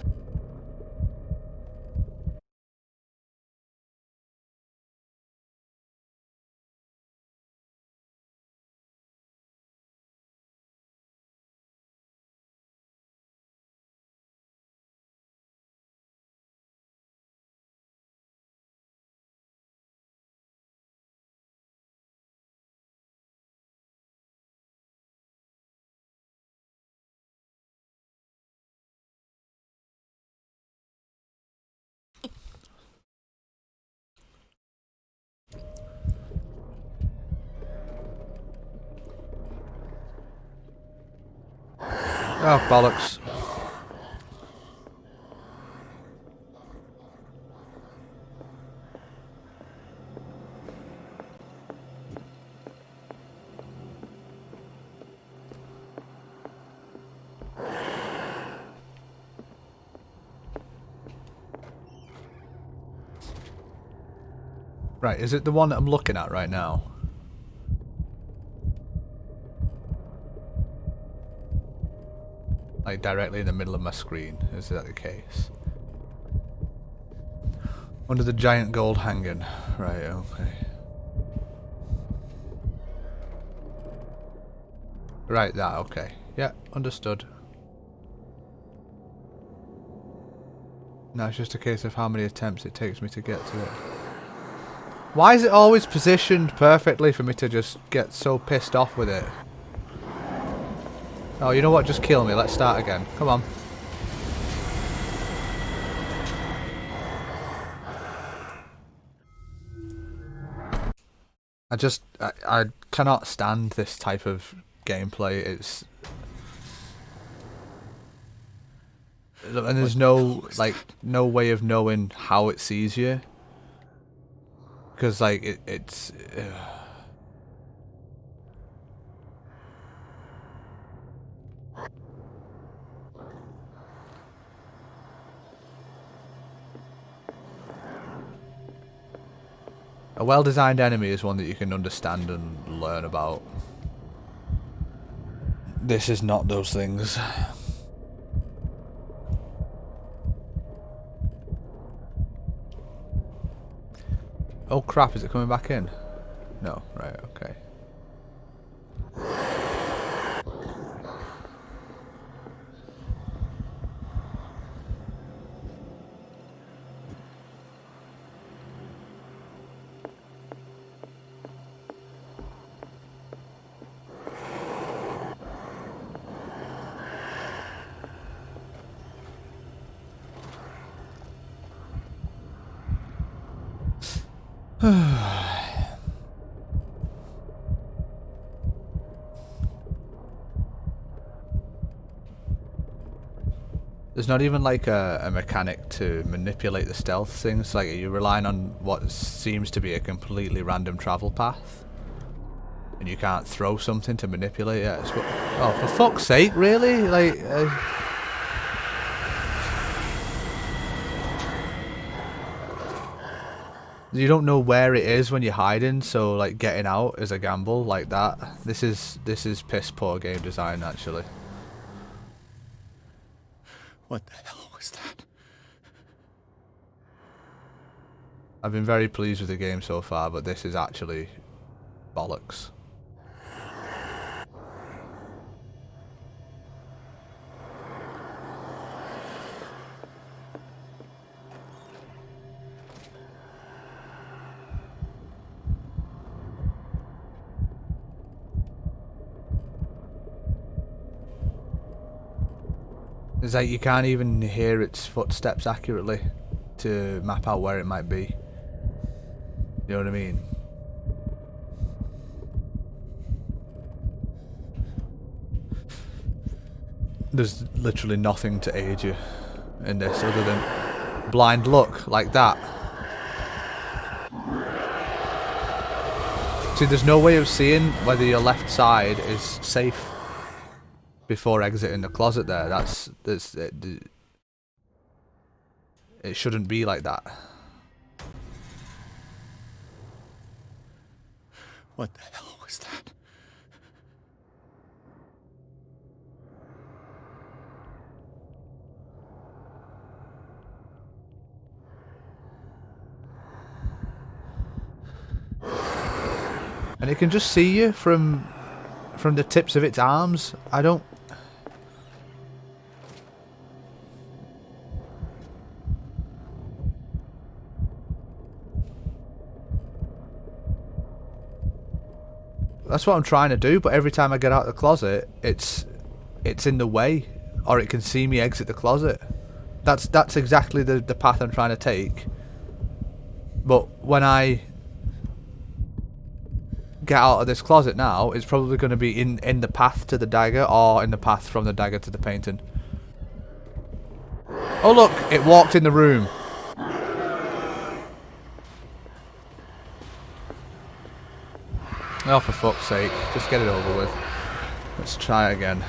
Oh, bollocks. Right, is it the one that I'm looking at right now? Like directly in the middle of my screen, is that the case? Under the giant gold hanging. Right, okay. Right, that, okay. Yeah, understood. Now it's just a case of how many attempts it takes me to get to it. Why is it always positioned perfectly for me to just get so pissed off with it? Oh, you know what? Just kill me. Let's start again. Come on. I cannot stand this type of gameplay. It's... And there's no, like, no way of knowing how it sees you. Because, like, it's... A well-designed enemy is one that you can understand and learn about. This is not those things. Oh crap, is it coming back in? No, right, okay. There's There's not even like a mechanic to manipulate the stealth things. Like you're relying on what seems to be a completely random travel path, and you can't throw something to manipulate it. Oh, for fuck's sake, really? Like. You don't know where it is when you're hiding, so like getting out is a gamble like that. This is piss poor game design, actually. What the hell was that? I've been very pleased with the game so far, but this is actually bollocks. It's like you can't even hear its footsteps accurately to map out where it might be. You know what I mean? There's literally nothing to aid you in this other than blind luck like that. See, there's no way of seeing whether your left side is safe before exiting the closet there. It shouldn't be like that. What the hell was that? And it can just see you from the tips of its arms. I don't... That's what I'm trying to do, but every time I get out of the closet, it's in the way, or it can see me exit the closet. That's exactly the path I'm trying to take. But when I get out of this closet now, it's probably going to be in the path to the dagger, or in the path from the dagger to the painting. Oh look, it walked in the room. Oh, for fuck's sake, just get it over with. Let's try again.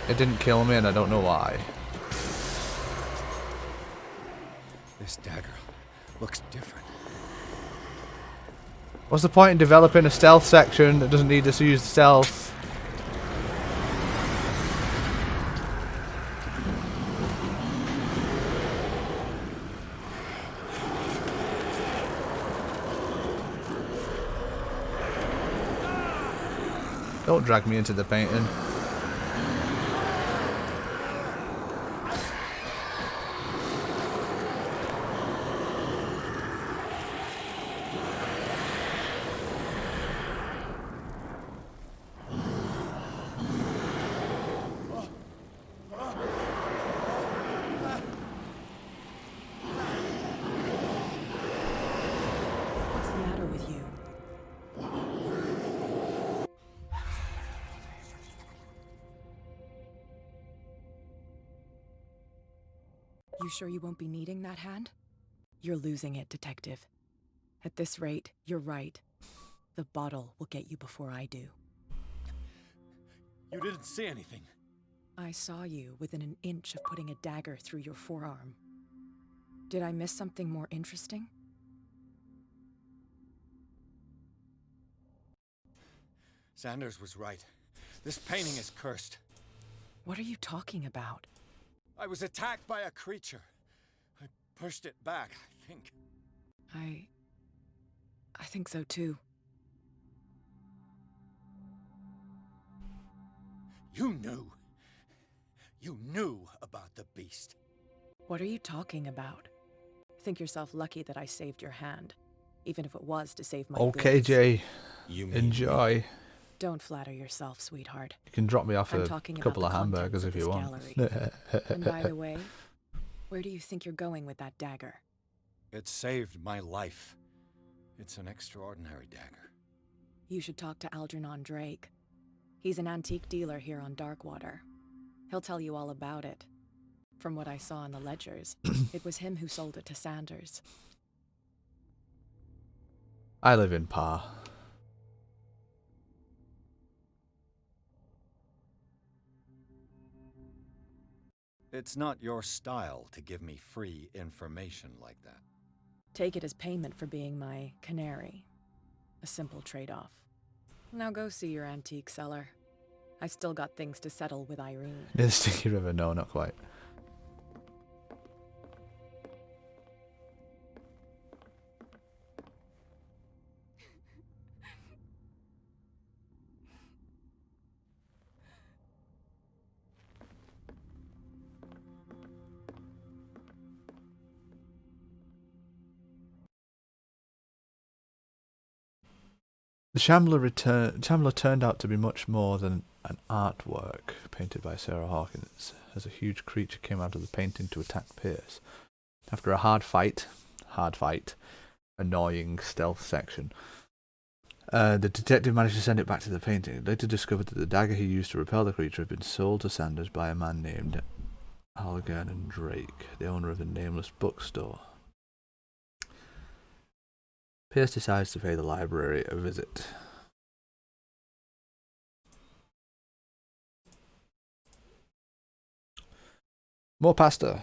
It didn't kill me and I don't know why. This dagger looks different. What's the point in developing a stealth section that doesn't need us to use stealth? Don't drag me into the painting. What's the matter with you? You sure you won't be needing that hand? You're losing it, Detective. At this rate, you're right. The bottle will get you before I do. You didn't see anything. I saw you within an inch of putting a dagger through your forearm. Did I miss something more interesting? Sanders was right. This painting is cursed. What are you talking about? I was attacked by a creature. I pushed it back, I think. I think so too. You knew. You knew about the beast. What are you talking about? Think yourself lucky that I saved your hand, even if it was to save my Okay, goods. Jay. Enjoy. Don't flatter yourself, sweetheart. You can drop me off I'm a talking about couple the of hamburgers contents if of you this want. gallery. And by the way, where do you think you're going with that dagger? It saved my life. It's an extraordinary dagger. You should talk to Algernon Drake. He's an antique dealer here on Darkwater. He'll tell you all about it. From what I saw in the ledgers, it was him who sold it to Sanders. I live in Pa. It's not your style to give me free information like that. Take it as payment for being my canary. A simple trade-off. Now go see your antique seller. I've still got things to settle with Irene. Near the Sticky River, no, not quite. The Shambler turned out to be much more than an artwork painted by Sarah Hawkins, as a huge creature came out of the painting to attack Pierce. After a hard fight, annoying stealth section, the detective managed to send it back to the painting. He later discovered that the dagger he used to repel the creature had been sold to Sanders by a man named Algernon Drake, the owner of the nameless bookstore. Pierce decides to pay the library a visit. More pasta.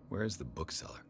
Where's the bookseller?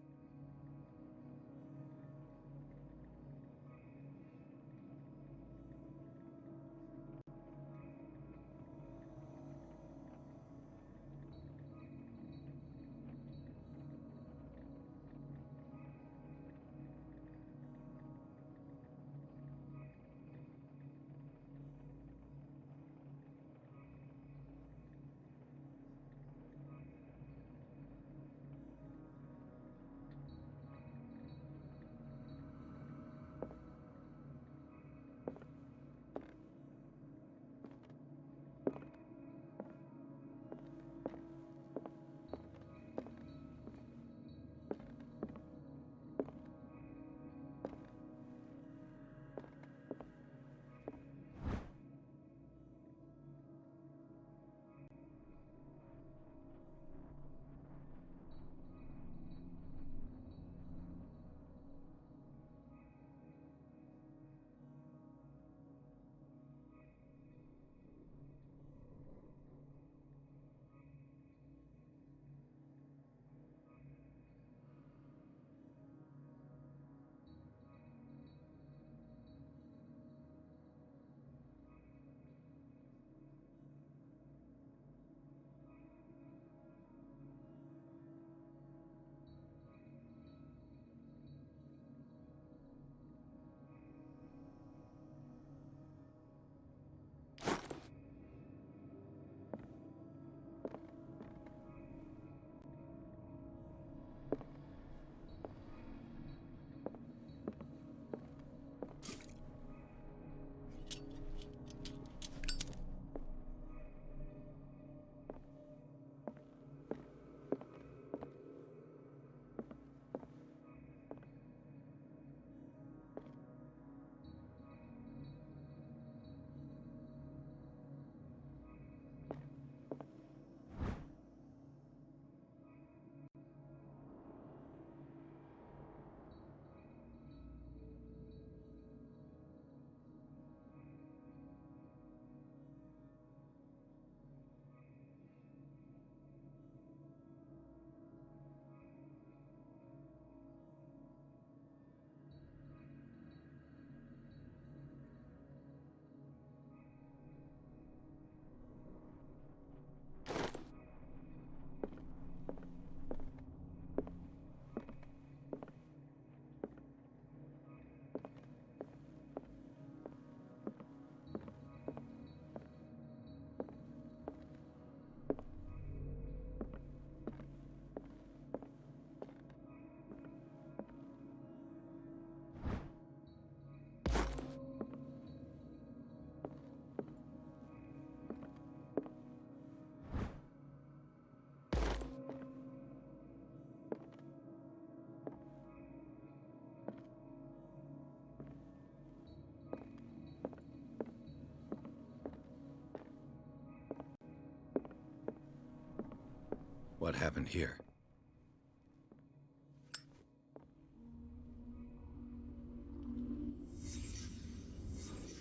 What happened here?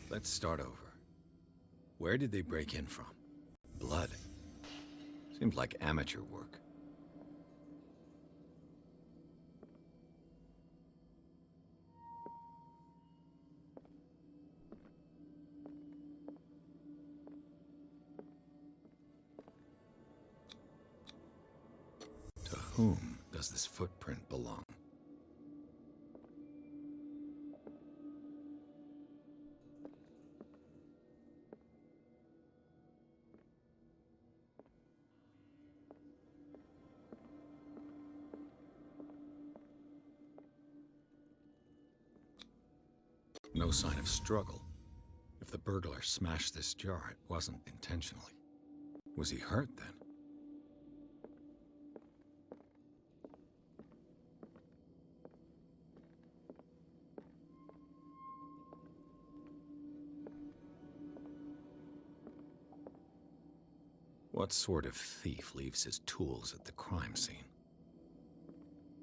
Let's start over. Where did they break in from? Blood. Seems like amateur work. To whom does this footprint belong? No sign of struggle. If the burglar smashed this jar, it wasn't intentionally. Was he hurt then? What sort of thief leaves his tools at the crime scene?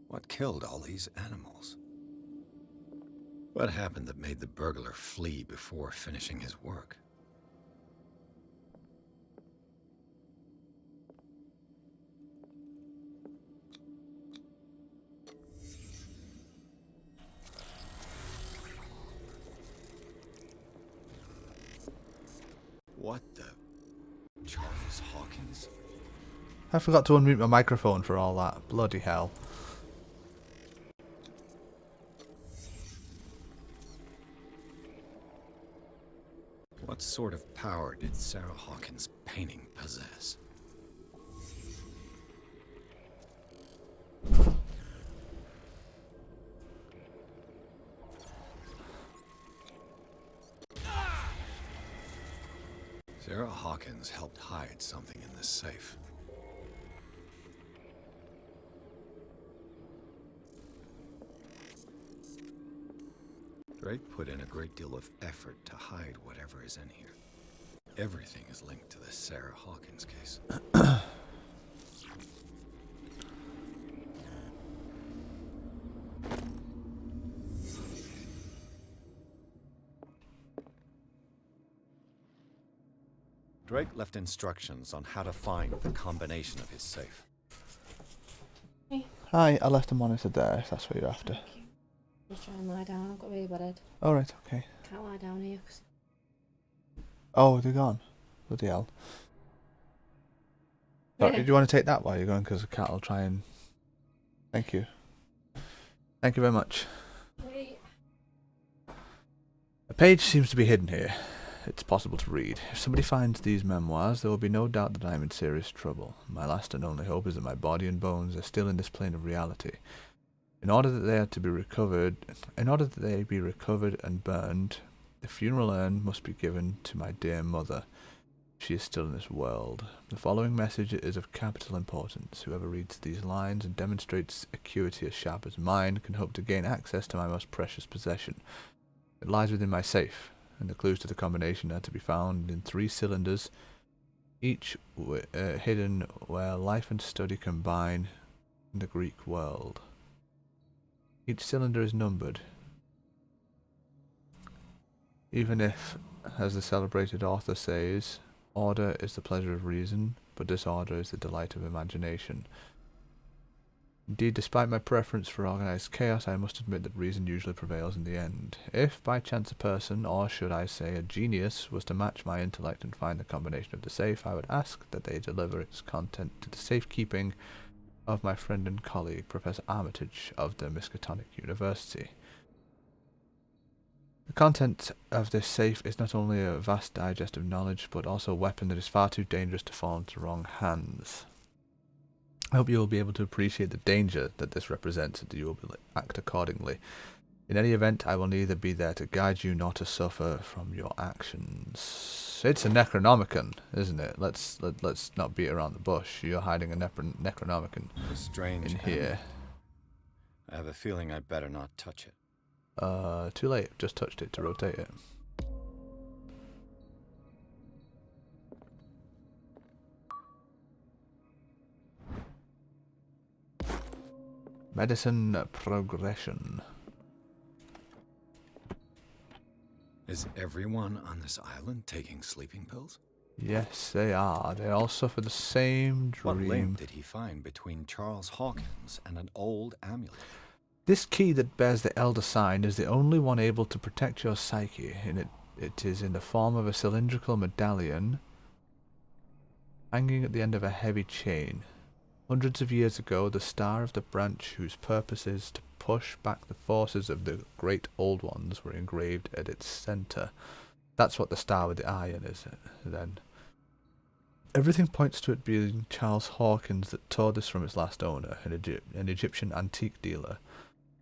What killed all these animals? What happened that made the burglar flee before finishing his work? What the... Charles Hawkins? I forgot to unmute my microphone for all that. Bloody hell. What sort of power did Sarah Hawkins' painting possess? Sarah Hawkins helped hide something in this safe. Drake put in a great deal of effort to hide whatever is in here. Everything is linked to the Sarah Hawkins case. Drake left instructions on how to find the combination of his safe. Hey. Hi, I left a monitor there if that's what you're after. Just try and lie down. I've got really bad head. Alright, okay. Can't lie down here. Oh, they're gone. Bloody hell. Sorry, do you want to take that while you're going? Because the cat will try and... Thank you. Thank you very much. Wait. A page seems to be hidden here. It's possible to read. If somebody finds these memoirs, there will be no doubt that I am in serious trouble. My last and only hope is that my body and bones are still in this plane of reality. In order that they be recovered and burned, the funeral urn must be given to my dear mother. She is still in this world. The following message is of capital importance. Whoever reads these lines and demonstrates acuity as sharp as mine can hope to gain access to my most precious possession. It lies within my safe, and the clues to the combination are to be found in 3 cylinders, each hidden where life and study combine in the Greek world. Each cylinder is numbered, even if, as the celebrated author says, order is the pleasure of reason, but disorder is the delight of imagination. Indeed, despite my preference for organized chaos, I must admit that reason usually prevails in the end. If, by chance, a person, or should I say a genius, was to match my intellect and find the combination of the safe, I would ask that they deliver its content to the safekeeping of my friend and colleague, Professor Armitage of the Miskatonic University. The content of this safe is not only a vast digest of knowledge, but also a weapon that is far too dangerous to fall into wrong hands. I hope you will be able to appreciate the danger that this represents and that you will act accordingly. In any event, I will neither be there to guide you nor to suffer from your actions. It's a Necronomicon, isn't it? Let's not beat around the bush. You're hiding a Necronomicon Strange in here. I have a feeling I'd better not touch it. Too late. Just touched it to rotate it. Medicine progression. Is everyone on this island taking sleeping pills? Yes, they are. They all suffer the same dream. What link did he find between Charles Hawkins and an old amulet? This key that bears the Elder Sign is the only one able to protect your psyche, and it is in the form of a cylindrical medallion hanging at the end of a heavy chain. Hundreds of years ago, the Star of the Branch, whose purpose is to push back the forces of the Great Old Ones, were engraved at its centre. That's what the star with the iron is, then. Everything points to it being Charles Hawkins that tore this from its last owner, an Egyptian antique dealer.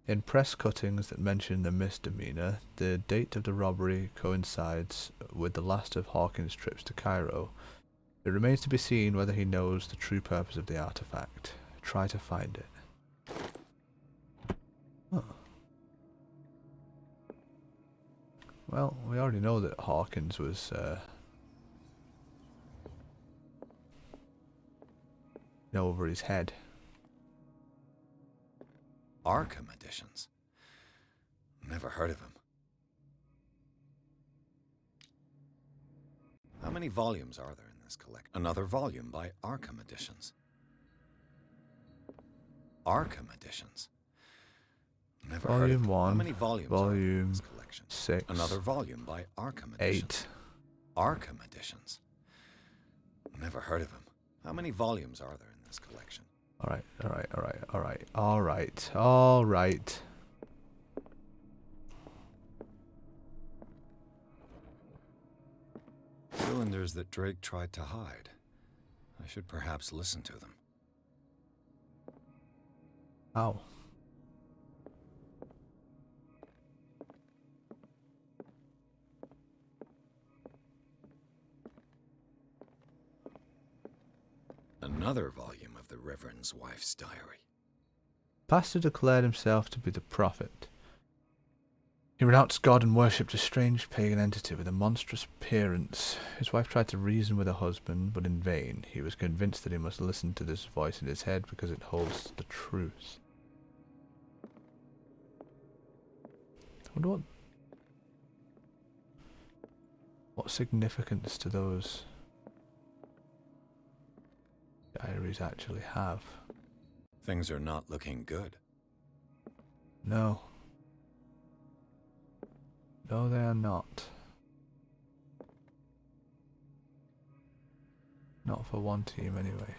In press cuttings that mention the misdemeanor, the date of the robbery coincides with the last of Hawkins' trips to Cairo. It remains to be seen whether he knows the true purpose of the artifact. Try to find it. Huh. Well, we already know that Hawkins was over his head. Arkham editions. Never heard of him. How many volumes are there in this collection? Another volume by Arkham Editions. Arkham Editions. Never heard of Volume 1. How many volumes Volume are there in this collection? 6. Another volume by Arkham Editions. 8. Arkham Editions. Never heard of him. How many volumes are there in this collection? Alright. Cylinders that Drake tried to hide. I should perhaps listen to them. Ow. Another volume of the Reverend's wife's diary. Pastor declared himself to be the prophet. He renounced God and worshipped a strange pagan entity with a monstrous appearance. His wife tried to reason with her husband, but in vain. He was convinced that he must listen to this voice in his head because it holds the truth. I wonder what significance do those diaries actually have? Things are not looking good. No. No, they are not. Not for one team, anyway.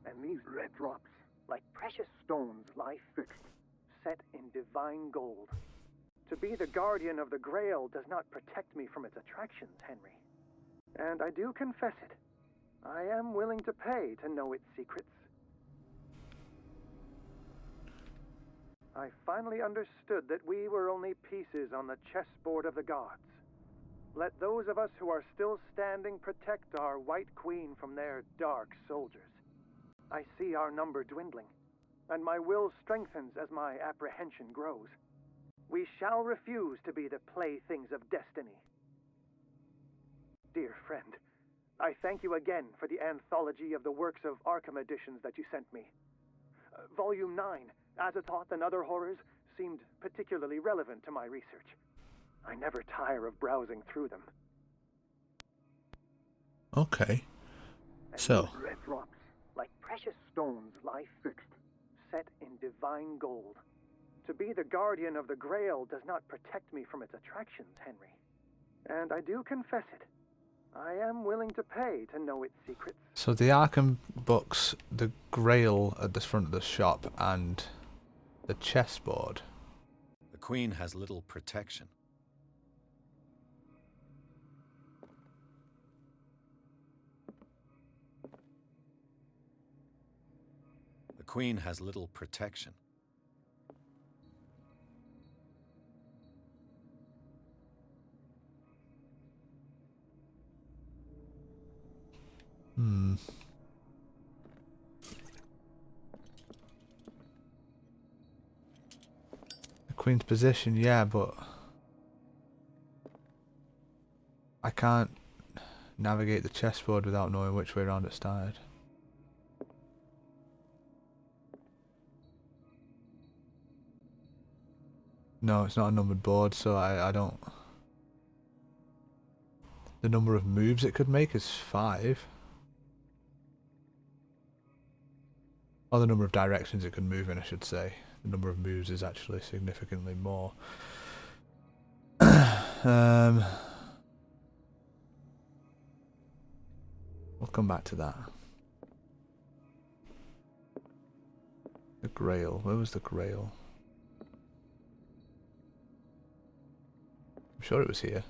And these red drops, like precious stones, lie fixed, set in divine gold. To be the guardian of the Grail does not protect me from its attractions, Henry. And I do confess it. I am willing to pay to know its secrets. I finally understood that we were only pieces on the chessboard of the gods. Let those of us who are still standing protect our White Queen from their dark soldiers. I see our number dwindling, and my will strengthens as my apprehension grows. We shall refuse to be the playthings of destiny. Dear friend, I thank you again for the anthology of the works of Arkham editions that you sent me. Volume 9, Azathoth and Other Horrors, seemed particularly relevant to my research. I never tire of browsing through them. Okay. And So. these red drops, like precious stones, lie fixed, set in divine gold. To be the guardian of the Grail does not protect me from its attractions, Henry. And I do confess it. I am willing to pay to know its secrets. So the Arkham books, the Grail at the front of the shop, and the chessboard. The Queen has little protection. The Queen has little protection. The Queen's position, yeah, but I can't navigate the chessboard without knowing which way around it started. No, it's not a numbered board, so I don't... The number of moves it could make is 5. Or the number of directions it can move in, I should say. The number of moves is actually significantly more. We'll come back to that. The Grail. Where was the Grail? I'm sure it was here.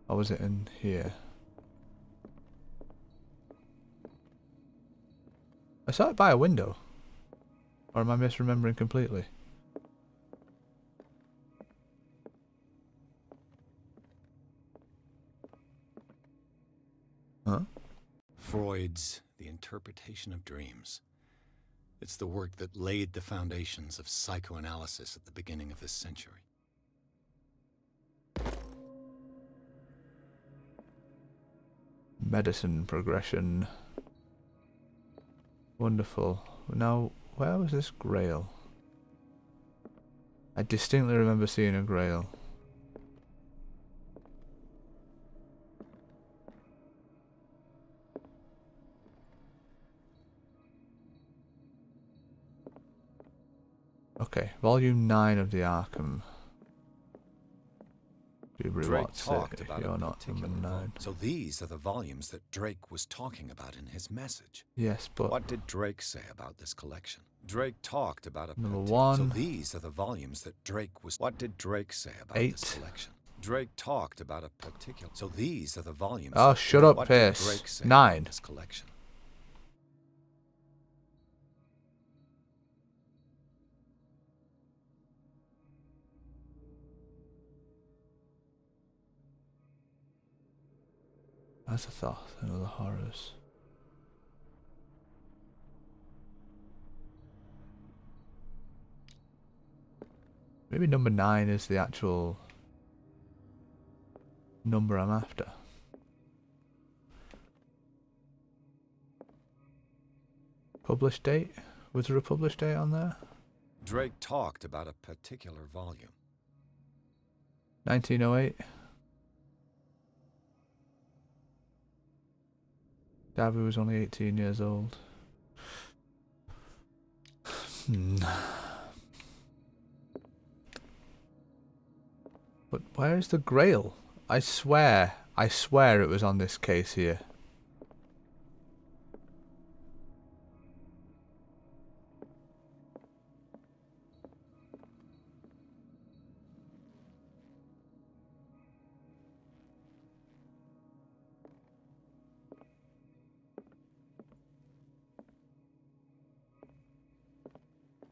Or was it in here? I saw it by a window. Or am I misremembering completely? Huh? Freud's The Interpretation of Dreams. It's the work that laid the foundations of psychoanalysis at the beginning of this century. Medicine progression. Wonderful. Now, where was this Grail? I distinctly remember seeing a Grail. Okay, volume 9 of the Arkham. Drake talked about You're a not particular number 9. So these are the volumes that Drake was talking about in his message. Yes, but... What did Drake say about this collection? Drake talked about a Number particular... 1. So these are the volumes that Drake was... What did Drake say about 8. this collection? Drake talked about a particular... So these are the volumes... Oh, that shut Drake... up, What did Pierce. Drake say 9. about this collection? As a thought, and other horrors. Maybe number 9 is the actual number I'm after. Published date? Was there a published date on there? Drake talked about a particular volume. 1908. Davy was only 18 years old. But where is the Grail? I swear it was on this case here.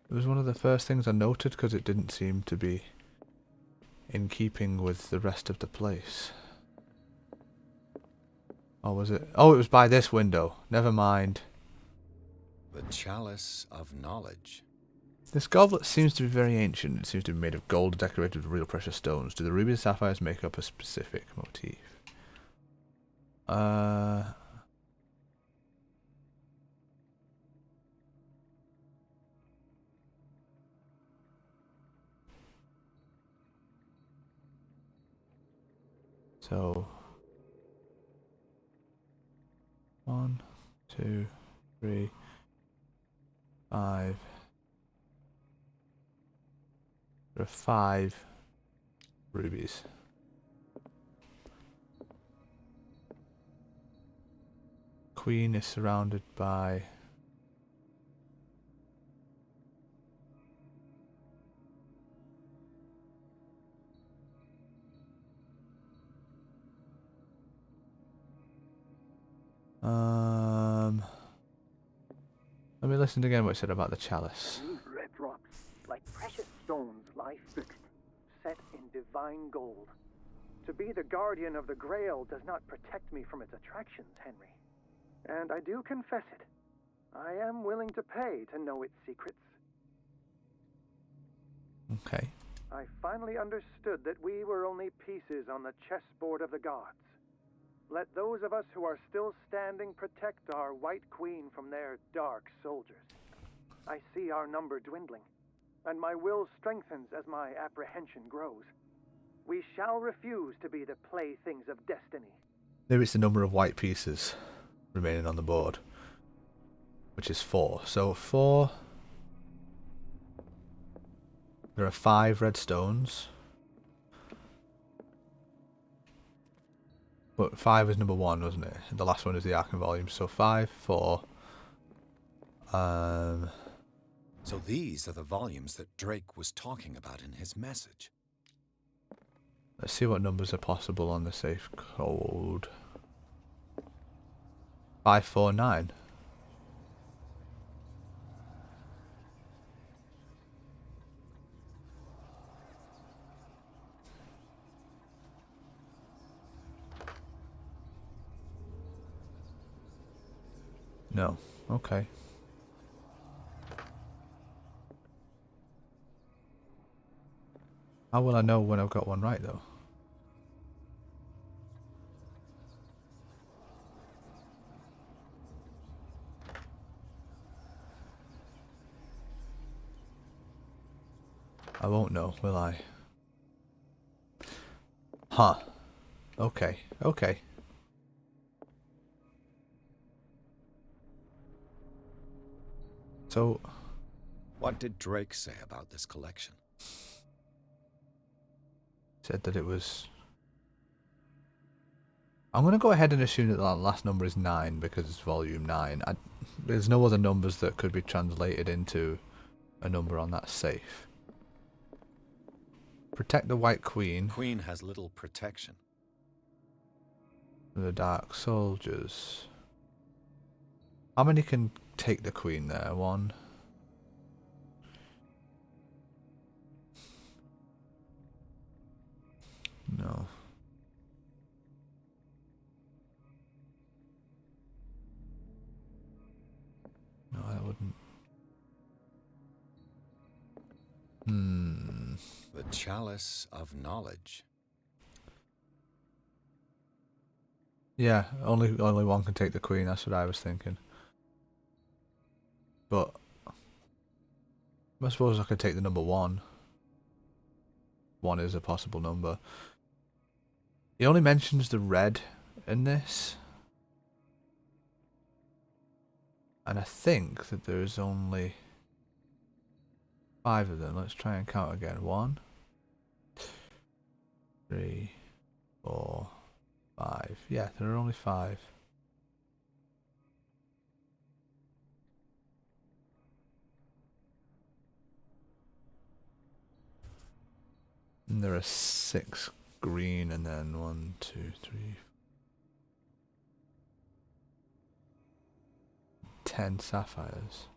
It was one of the first things I noted because it didn't seem to be in keeping with the rest of the place. Or was it? Oh, it was by this window. Never mind. The Chalice of Knowledge. This goblet seems to be very ancient. It seems to be made of gold decorated with real precious stones. Do the rubies and sapphires make up a specific motif? So 1, 2, 3, 5. There are 5 rubies. Queen is surrounded by let me listen again what it said about the chalice. These red drops, like precious stones, lie fixed, set in divine gold. To be the guardian of the Grail does not protect me from its attractions, Henry. And I do confess it. I am willing to pay to know its secrets. Okay. I finally understood that we were only pieces on the chessboard of the gods. Let those of us who are still standing protect our White Queen from their dark soldiers. I see our number dwindling, and my will strengthens as my apprehension grows. We shall refuse to be the playthings of destiny. Maybe it's the number of white pieces remaining on the board, which is 4. So 4. There are 5 red stones. But 5 is number 1, wasn't it? The last one is the Arkham volume. So 5, 4. So these are the volumes that Drake was talking about in his message. Let's see what numbers are possible on the safe code. 549. No. Okay. How will I know when I've got one right, though? I won't know, will I? Huh. Okay. Okay. So, what did Drake say about this collection? Said that it was... I'm going to go ahead and assume that the last number is 9 because it's volume 9. There's no other numbers that could be translated into a number on that safe. Protect the White Queen. Queen has little protection. The Dark Soldiers. How many can take the Queen there? 1. No. No, I wouldn't. The Chalice of Knowledge. Yeah, only one can take the Queen. That's what I was thinking. But I suppose I could take the number 1. 1 is a possible number. He only mentions the red in this. And I think that there's only 5 of them. Let's try and count again. 1, 3, 4, 5. Yeah, there are only 5. And there are 6 green and then 1, 2, 3, 10 sapphires.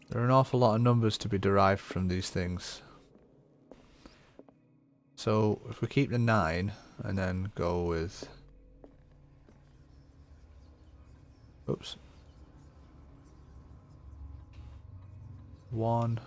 There are an awful lot of numbers to be derived from these things. So if we keep the 9 and then go with... Oops. 1.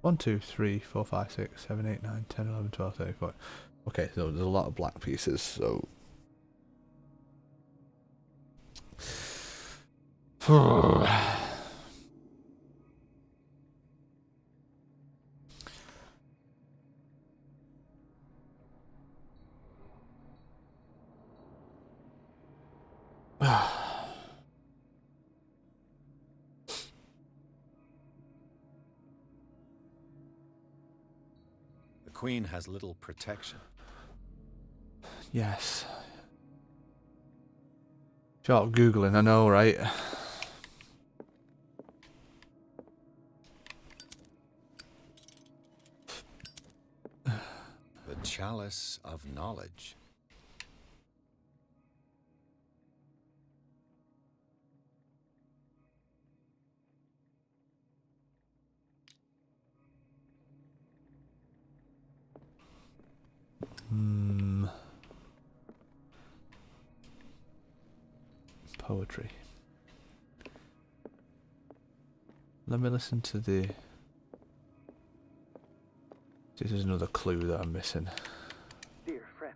1, 2, 3, 4, 5, 6, 7, 8, 9, 10, 11, 12, 13, 14. Okay, so there's a lot of black pieces, so... The Queen has little protection. Yes. Short Googling, I know, right? The Chalice of Knowledge. Poetry. Let me listen to the... This is another clue that I'm missing. Dear friend,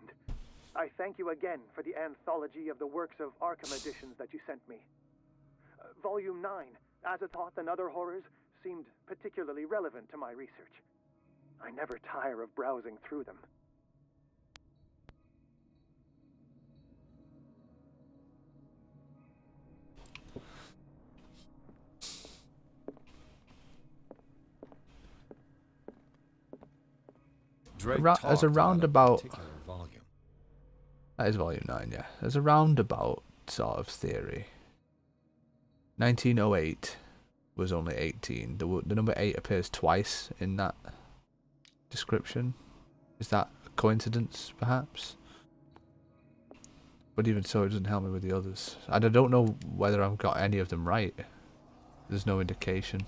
I thank you again for the anthology of the works of Arkham editions that you sent me. Volume 9, Azathoth and Other Horrors, seemed particularly relevant to my research. I never tire of browsing through them. As a roundabout... That is volume 9, yeah. As a roundabout sort of theory. 1908 was only 18. The number 8 appears twice in that description. Is that a coincidence, perhaps? But even so, it doesn't help me with the others. And I don't know whether I've got any of them right. There's no indication.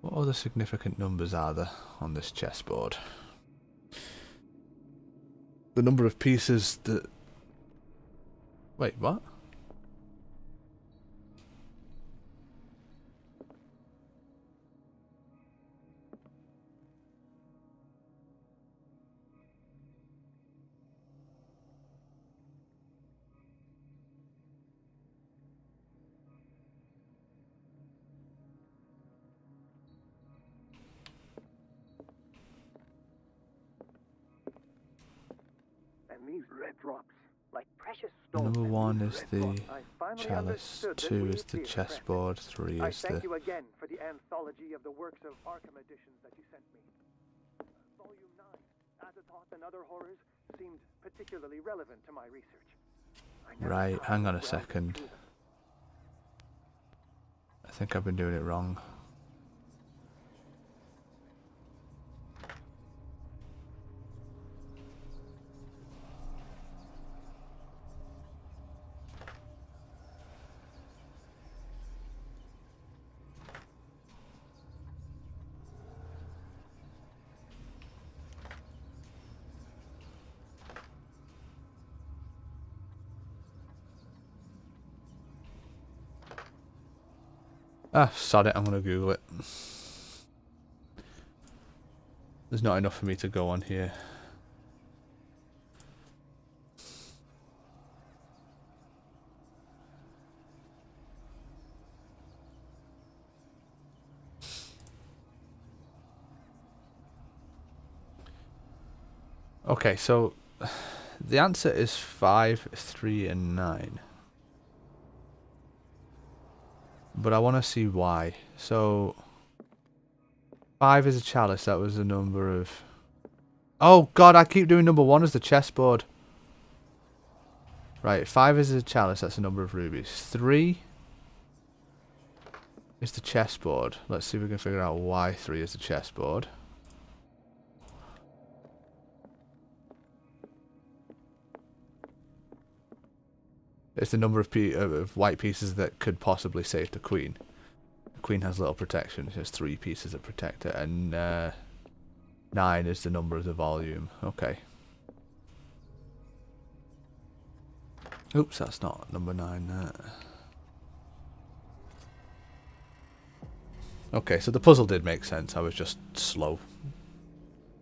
What other significant numbers are there on this chessboard? The number of pieces that... Wait, what? These red drops, like precious stones. Number 1 is the chalice, 2 is the chessboard, 3 I is thank the... you again for the anthology of the works of Arkham editions that you sent me. Volume 9, Azathoth and Other Horrors, seemed particularly relevant to my research. Right, hang on a second. I think I've been doing it wrong. Ah, sod it, I'm gonna Google it. There's not enough for me to go on here. Okay, so the answer is 5, 3, and 9. But I want to see why. So 5 is a chalice. That was the number of... Oh god, I keep doing number 1 as the chessboard. Right, 5 is a chalice. That's the number of rubies. 3 is the chessboard. Let's see if we can figure out why 3 is the chessboard. It's the number of white pieces that could possibly save the queen. The queen has little protection. She has 3 pieces that protect her. And 9 is the number of the volume. Okay. Oops, that's not number 9 there. Okay, so the puzzle did make sense. I was just slow.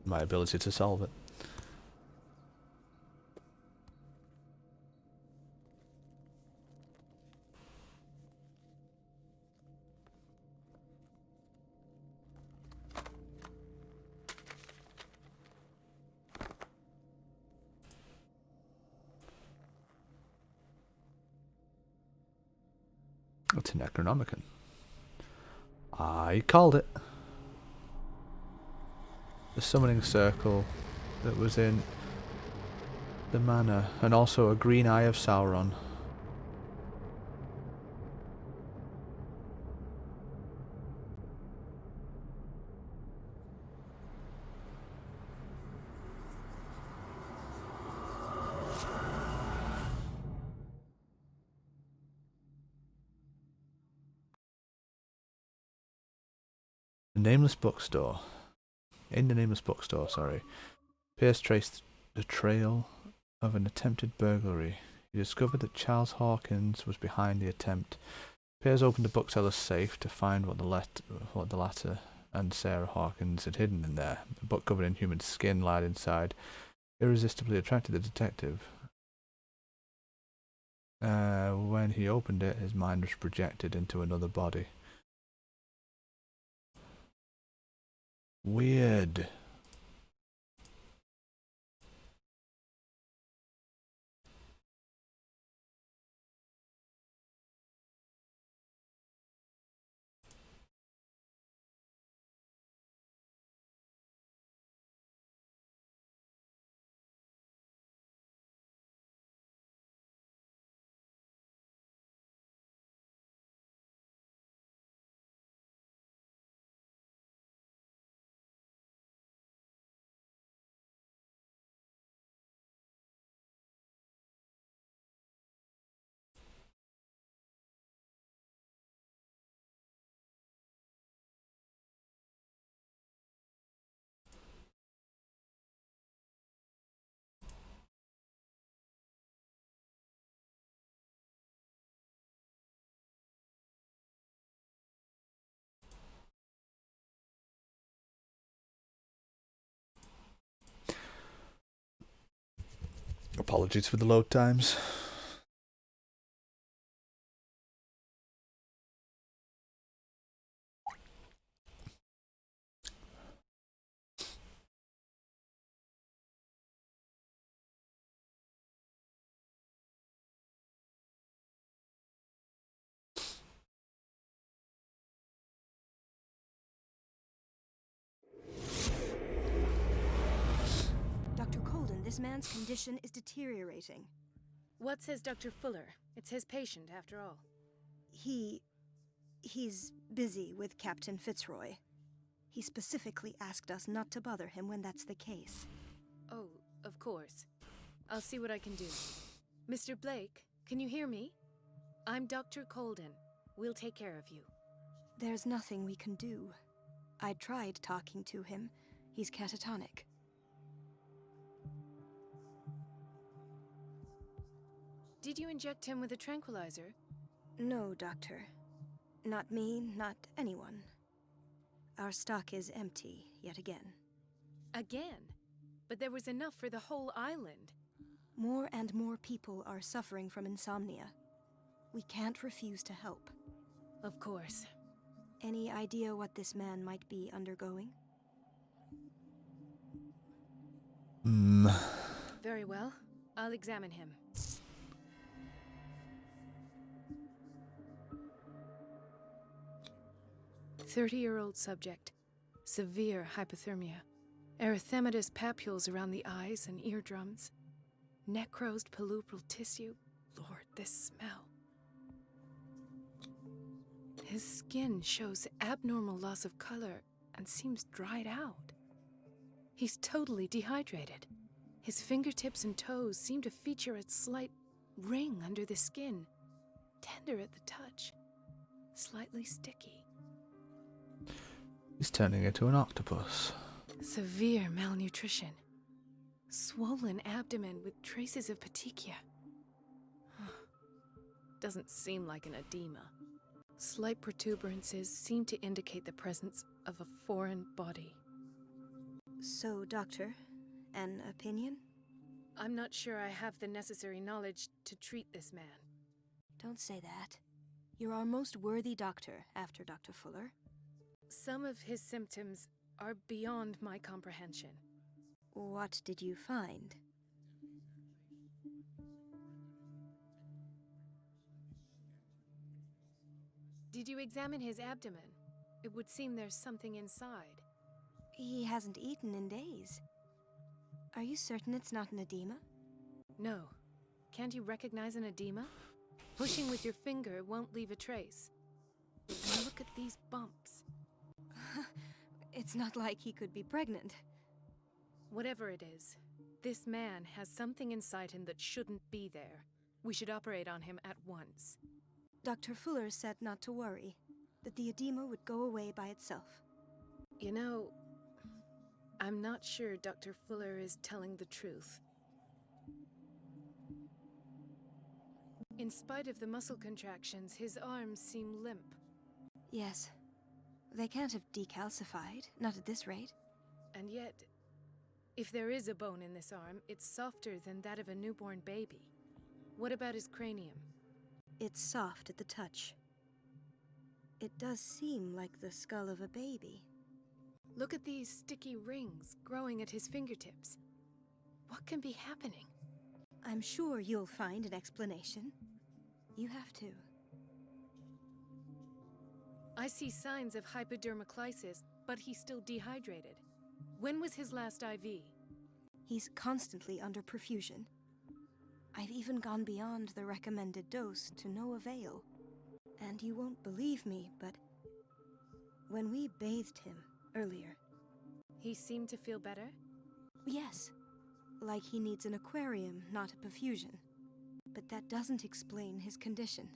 My ability to solve it. It's a Necronomicon. I called it. The summoning circle that was in the manor, and also a green eye of Sauron. The Nameless Bookstore. In the Nameless Bookstore, sorry. Pierce traced the trail of an attempted burglary. He discovered that Charles Hawkins was behind the attempt. Pierce opened the bookseller's safe to find what the latter and Sarah Hawkins had hidden in there. A book covered in human skin lied inside. Irresistibly attracted the detective. When he opened it, his mind was projected into another body. Weird. Apologies for the load times. Dr. Colden, this man's condition is deteriorating. What says Dr. Fuller? It's his patient, after all. He's busy with Captain Fitzroy. He specifically asked us not to bother him when that's the case. Oh, of course. I'll see what I can do. Mr. Blake, can you hear me? I'm Dr. Colden. We'll take care of you. There's nothing we can do. I tried talking to him. He's catatonic. Did you inject him with a tranquilizer? No, Doctor. Not me, not anyone. Our stock is empty, yet again. Again? But there was enough for the whole island. More and more people are suffering from insomnia. We can't refuse to help. Of course. Any idea what this man might be undergoing? Very well. I'll examine him. "30-year-old subject. Severe hypothermia. Erythematous papules around the eyes and eardrums. Necrosed palpebral tissue. Lord, this smell. His skin shows abnormal loss of color and seems dried out. He's totally dehydrated. His fingertips and toes seem to feature a slight ring under the skin. Tender at the touch. Slightly sticky. He's turning into an octopus. Severe malnutrition. Swollen abdomen with traces of petechia. Doesn't seem like an edema. Slight protuberances seem to indicate the presence of a foreign body. So, Doctor, an opinion? I'm not sure I have the necessary knowledge to treat this man. Don't say that. You're our most worthy doctor after Dr. Fuller. Some of his symptoms are beyond my comprehension. What did you find? Did you examine his abdomen? It would seem there's something inside. He hasn't eaten in days. Are you certain it's not an edema? No. Can't you recognize an edema? Pushing with your finger won't leave a trace. And look at these bumps. It's not like he could be pregnant. Whatever it is, this man has something inside him that shouldn't be there. We should operate on him at once. Dr. Fuller said not to worry, that the edema would go away by itself. You know, I'm not sure Dr. Fuller is telling the truth. In spite of the muscle contractions, his arms seem limp. Yes. They can't have decalcified, not at this rate. And yet, if there is a bone in this arm, it's softer than that of a newborn baby. What about his cranium? It's soft at the touch. It does seem like the skull of a baby. Look at these sticky rings growing at his fingertips. What can be happening? I'm sure you'll find an explanation. You have to. I see signs of hypodermoclysis, but he's still dehydrated. When was his last IV? He's constantly under perfusion. I've even gone beyond the recommended dose to no avail. And you won't believe me, but when we bathed him earlier... He seemed to feel better? Yes. Like he needs an aquarium, not a perfusion. But that doesn't explain his condition.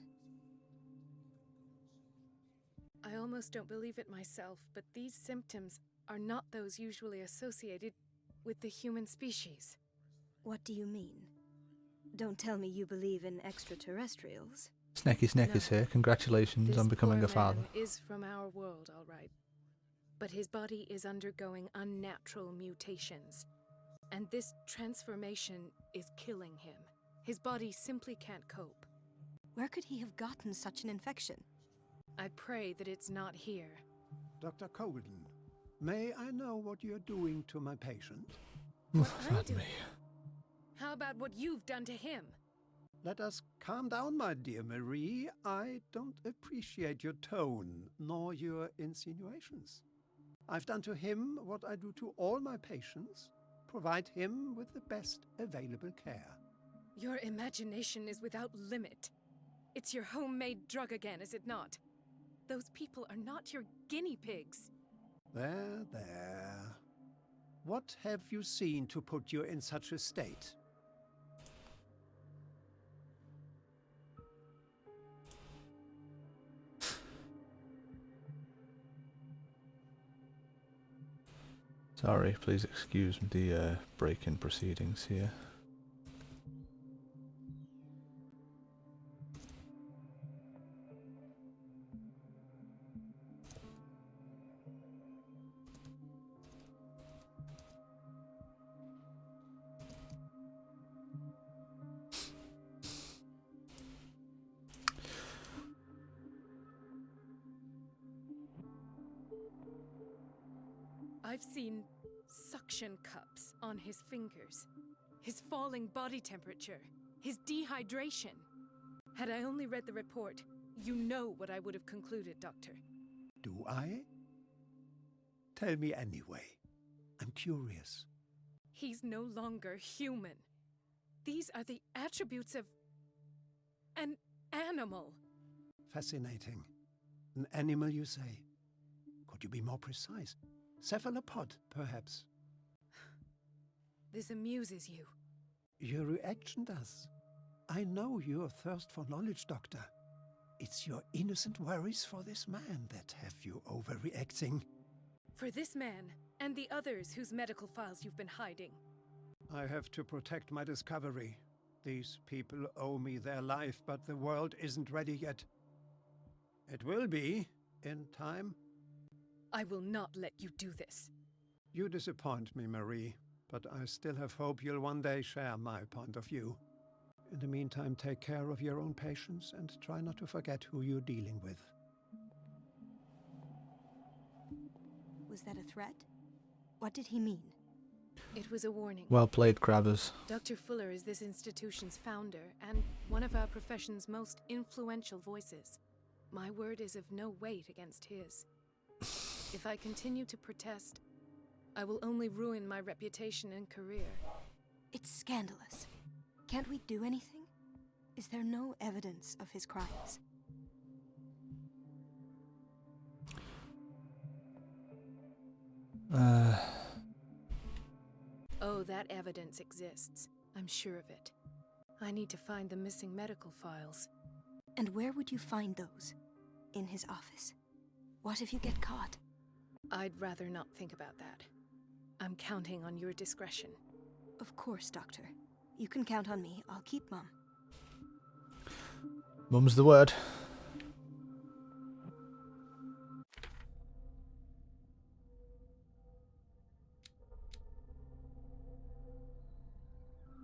I almost don't believe it myself, but these symptoms are not those usually associated with the human species. What do you mean? Don't tell me you believe in extraterrestrials. Snecky Snecky's here. Congratulations on becoming a father. This poor man is from our world, all right. But his body is undergoing unnatural mutations. And this transformation is killing him. His body simply can't cope. Where could he have gotten such an infection? I pray that it's not here. Dr. Colden, may I know what you're doing to my patient? What I do? How about what you've done to him? Let us calm down, my dear Marie. I don't appreciate your tone, nor your insinuations. I've done to him what I do to all my patients. Provide him with the best available care. Your imagination is without limit. It's your homemade drug again, is it not? Those people are not your guinea pigs. There, there. What have you seen to put you in such a state? Sorry, please excuse the break in proceedings here. I've seen suction cups on his fingers, his falling body temperature, his dehydration. Had I only read the report, you know what I would have concluded, Doctor. Do I? Tell me anyway. I'm curious. He's no longer human. These are the attributes of an animal. Fascinating. An animal, you say? Could you be more precise? Cephalopod, perhaps? This amuses you. Your reaction does. I know your thirst for knowledge, Doctor. It's your innocent worries for this man that have you overreacting. For this man, and the others whose medical files you've been hiding. I have to protect my discovery. These people owe me their life, but the world isn't ready yet. It will be, in time. I will not let you do this. You disappoint me, Marie, but I still have hope you'll one day share my point of view. In the meantime, take care of your own patients and try not to forget who you're dealing with. Was that a threat? What did he mean? It was a warning. Well played, Crabbers. Dr. Fuller is this institution's founder and one of our profession's most influential voices. My word is of no weight against his. If I continue to protest, I will only ruin my reputation and career. It's scandalous. Can't we do anything? Is there no evidence of his crimes? Oh, that evidence exists. I'm sure of it. I need to find the missing medical files. And where would you find those? In his office? What if you get caught? I'd rather not think about that. I'm counting on your discretion. Of course, Doctor. You can count on me. I'll keep Mum. Mum's the word.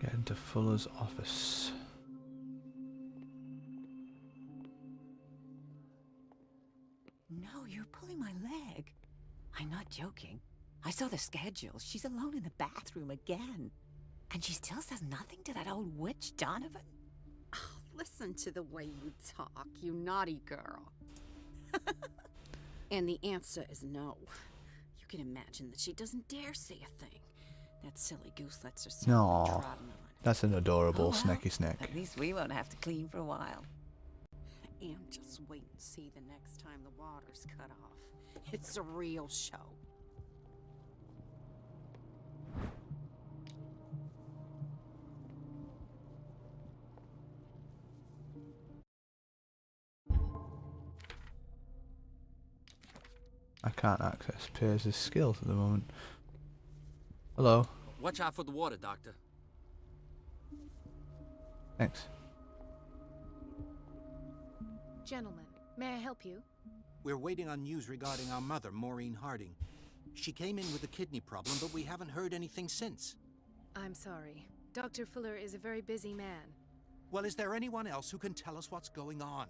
Get into Fuller's office. No, you're pulling my leg. I'm not joking. I saw the schedule. She's alone in the bathroom again. And she still says nothing to that old witch Donovan? Oh, listen to the way you talk, you naughty girl. And the answer is no. You can imagine that she doesn't dare say a thing. That silly goose lets herself be Aww, trodden on. that's an adorable Oh, well, snacky snack. At least we won't have to clean for a while. And just wait and see the next time the water's cut off. It's a real show. I can't access Pierce's skills at the moment. Hello. Watch out for the water, Doctor. Thanks. Gentlemen, may I help you? We're waiting on news regarding our mother, Maureen Harding. She came in with a kidney problem, but we haven't heard anything since. I'm sorry. Dr. Fuller is a very busy man. Well, is there anyone else who can tell us what's going on?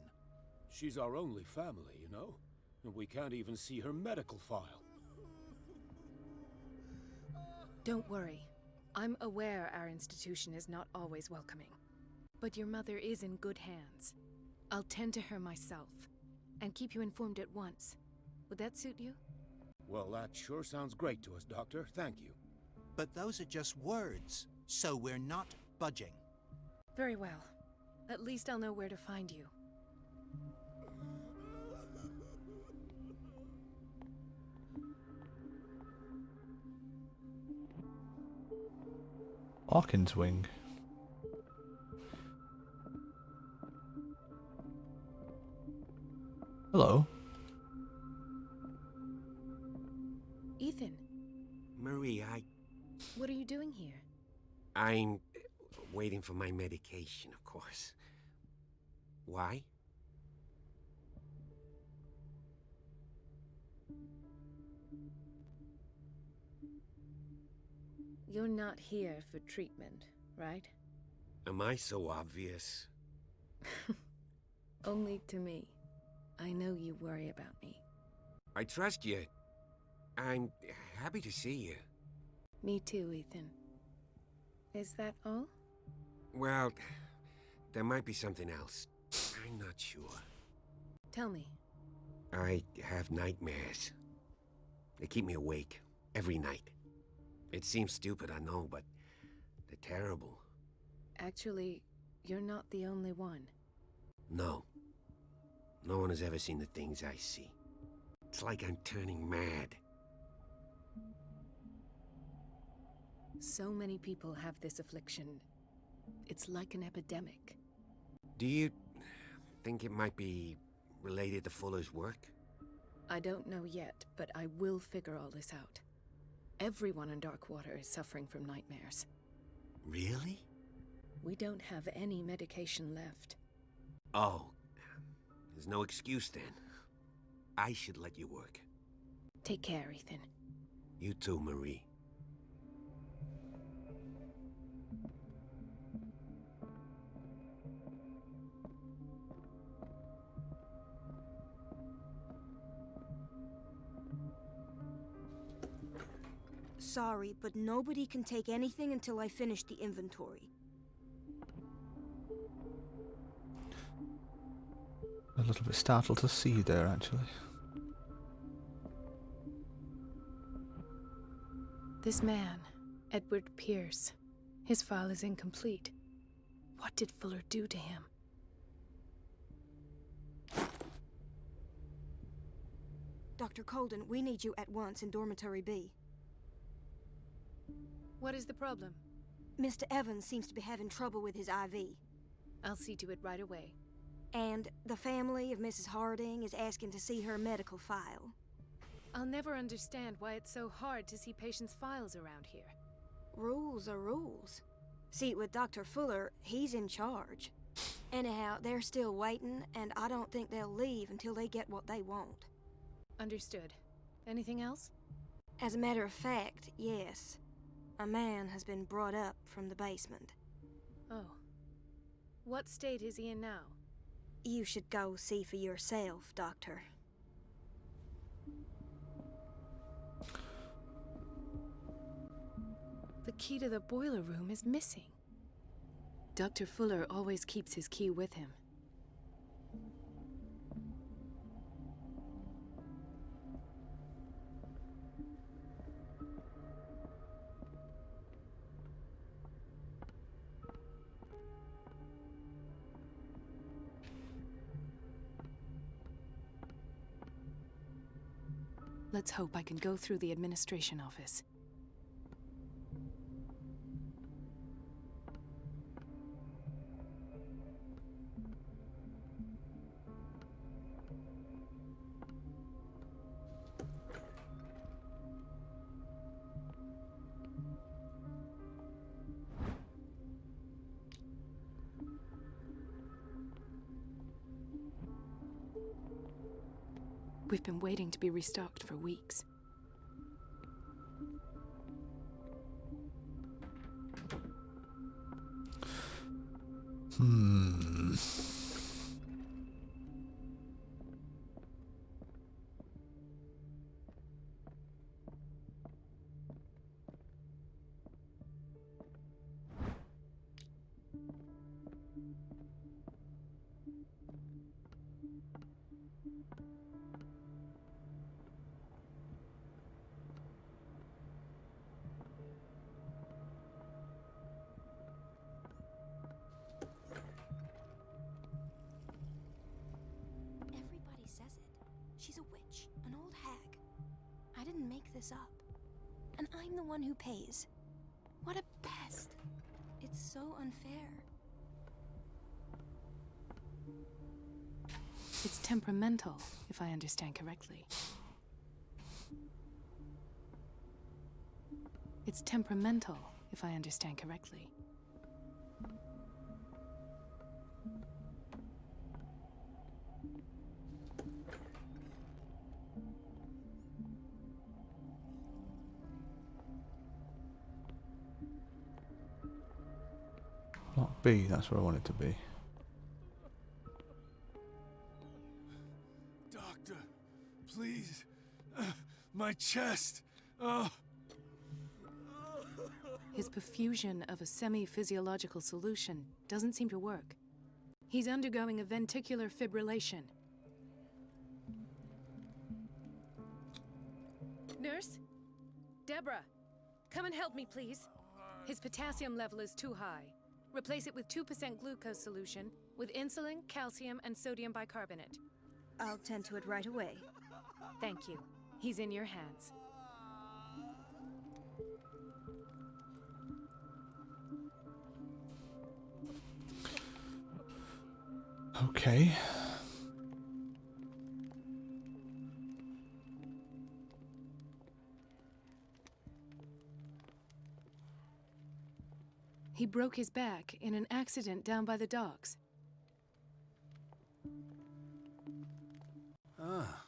She's our only family, you know? And we can't even see her medical file. Don't worry. I'm aware our institution is not always welcoming. But your mother is in good hands. I'll tend to her myself, and keep you informed at once. Would that suit you? Well, that sure sounds great to us, Doctor. Thank you. But those are just words, so we're not budging. Very well. At least I'll know where to find you. Hawkins wing. Hello. Ethan, Marie, what are you doing here? I'm waiting for my medication, of course. Why? You're not here for treatment, right? Am I so obvious? Only to me. I know you worry about me. I trust you. I'm happy to see you. Me too, Ethan. Is that all? Well, there might be something else. I'm not sure. Tell me. I have nightmares. They keep me awake every night. It seems stupid, I know, but they're terrible. Actually, you're not the only one. No. No one has ever seen the things I see. It's like I'm turning mad. So many people have this affliction. It's like an epidemic. Do you think it might be related to Fuller's work? I don't know yet, but I will figure all this out. Everyone in Darkwater is suffering from nightmares. Really? We don't have any medication left. Oh. There's no excuse then. I should let you work. Take care, Ethan. You too, Marie. Sorry, but nobody can take anything until I finish the inventory. A little bit startled to see you there, actually. This man, Edward Pierce, his file is incomplete. What did Fuller do to him? Dr. Colden, we need you at once in Dormitory B. What is the problem? Mr. Evans seems to be having trouble with his IV. I'll see to it right away. And the family of Mrs. Harding is asking to see her medical file. I'll never understand why it's so hard to see patients' files around here. Rules are rules. See, with Dr. Fuller, he's in charge. Anyhow, they're still waiting, and I don't think they'll leave until they get what they want. Understood. Anything else? As a matter of fact, yes. A man has been brought up from the basement. Oh. What state is he in now? You should go see for yourself, Doctor. The key to the boiler room is missing. Dr. Fuller always keeps his key with him. Let's hope I can go through the administration office. We've been waiting to be restocked for weeks. Everybody says it. She's a witch, an old hag. I didn't make this up. And I'm the one who pays. What a pest. It's so unfair. It's temperamental, if I understand correctly. It's temperamental, if I understand correctly. Block B, that's where I want it to be. Doctor, please. My chest. Oh. His perfusion of a semi-physiological solution doesn't seem to work. He's undergoing a ventricular fibrillation. Nurse? Deborah, come and help me, please. His potassium level is too high. Replace it with 2% glucose solution with insulin, calcium, and sodium bicarbonate. I'll tend to it right away. Thank you. He's in your hands. Okay. He broke his back in an accident down by the docks. Ah,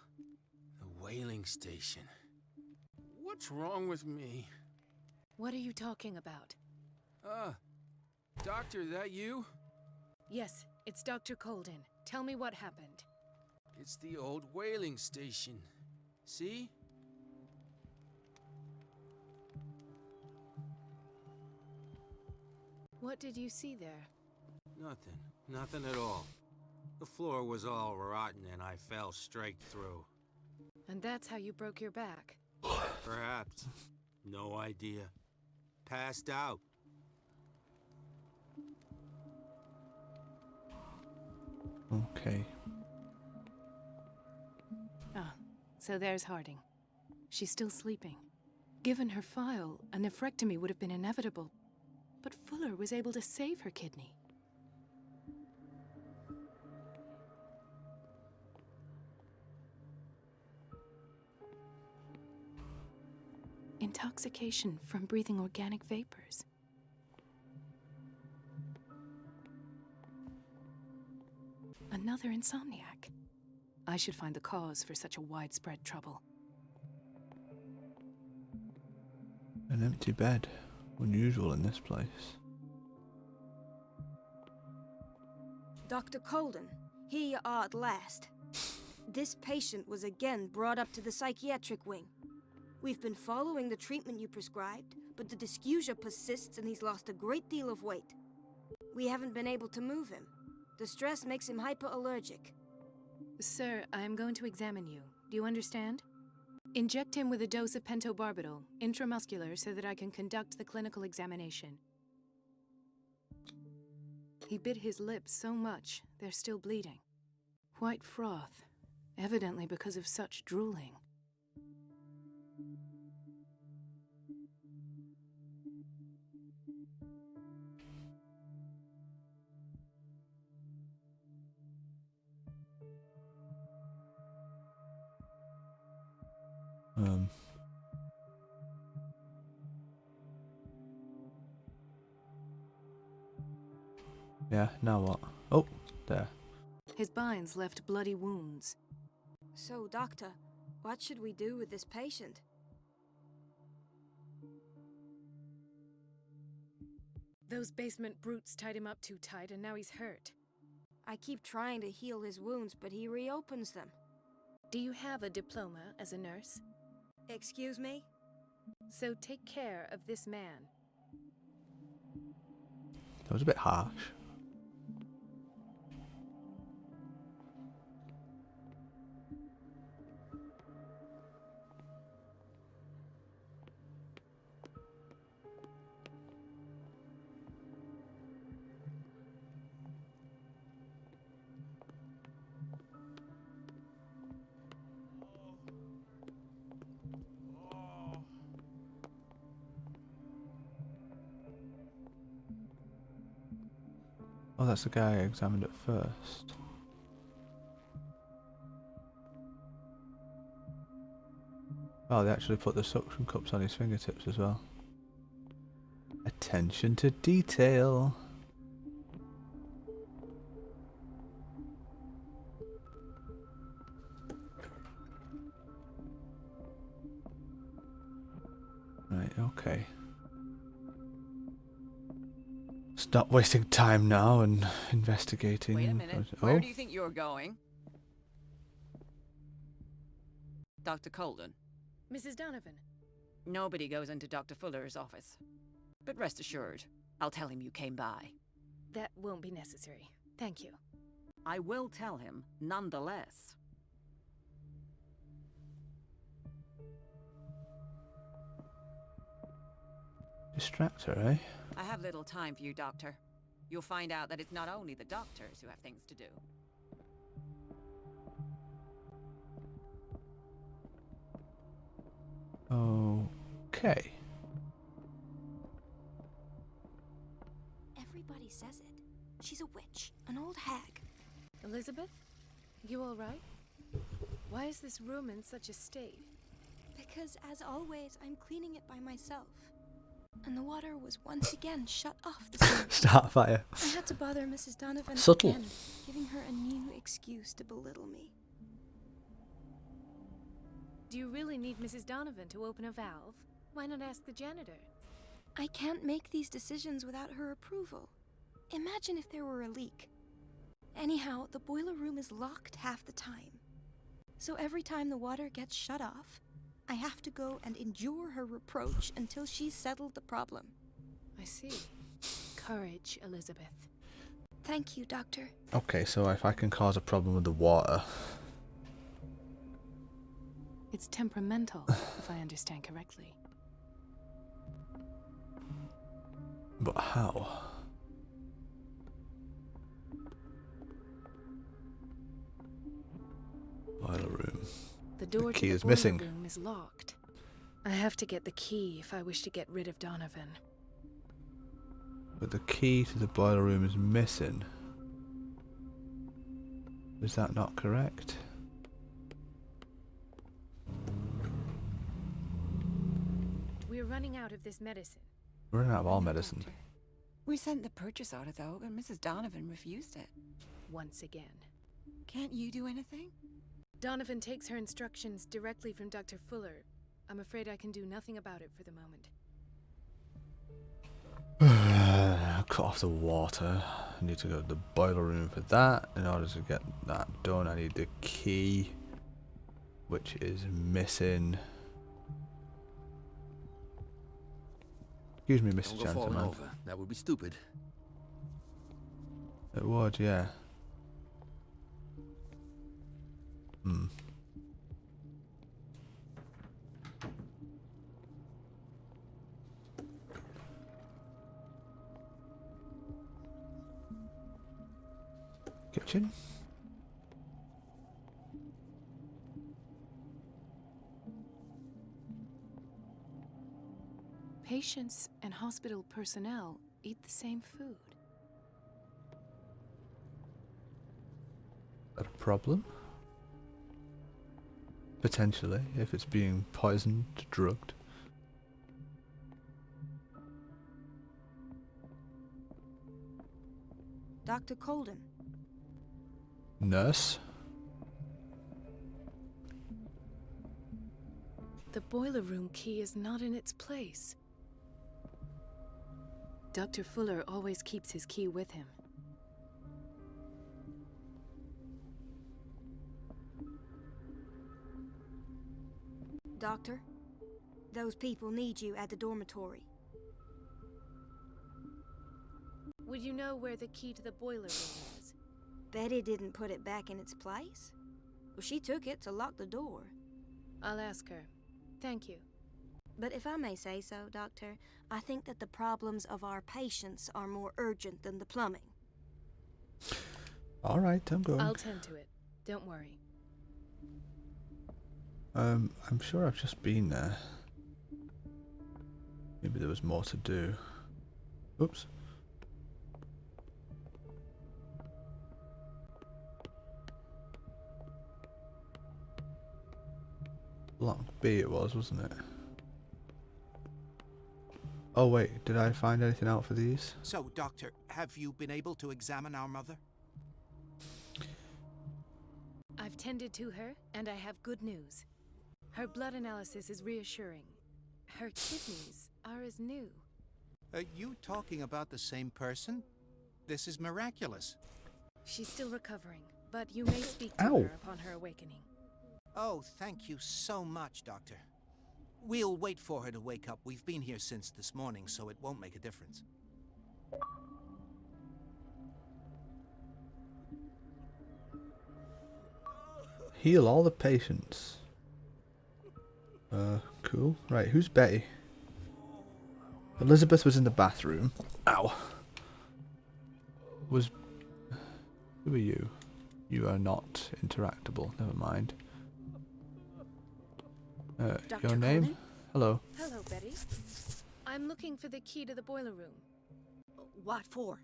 the whaling station. What's wrong with me? What are you talking about? Doctor, that you? Yes, it's Dr. Colden. Tell me what happened. It's the old whaling station. See? What did you see there? Nothing. Nothing at all. The floor was all rotten and I fell straight through. And that's how you broke your back? Perhaps. No idea. Passed out. Okay. Ah, so there's Harding. She's still sleeping. Given her file, a nephrectomy would have been inevitable. But Fuller was able to save her kidney. Intoxication from breathing organic vapors. Another insomniac. I should find the cause for such a widespread trouble. An empty bed. Unusual in this place. Dr. Colden, here you are at last. This patient was again brought up to the psychiatric wing. We've been following the treatment you prescribed, but the dysgeusia persists and he's lost a great deal of weight. We haven't been able to move him. The stress makes him hyperallergic. Sir, I am going to examine you. Do you understand? Inject him with a dose of pentobarbital, intramuscular, so that I can conduct the clinical examination. He bit his lips so much, they're still bleeding. White froth, evidently because of such drooling. Yeah, now what? Oh, there. His binds left bloody wounds. So, Doctor, what should we do with this patient? Those basement brutes tied him up too tight and now he's hurt. I keep trying to heal his wounds, but he reopens them. Do you have a diploma as a nurse? Excuse me? So take care of this man. That was a bit harsh. Oh, that's the guy I examined at first. Oh, they actually put the suction cups on his fingertips as well. Attention to detail. Right, okay. Stop wasting time now and investigating. Wait a minute. Where do you think you're going? Dr. Colden. Mrs. Donovan. Nobody goes into Dr. Fuller's office. But rest assured, I'll tell him you came by. That won't be necessary. Thank you. I will tell him, nonetheless. Distract her, eh? I have little time for you, Doctor. You'll find out that it's not only the doctors who have things to do. Okay. Everybody says it. She's a witch, an old hag. Elizabeth? You all right? Why is this room in such a state? Because, as always, I'm cleaning it by myself. And the water was once again shut off this morning. Start a fire. I had to bother Mrs. Donovan Subtle. again, giving her a new excuse to belittle me. Do you really need Mrs. Donovan to open a valve? Why not ask the janitor? I can't make these decisions without her approval. Imagine if there were a leak. Anyhow, the boiler room is locked half the time. So every time the water gets shut off, I have to go and endure her reproach until she's settled the problem. I see. Courage, Elizabeth. Thank you, Doctor. Okay, so if I can cause a problem with the water... It's temperamental, if I understand correctly. But how? Boiler room. The door The key to the is boiler missing. room is locked. I have to get the key if I wish to get rid of Donovan. But the key to the boiler room is missing. Is that not correct? We're running out of this medicine. We're running out of all medicine. We sent the purchase order, though, and Mrs. Donovan refused it. Once again. Can't you do anything? Donovan takes her instructions directly from Dr. Fuller. I'm afraid I can do nothing about it for the moment. Cut off the water. I need to go to the boiler room for that. In order to get that done, I need the key, which is missing. Excuse me, Mr. Don't go falling Gentleman. over. That would be stupid. It would, yeah. Kitchen. Patients and hospital personnel eat the same food. A problem? Potentially, if it's being poisoned, drugged. Dr. Colden. Nurse? The boiler room key is not in its place. Dr. Fuller always keeps his key with him. Doctor, those people need you at the dormitory. Would you know where the key to the boiler room is? Betty didn't put it back in its place. Well, she took it to lock the door. I'll ask her. Thank you. But if I may say so, Doctor, I think that the problems of our patients are more urgent than the plumbing. Alright, I'm going. I'll tend to it. Don't worry. I'm sure I've just been there. Maybe there was more to do. Oops. Block B it was, wasn't it? Oh wait, did I find anything out for these? So, Doctor, have you been able to examine our mother? I've tended to her, and I have good news. Her blood analysis is reassuring. Her kidneys are as new. Are you talking about the same person? This is miraculous. She's still recovering, but you may speak to her upon her awakening. Oh, thank you so much, Doctor. We'll wait for her to wake up. We've been here since this morning, so it won't make a difference. Heal all the patients. Cool. Right, who's Betty? Elizabeth was in the bathroom. Ow. Who are you? You are not interactable. Never mind. Your name? Colden? Hello. Hello, Betty. I'm looking for the key to the boiler room. What for?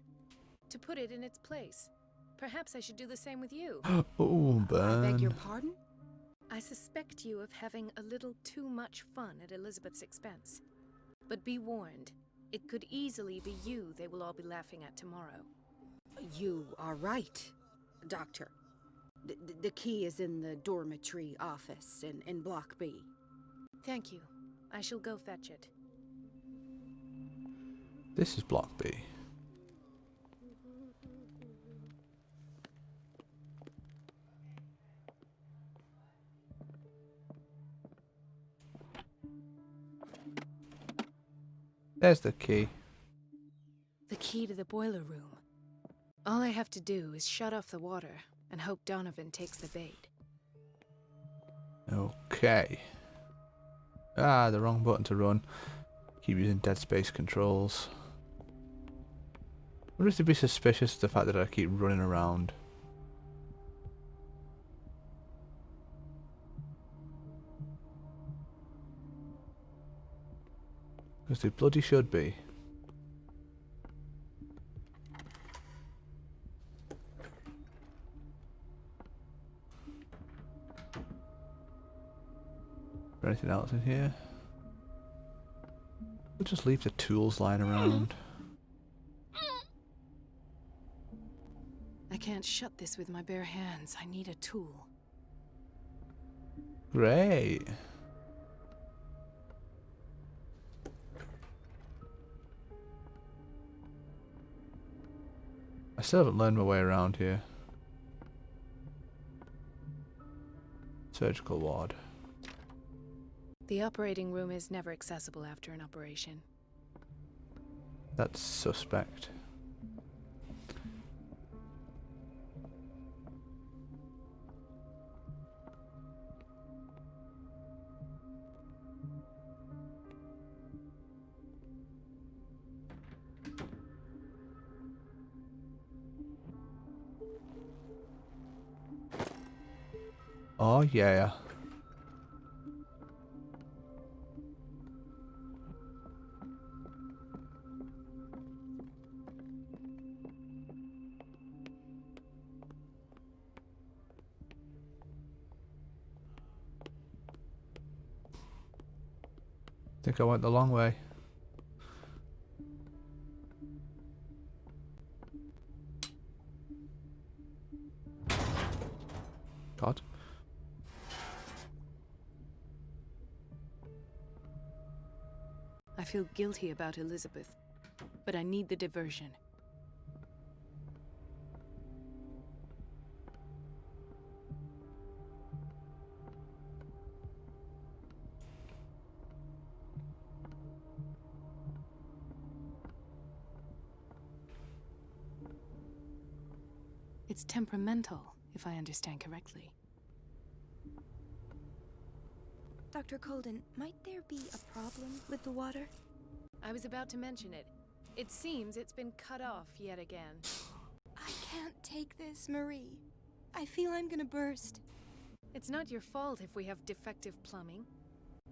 To put it in its place. Perhaps I should do the same with you. Oh, burn. I beg your pardon? I suspect you of having a little too much fun at Elizabeth's expense. But be warned, it could easily be you they will all be laughing at tomorrow. You are right, Doctor. The key is in the dormitory office in Block B. Thank you. I shall go fetch it. This is Block B. There's the key. The key to the boiler room. All I have to do is shut off the water and hope Donovan takes the bait. Okay. Ah, the wrong button to run. Keep using Dead Space controls. I wonder if they'd be suspicious of the fact that I keep running around. Because they bloody should be. Is there anything else in here? We'll just leave the tools lying around. I can't shut this with my bare hands. I need a tool. Great. I still haven't learned my way around here. Surgical ward. The operating room is never accessible after an operation. That's suspect. Oh yeah. Think I went the long way. God. I feel guilty about Elizabeth, but I need the diversion. It's temperamental, if I understand correctly. Dr. Colden, might there be a problem with the water? I was about to mention it. It seems it's been cut off yet again. I can't take this, Marie. I feel I'm gonna burst. It's not your fault if we have defective plumbing.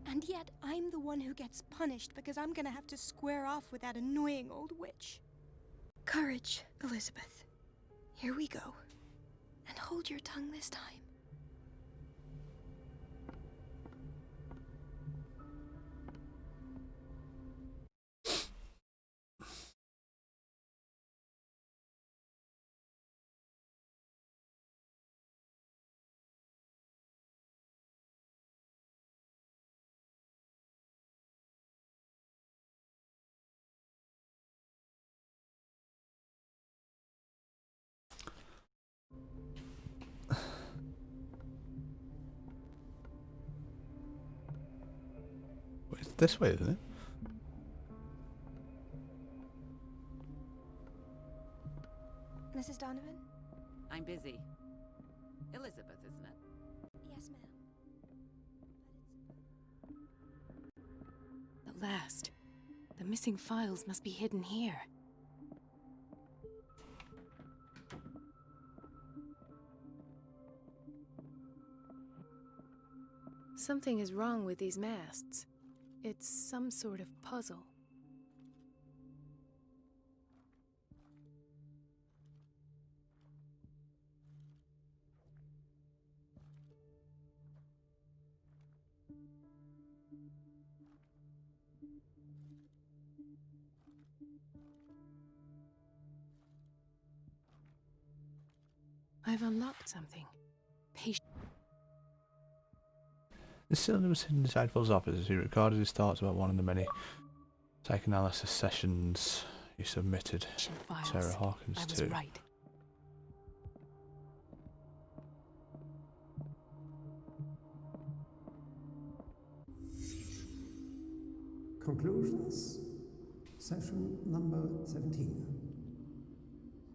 And yet, I'm the one who gets punished because I'm gonna have to square off with that annoying old witch. Courage, Elizabeth. Here we go. And hold your tongue this time. It's this way, isn't it? Mrs. Donovan? I'm busy. Elizabeth, isn't it? Yes, ma'am. At last. The missing files must be hidden here. Something is wrong with these masts. It's some sort of puzzle. I've unlocked something. patient. The cylinder was hidden inside Phil's office as he recorded his thoughts about one of the many psychoanalysis sessions he submitted Sarah Hawkins to. Right. Conclusions. Session number 17.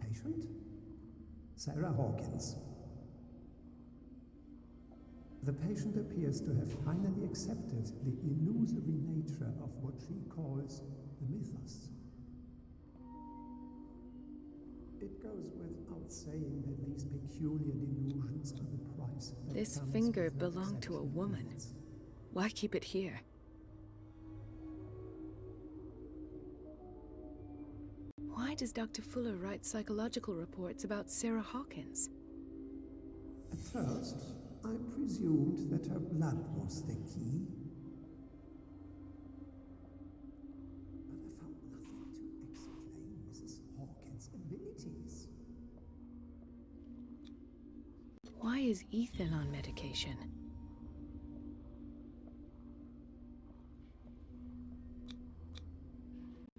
Patient? Sarah Hawkins. The patient appears to have finally accepted the illusory nature of what she calls the mythos. It goes without saying that these peculiar delusions are the price that This comes finger with belonged to a accepting woman. myths. Why keep it here? Why does Dr. Fuller write psychological reports about Sarah Hawkins? At first, I presumed that her blood was the key. But I found nothing to explain Mrs. Hawkins' abilities. Why is Ethan on medication?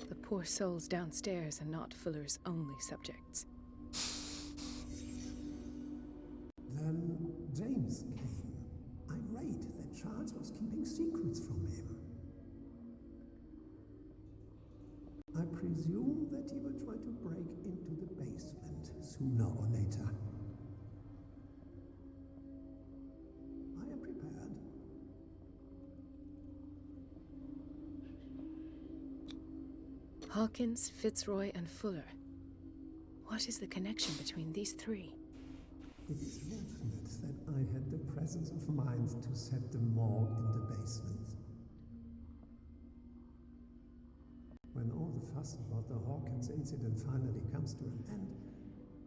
The poor souls downstairs are not Fuller's only subjects. Then James came, irate that Charles was keeping secrets from him. I presume that he will try to break into the basement sooner or later. I am prepared. Hawkins, Fitzroy, and Fuller. What is the connection between these three? It is fortunate that I had the presence of mind to set the morgue in the basement. When all the fuss about the Hawkins incident finally comes to an end,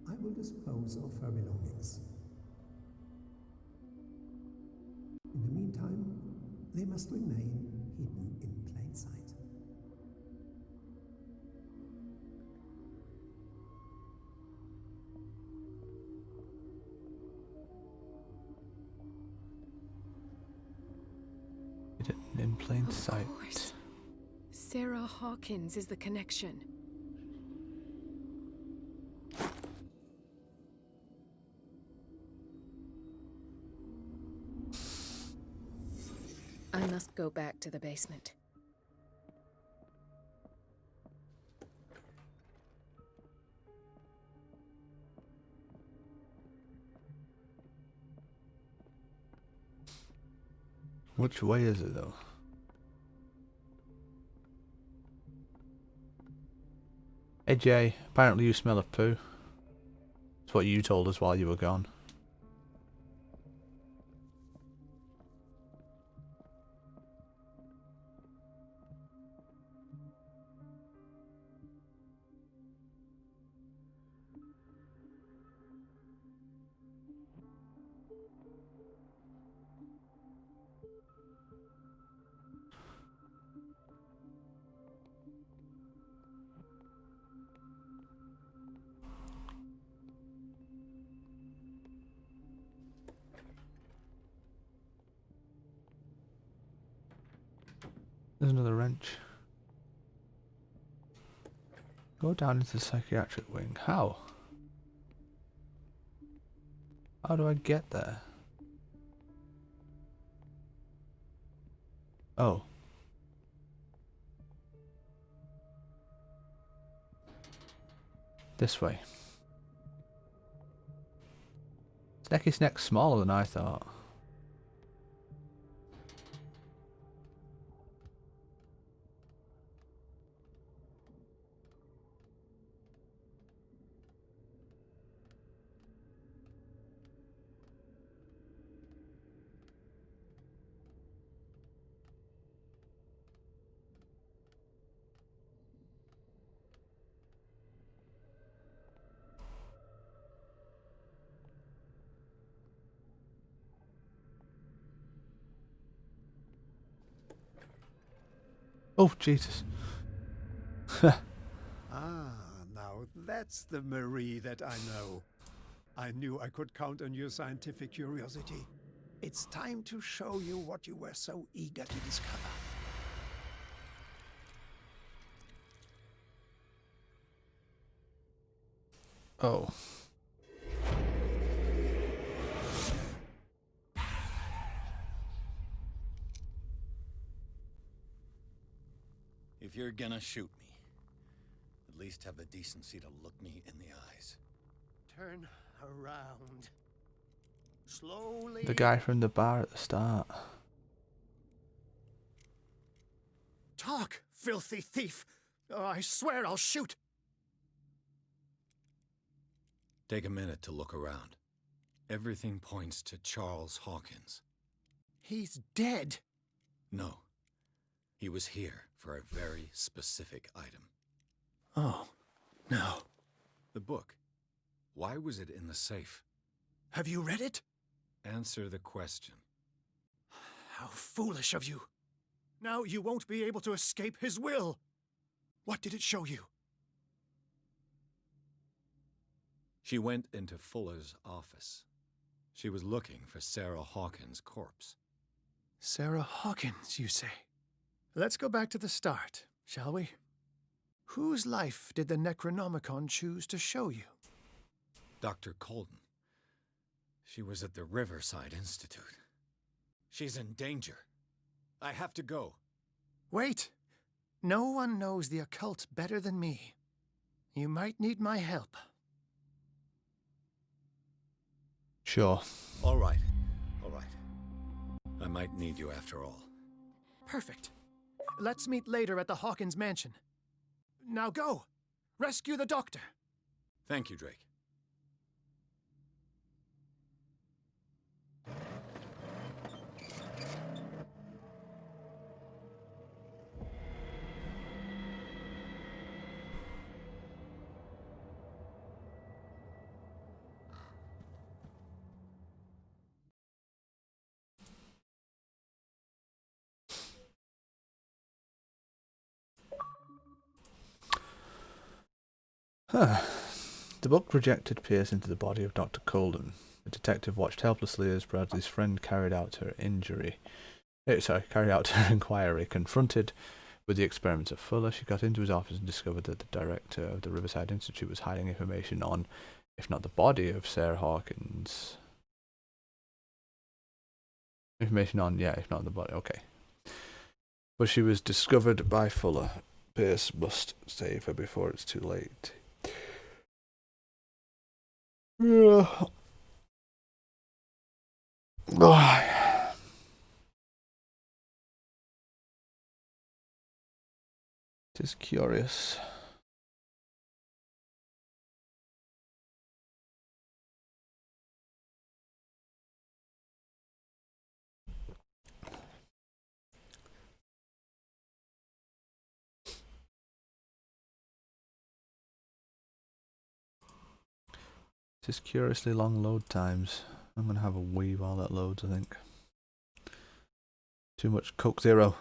I will dispose of her belongings. In the meantime, they must remain hidden in plain sight. Hidden in plain Of sight. course. Sarah Hawkins is the connection. I must go back to the basement. Which way is it though? Hey Jay, apparently you smell of poo. It's what you told us while you were gone. There's another wrench. Go down into the psychiatric wing. How? How do I get there? Oh. This way. Snecky's neck's smaller than I thought. Oh, Jesus. Ah, now that's the Marie that I know. I knew I could count on your scientific curiosity. It's time to show you what you were so eager to discover. Oh. If you're gonna shoot me, at least have the decency to look me in the eyes. Turn around. Slowly. The guy from the bar at the start. Talk, filthy thief! Or I swear I'll shoot! Take a minute to look around. Everything points to Charles Hawkins. He's dead. No. He was here for a very specific item. Oh, no. The book. Why was it in the safe? Have you read it? Answer the question. How foolish of you. Now you won't be able to escape his will. What did it show you? She went into Fuller's office. She was looking for Sarah Hawkins' corpse. Sarah Hawkins, you say? Let's go back to the start, shall we? Whose life did the Necronomicon choose to show you? Dr. Colden. She was at the Riverside Institute. She's in danger. I have to go. Wait. No one knows the occult better than me. You might need my help. Sure. All right. All right. I might need you after all. Perfect. Let's meet later at the Hawkins mansion. Now go! Rescue the doctor! Thank you, Drake. The book projected Pierce into the body of Dr. Colden. The detective watched helplessly as Bradley's friend carried out her inquiry. Confronted with the experiments of Fuller, she got into his office and discovered that the director of the Riverside Institute was hiding information on, if not the body of Sarah Hawkins. Information on, yeah, if not the body, okay. But she was discovered by Fuller. Pierce must save her before it's too late. Oh. It is curious. Just curiously long load times. I'm gonna have a wee while that loads, I think. Too much Coke Zero.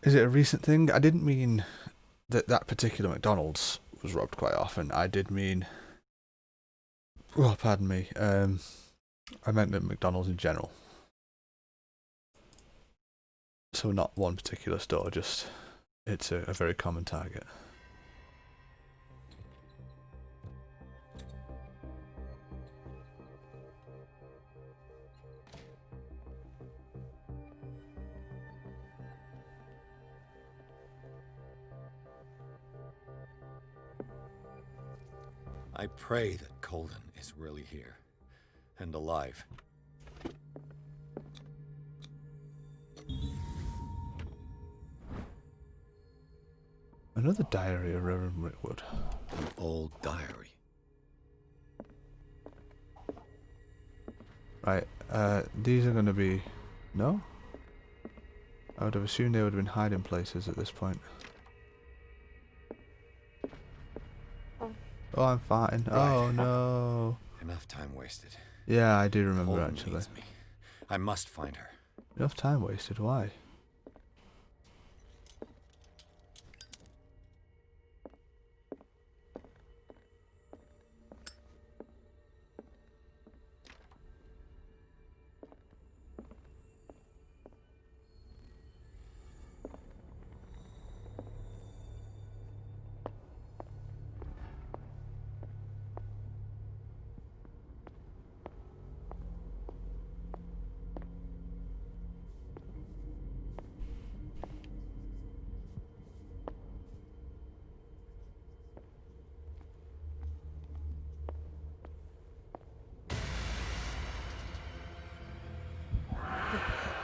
Is it a recent thing? I didn't mean that that particular McDonald's was robbed quite often. I did mean... Well, pardon me. I meant that McDonald's in general. So not one particular store, just... It's a very common target. I pray that Colden is really here and alive. Another diary of Reverend Rickwood. An old diary. Right, these are going to be... No? I would have assumed they would have been hiding places at this point. Oh, I'm fine. Right. Oh, no. Enough time wasted. Yeah, I do remember, Colden actually. needs me. I must find her. Enough time wasted, why?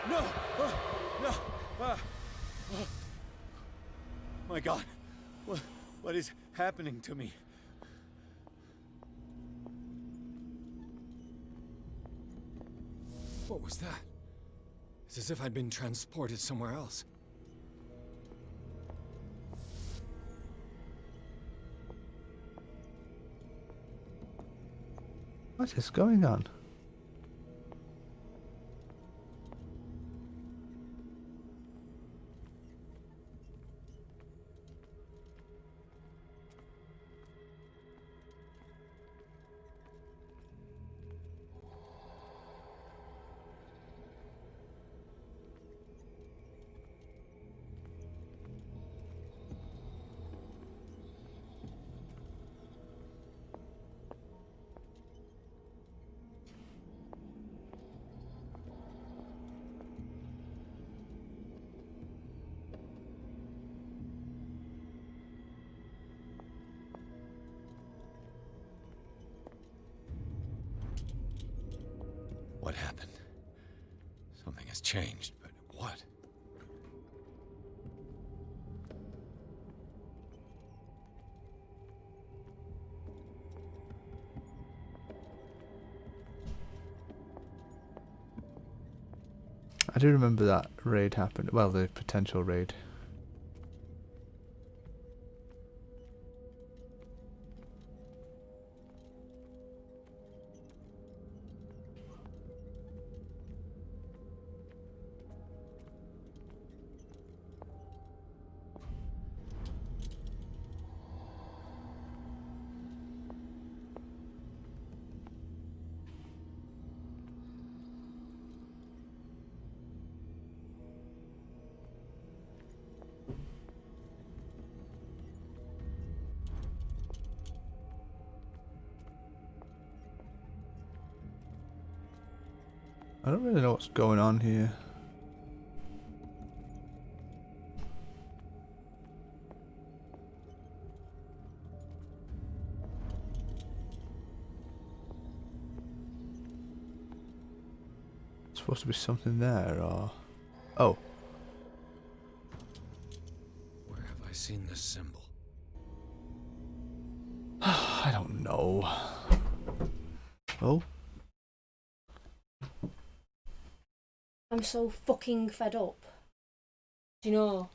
No! No! My God! What is happening to me? What was that? It's as if I'd been transported somewhere else. What is going on? What happened? Something has changed, but what? I do remember that raid happened. Well, the potential raid. I don't really know what's going on here. Supposed to be something there, or... Oh. Where have I seen this symbol? I don't know. Oh. I'm so fucking fed up. Do you know?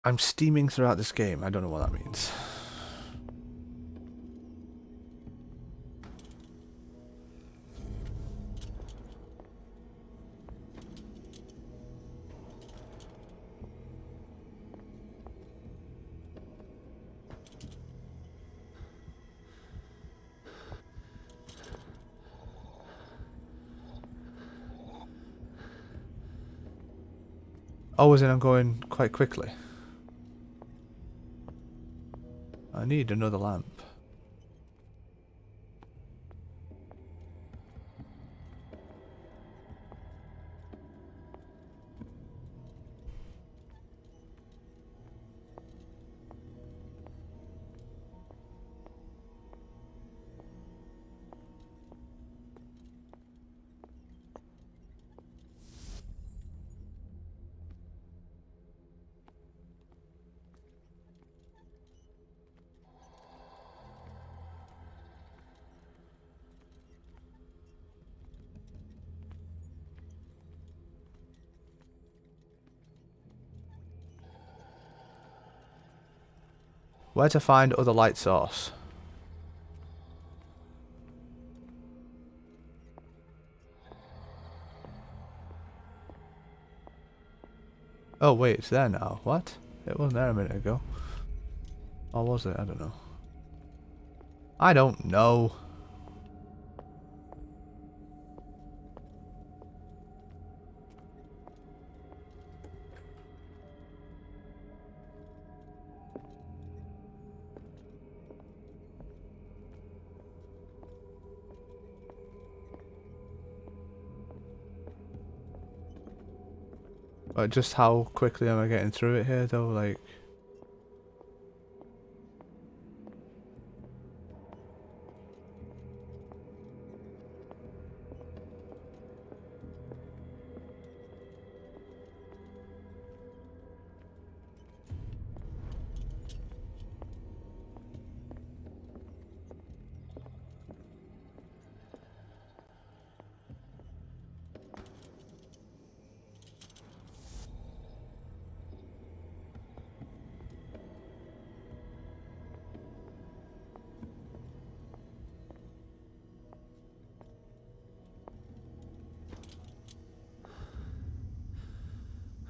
I'm steaming throughout this game. I don't know what that means. Oh, as in I'm going quite quickly. I need another lamp. Where to find other light source? Oh wait, it's there now. What? It wasn't there a minute ago. Or was it? I don't know. I don't know. But just how quickly am I getting through it here though? Like...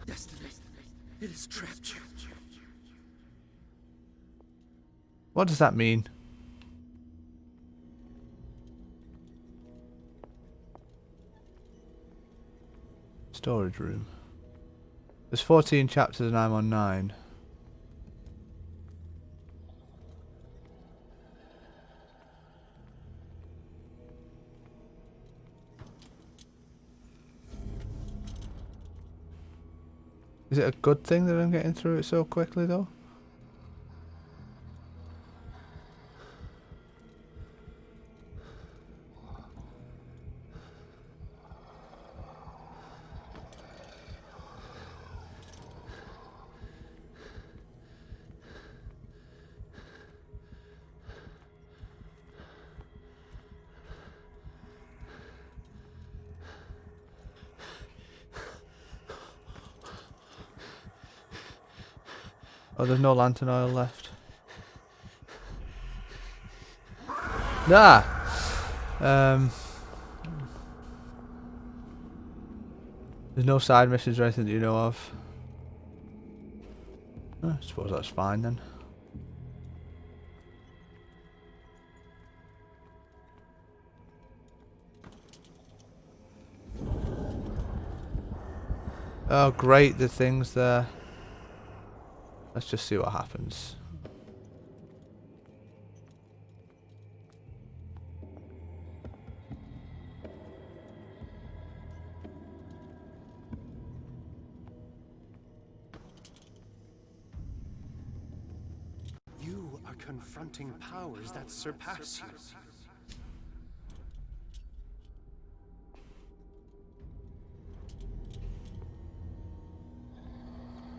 Destiny, it has trapped you. What does that mean? Storage room. There's 14 chapters and I'm on 9. Is it a good thing that I'm getting through it so quickly though? Oh, there's no lantern oil left. There's no side missions or anything that you know of. I suppose that's fine then. Oh great, the thing's there. Let's just see what happens. You are confronting powers that surpass you.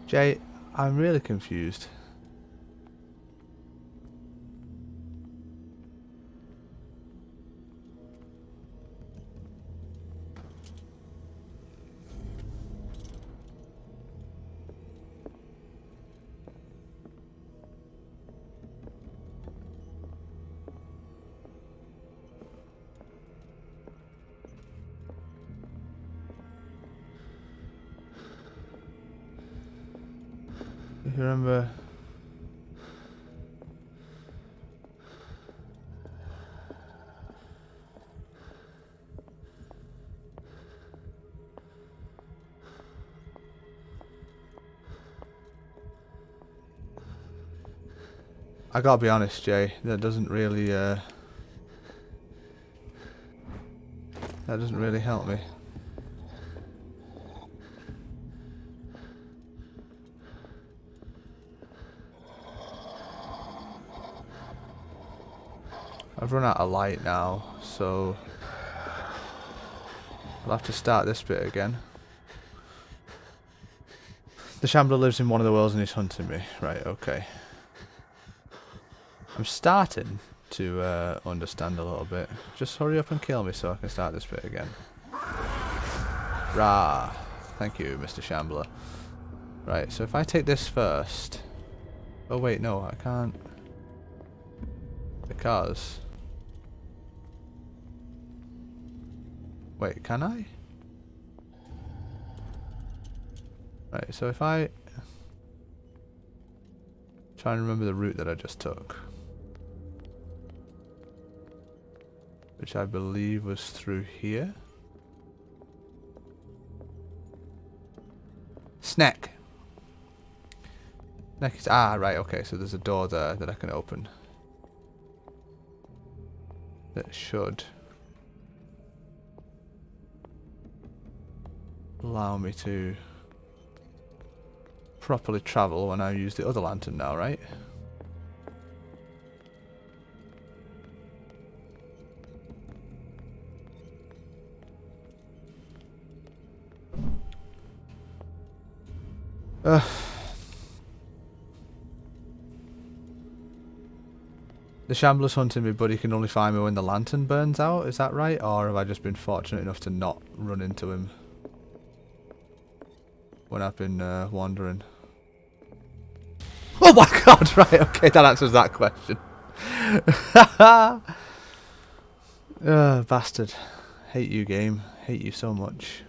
Jay, I'm really confused. You remember? I gotta be honest, Jay. That doesn't really help me. I've run out of light now, so I'll have to start this bit again. The Shambler lives in one of the worlds and he's hunting me. Right, okay. I'm starting to understand a little bit. Just hurry up and kill me so I can start this bit again. Rah! Thank you, Mr. Shambler. Right, so if I take this first... Oh wait, no, I can't. Because... Wait, can I? Right, so if I... Try and remember the route that I just took. Which I believe was through here. Snack! Snack is... Ah, right, okay, so there's a door there that I can open. That should... allow me to properly travel when I use the other lantern now, right? The Shambler's hunting me, but he can only find me when the lantern burns out, is that right? Or have I just been fortunate enough to not run into him when I've been wandering? Oh my god, right, okay, that answers that question. Bastard. Hate you, game. Hate you so much.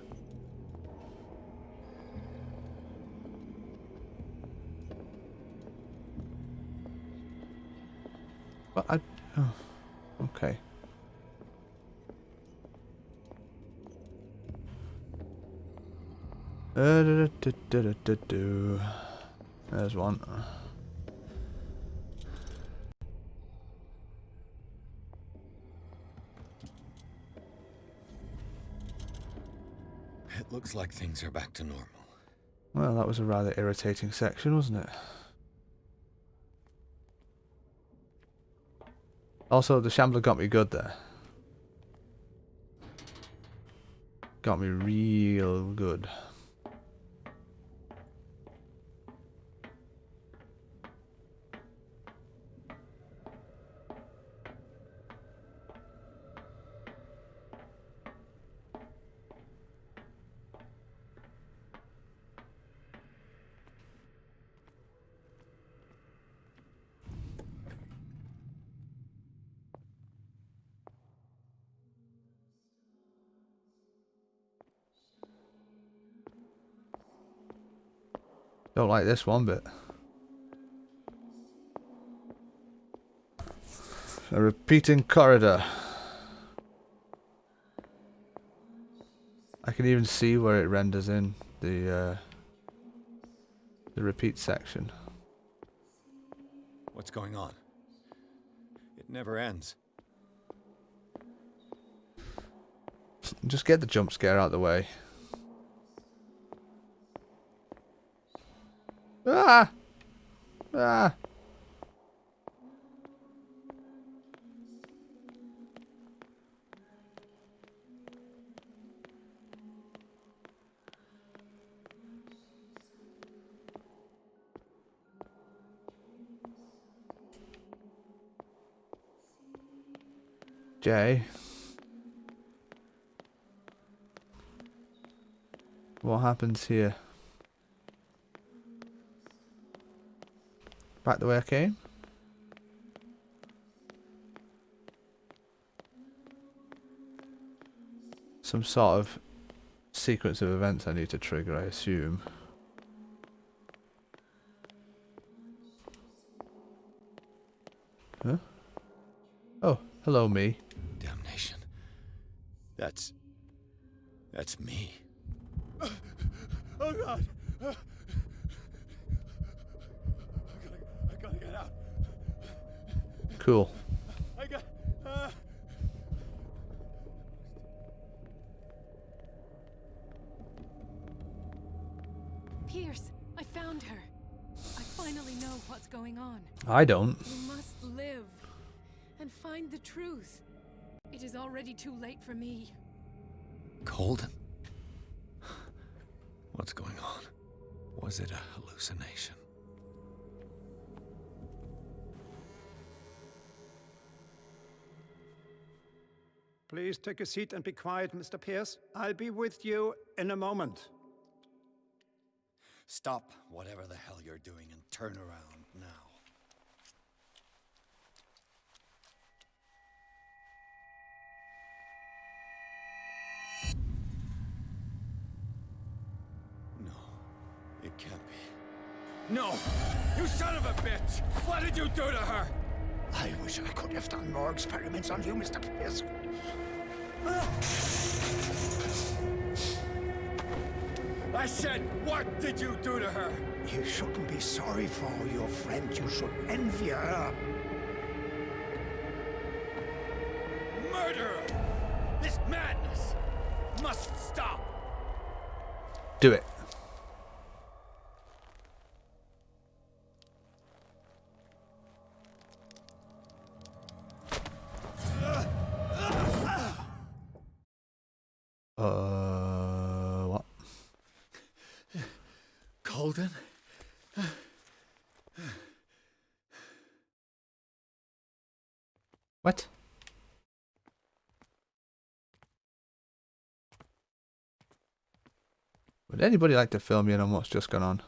But I... Oh, okay. There's one. It looks like things are back to normal. Well, that was a rather irritating section, wasn't it? Also, the Shambler got me good there. Got me real good. Don't like this one bit. A repeating corridor. I can even see where it renders in the repeat section. What's going on? It never ends. Just get the jump scare out of the way. Ah! Ah! Jay? What happens here? Back the way I came? Some sort of sequence of events I need to trigger, I assume. Huh? Oh, hello, me. Damnation. That's me. Oh, God! I gotta get out. Cool. I got... Pierce, I found her. I finally know what's going on. I don't. You must live and find the truth. It is already too late for me. Colden? What's going on? Was it a hallucination? Please take a seat and be quiet, Mr. Pierce. I'll be with you in a moment. Stop whatever the hell you're doing and turn around now. No, it can't be. No! You son of a bitch! What did you do to her? I wish I could have done more experiments on you, Mr. Pierce. I said, what did you do to her? You shouldn't be sorry for your friend. You should envy her. Murderer! This madness must stop! Do it. What? Colden? What? Would anybody like to fill me in on what's just gone on?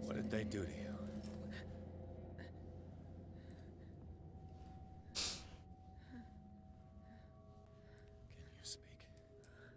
What did they do to you? Can you speak? Sarah.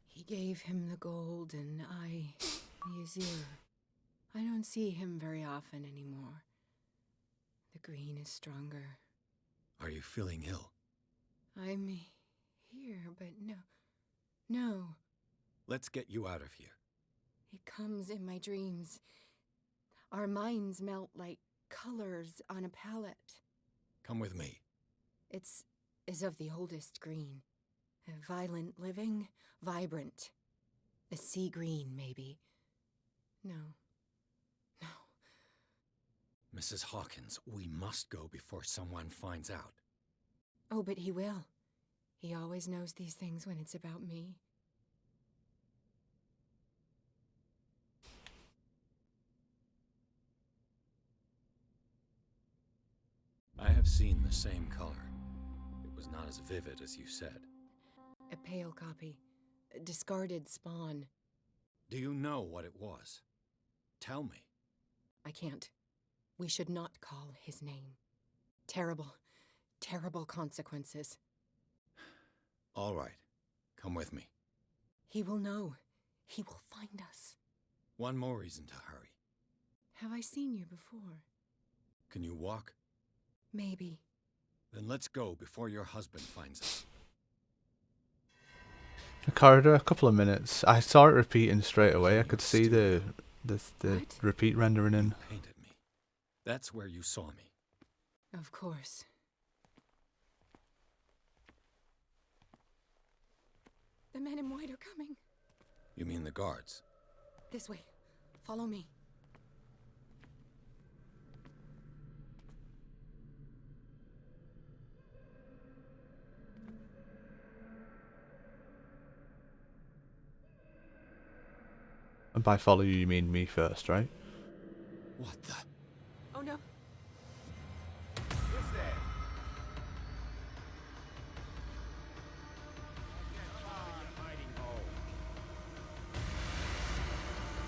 He gave him the gold and I the azure. I don't see him very often anymore. The green is stronger. Are you feeling ill? I'm here, but no. Let's get you out of here. It comes in my dreams. Our minds melt like colors on a palette. Come with me. It's as of the oldest green. A violent living, vibrant. A sea green, maybe. No. Mrs. Hawkins, we must go before someone finds out. Oh, but he will. He always knows these things when it's about me. I have seen the same color. It was not as vivid as you said. A pale copy. A discarded spawn. Do you know what it was? Tell me. I can't. We should not call his name. Terrible, terrible consequences. All right. Come with me. He will know. He will find us. One more reason to hurry. Have I seen you before? Can you walk? Maybe. Then let's go before your husband finds us. The corridor, a couple of minutes. I saw it repeating straight away. I could see the repeat rendering in. Painted me. That's where you saw me. Of course. The men in white are coming. You mean the guards? This way. Follow me. And by follow you mean me first, right? What the? Oh no.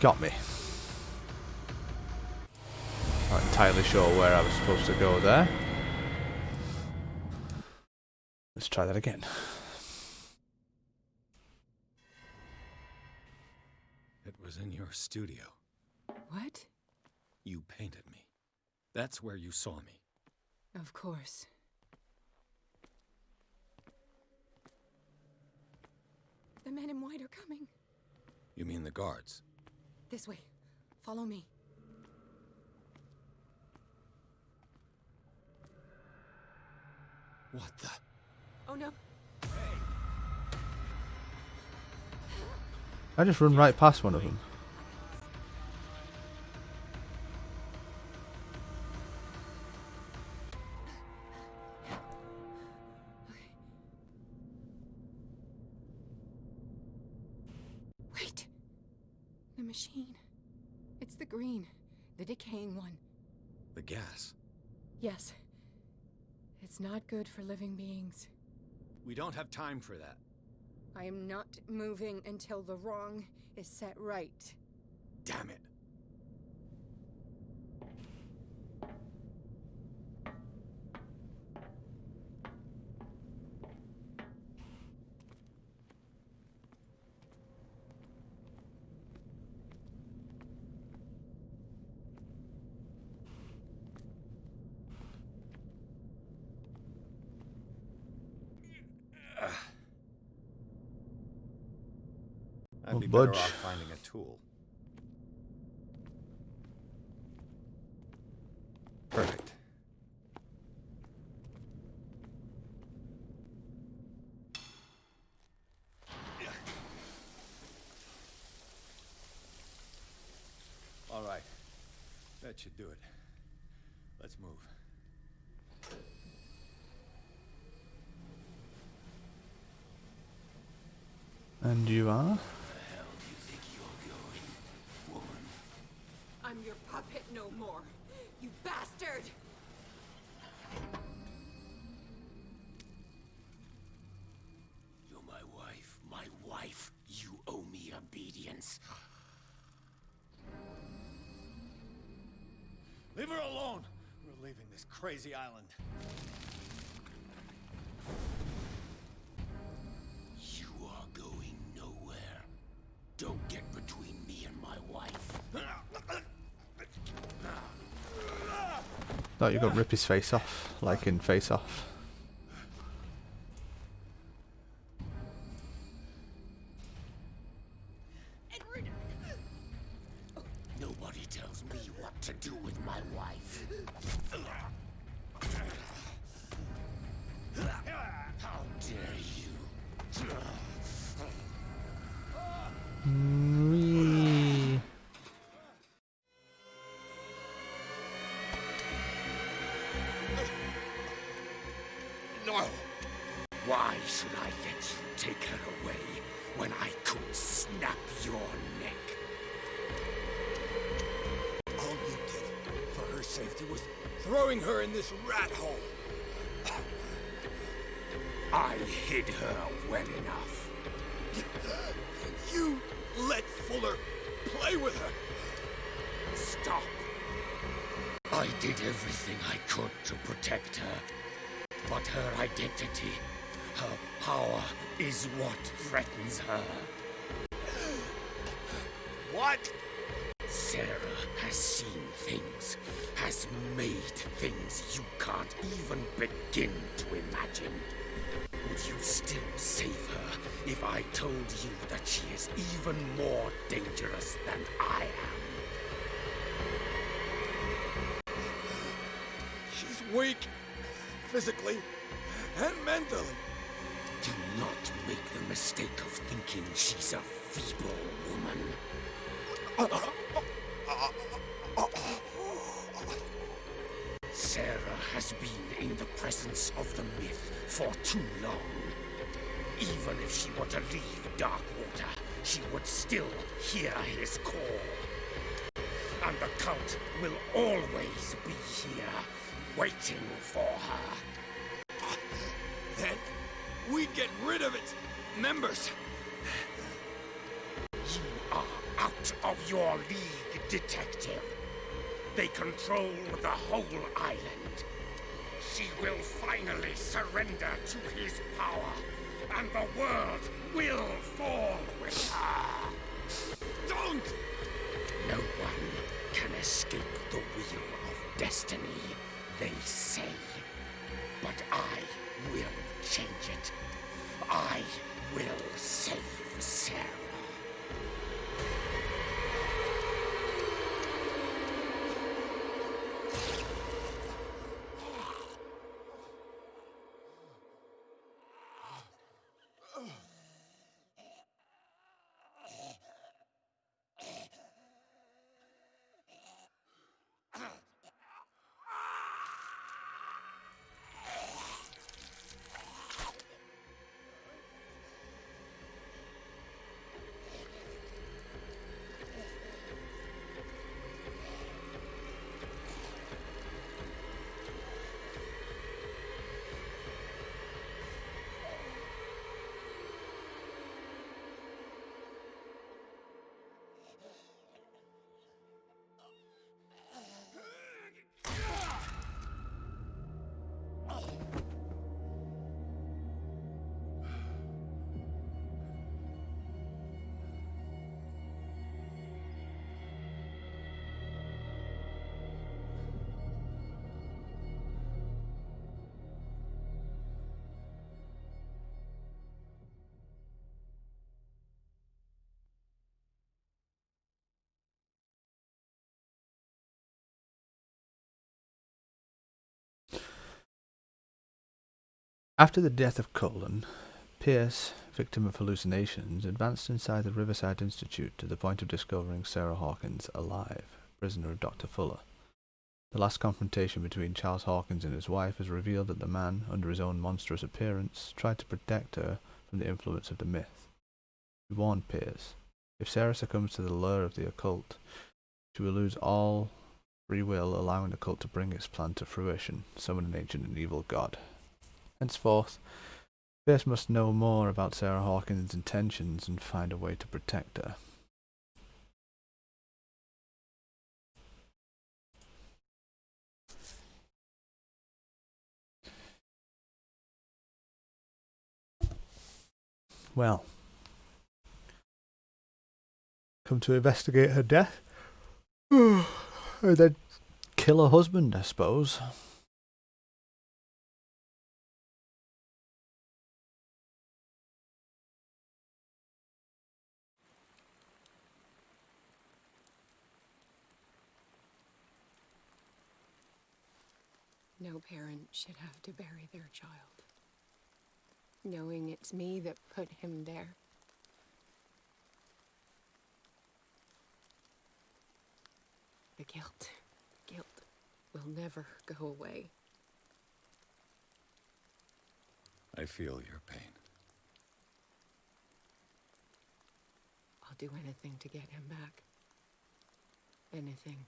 Got me. Not entirely sure where I was supposed to go there. Let's try that again. It was in your studio. What? You painted me. That's where you saw me. Of course. The men in white are coming. You mean the guards? This way. Follow me. What the? Oh no. I just run right past one of them. Wait. The machine. It's the green. The decaying one. The gas. Yes. It's not good for living beings. We don't have time for that. I am not moving until the wrong is set right. Damn it. I'd be better off finding a tool. Perfect. All right. That should do it. Let's move. And you are? I'm your puppet no more, you bastard! You're my wife. My wife. You owe me obedience. Leave her alone! We're leaving this crazy island. You are going nowhere. Don't get between me and my wife. Thought you got rip his face off, like in Face Off. Why should I let you take her away when I could snap your neck? All you did for her safety was throwing her in this rat hole. I hid her well enough. You let Fuller play with her. Stop. I did everything I could to protect her. But her identity, her power, is what threatens her. What? Sarah has seen things, has made things you can't even begin to imagine. Would you still save her if I told you that she is even more dangerous than I am? She's weak, physically and mentally. Do not make the mistake of thinking she's a feeble woman. Sarah has been in the presence of the myth for too long. Even if she were to leave Darkwater, she would still hear his call. And the Cult will always be here, waiting for her. Then we get rid of its members. You are out of your league, detective. They control the whole island. She will finally surrender to his power, and the world will fall with her. Don't! No one can escape the wheel of destiny, they say. But I will change it. I will save Sarah. After the death of Colin, Pierce, victim of hallucinations, advanced inside the Riverside Institute to the point of discovering Sarah Hawkins alive, prisoner of Dr. Fuller. The last confrontation between Charles Hawkins and his wife has revealed that the man, under his own monstrous appearance, tried to protect her from the influence of the myth. He warned Pierce, if Sarah succumbs to the lure of the occult, she will lose all free will, allowing the cult to bring its plan to fruition, summon an ancient and evil god. Henceforth, Pierce must know more about Sarah Hawkins' intentions and find a way to protect her. Well, come to investigate her death? And then kill her husband, I suppose. No parent should have to bury their child, knowing it's me that put him there. The guilt will never go away. I feel your pain. I'll do anything to get him back. Anything.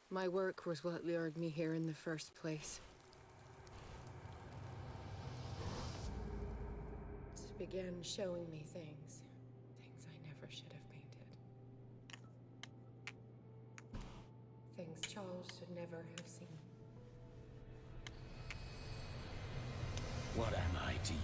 My work was what lured me here in the first place. It began showing me things I never should have painted. Things Charles should never have seen. What am I to you?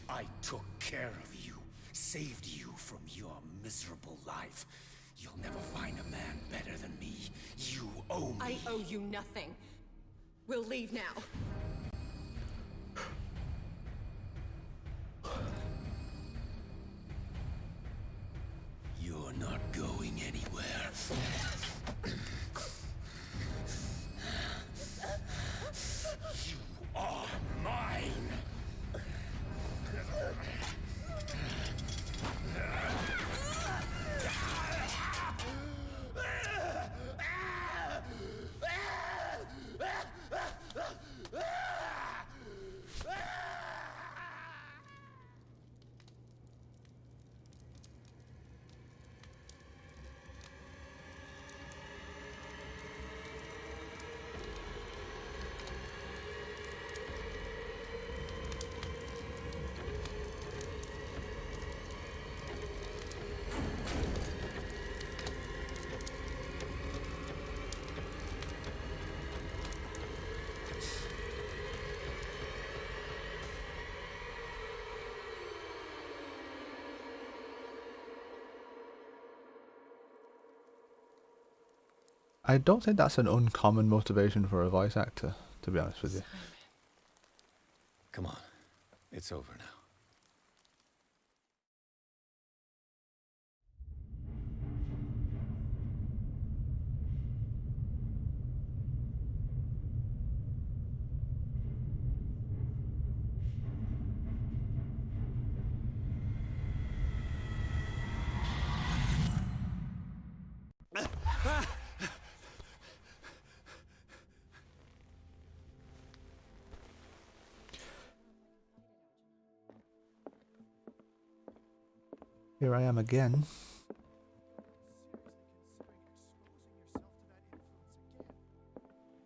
I took care of you, saved you from your miserable life. You'll never find a man better than me. You owe me. I owe you nothing. We'll leave now. You're not going anywhere. You are mine. I don't think that's an uncommon motivation for a voice actor, to be honest with you. Come on. It's over now. Here I am again.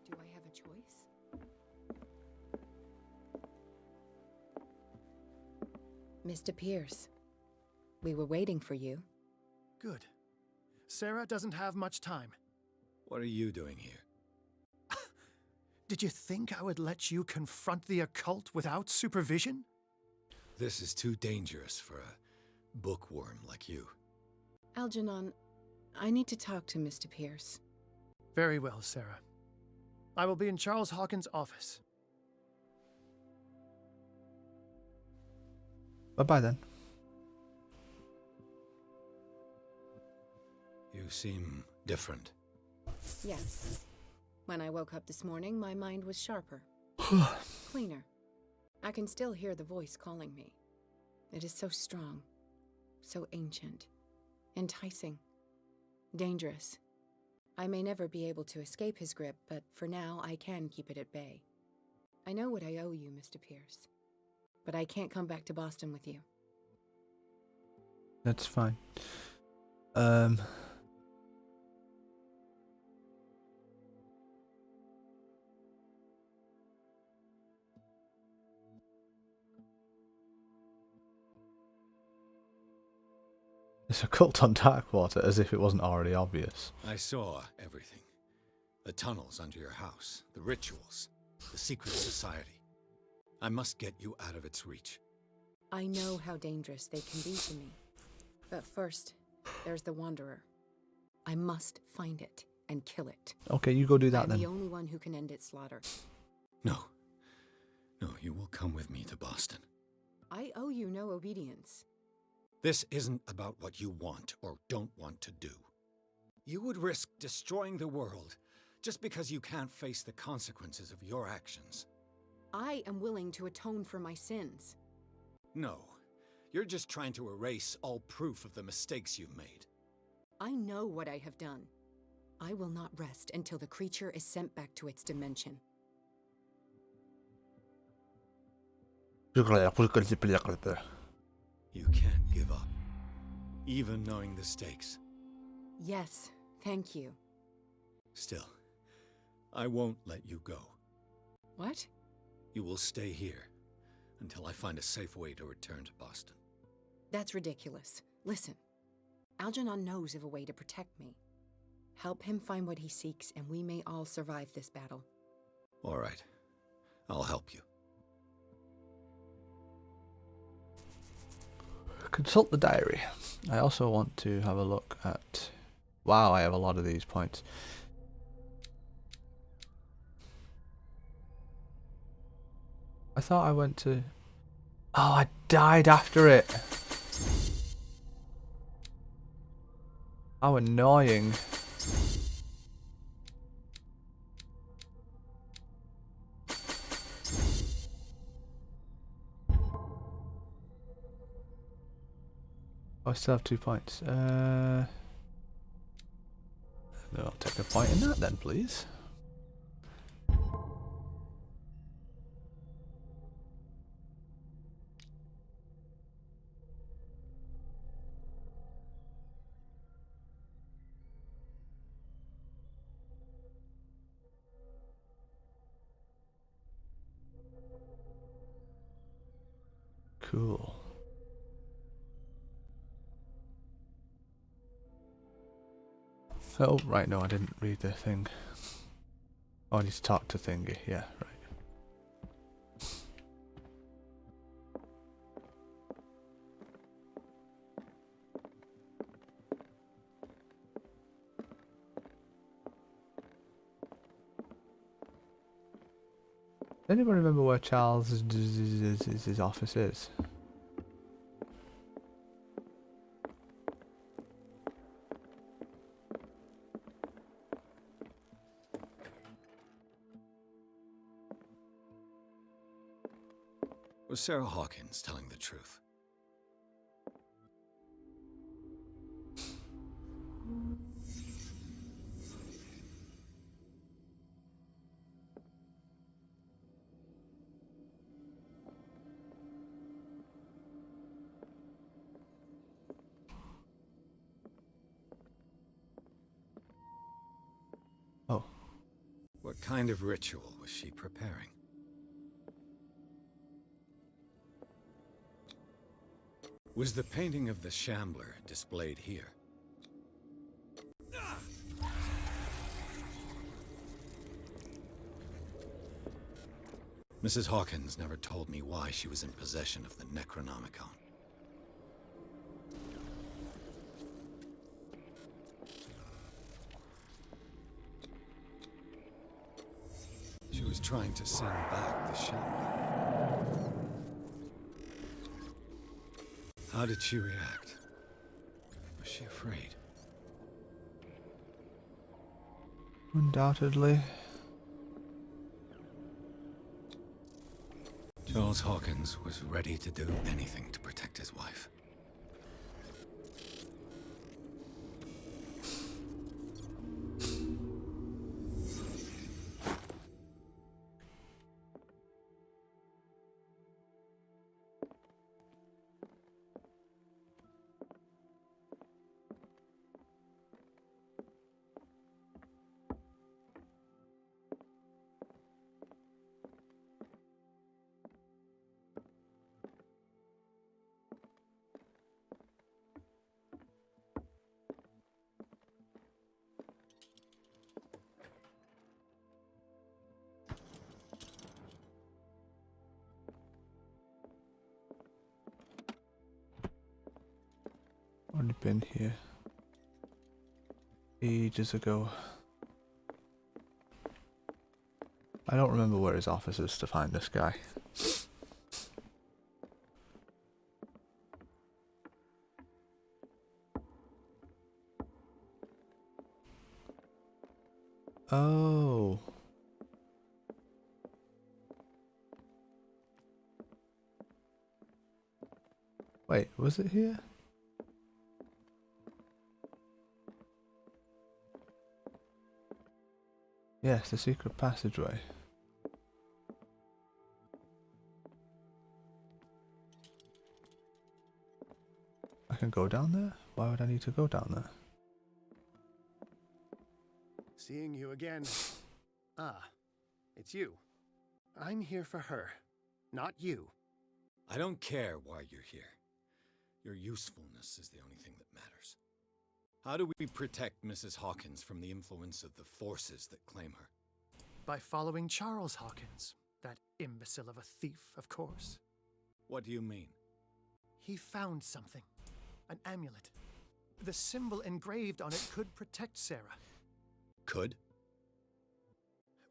Do I have a choice? Mr. Pierce, we were waiting for you. Good. Sarah doesn't have much time. What are you doing here? Did you think I would let you confront the occult without supervision? This is too dangerous for a bookworm like you. Algernon, I need to talk to Mr. Pierce. Very well, Sarah. I will be in Charles Hawkins' office. Bye-bye then. You seem different. Yes. When I woke up this morning, my mind was sharper. Cleaner. I can still hear the voice calling me. It is so strong. So ancient. Enticing. Dangerous. I may never be able to escape his grip, but for now I can keep it at bay. I know what I owe you, Mr. Pierce. But I can't come back to Boston with you. That's fine. It's a cult on Darkwater, as if it wasn't already obvious. I saw everything. The tunnels under your house, the rituals, the secret society. I must get you out of its reach. I know how dangerous they can be to me. But first, there's the Wanderer. I must find it and kill it. Okay, you go do that I'm then. the only one who can end its slaughter. No. No, you will come with me to Boston. I owe you no obedience. This isn't about what you want or don't want to do. You would risk destroying the world just because you can't face the consequences of your actions. I am willing to atone for my sins. No. You're just trying to erase all proof of the mistakes you've made. I know what I have done. I will not rest until the creature is sent back to its dimension. You can't give up, even knowing the stakes. Yes, thank you. Still, I won't let you go. What? You will stay here until I find a safe way to return to Boston. That's ridiculous. Listen, Algernon knows of a way to protect me. Help him find what he seeks, and we may all survive this battle. All right. I'll help you. Consult the diary. I also want to have a look at... Wow, I have a lot of these points. I thought I went to... Oh, I died after it. How annoying. Oh, I still have 2 points. No, I'll take a point in that then, please. Cool. Oh, right, no, I didn't read the thing. Oh, I need to talk to Thingy, yeah, right. Does anyone remember where Charles' his office is? Was Sarah Hawkins telling the truth? Oh. What kind of ritual was she preparing? Was the painting of the Shambler displayed here? Mrs. Hawkins never told me why she was in possession of the Necronomicon. She was trying to send back the Shambler. How did she react? Was she afraid? Undoubtedly. Charles Hawkins was ready to do anything to protect his wife. Already been here ages ago. I don't remember where his office is to find this guy. Oh. Wait, was it here? Yes, the secret passageway. I can go down there? Why would I need to go down there? Seeing you again. Ah, it's you. I'm here for her, not you. I don't care why you're here. Your usefulness is the only thing that matters. How do we protect Mrs. Hawkins from the influence of the forces that claim her? By following Charles Hawkins, that imbecile of a thief, of course. What do you mean? He found something. An amulet. The symbol engraved on it could protect Sarah. Could?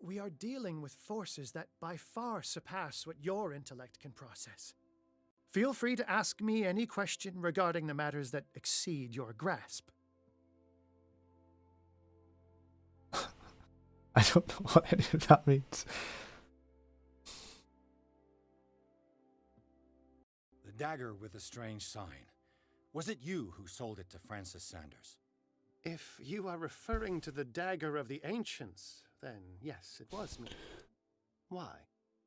We are dealing with forces that by far surpass what your intellect can process. Feel free to ask me any question regarding the matters that exceed your grasp. I don't know what any of that means. The dagger with the strange sign. Was it you who sold it to Francis Sanders? If you are referring to the dagger of the ancients, then yes, it was me. Why?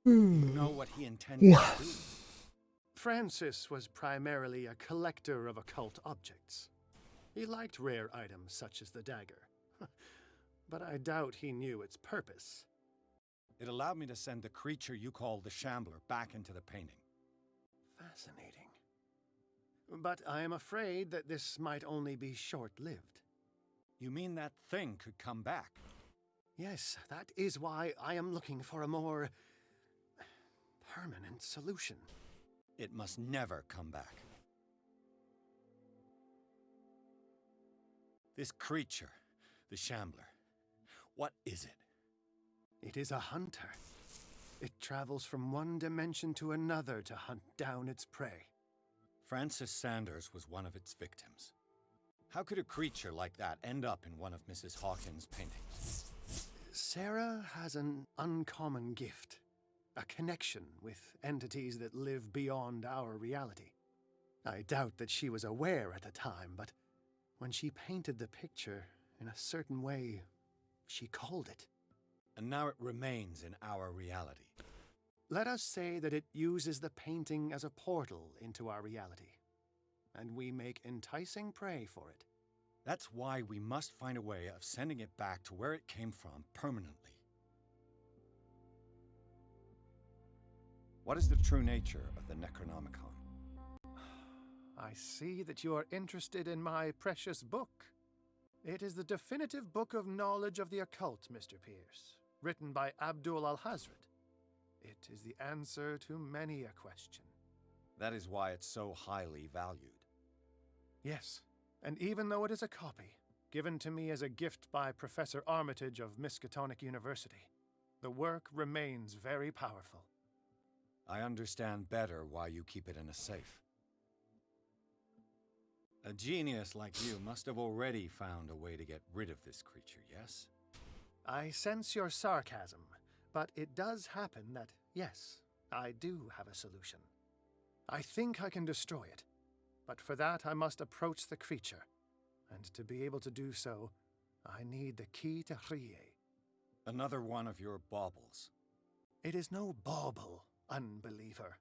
You know what he intended to do? Francis was primarily a collector of occult objects. He liked rare items such as the dagger. But I doubt he knew its purpose. It allowed me to send the creature you call the Shambler back into the painting. Fascinating. But I am afraid that this might only be short-lived. You mean that thing could come back? Yes, that is why I am looking for a more permanent solution. It must never come back. This creature, the Shambler, what is it? It is a hunter. It travels from one dimension to another to hunt down its prey. Francis Sanders was one of its victims. How could a creature like that end up in one of Mrs. Hawkins' paintings? Sarah has an uncommon gift. A connection with entities that live beyond our reality. I doubt that she was aware at the time, but when she painted the picture in a certain way, she called it. And now it remains in our reality. Let us say that it uses the painting as a portal into our reality, and we make enticing prey for it. That's why we must find a way of sending it back to where it came from permanently. What is the true nature of the Necronomicon? I see that you are interested in my precious book. It is the definitive book of knowledge of the occult, Mr. Pierce, written by Abdul al-Hazred. It is the answer to many a question. That is why it's so highly valued. Yes, and even though it is a copy, given to me as a gift by Professor Armitage of Miskatonic University, the work remains very powerful. I understand better why you keep it in a safe. A genius like you must have already found a way to get rid of this creature, yes? I sense your sarcasm, but it does happen that, yes, I do have a solution. I think I can destroy it, but for that I must approach the creature, and to be able to do so, I need the key to Rie. Another one of your baubles. It is no bauble, unbeliever.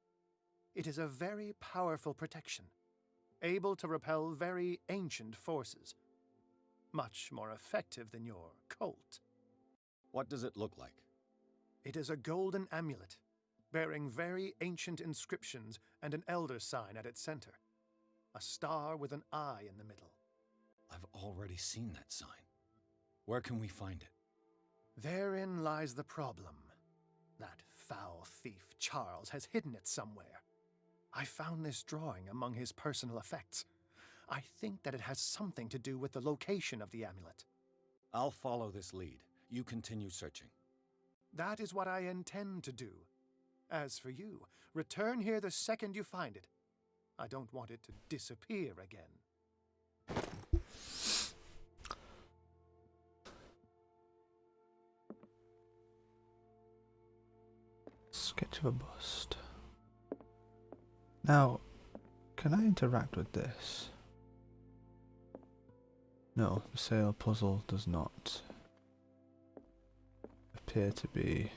It is a very powerful protection, able to repel very ancient forces. Much more effective than your Colt. What does it look like? It is a golden amulet, bearing very ancient inscriptions and an elder sign at its center. A star with an eye in the middle. I've already seen that sign. Where can we find it? Therein lies the problem. That foul thief, Charles, has hidden it somewhere. I found this drawing among his personal effects. I think that it has something to do with the location of the amulet. I'll follow this lead. You continue searching. That is what I intend to do. As for you, return here the second you find it. I don't want it to disappear again. Sketch of a bust. Now, Can I interact with this? No, the sale puzzle does not appear to be.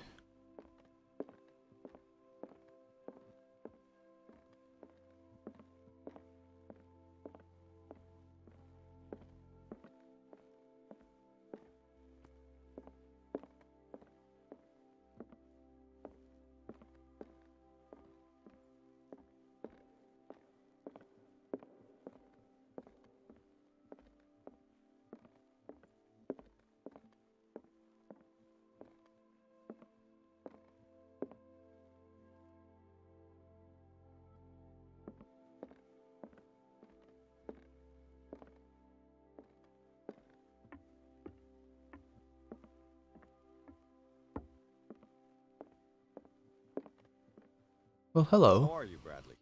Well, hello. How are you, Bradley?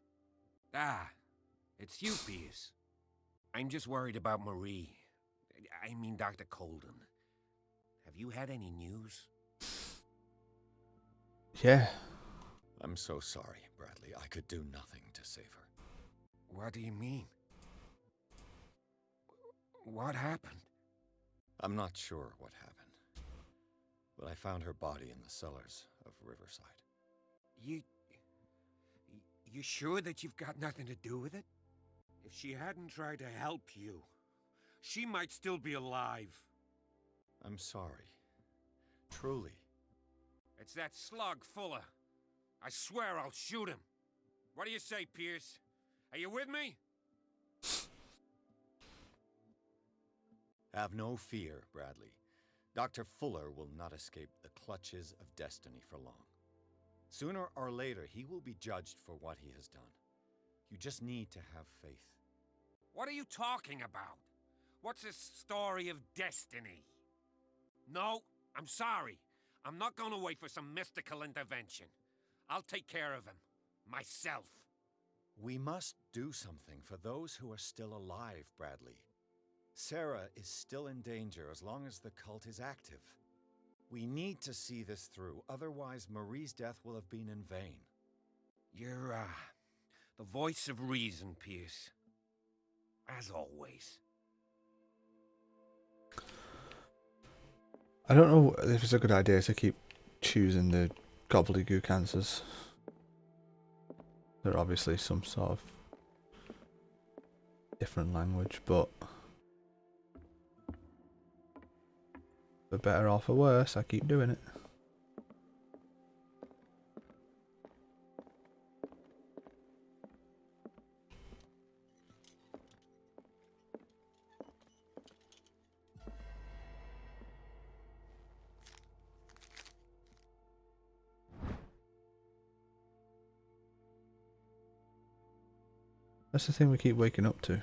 Ah, it's you, Pierce. I'm just worried about Marie. I mean, Dr. Colden. Have you had any news? Yeah. I'm so sorry, Bradley. I could do nothing to save her. What do you mean? What happened? I'm not sure what happened, but I found her body in the cellars of Riverside. You sure that you've got nothing to do with it? If she hadn't tried to help you, she might still be alive. I'm sorry. Truly. It's that slug, Fuller. I swear I'll shoot him. What do you say, Pierce? Are you with me? Have no fear, Bradley. Dr. Fuller will not escape the clutches of destiny for long. Sooner or later, he will be judged for what he has done. You just need to have faith. What are you talking about? What's this story of destiny? No, I'm sorry. I'm not gonna wait for some mystical intervention. I'll take care of him. Myself. We must do something for those who are still alive, Bradley. Sarah is still in danger as long as the cult is active. We need to see this through, otherwise Marie's death will have been in vain. You're, the voice of reason, Pierce. As always. I don't know if it's a good idea to keep choosing the gobbledygook answers. They're obviously some sort of different language, but for better or for worse, I keep doing it. That's the thing we keep waking up to.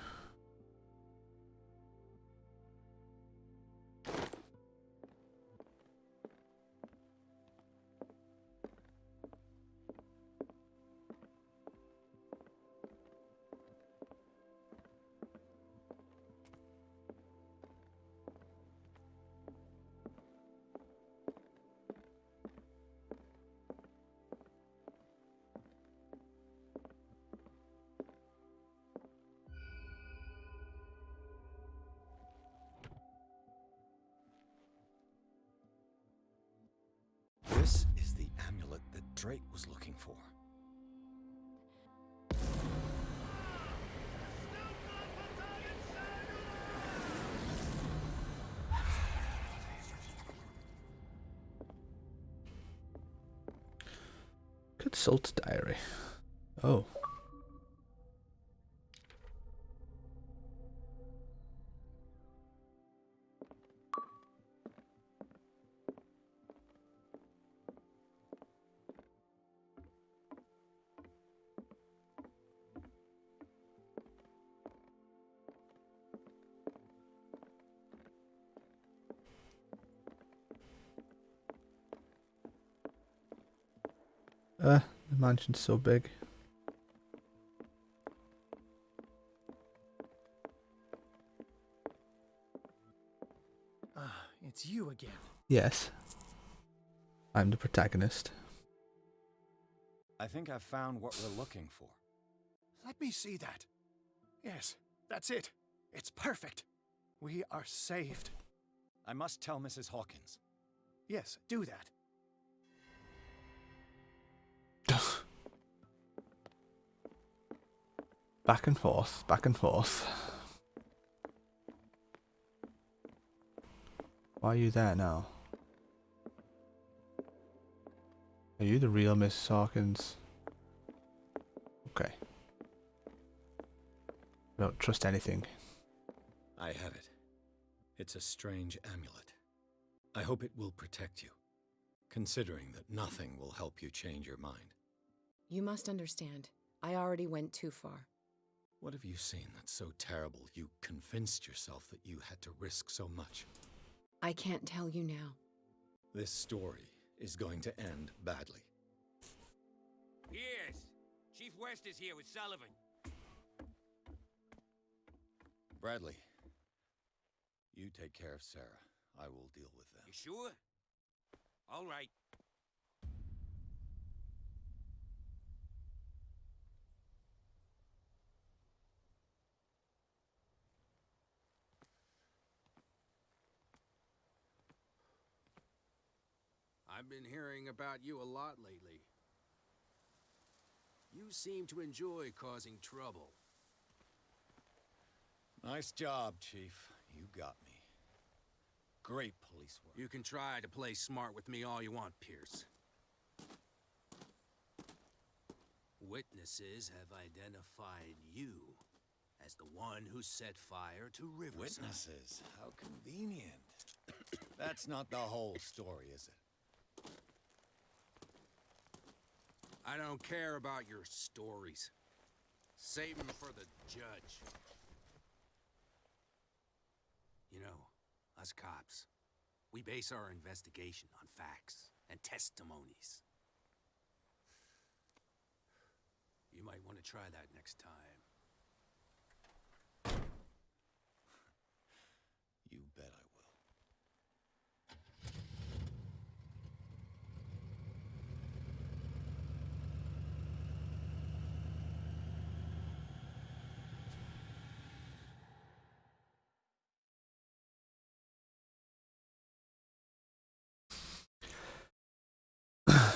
This is the amulet that Drake was looking for. Consult diary. Oh. The mansion's so big. It's you again. Yes. I'm the protagonist. I think I've found what we're looking for. Let me see that. Yes, that's it. It's perfect. We are saved. I must tell Mrs. Hawkins. Yes, do that. Back and forth, back and forth. Why are you there now? Are you the real Mrs. Hawkins? Okay. I don't trust anything. I have it. It's a strange amulet. I hope it will protect you, considering that nothing will help you change your mind. You must understand. I already went too far. What have you seen that's so terrible you convinced yourself that you had to risk so much? I can't tell you now. This story is going to end badly. Yes! Chief West is here with Sullivan. Bradley, you take care of Sarah. I will deal with them. You sure? All right. I've been hearing about you a lot lately. You seem to enjoy causing trouble. Nice job, Chief. You got me. Great police work. You can try to play smart with me all you want, Pierce. Witnesses have identified you as the one who set fire to Riverside. Witnesses? How convenient. That's not the whole story, is it? I don't care about your stories. Save them for the judge. You know, us cops, we base our investigation on facts and testimonies. You might want to try that next time. You bet I will.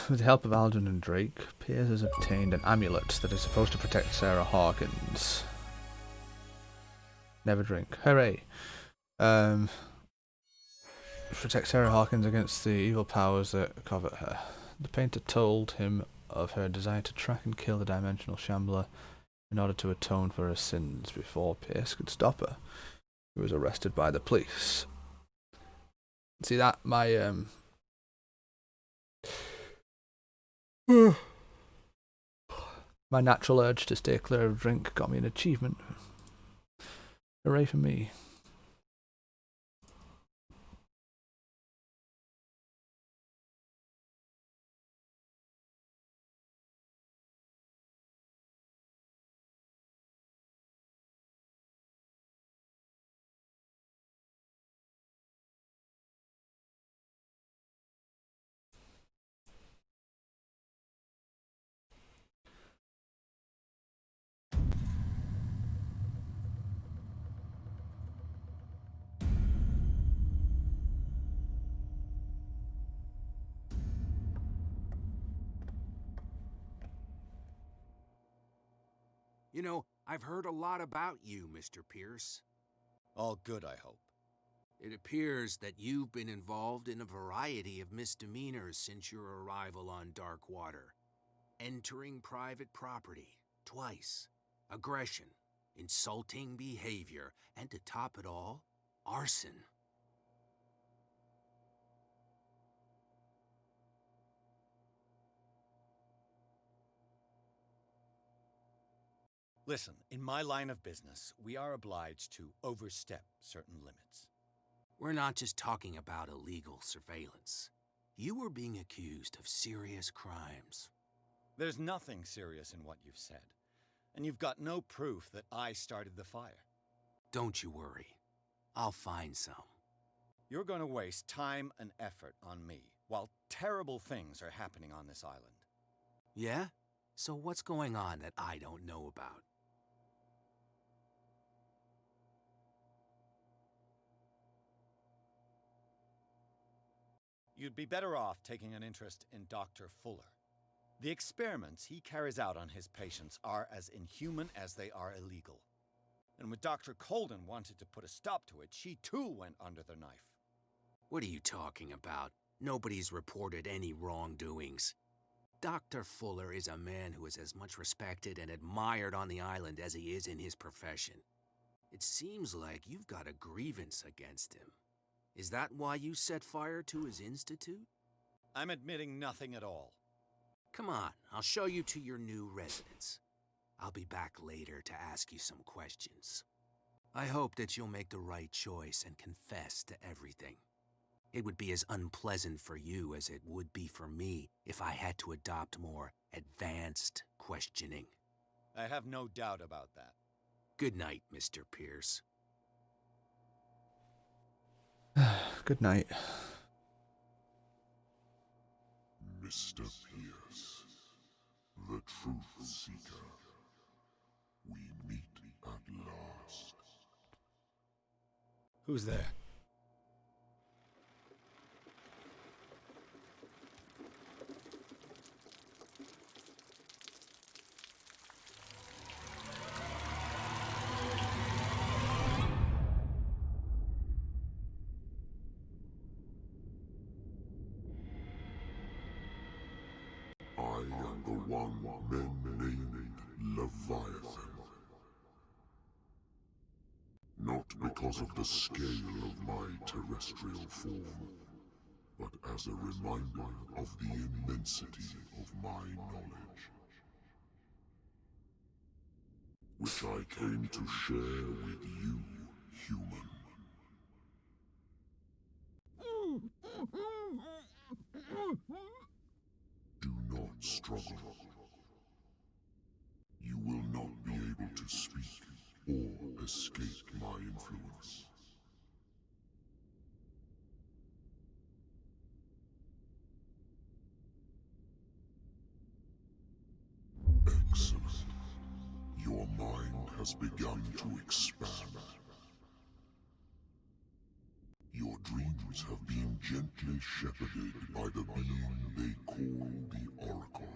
With the help of Alden and Drake, Piers has obtained an amulet that is supposed to protect Sarah Hawkins. Never drink. Hooray! Protect Sarah Hawkins against the evil powers that covet her. The painter told him of her desire to track and kill the dimensional shambler in order to atone for her sins before Pierce could stop her. He was arrested by the police. See that? My natural urge to stay clear of drink got me an achievement. Hooray for me. You know, I've heard a lot about you, Mr. Pierce. All good, I hope. It appears that you've been involved in a variety of misdemeanors since your arrival on Darkwater. Entering private property, twice. Aggression, insulting behavior, and to top it all, arson. Listen, in my line of business, we are obliged to overstep certain limits. We're not just talking about illegal surveillance. You were being accused of serious crimes. There's nothing serious in what you've said, and you've got no proof that I started the fire. Don't you worry. I'll find some. You're going to waste time and effort on me, while terrible things are happening on this island. Yeah? So what's going on that I don't know about? you'd be better off taking an interest in Dr. Fuller. The experiments he carries out on his patients are as inhuman as they are illegal. And when Dr. Colden wanted to put a stop to it, she too went under the knife. What are you talking about? Nobody's reported any wrongdoings. Dr. Fuller is a man who is as much respected and admired on the island as he is in his profession. It seems like you've got a grievance against him. Is that why you set fire to his institute? I'm admitting nothing at all. Come on, I'll show you to your new residence. I'll be back later to ask you some questions. I hope that you'll make the right choice and confess to everything. It would be as unpleasant for you as it would be for me if I had to adopt more advanced questioning. I have no doubt about that. Good night, Mr. Pierce. Good night. Mr. Pierce, the Truth Seeker. We meet at last. Who's there? I am the one men named Leviathan. Not because of the scale of my terrestrial form, but as a reminder of the immensity of my knowledge, which I came to share with you, human. Do not struggle. You will not be able to speak or escape my influence. Excellent. Your mind has begun to expand. Your dreams have been gently shepherded by the being they call the Oracle.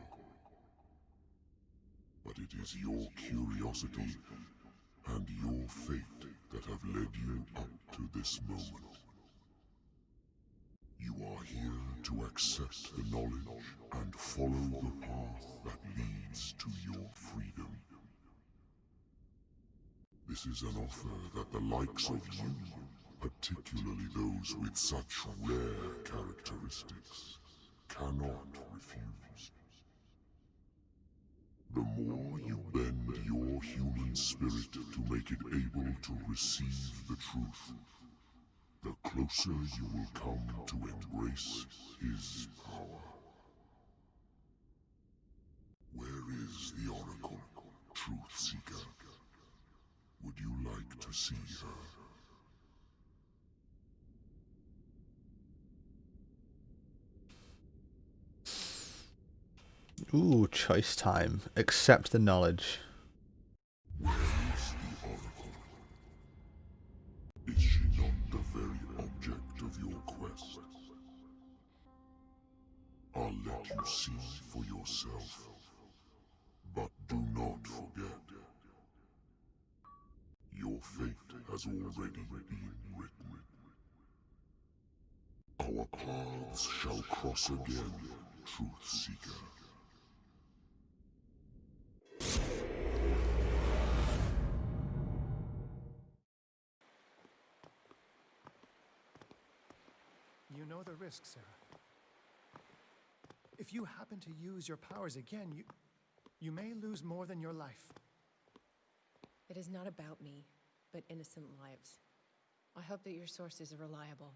But it is your curiosity and your fate that have led you up to this moment. You are here to accept the knowledge and follow the path that leads to your freedom. This is an offer that the likes of you, particularly those with such rare characteristics, cannot refuse. The more you bend your human spirit to make it able to receive the truth, the closer you will come to embrace his power. Where is the Oracle, Truth Seeker? Would you like to see her? Ooh, choice time. Accept the knowledge. Where is the Oracle? Is she not the very object of your quest? I'll let you see for yourself. But do not forget, your fate has already been written. Our paths shall cross again, Truth Seeker. You know the risk, Sarah. If you happen to use your powers again, you may lose more than your life. It is not about me, but innocent lives. I hope that your sources are reliable.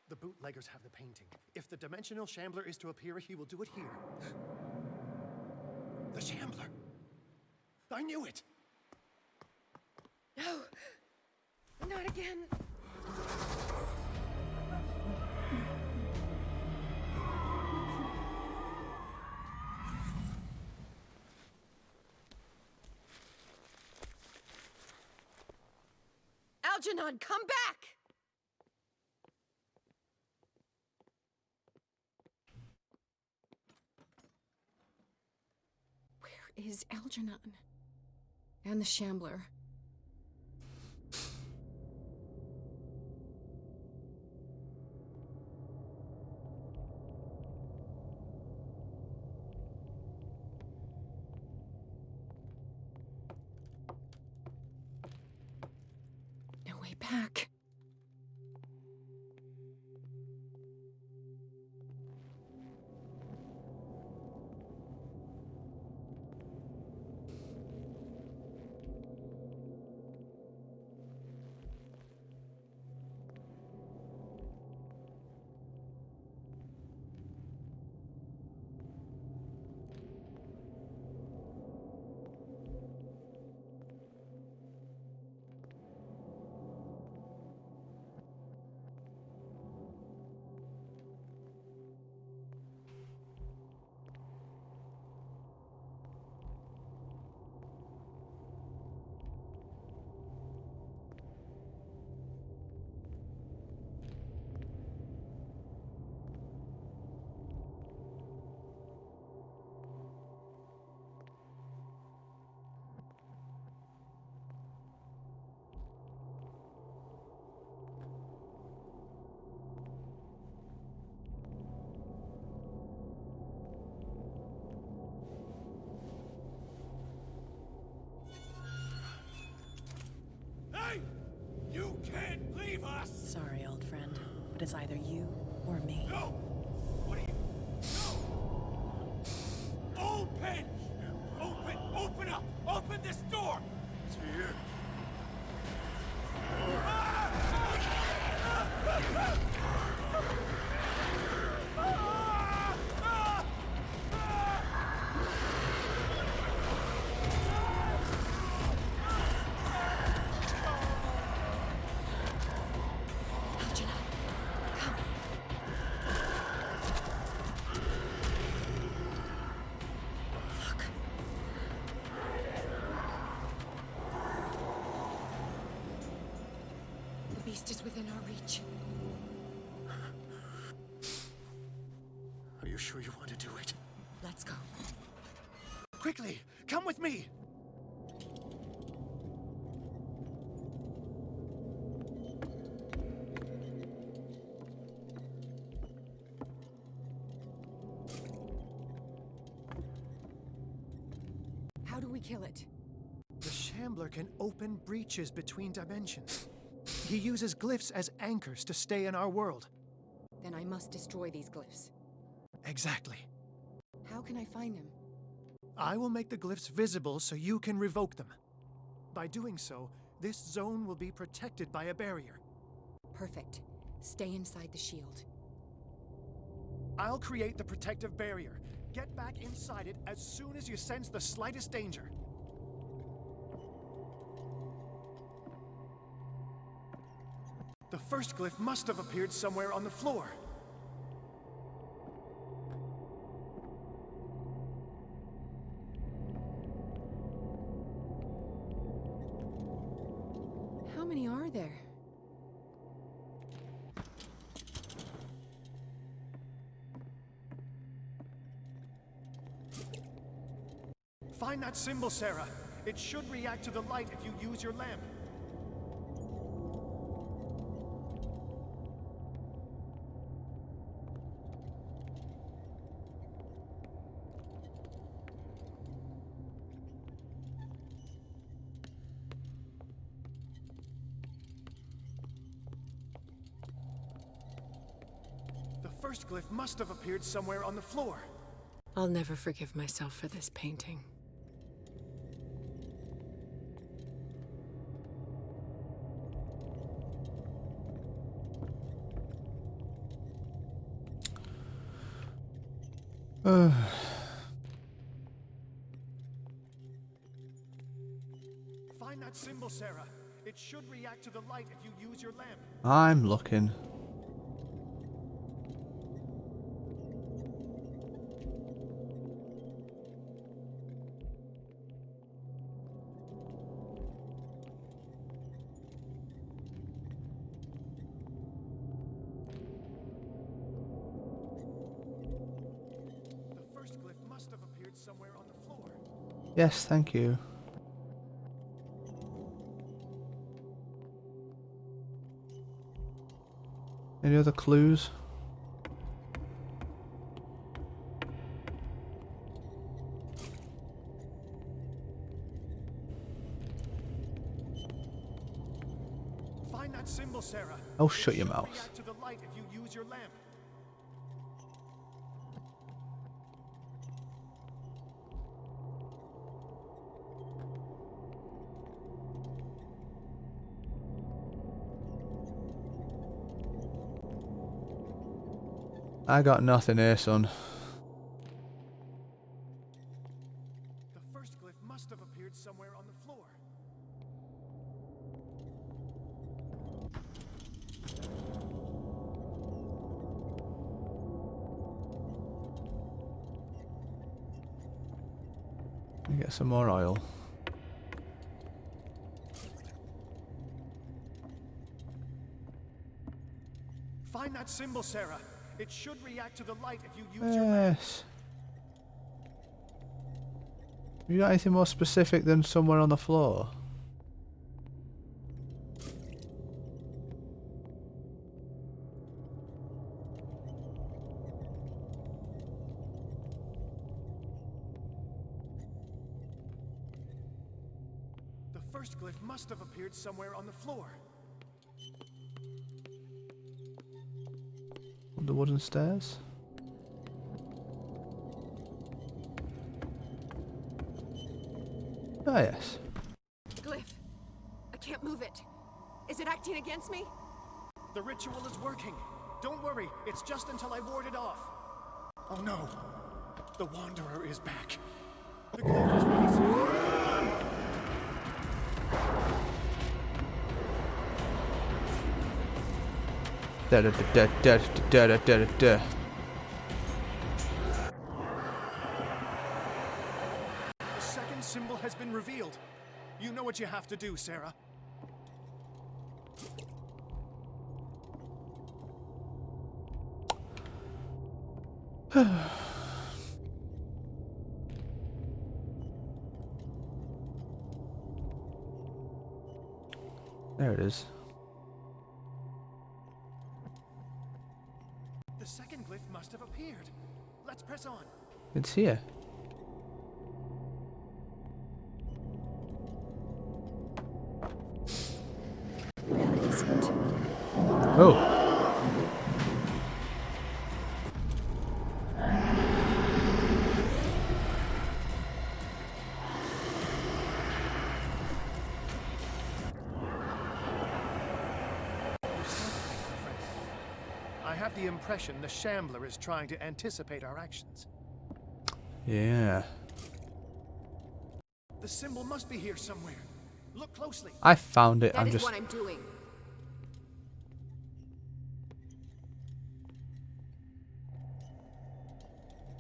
The bootleggers have the painting. If the Dimensional Shambler is to appear, he will do it here. The Shambler! I knew it! No! Not again! Algernon, come back! is Algernon. And the Shambler. No way back. Hey! You can't leave us! Sorry, old friend, but it's either you or me. No! What are you... No! Open! Open up! Open this door! It's here. The beast is within our reach. Are you sure you want to do it? Let's go. Quickly! Come with me! How do we kill it? The Shambler can open breaches between dimensions. He uses glyphs as anchors to stay in our world. Then I must destroy these glyphs. Exactly. How can I find them? I will make the glyphs visible so you can revoke them. By doing so, this zone will be protected by a barrier. Perfect. Stay inside the shield. I'll create the protective barrier. Get back inside it as soon as you sense the slightest danger. The first glyph must have appeared somewhere on the floor. How many are there? Find that symbol, Sarah. It should react to the light if you use your lamp. The first glyph must have appeared somewhere on the floor. I'll never forgive myself for this painting. Find that symbol, Sarah. It should react to the light if you use your lamp. I'm looking. The first glyph must have appeared somewhere on the floor. Yes, thank you. Any other clues? Find that symbol, Sarah. Oh, shut your mouth. React to the light if you use your lamp. I got nothing here, son. The first glyph must have appeared somewhere on the floor. Let me get some more oil. Find that symbol, Sarah. It should react to the light if you use your lamp. Yes. Have you got anything more specific than somewhere on the floor? The first glyph must have appeared somewhere on the floor. The wooden stairs? Ah, yes. Glyph. I can't move it. Is it acting against me? The ritual is working. Don't worry, it's just until I ward it off. Oh no. The Wanderer is back. The glyph is releasing. Da da da da da da da da. The second symbol has been revealed. You know what you have to do, Sarah. There it is. The second glyph must have appeared. Let's press on. It's here. Oh. I have the impression the Shambler is trying to anticipate our actions. Yeah. The symbol must be here somewhere. Look closely. I found it. That is what I'm doing.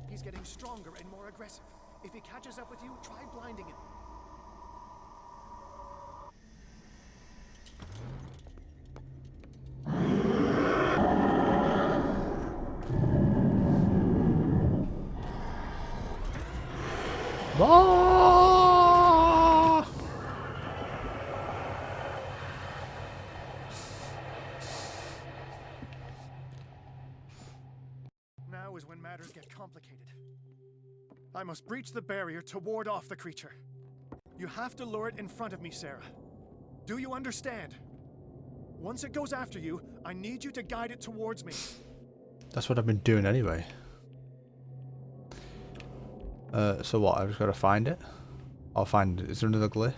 He's getting stronger and more aggressive. If he catches up with you, try blinding him. Ah! Now is when matters get complicated. I must breach the barrier to ward off the creature. You have to lure it in front of me, Sarah. Do you understand? Once it goes after you, I need you to guide it towards me. That's what I've been doing anyway. So what? I've just got to find it? I'll find it. Is there another glyph?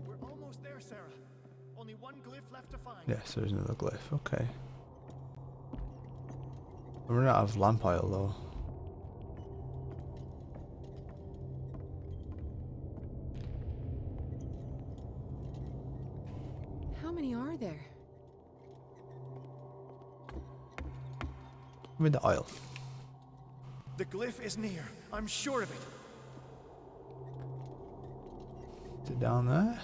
We're almost there, Sarah. Only one glyph left to find. Yes, there's another glyph. Okay. I'm running out of lamp oil though. How many are there? Give me the oil. The glyph is near. I'm sure of it. Is it down there?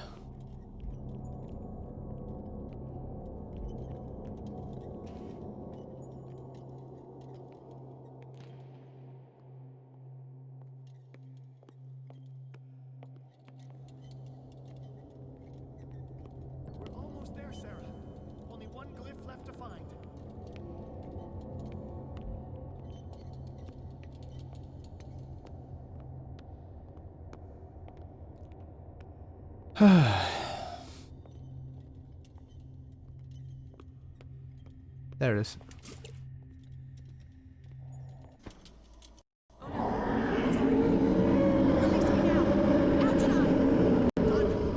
There it is.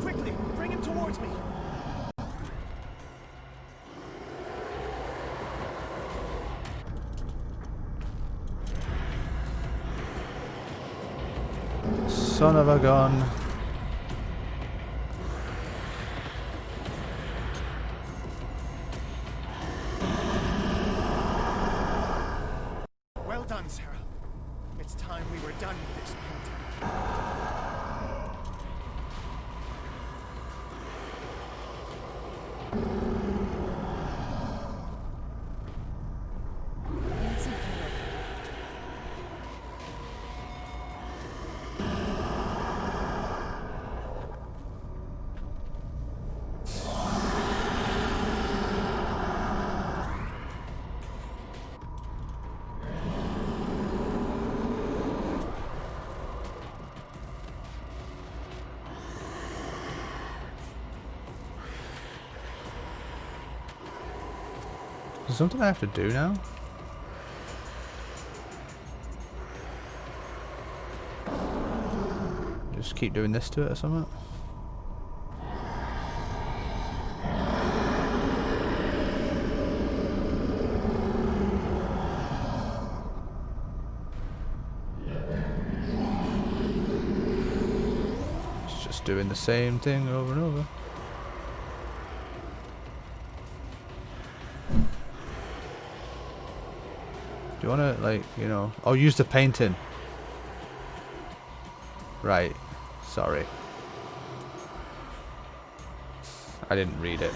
Quickly, bring him towards me. Son of a gun. Well done, Sarah. It's time we were done with this painting. Is there something I have to do now? Just keep doing this to it or something? It's just doing the same thing over and over. Do you want to, like, you know... Oh, use the painting. Right. Sorry. I didn't read it.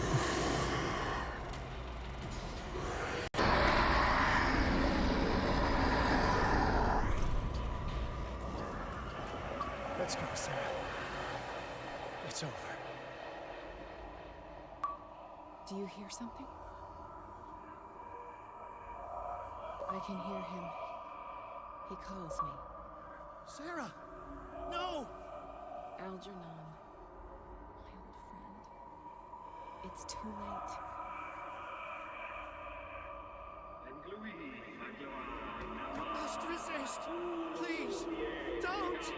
Let's go, Sarah. It's over. Do you hear something? I can hear him. He calls me. Sarah! No! Algernon, my old friend. It's too late. You must resist! Please, don't!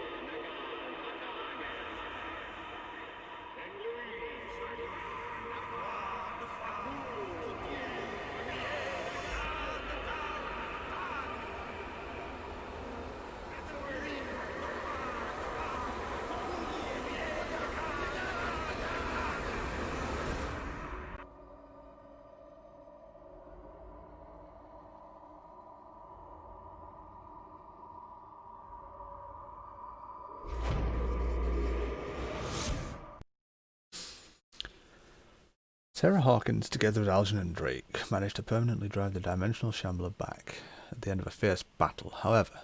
Sarah Hawkins, together with Algernon Drake, managed to permanently drive the dimensional shambler back at the end of a fierce battle. However,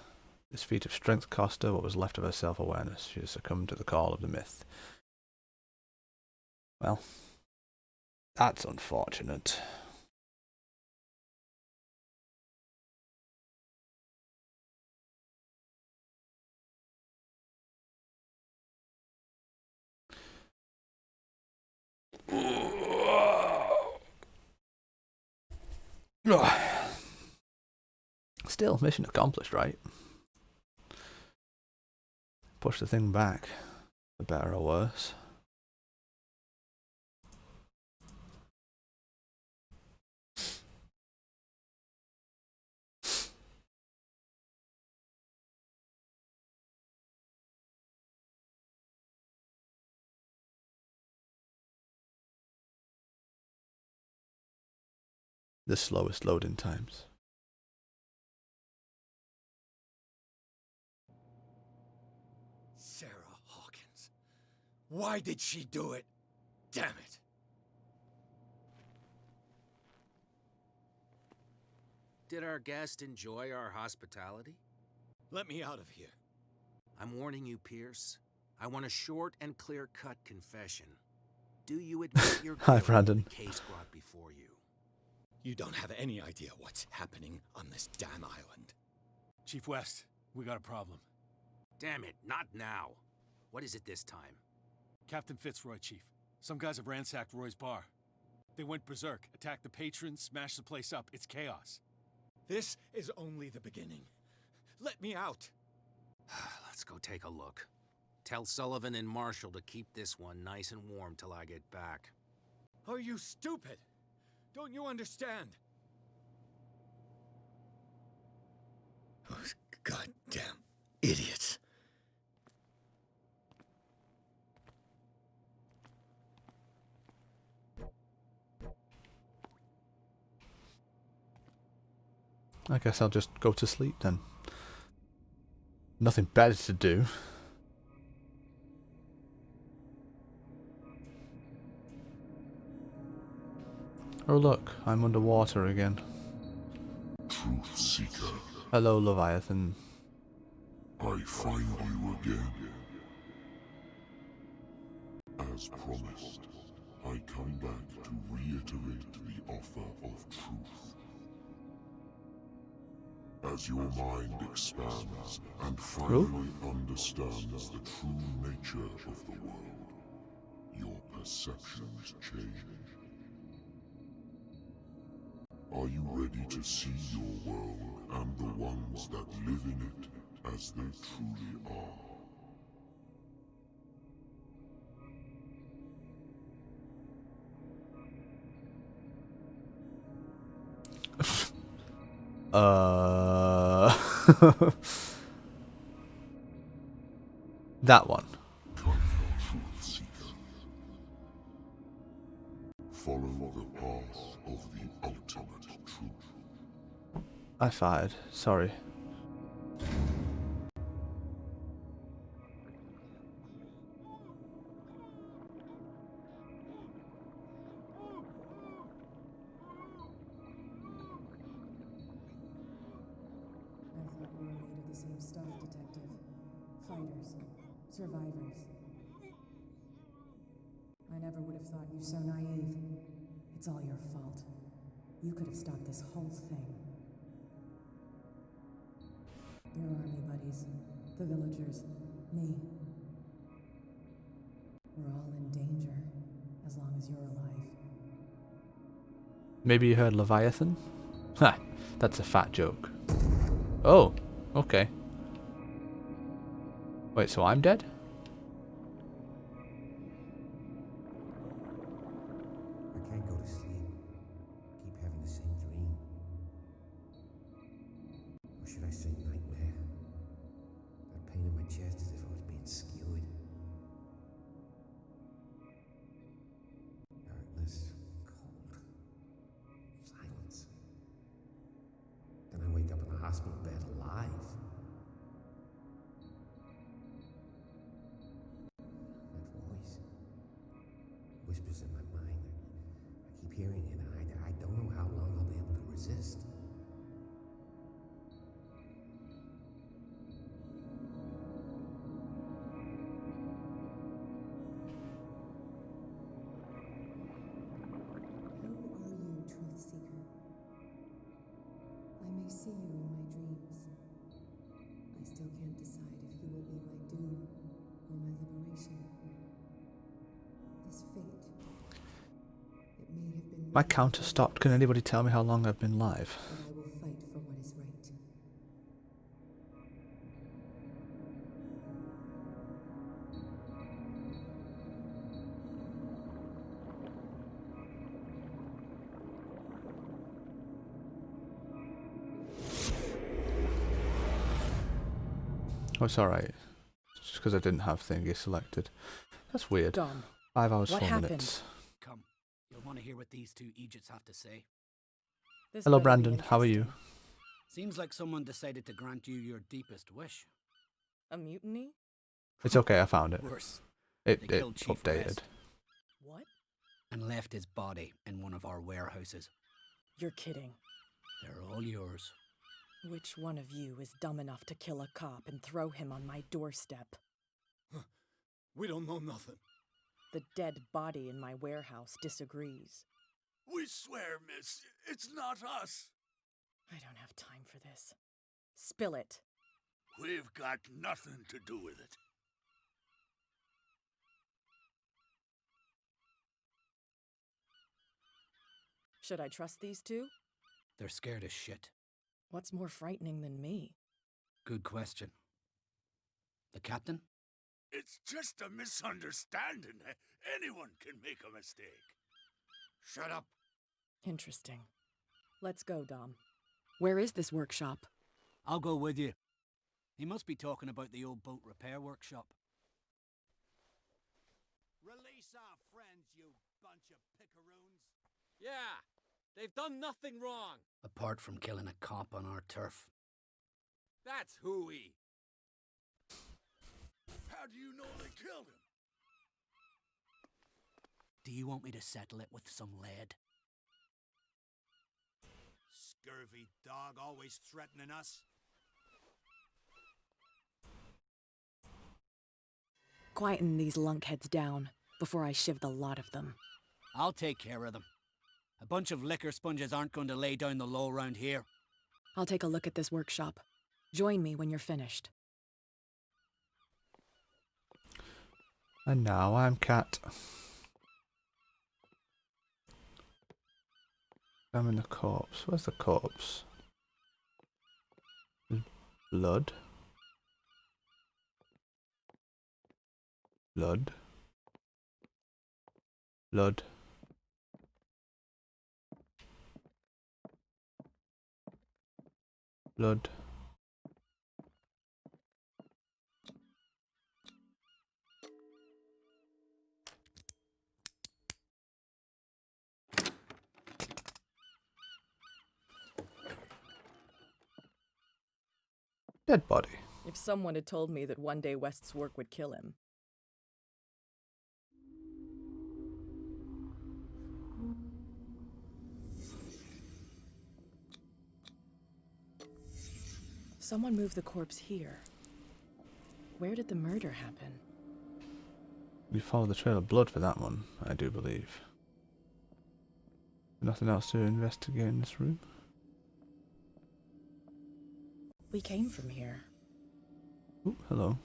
this feat of strength cost her what was left of her self-awareness. She had succumbed to the call of the myth. Well, that's unfortunate. Still, mission accomplished, right? Push the thing back, for better or worse. The slowest loading times. Sarah Hawkins. Why did she do it? Damn it. Did our guest enjoy our hospitality? Let me out of here. I'm warning you, Pierce. I want a short and clear-cut confession. Do you admit you're Hi, guilty Brandon. of the case brought before you? You don't have any idea what's happening on this damn island. Chief West, we got a problem. Damn it, not now. What is it this time? Captain Fitzroy, Chief. Some guys have ransacked Roy's bar. They went berserk, attacked the patrons, smashed the place up. It's chaos. This is only the beginning. Let me out. Let's go take a look. Tell Sullivan and Marshall to keep this one nice and warm till I get back. Are you stupid? Don't you understand? Those goddamn idiots. I guess I'll just go to sleep then. Nothing better to do. Oh look, I'm underwater again. Truth Seeker. Hello, Leviathan. I find you again. As promised, I come back to reiterate the offer of truth. As your mind expands and finally understands the true nature of the world, your perceptions change. Are you ready to see your world and the ones that live in it as they truly are? That one. Truth Seeker. Follow the path of the ultimate truth. I fired. Sorry. Same stuff, Detective. Fighters. Survivors. I never would have thought you so naive. It's all your fault. You could have stopped this whole thing. Your army buddies, the villagers, me. We're all in danger, as long as you're alive. Maybe you heard Leviathan? Ha! That's a fat joke. Oh! Okay. Wait, so I'm dead? I can't go to sleep. Keep having the same dream. Or should I say nightmare? That pain in my chest as if I was being skewered. Darkness, cold, silence. Then I wake up in a hospital bed alive. Whispers in my mind. I keep hearing it, and I don't know how long I'll be able to resist. Who are you, Truth Seeker? I may see you in my dreams. I still can't decide if you will be my doom or my liberation. This fate. It may have been. My counter stopped. Can anybody tell me how long I've been live? But I will fight for what is right. Oh, it's alright. Just because I didn't have thingy selected. That's weird. Dom, 5 hours, what 4 happened? minutes. Come, you'll want to hear what these two Egypts have to say. This Hello, better be Brandon. How are you? Seems like someone decided to grant you your deepest wish. A mutiny? It's okay, I found it. Worse. It They killed Chief updated. West. What? And left his body in one of our warehouses. You're kidding. They're all yours. Which one of you is dumb enough to kill a cop and throw him on my doorstep? We don't know nothing. The dead body in my warehouse disagrees. We swear, miss, it's not us. I don't have time for this. Spill it. We've got nothing to do with it. Should I trust these two? They're scared as shit. What's more frightening than me? Good question. The captain? It's just a misunderstanding. Anyone can make a mistake. Shut up. Interesting. Let's go, Dom. Where is this workshop? I'll go with you. He must be talking about the old boat repair workshop. Release our friends, you bunch of pickaroons. Yeah, they've done nothing wrong. Apart from killing a cop on our turf. That's hooey. How do you know they killed him? Do you want me to settle it with some lead? Scurvy dog, always threatening us. Quieten these lunkheads down before I shiv the lot of them. I'll take care of them. A bunch of liquor sponges aren't going to lay down the law round here. I'll take a look at this workshop. Join me when you're finished. And now I'm Cat. I'm in the corpse. Where's the corpse? Blood. Blood. Blood. Blood. Dead body. If someone had told me that one day West's work would kill him. Someone moved the corpse here. Where did the murder happen? We followed the trail of blood for that one, I do believe. Nothing else to investigate in this room? We came from here. Ooh, hello.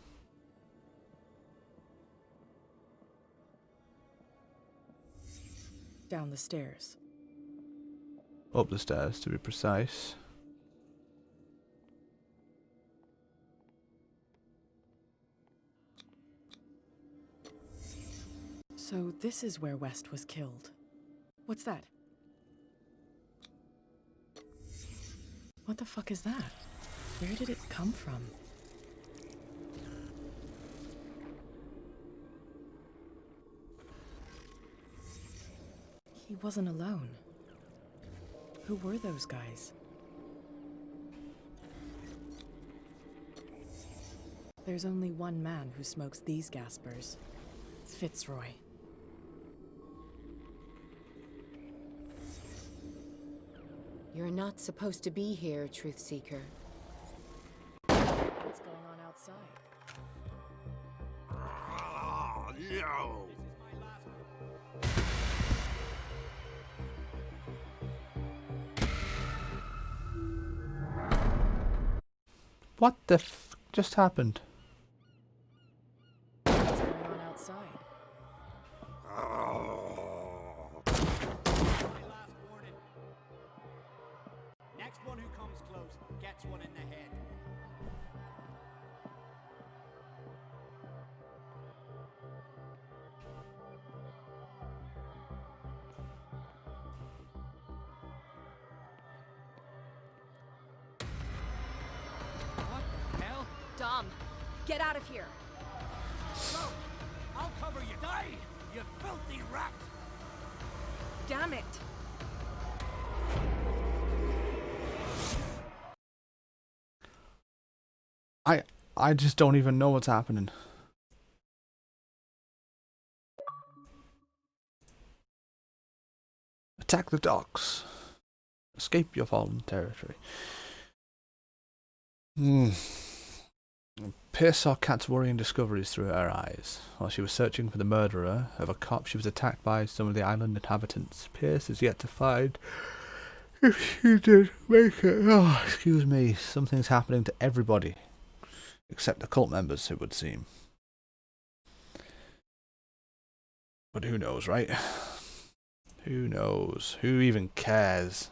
Down the stairs. Up the stairs, to be precise. So this is where West was killed. What's that? What the fuck is that? Where did it come from? He wasn't alone. Who were those guys? There's only one man who smokes these gaspers. Fitzroy. You're not supposed to be here, Truth Seeker. What's going on outside? Oh, no! What the f just happened? What's going on outside? Next one who comes close gets one in the head. What the hell? Dom, get out of here. Go! I'll cover you. Die, you filthy rat! Damn it. I just don't even know what's happening. Attack the docks. Escape your fallen territory. Pierce saw Kat's worrying discoveries through her eyes. While she was searching for the murderer of a cop, she was attacked by some of the island inhabitants. Pierce is yet to find if she did make it. Oh, excuse me. Something's happening to everybody. Except the cult members, it would seem. But who knows, right? Who knows? Who even cares?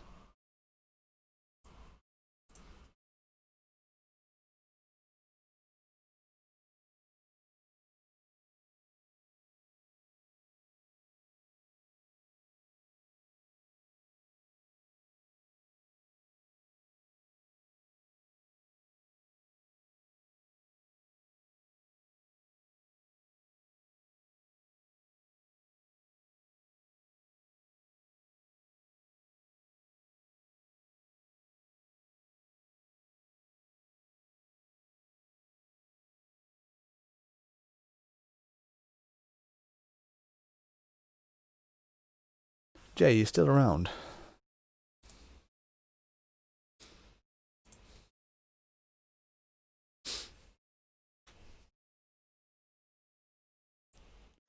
Jay, you still around?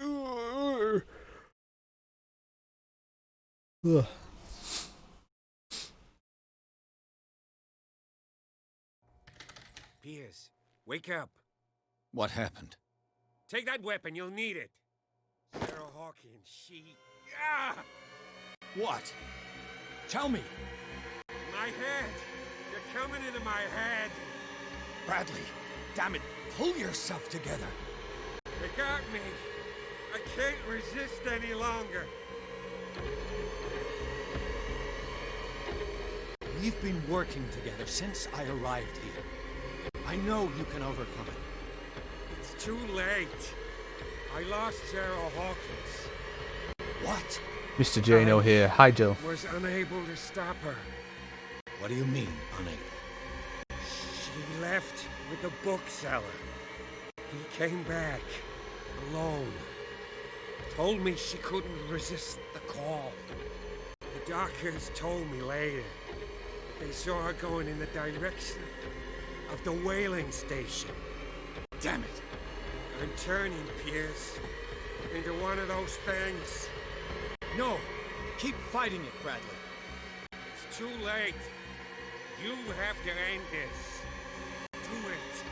Ugh. Piers, wake up. What happened? Take that weapon, you'll need it. Sarah Hawkins, she... Ah! What? Tell me. My head! You're coming into my head! Bradley, damn it, pull yourself together. They got me. I can't resist any longer. We've been working together since I arrived here. I know you can overcome it. It's too late. I lost Sarah Hawkins. What? Mr. Jano here. Hi, Jill. Was unable to stop her. What do you mean, unable? She left with the bookseller. He came back alone. Told me she couldn't resist the call. The doctors told me later that they saw her going in the direction of the whaling station. Damn it. I'm turning, Piers, into one of those things. No, keep fighting it, Bradley. It's too late. You have to end this. Do it.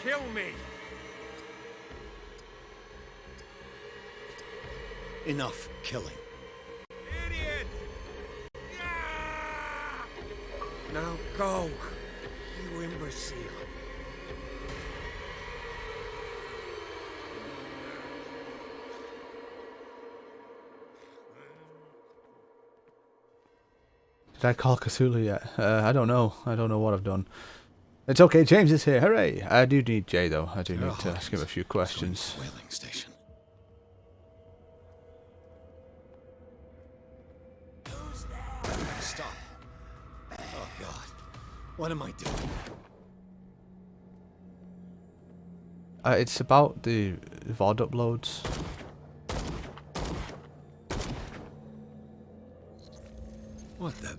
Kill me. Enough killing. Idiot! Ah! Now go, you imbecile. Did I call Cthulhu yet? I don't know. I don't know what I've done. It's okay, James is here. Hooray! I do need Jay, though. I do need to ask him a few questions. Whaling station. Stop. Oh, God. What am I doing? It's about the VOD uploads. What the...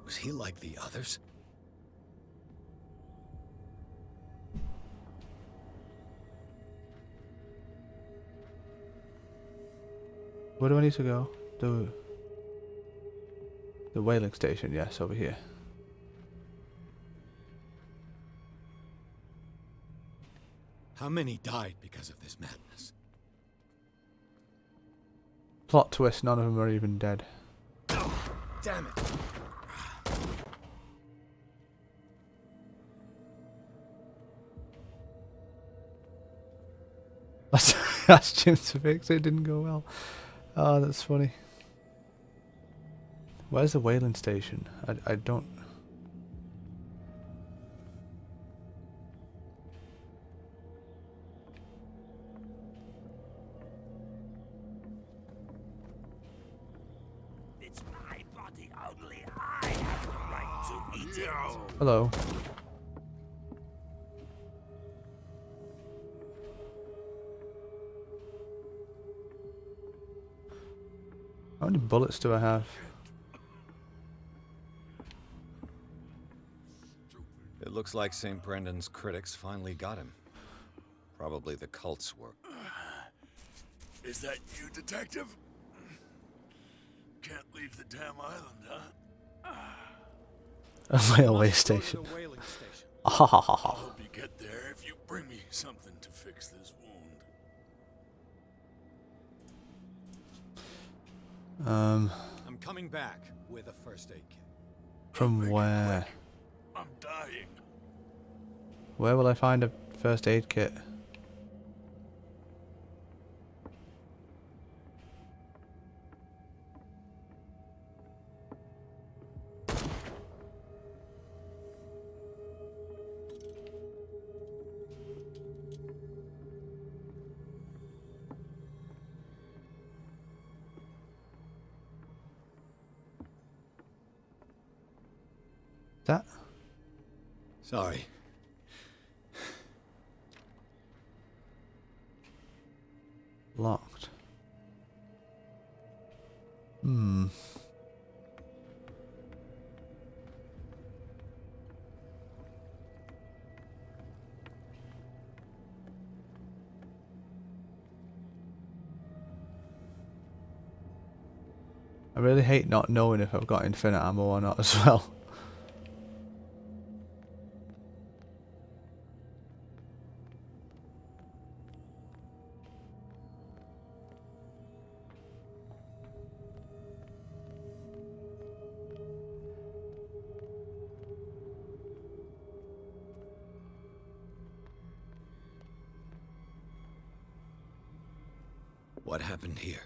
Was he like the others? Where do I need to go? The whaling station, yes, over here. How many died because of this madness? Plot twist, none of them are even dead. Oh, damn it. That's Jim to fix. It didn't go well. Oh, that's funny. Where's the whaling station? I don't... It's my body, only I have the right to eat it. Hello. How many bullets do I have? It looks like St. Brendan's critics finally got him. Probably the cult's work. Is that you, Detective? Can't leave the damn island, huh? A railway station. Ha ha ha ha. I'll help you get there if you bring me something to fix this wound. I'm coming back with a first aid kit. From where? I'm dying. Where will I find a first aid kit? That? Sorry. Locked. I really hate not knowing if I've got infinite ammo or not as well. What happened here?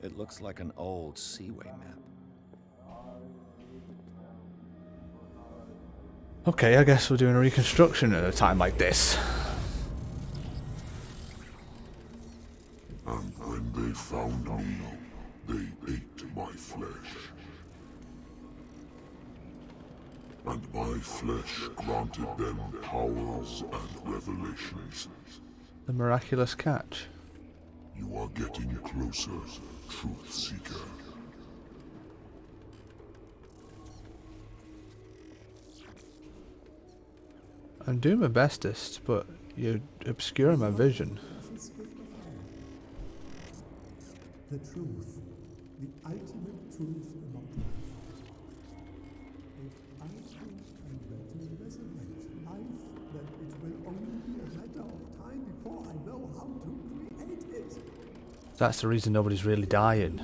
It looks like an old seaway map. Okay, I guess we're doing a reconstruction at a time like this. And when they found me, they ate my flesh. And my flesh granted them powers and revelations. The miraculous catch. You are getting closer, Truth Seeker. I'm doing my bestest, but you're obscuring my vision. The truth, the ultimate truth about life. If I can resurrect life, then it will only be a matter of time before I know how to create it. That's the reason nobody's really dying.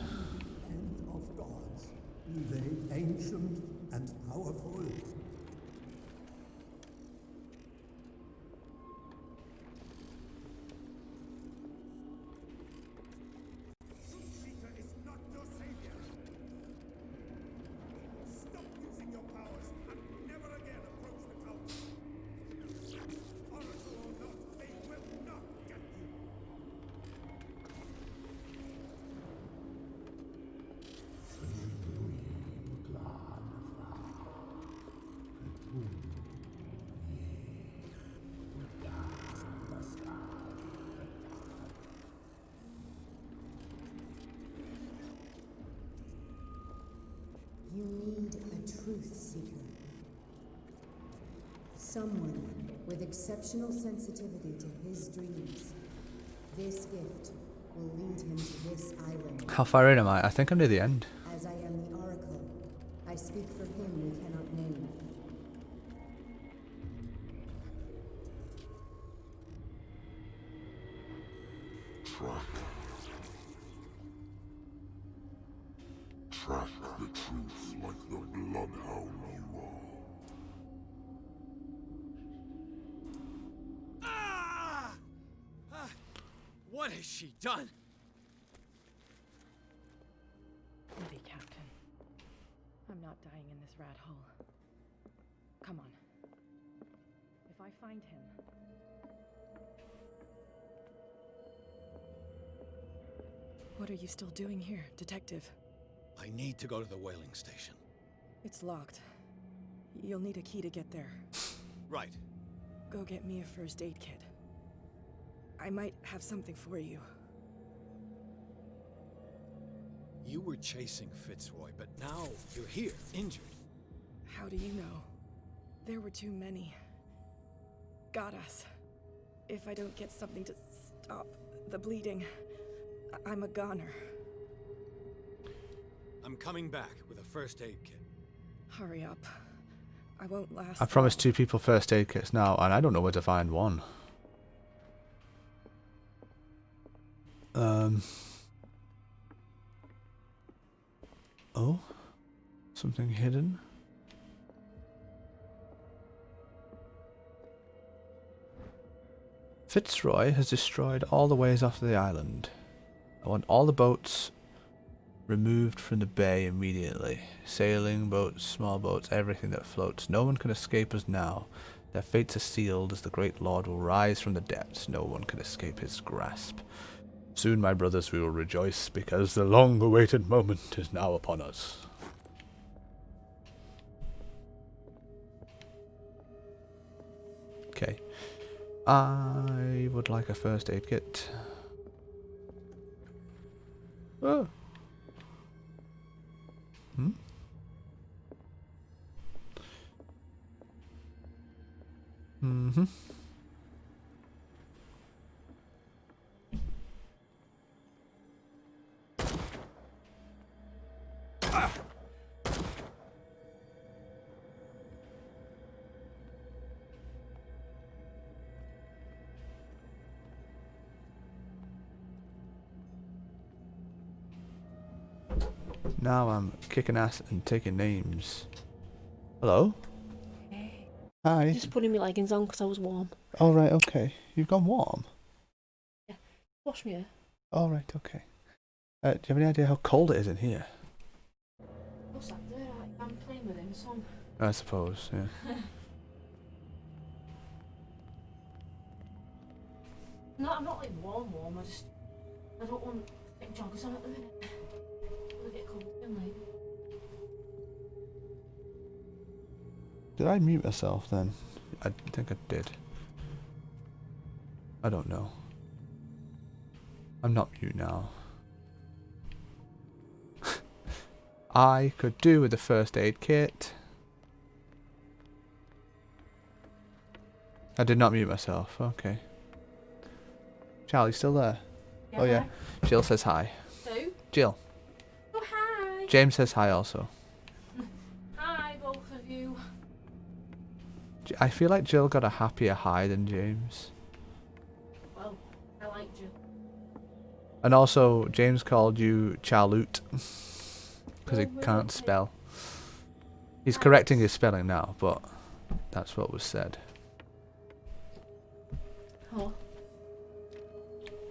End of gods, be they ancient and powerful. You need a truth seeker. Someone with exceptional sensitivity to his dreams. This gift will lead him to this island. How far in am I? I think I'm near the end. As I am the Oracle, I speak for him we cannot name. Track the truth like the bloodhound you are. What has she done? Maybe, Captain. I'm not dying in this rat hole. Come on. If I find him... What are you still doing here, Detective? I need to go to the whaling station. It's locked. You'll need a key to get there. Right. Go get me a first aid kit. I might have something for you. You were chasing Fitzroy, but now you're here, injured. How do you know? There were too many. Got us. if I don't get something to stop the bleeding, I'm a goner. I'm coming back with a first aid kit. Hurry up. I won't last. I promised 2 people first aid kits now, and I don't know where to find one. Oh, something hidden. Fitzroy has destroyed all the ways off the island. I want all the boats removed from the bay immediately. Sailing boats, small boats, everything that floats. No one can escape us now. Their fates are sealed as the great lord will rise from the depths. No one can escape his grasp. Soon, my brothers, we will rejoice, because the long-awaited moment is now upon us. Okay. I would like a first aid kit. Oh. Hmm? Mm-hmm. Now I'm kicking ass and taking names. Hello? Hey. Hi. Just putting my leggings on because I was warm. All right, okay. You've gone warm? Yeah. Wash me hair. All right, okay. Do you have any idea how cold it is in here? What's that there? I'm playing with him, son. I suppose, yeah. No, I'm not like warm. I don't want big joggers on at the minute. I'll get cold again later. Did I mute myself then? I think I did. I don't know. I'm not mute now. I could do with the first aid kit. I did not mute myself. Okay. Charlie, still there? Yeah. Oh yeah. Jill says hi. Who? Jill. Oh, hi. James says hi also. Hi, both of you. I feel like Jill got a happier hi than James. Well, I like you. And also, James called you Charlotte. Because he can't spell. He's correcting his spelling now, but that's what was said. Oh.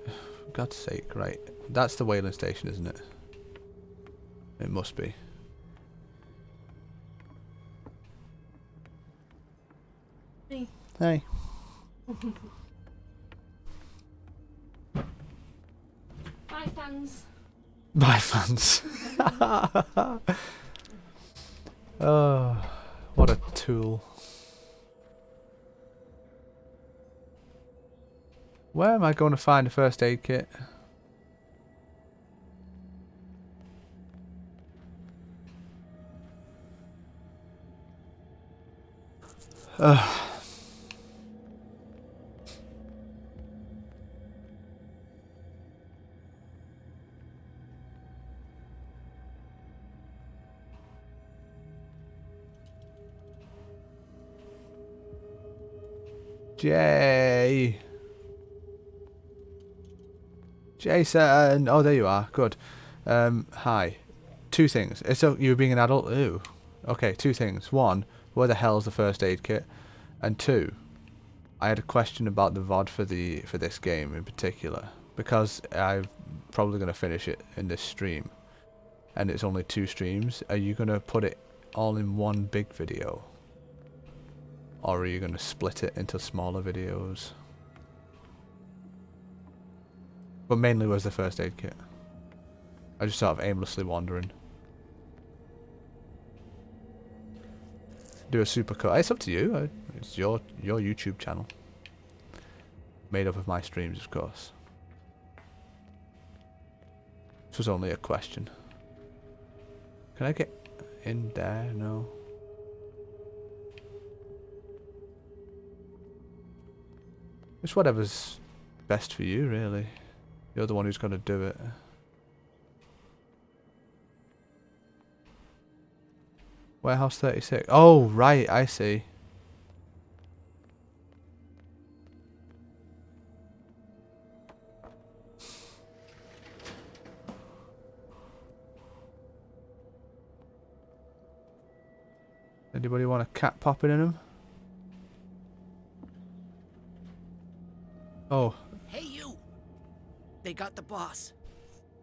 For God's sake, right. That's the whaling station, isn't it? It must be. Hey. Hey. Bye, fans. Bye, fans. Oh, what a tool. Where am I going to find a first aid kit? Jay. Jason. Oh, there you are. Good. Hi. 2 things. So you were being an adult? Ooh. Okay, 2 things. 1, where the hell's the first aid kit? And 2, I had a question about the VOD for this game in particular, because I'm probably going to finish it in this stream, and it's only 2 streams. Are you going to put it all in one big video, or are you going to split it into smaller videos? But mainly, where's the first aid kit? I just sort of aimlessly wandering. Do a supercut. It's up to you. It's your YouTube channel. Made up of my streams, of course. This was only a question. Can I get in there? No. It's whatever's best for you, really. You're the one who's going to do it. Warehouse 36. Oh, right, I see. Anybody want a cat popping in him? Oh. Hey, you! They got the boss.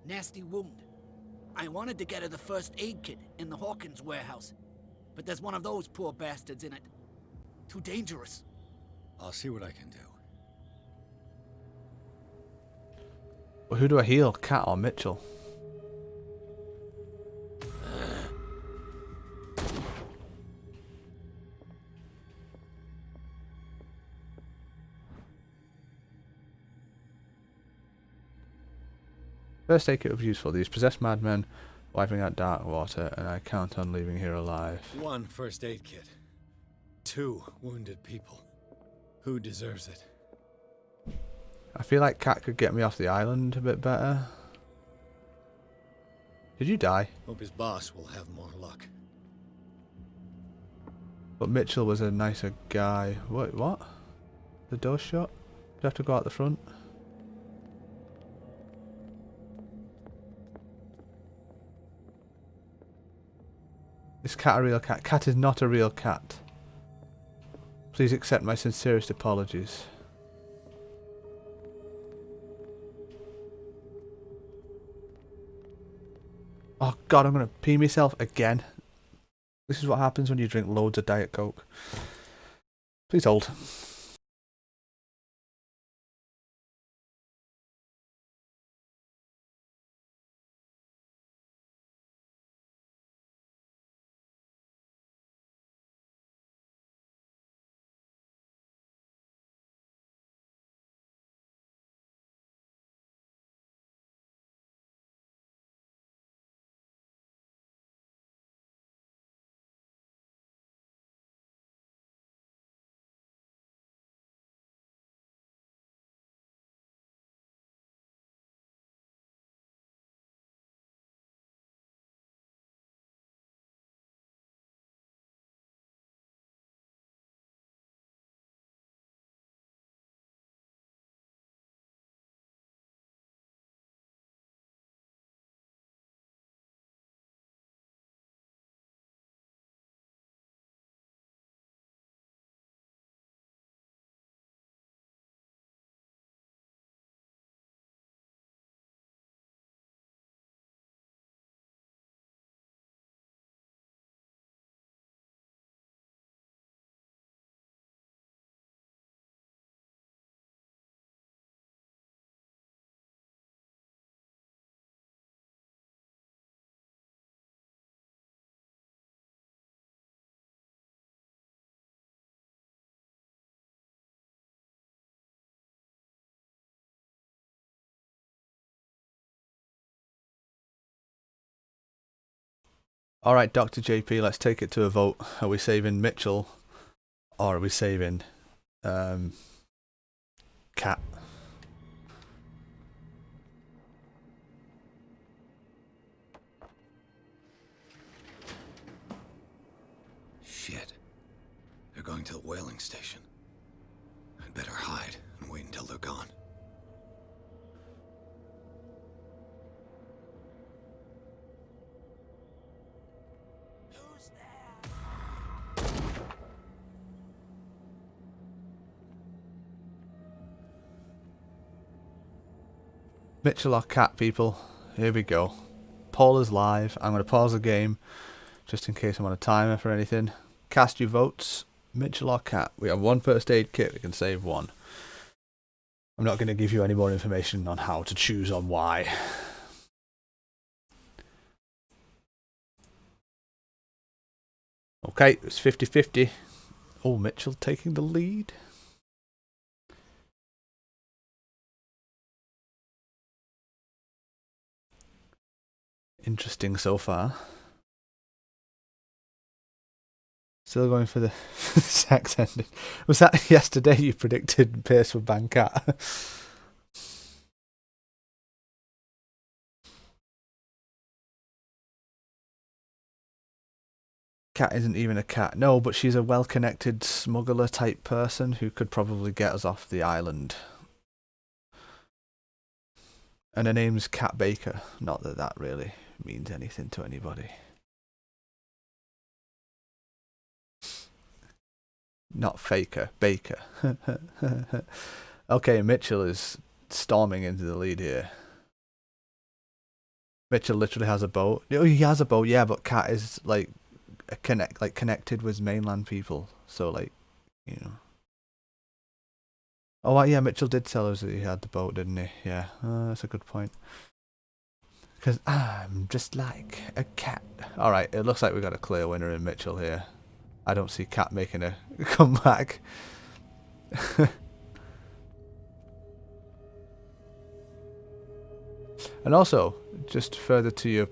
Nasty wound. I wanted to get her the first aid kit in the Hawkins warehouse, but there's one of those poor bastards in it. Too dangerous. I'll see what I can do. Well, who do I heal, Cat or Mitchell? First aid kit was useful. These possessed madmen wiping out dark water, and I count on leaving here alive. 1 first aid kit. 2 wounded people. Who deserves it? I feel like Cat could get me off the island a bit better. Did you die? Hope his boss will have more luck. But Mitchell was a nicer guy. Wait, what? The door's shut? Do I have to go out the front? Is Cat a real cat? Cat is not a real cat. Please accept my sincerest apologies. Oh god, I'm gonna pee myself again. This is what happens when you drink loads of Diet Coke. Please hold. Alright, Dr. JP, let's take it to a vote. Are we saving Mitchell? Or are we saving Cat? Shit. They're going to the whaling station. I'd better hide and wait until they're gone. Mitchell or Cat, people? Here we go. Poll is live. I'm going to pause the game just in case I'm on a timer for anything. Cast your votes. Mitchell or Cat? We have 1 first aid kit. We can save 1. I'm not going to give you any more information on how to choose on why. Okay, it's 50-50. Oh, Mitchell taking the lead. Interesting so far. Still going for the sex ending. Was that yesterday you predicted Pierce would bang Cat? Cat isn't even a cat. No, but she's a well-connected smuggler type person who could probably get us off the island. And her name's Cat Baker. Not that that really means anything to anybody. Not Faker, Baker. Okay, Mitchell is storming into the lead here. Mitchell literally has a boat. Oh, he has a boat, yeah, but Cat is like connected with mainland people. So like, you know. Oh yeah, Mitchell did tell us that he had the boat, didn't he? Yeah, that's a good point. Because I'm just like a cat. All right, it looks like we got a clear winner in Mitchell here. I don't see Cat making a comeback. And also, just further to your...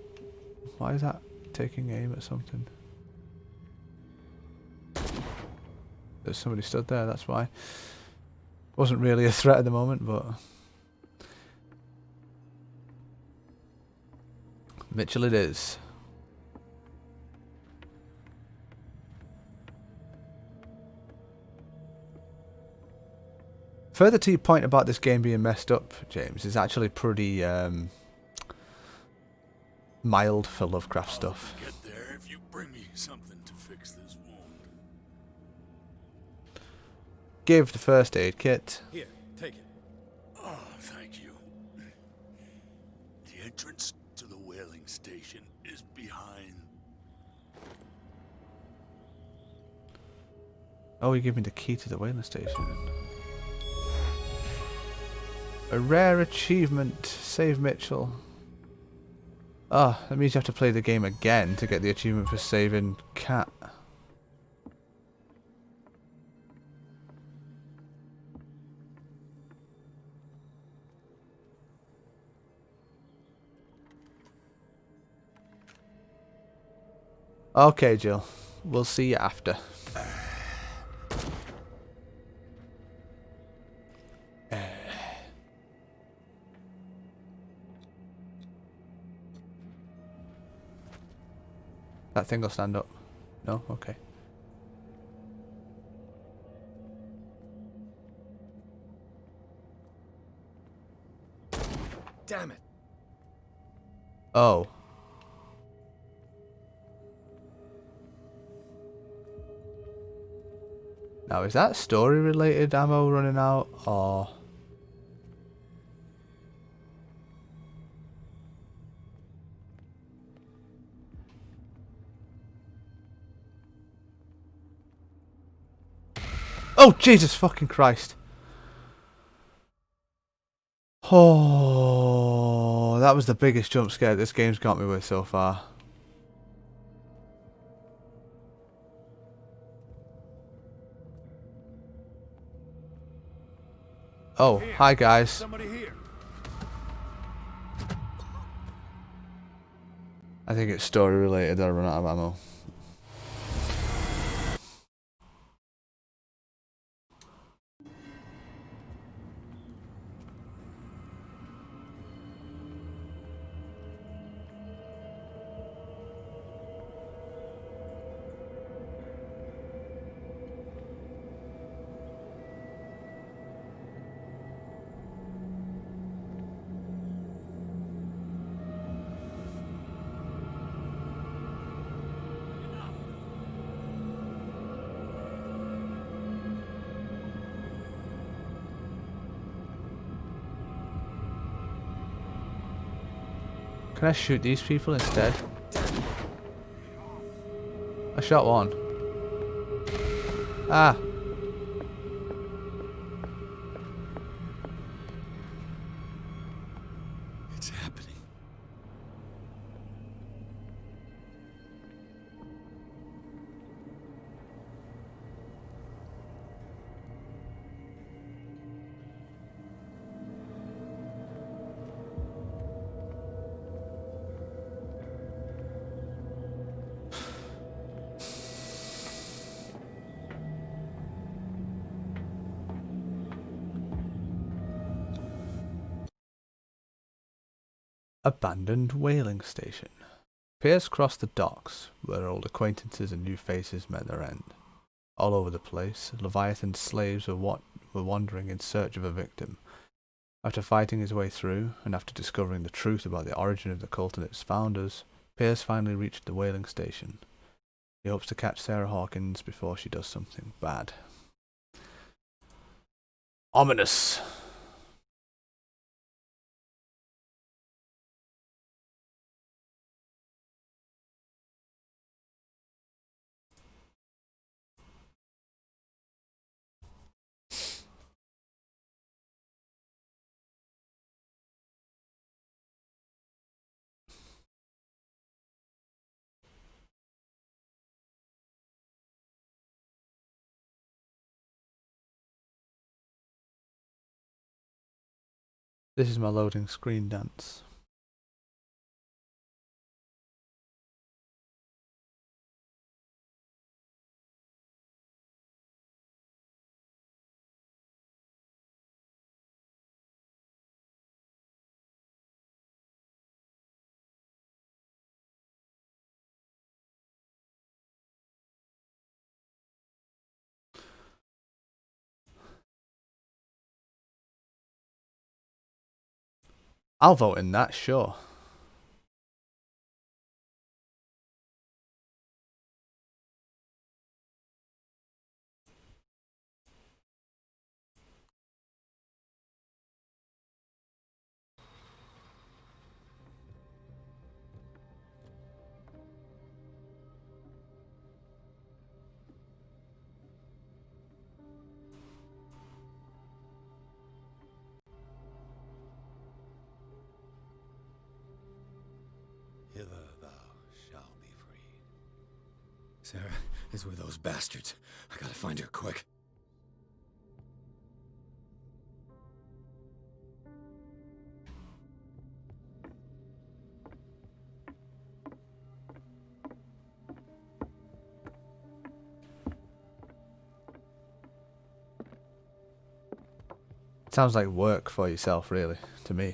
Why is that taking aim at something? There's somebody stood there, that's why. Wasn't really a threat at the moment, but... Mitchell it is. Further to your point about this game being messed up, James, is actually pretty mild for Lovecraft stuff. Get there if you bring me something to fix this wound. Give the first aid kit. Here, take it. Oh, thank you. The entrance to the whaling station is behind. Oh, you give me the key to the whaling station. A rare achievement. Save Mitchell. Ah, that means you have to play the game again to get the achievement for saving Cat. Okay, Jill. We'll see you after. That thing will stand up. No? Okay. Damn it. Oh. Now, is that story related ammo running out, or... Oh, Jesus fucking Christ. Oh, that was the biggest jump scare this game's got me with so far. Oh, hi guys. Somebody here. I think it's story related that I run out of ammo. Can I shoot these people instead? I shot one. Ah. It's happening. abandoned whaling station. Pierce crossed the docks, where old acquaintances and new faces met their end. All over the place, Leviathan slaves were wandering in search of a victim. After fighting his way through, and after discovering the truth about the origin of the cult and its founders, Pierce finally reached the whaling station. He hopes to catch Sarah Hawkins before she does something bad. Ominous. This is my loading screen dance. I'll vote in that, sure. Hither thou shalt be freed. Sarah is with those bastards. I gotta find her quick. Sounds like work for yourself, really, to me.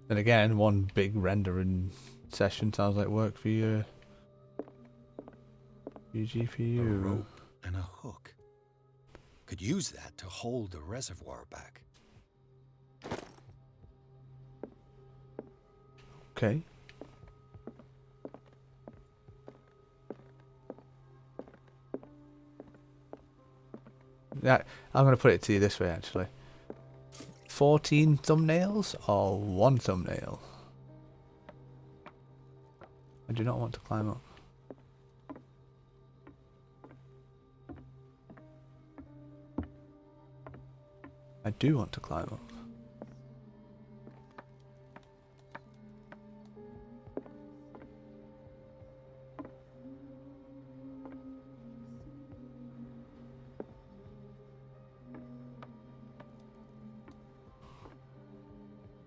Then again, one big rendering session sounds like work for your GPU. A rope and a hook. Could use that to hold the reservoir back. Okay. Yeah, I'm going to put it to you this way, actually. 14 thumbnails or one thumbnail? I do not want to climb up. I do want to climb up.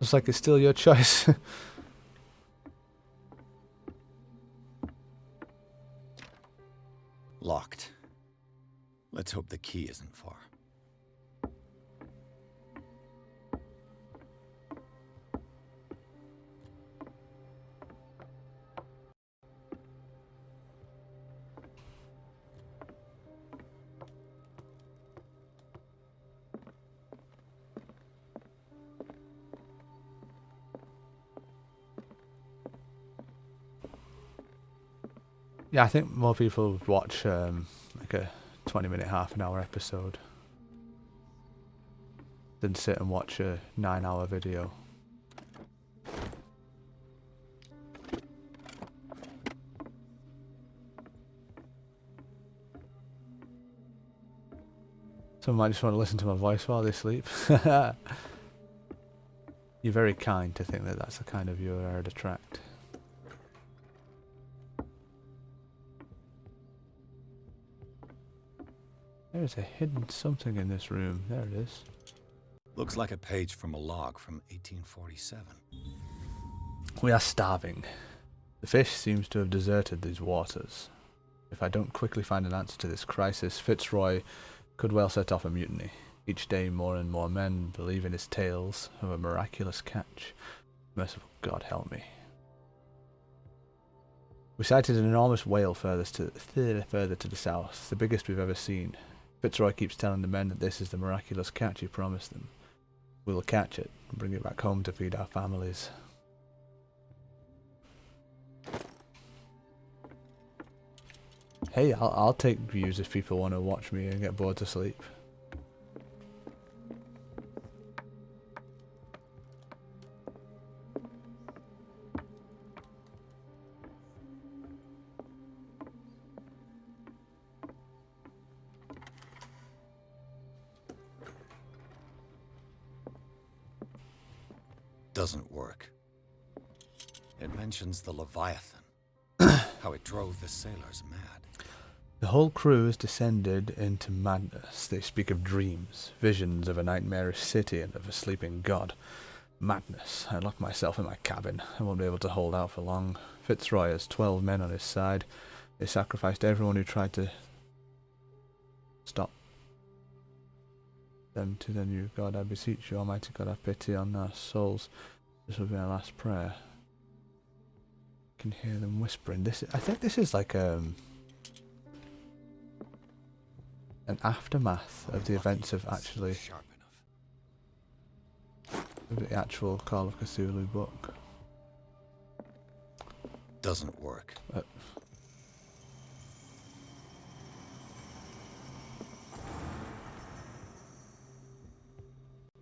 Looks like it's still your choice. Locked. Let's hope the key isn't far. Yeah, I think more people would watch like a 20-minute, half an hour episode than sit and watch a 9-hour video. Some might just want to listen to my voice while they sleep. You're very kind to think that that's the kind of viewer I'd attract. There's a hidden something in this room. There it is. Looks like a page from a log from 1847. We are starving. The fish seems to have deserted these waters. If I don't quickly find an answer to this crisis, Fitzroy could well set off a mutiny. Each day more and more men believe in his tales of a miraculous catch. Merciful God, help me. We sighted an enormous whale further to the south, the biggest we've ever seen. Fitzroy keeps telling the men that this is the miraculous catch he promised them. We will catch it and bring it back home to feed our families. Hey, I'll take views if people want to watch me and get bored to sleep. Doesn't work. It mentions the Leviathan, how it drove the sailors mad. The whole crew has descended into madness. They speak of dreams, visions of a nightmarish city and of a sleeping god. Madness. I locked myself in my cabin. I won't be able to hold out for long. Fitzroy has 12 men on his side. They sacrificed everyone who tried to stop them to the new God. I beseech you, Almighty God, have pity on our souls. This will be our last prayer. I can hear them whispering. I think this is like an aftermath of the events of actually the actual Call of Cthulhu book. Doesn't work.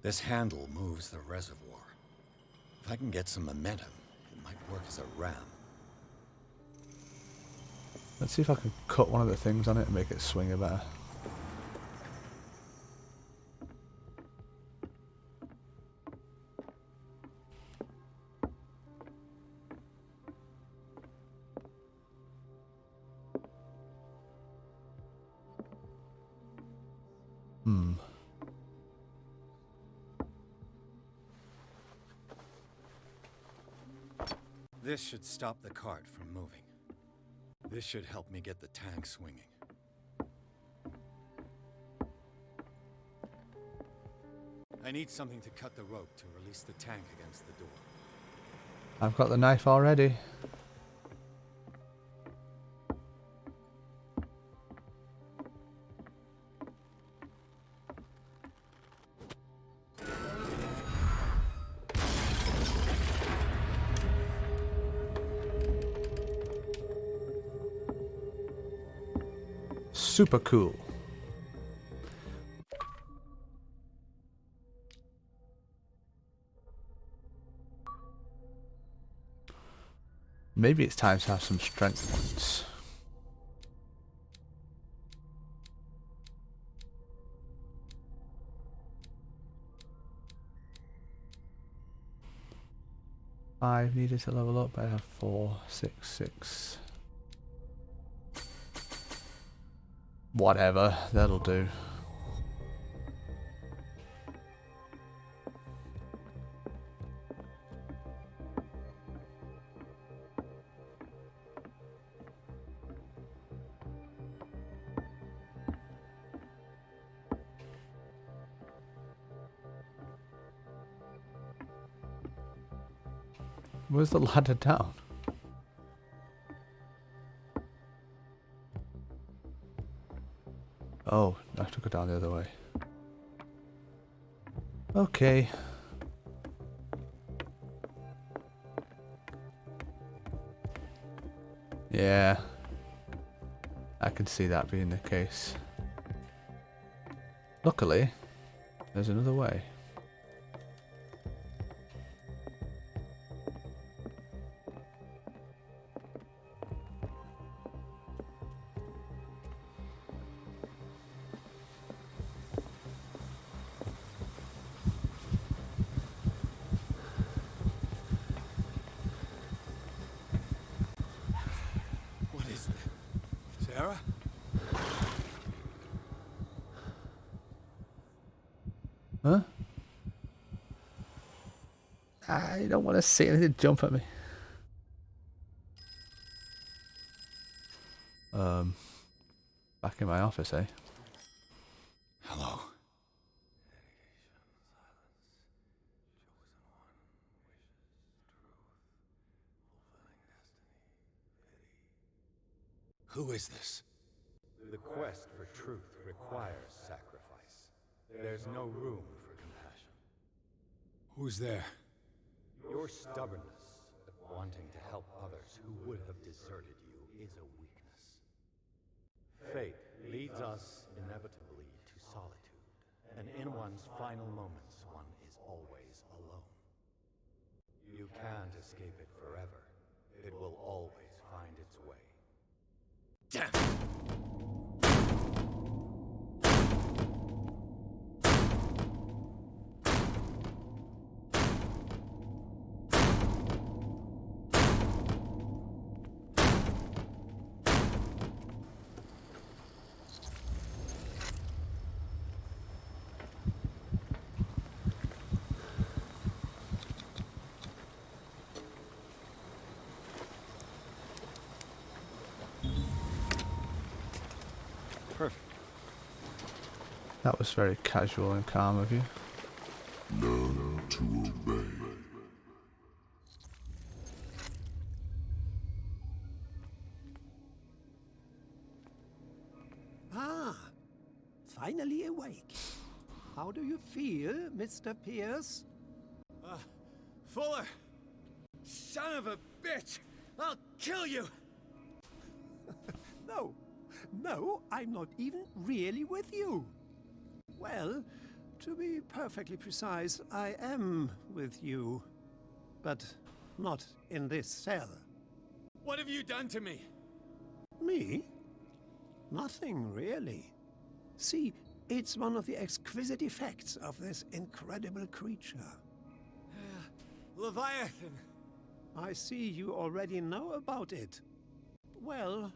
This handle moves the reservoir. If I can get some momentum, it might work as a ram. Let's see if I can cut one of the things on it and make it swing a better. This should stop the cart from moving. This should help me get the tank swinging. I need something to cut the rope to release the tank against the door. I've got the knife already. Super cool. Maybe it's time to have some strength points. Five needed to level up. I have 4, 6, 6. Whatever, that'll do. Where's the ladder down? Oh, I have to go down the other way. Okay. Yeah. I can see that being the case. Luckily, there's another way. Sarah? Huh? I don't want to see anything jump at me. Back in my office, eh? Hello. Who is this? The quest for truth requires sacrifice. There's no room for compassion. Who's there? Your stubbornness at wanting to help others who would have deserted you is a weakness. Fate leads us inevitably to solitude, and in one's final moments, one is always alone. You can't escape it forever. It will always find its way. Damn! Perfect. That was very casual and calm of you. Learn to obey. Ah, finally awake. How do you feel, Mr. Pierce? Fuller! Son of a bitch! I'll kill you! No, I'm not even really with you. Well, to be perfectly precise, I am with you. But not in this cell. What have you done to me? Me? Nothing, really. See, it's one of the exquisite effects of this incredible creature. Leviathan! I see you already know about it. Well,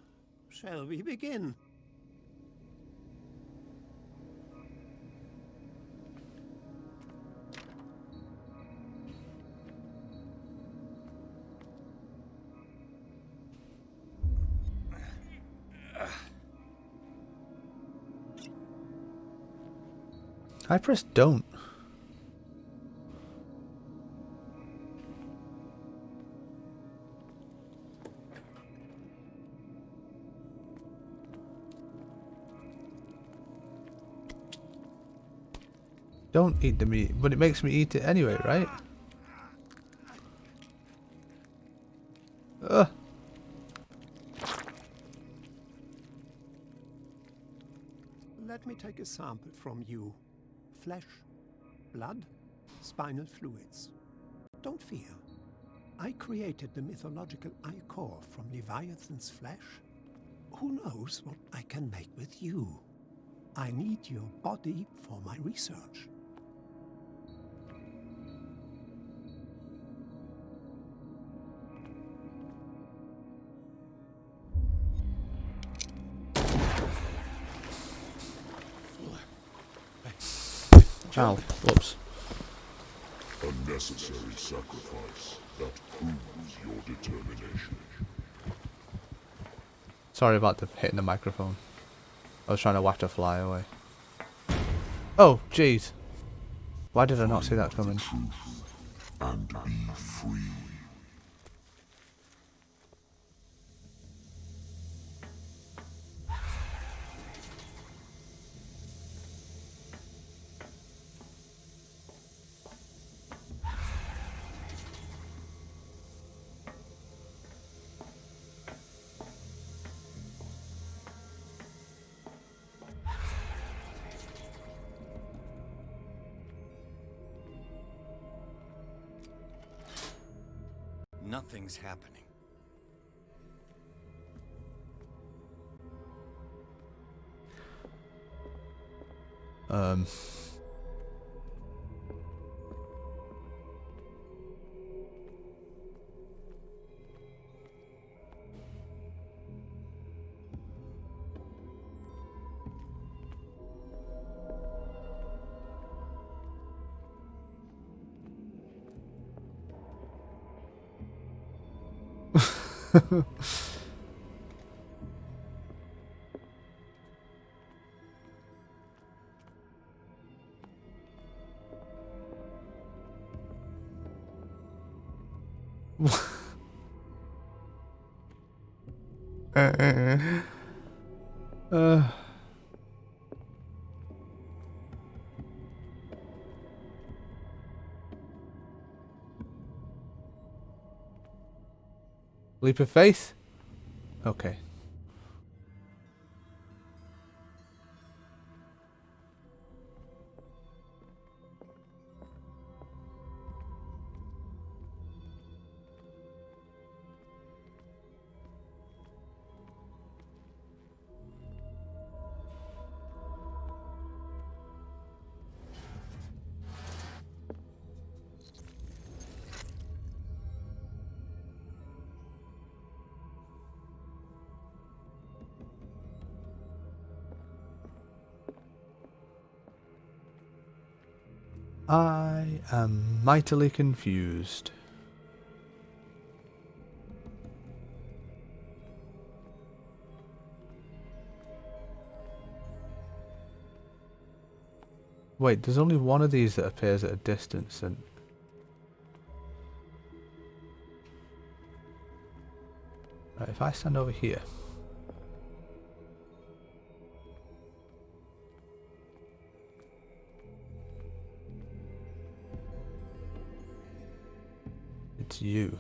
shall we begin? I pressed don't. Don't eat the meat, but it makes me eat it anyway, right? Ugh. Let me take a sample from you. Flesh, blood, spinal fluids. Don't fear. I created the mythological ichor from Leviathan's flesh. Who knows what I can make with you? I need your body for my research. Ow, whoops. A necessary sacrifice that proves your determination. Sorry about the hitting the microphone. I was trying to whack a fly away. Oh, jeez. Why did I not see that coming? And be free. Nothing's happening. Leap of faith? Okay. I am mightily confused. Wait, there's only one of these that appears at a distance, and right, if I stand over here, it's you.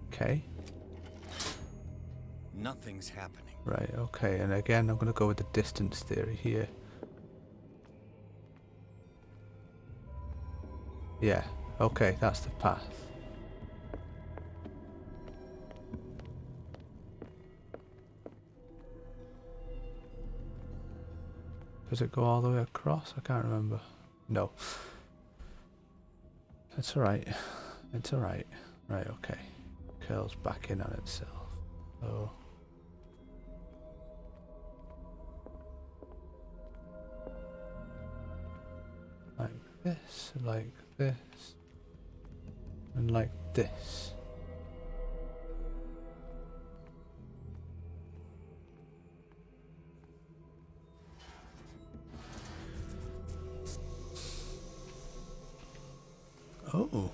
Okay. Nothing's happening. Right, okay, and again I'm going to go with the distance theory here. Yeah, okay, that's the path. Does it go all the way across? I can't remember. No. That's alright. It's alright. Right, okay. Curls back in on itself. Oh. Like this, and like this. Oh.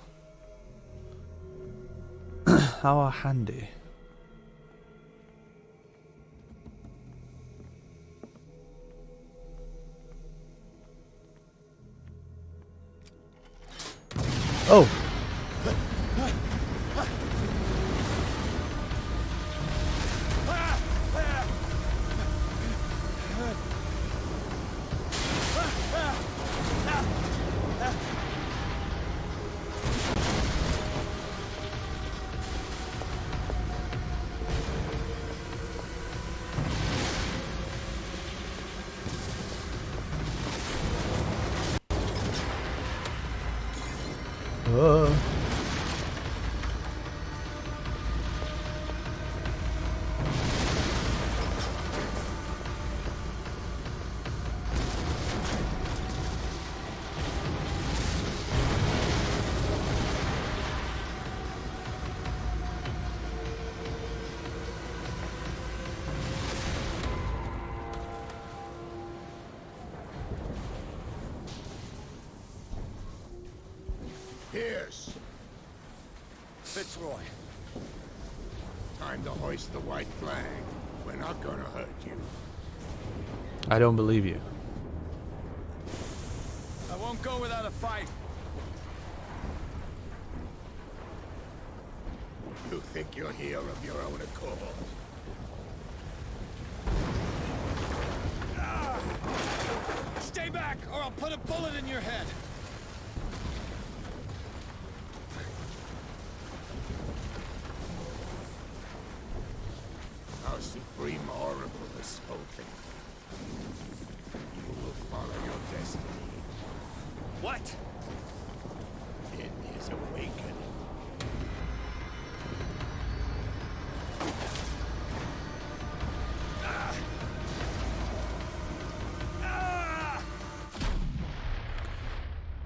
How handy. Oh. Pierce! Fitzroy. Time to hoist the white flag. We're not gonna hurt you. I don't believe you. I won't go without a fight. You think you're here of your own accord? Stay back, or I'll put a bullet in your head. Our supreme oracle has spoken. You will follow your destiny. What? In his awakening.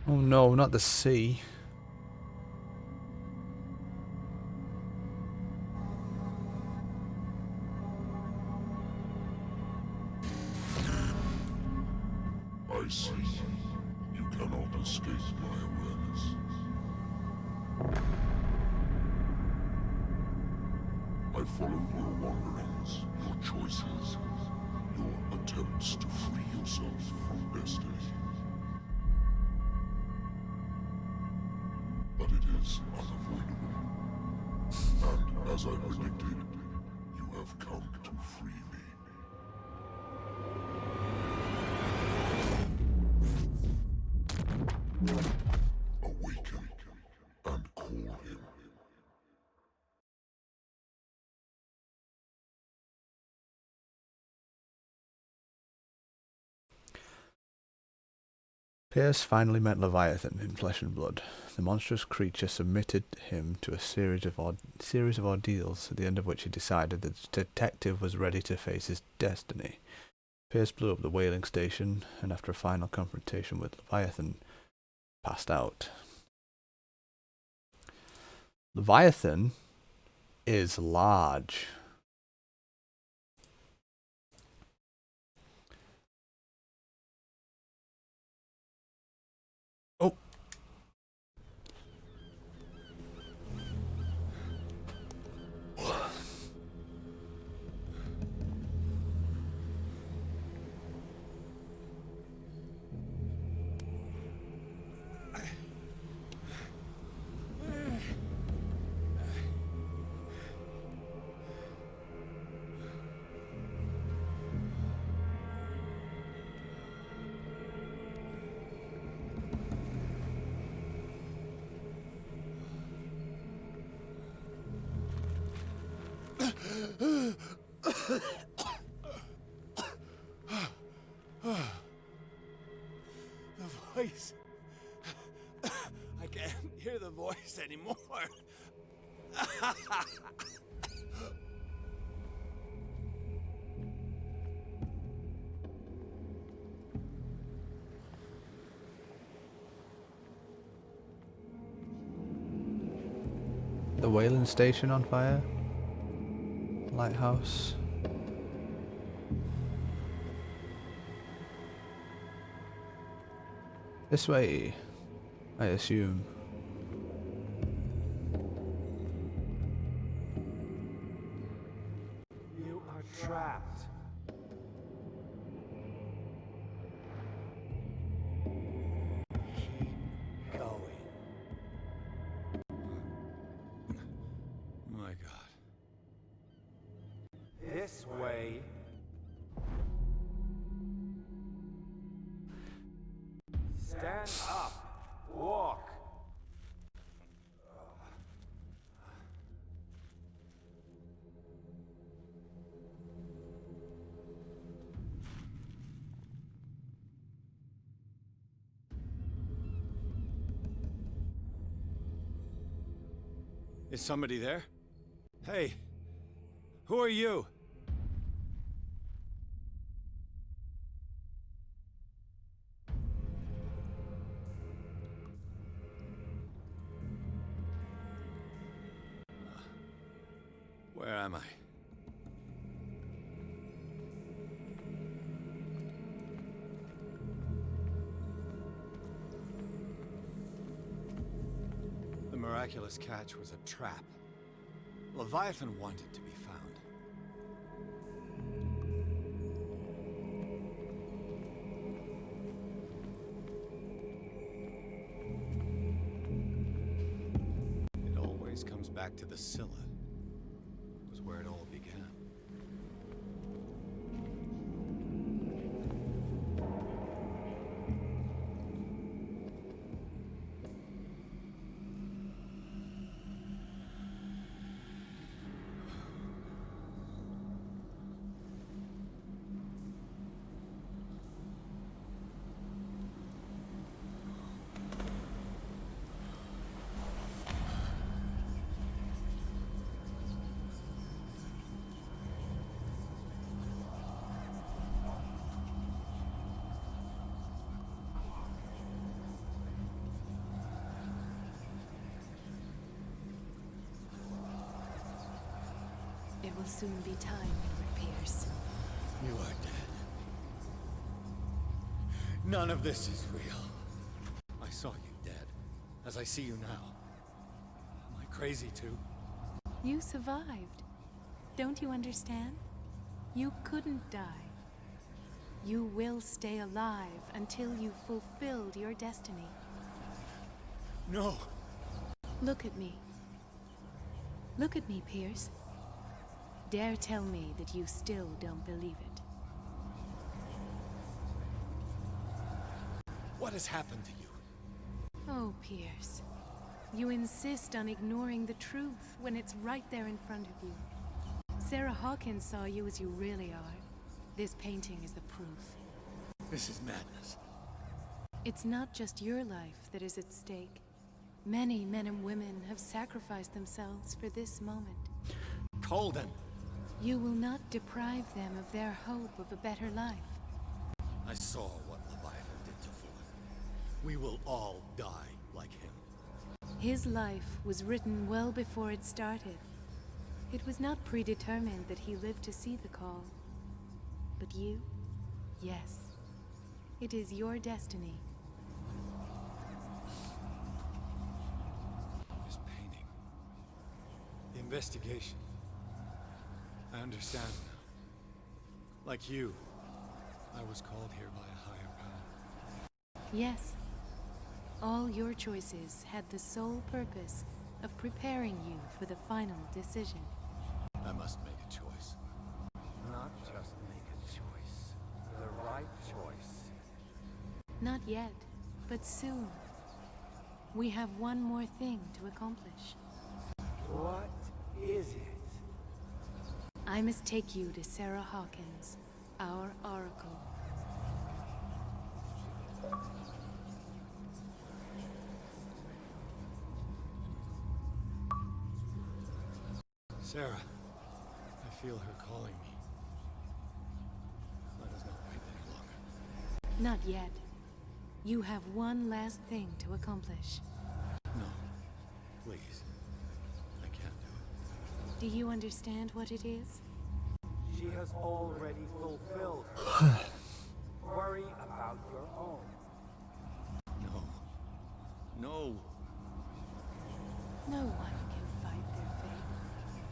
Oh no, not the sea. cannot escape my awareness. I followed your wanderings, your choices, your attempts to free yourself from destiny. But it is unavoidable. And as I predicted, you have come to free me. Awaken and call him. Pierce finally met Leviathan in flesh and blood. The monstrous creature submitted him to a series of ordeals, at the end of which he decided that the detective was ready to face his destiny. Pierce blew up the whaling station, and after a final confrontation with Leviathan, passed out. Leviathan is large. Oh. The voice. I can't hear the voice anymore. The whaling station on fire? Lighthouse? This way, I assume. You are trapped. Keep going. My God. This way. Stand up. Walk. Is somebody there? Hey, who are you? Where am I? The miraculous catch was a trap. Leviathan wanted to be found. It always comes back to the Scylla. It was where it all began. It will soon be time, Edward Pierce. You are dead. None of this is real. saw you dead, as I see you now. Am I crazy too? You survived. Don't you understand? You couldn't die. You will stay alive until you've fulfilled your destiny. No! Look at me. Look at me, Pierce. Dare tell me that you still don't believe it. What has happened to you? Oh, Pierce. You insist on ignoring the truth when it's right there in front of you. Sarah Hawkins saw you as you really are. This painting is the proof. This is madness. It's not just your life that is at stake. Many men and women have sacrificed themselves for this moment. Colden! You will not deprive them of their hope of a better life. I saw what Leviathan did to Fuller. We will all die like him. His life was written well before it started. It was not predetermined that he lived to see the call. But you? Yes. It is your destiny. This painting. The investigation. I understand now. Like you, I was called here by a higher power. Yes. All your choices had the sole purpose of preparing you for the final decision. I must make a choice. Not just make a choice. The right choice. Not yet, but soon. We have one more thing to accomplish. What is it? I must take you to Sarah Hawkins, our oracle. Sarah, I feel her calling me. Let us not wait any longer. Not yet. You have one last thing to accomplish. No, please. I can't do it. Do you understand what it is? She has already fulfilled her. Worry about your own. No. No. No one can fight their fate.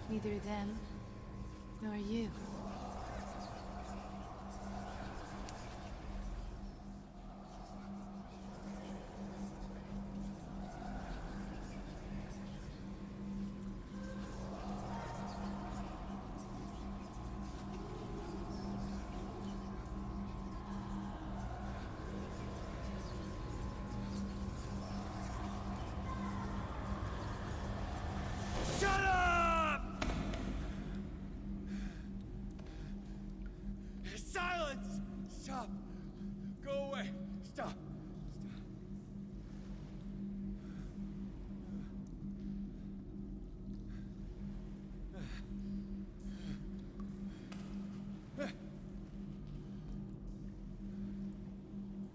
Neither them, nor you. Shut up! Silence! Stop! Go away! Stop!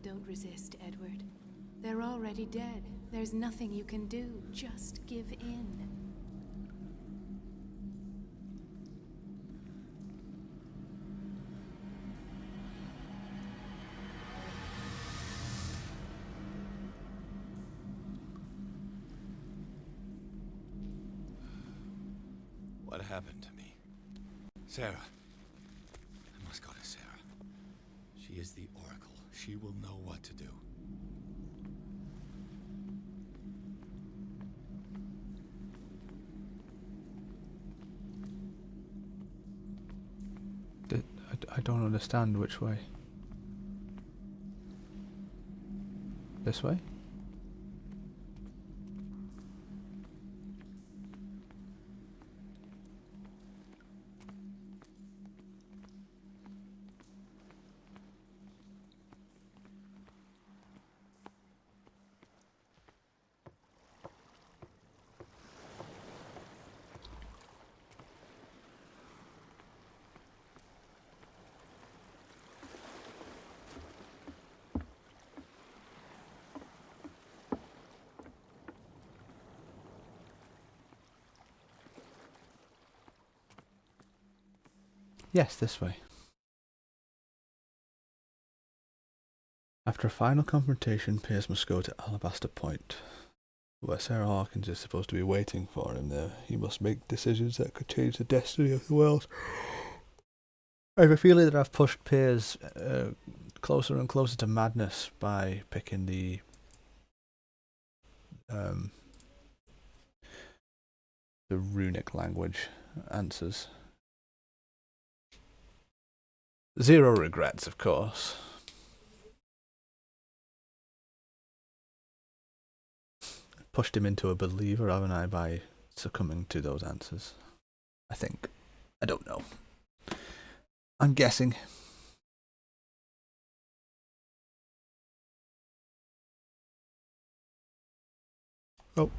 Don't resist, Edward. They're already dead. There's nothing you can do. Just give in. What happened to me? Sarah. I must go to Sarah. She is the Oracle. She will know what to do. I don't understand which way. This way? Yes, this way. After a final confrontation, Pierce must go to Alabaster Point, where Sarah Hawkins is supposed to be waiting for him there. He must make decisions that could change the destiny of the world. I have a feeling that I've pushed Pierce closer and closer to madness by picking the runic language answers. Zero regrets, of course. Pushed him into a believer, haven't I, by succumbing to those answers? I think. I don't know. I'm guessing. Oh.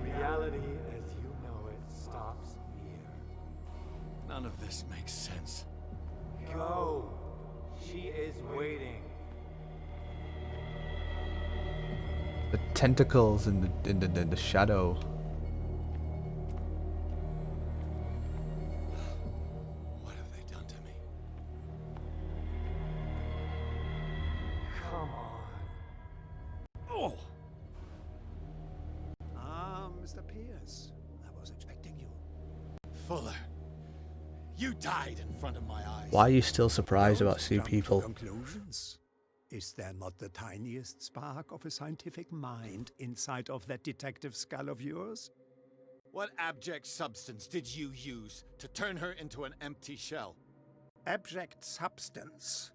Reality as you know it stops here. None of this makes sense. Go! She is waiting. The tentacles in the shadow. What have they done to me? Come on. Oh! Mr. Pierce, I was expecting you. Fuller, you died in front of my eyes. Why are you still surprised Don't about sea jump to people? conclusions. Is there not the tiniest spark of a scientific mind inside of that detective skull of yours? What abject substance did you use to turn her into an empty shell? Abject substance.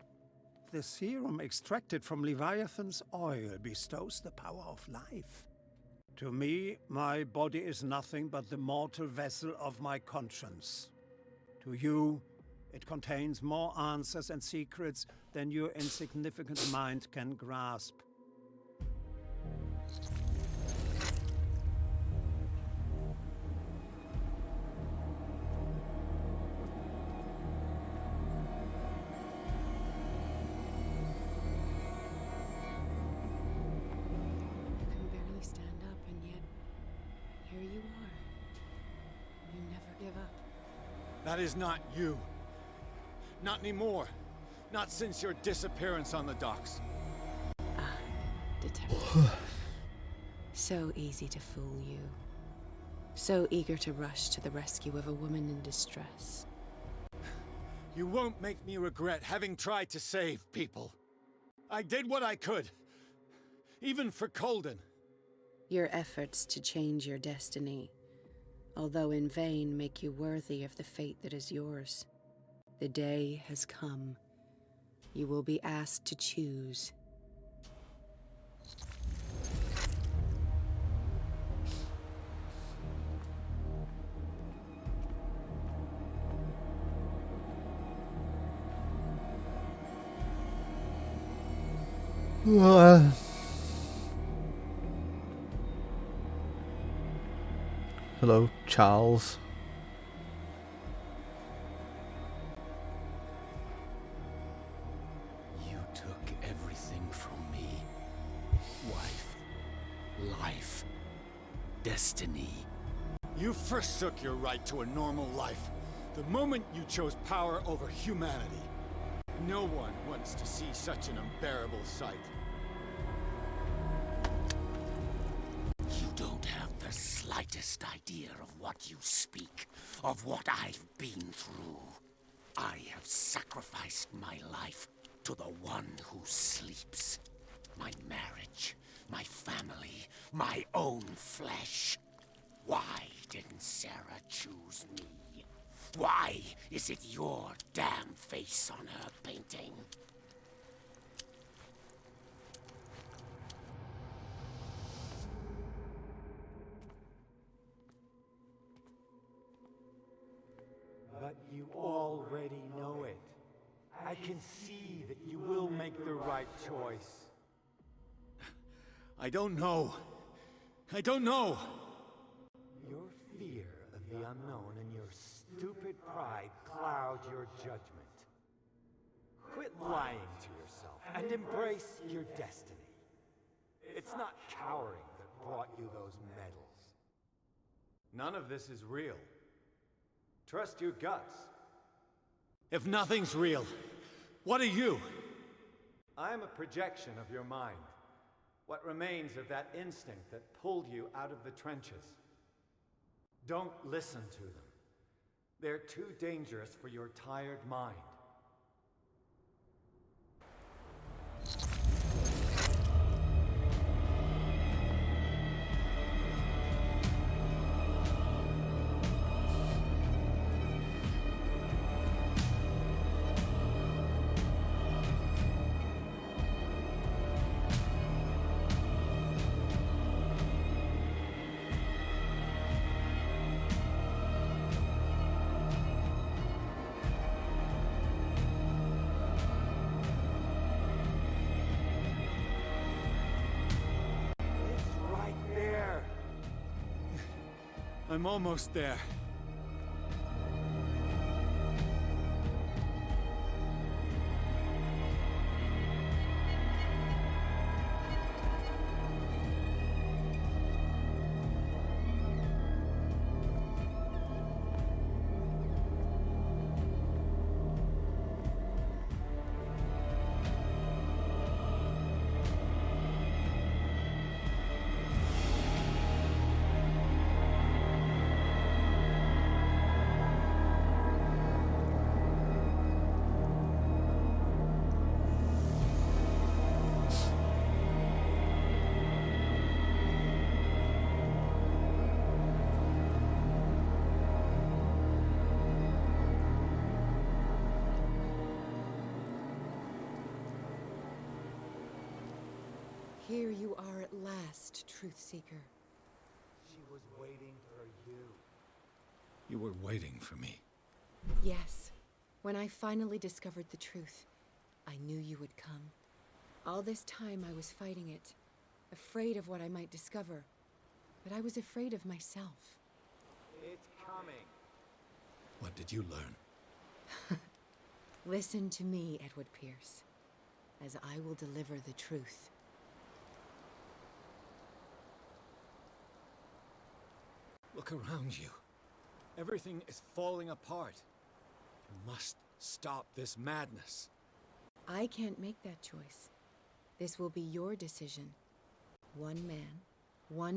The serum extracted from Leviathan's oil bestows the power of life. To me, my body is nothing but the mortal vessel of my conscience. To you, it contains more answers and secrets than your insignificant mind can grasp. That is not you. Not anymore. Not since your disappearance on the docks. Ah, detective. So easy to fool you. So eager to rush to the rescue of a woman in distress. You won't make me regret having tried to save people. I did what I could. Even for Colden. Your efforts to change your destiny, although in vain, make you worthy of the fate that is yours. The day has come. You will be asked to choose. Hello, Charles. You took everything from me. Wife, life, destiny. You forsook your right to a normal life the moment you chose power over humanity. No one wants to see such an unbearable sight. You don't have the slightest idea of what you speak, of what I've been through. I have sacrificed my life to the one who sleeps. My marriage, my family, my own flesh. Why didn't Sarah choose me? Why is it your damn face on her painting? But you already know it. I can see that you will make the right choice. I don't know. I don't know! Your fear of the unknown and your stupid pride cloud your judgment. Quit lying to yourself and embrace your destiny. It's not cowering that brought you those medals. None of this is real. Trust your guts. If nothing's real, what are you? I am a projection of your mind. What remains of that instinct that pulled you out of the trenches. Don't listen to them. They're too dangerous for your tired mind. I'm almost there. Here you are at last, Truth Seeker. She was waiting for you. You were waiting for me. Yes. When I finally discovered the truth, I knew you would come. All this time I was fighting it, afraid of what I might discover. But I was afraid of myself. It's coming. What did you learn? Listen to me, Edward Pierce, as I will deliver the truth. Look around you. Everything is falling apart. You must stop this madness. I can't make that choice. This will be your decision. One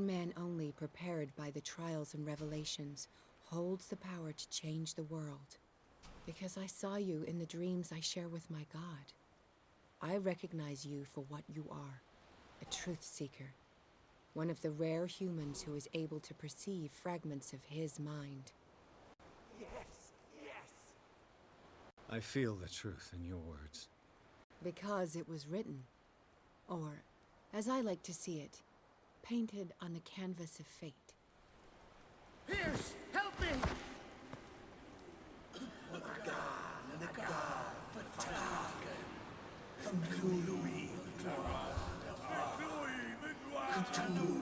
man only, prepared by the trials and revelations, holds the power to change the world. Because I saw you in the dreams I share with my God. I recognize you for what you are, a truth seeker. One of the rare humans who is able to perceive fragments of his mind. Yes, yes! I feel the truth in your words. Because it was written. Or, as I like to see it, painted on the canvas of fate. Pierce, help me! Silence!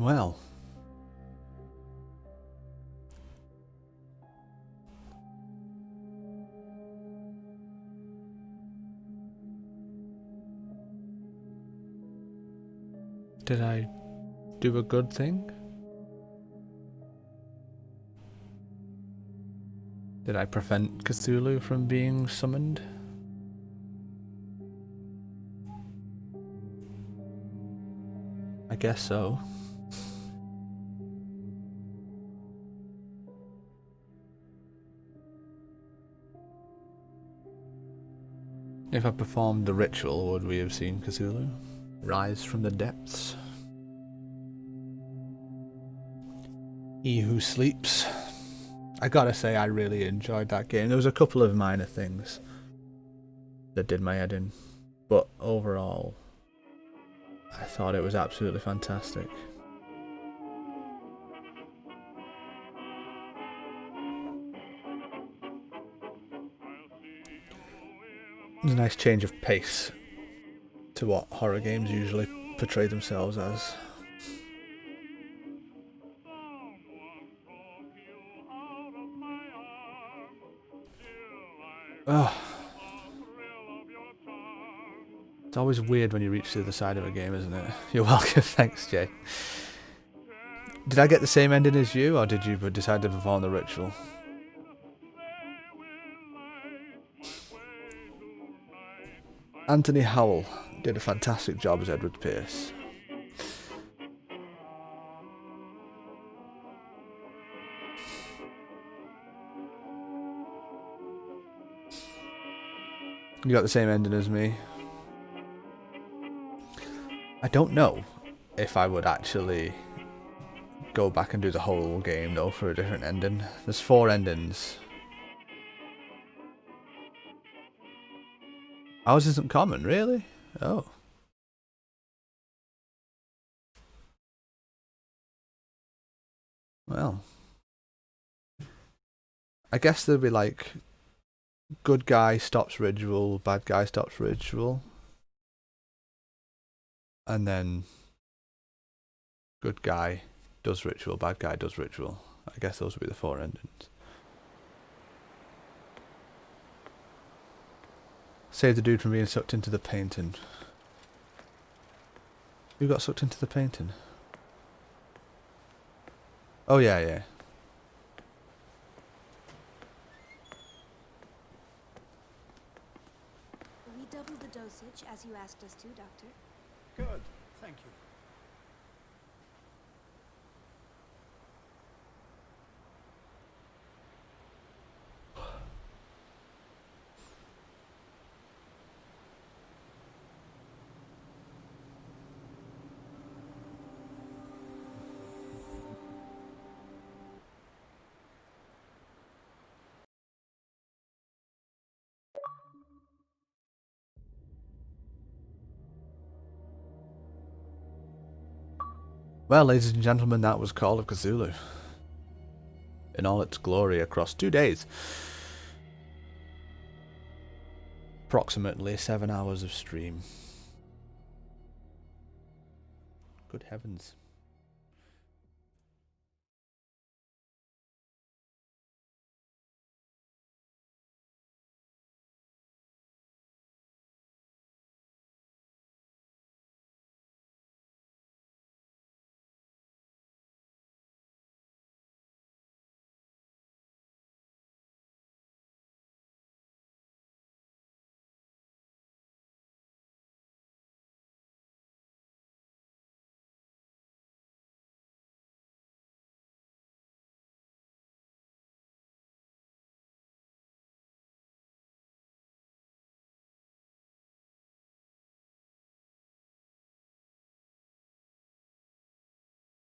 Well. Did I do a good thing? Did I prevent Cthulhu from being summoned? I guess so. If I performed the ritual, would we have seen Cthulhu rise from the depths? He who sleeps. I gotta say, I really enjoyed that game. There was a couple of minor things that did my head in, but overall, I thought it was absolutely fantastic. It's a nice change of pace to what horror games usually portray themselves as. Oh. It's always weird when you reach the other side of a game, isn't it? You're welcome, thanks, Jay. Did I get the same ending as you, or did you decide to perform the ritual? Anthony Howell did a fantastic job as Edward Pierce. You got the same ending as me. I don't know if I would actually go back and do the whole game though for a different ending. There's 4 endings. Ours isn't common, really? Oh. Well. I guess there'd be like good guy stops ritual, bad guy stops ritual. And then good guy does ritual, bad guy does ritual. I guess those would be the 4 endings. Save the dude from being sucked into the painting. Who got sucked into the painting? Oh yeah, yeah. We doubled the dosage as you asked us to, Doctor. Good, thank you. Well, ladies and gentlemen, that was Call of Cthulhu. In all its glory across 2 days. Approximately 7 hours of stream. Good heavens.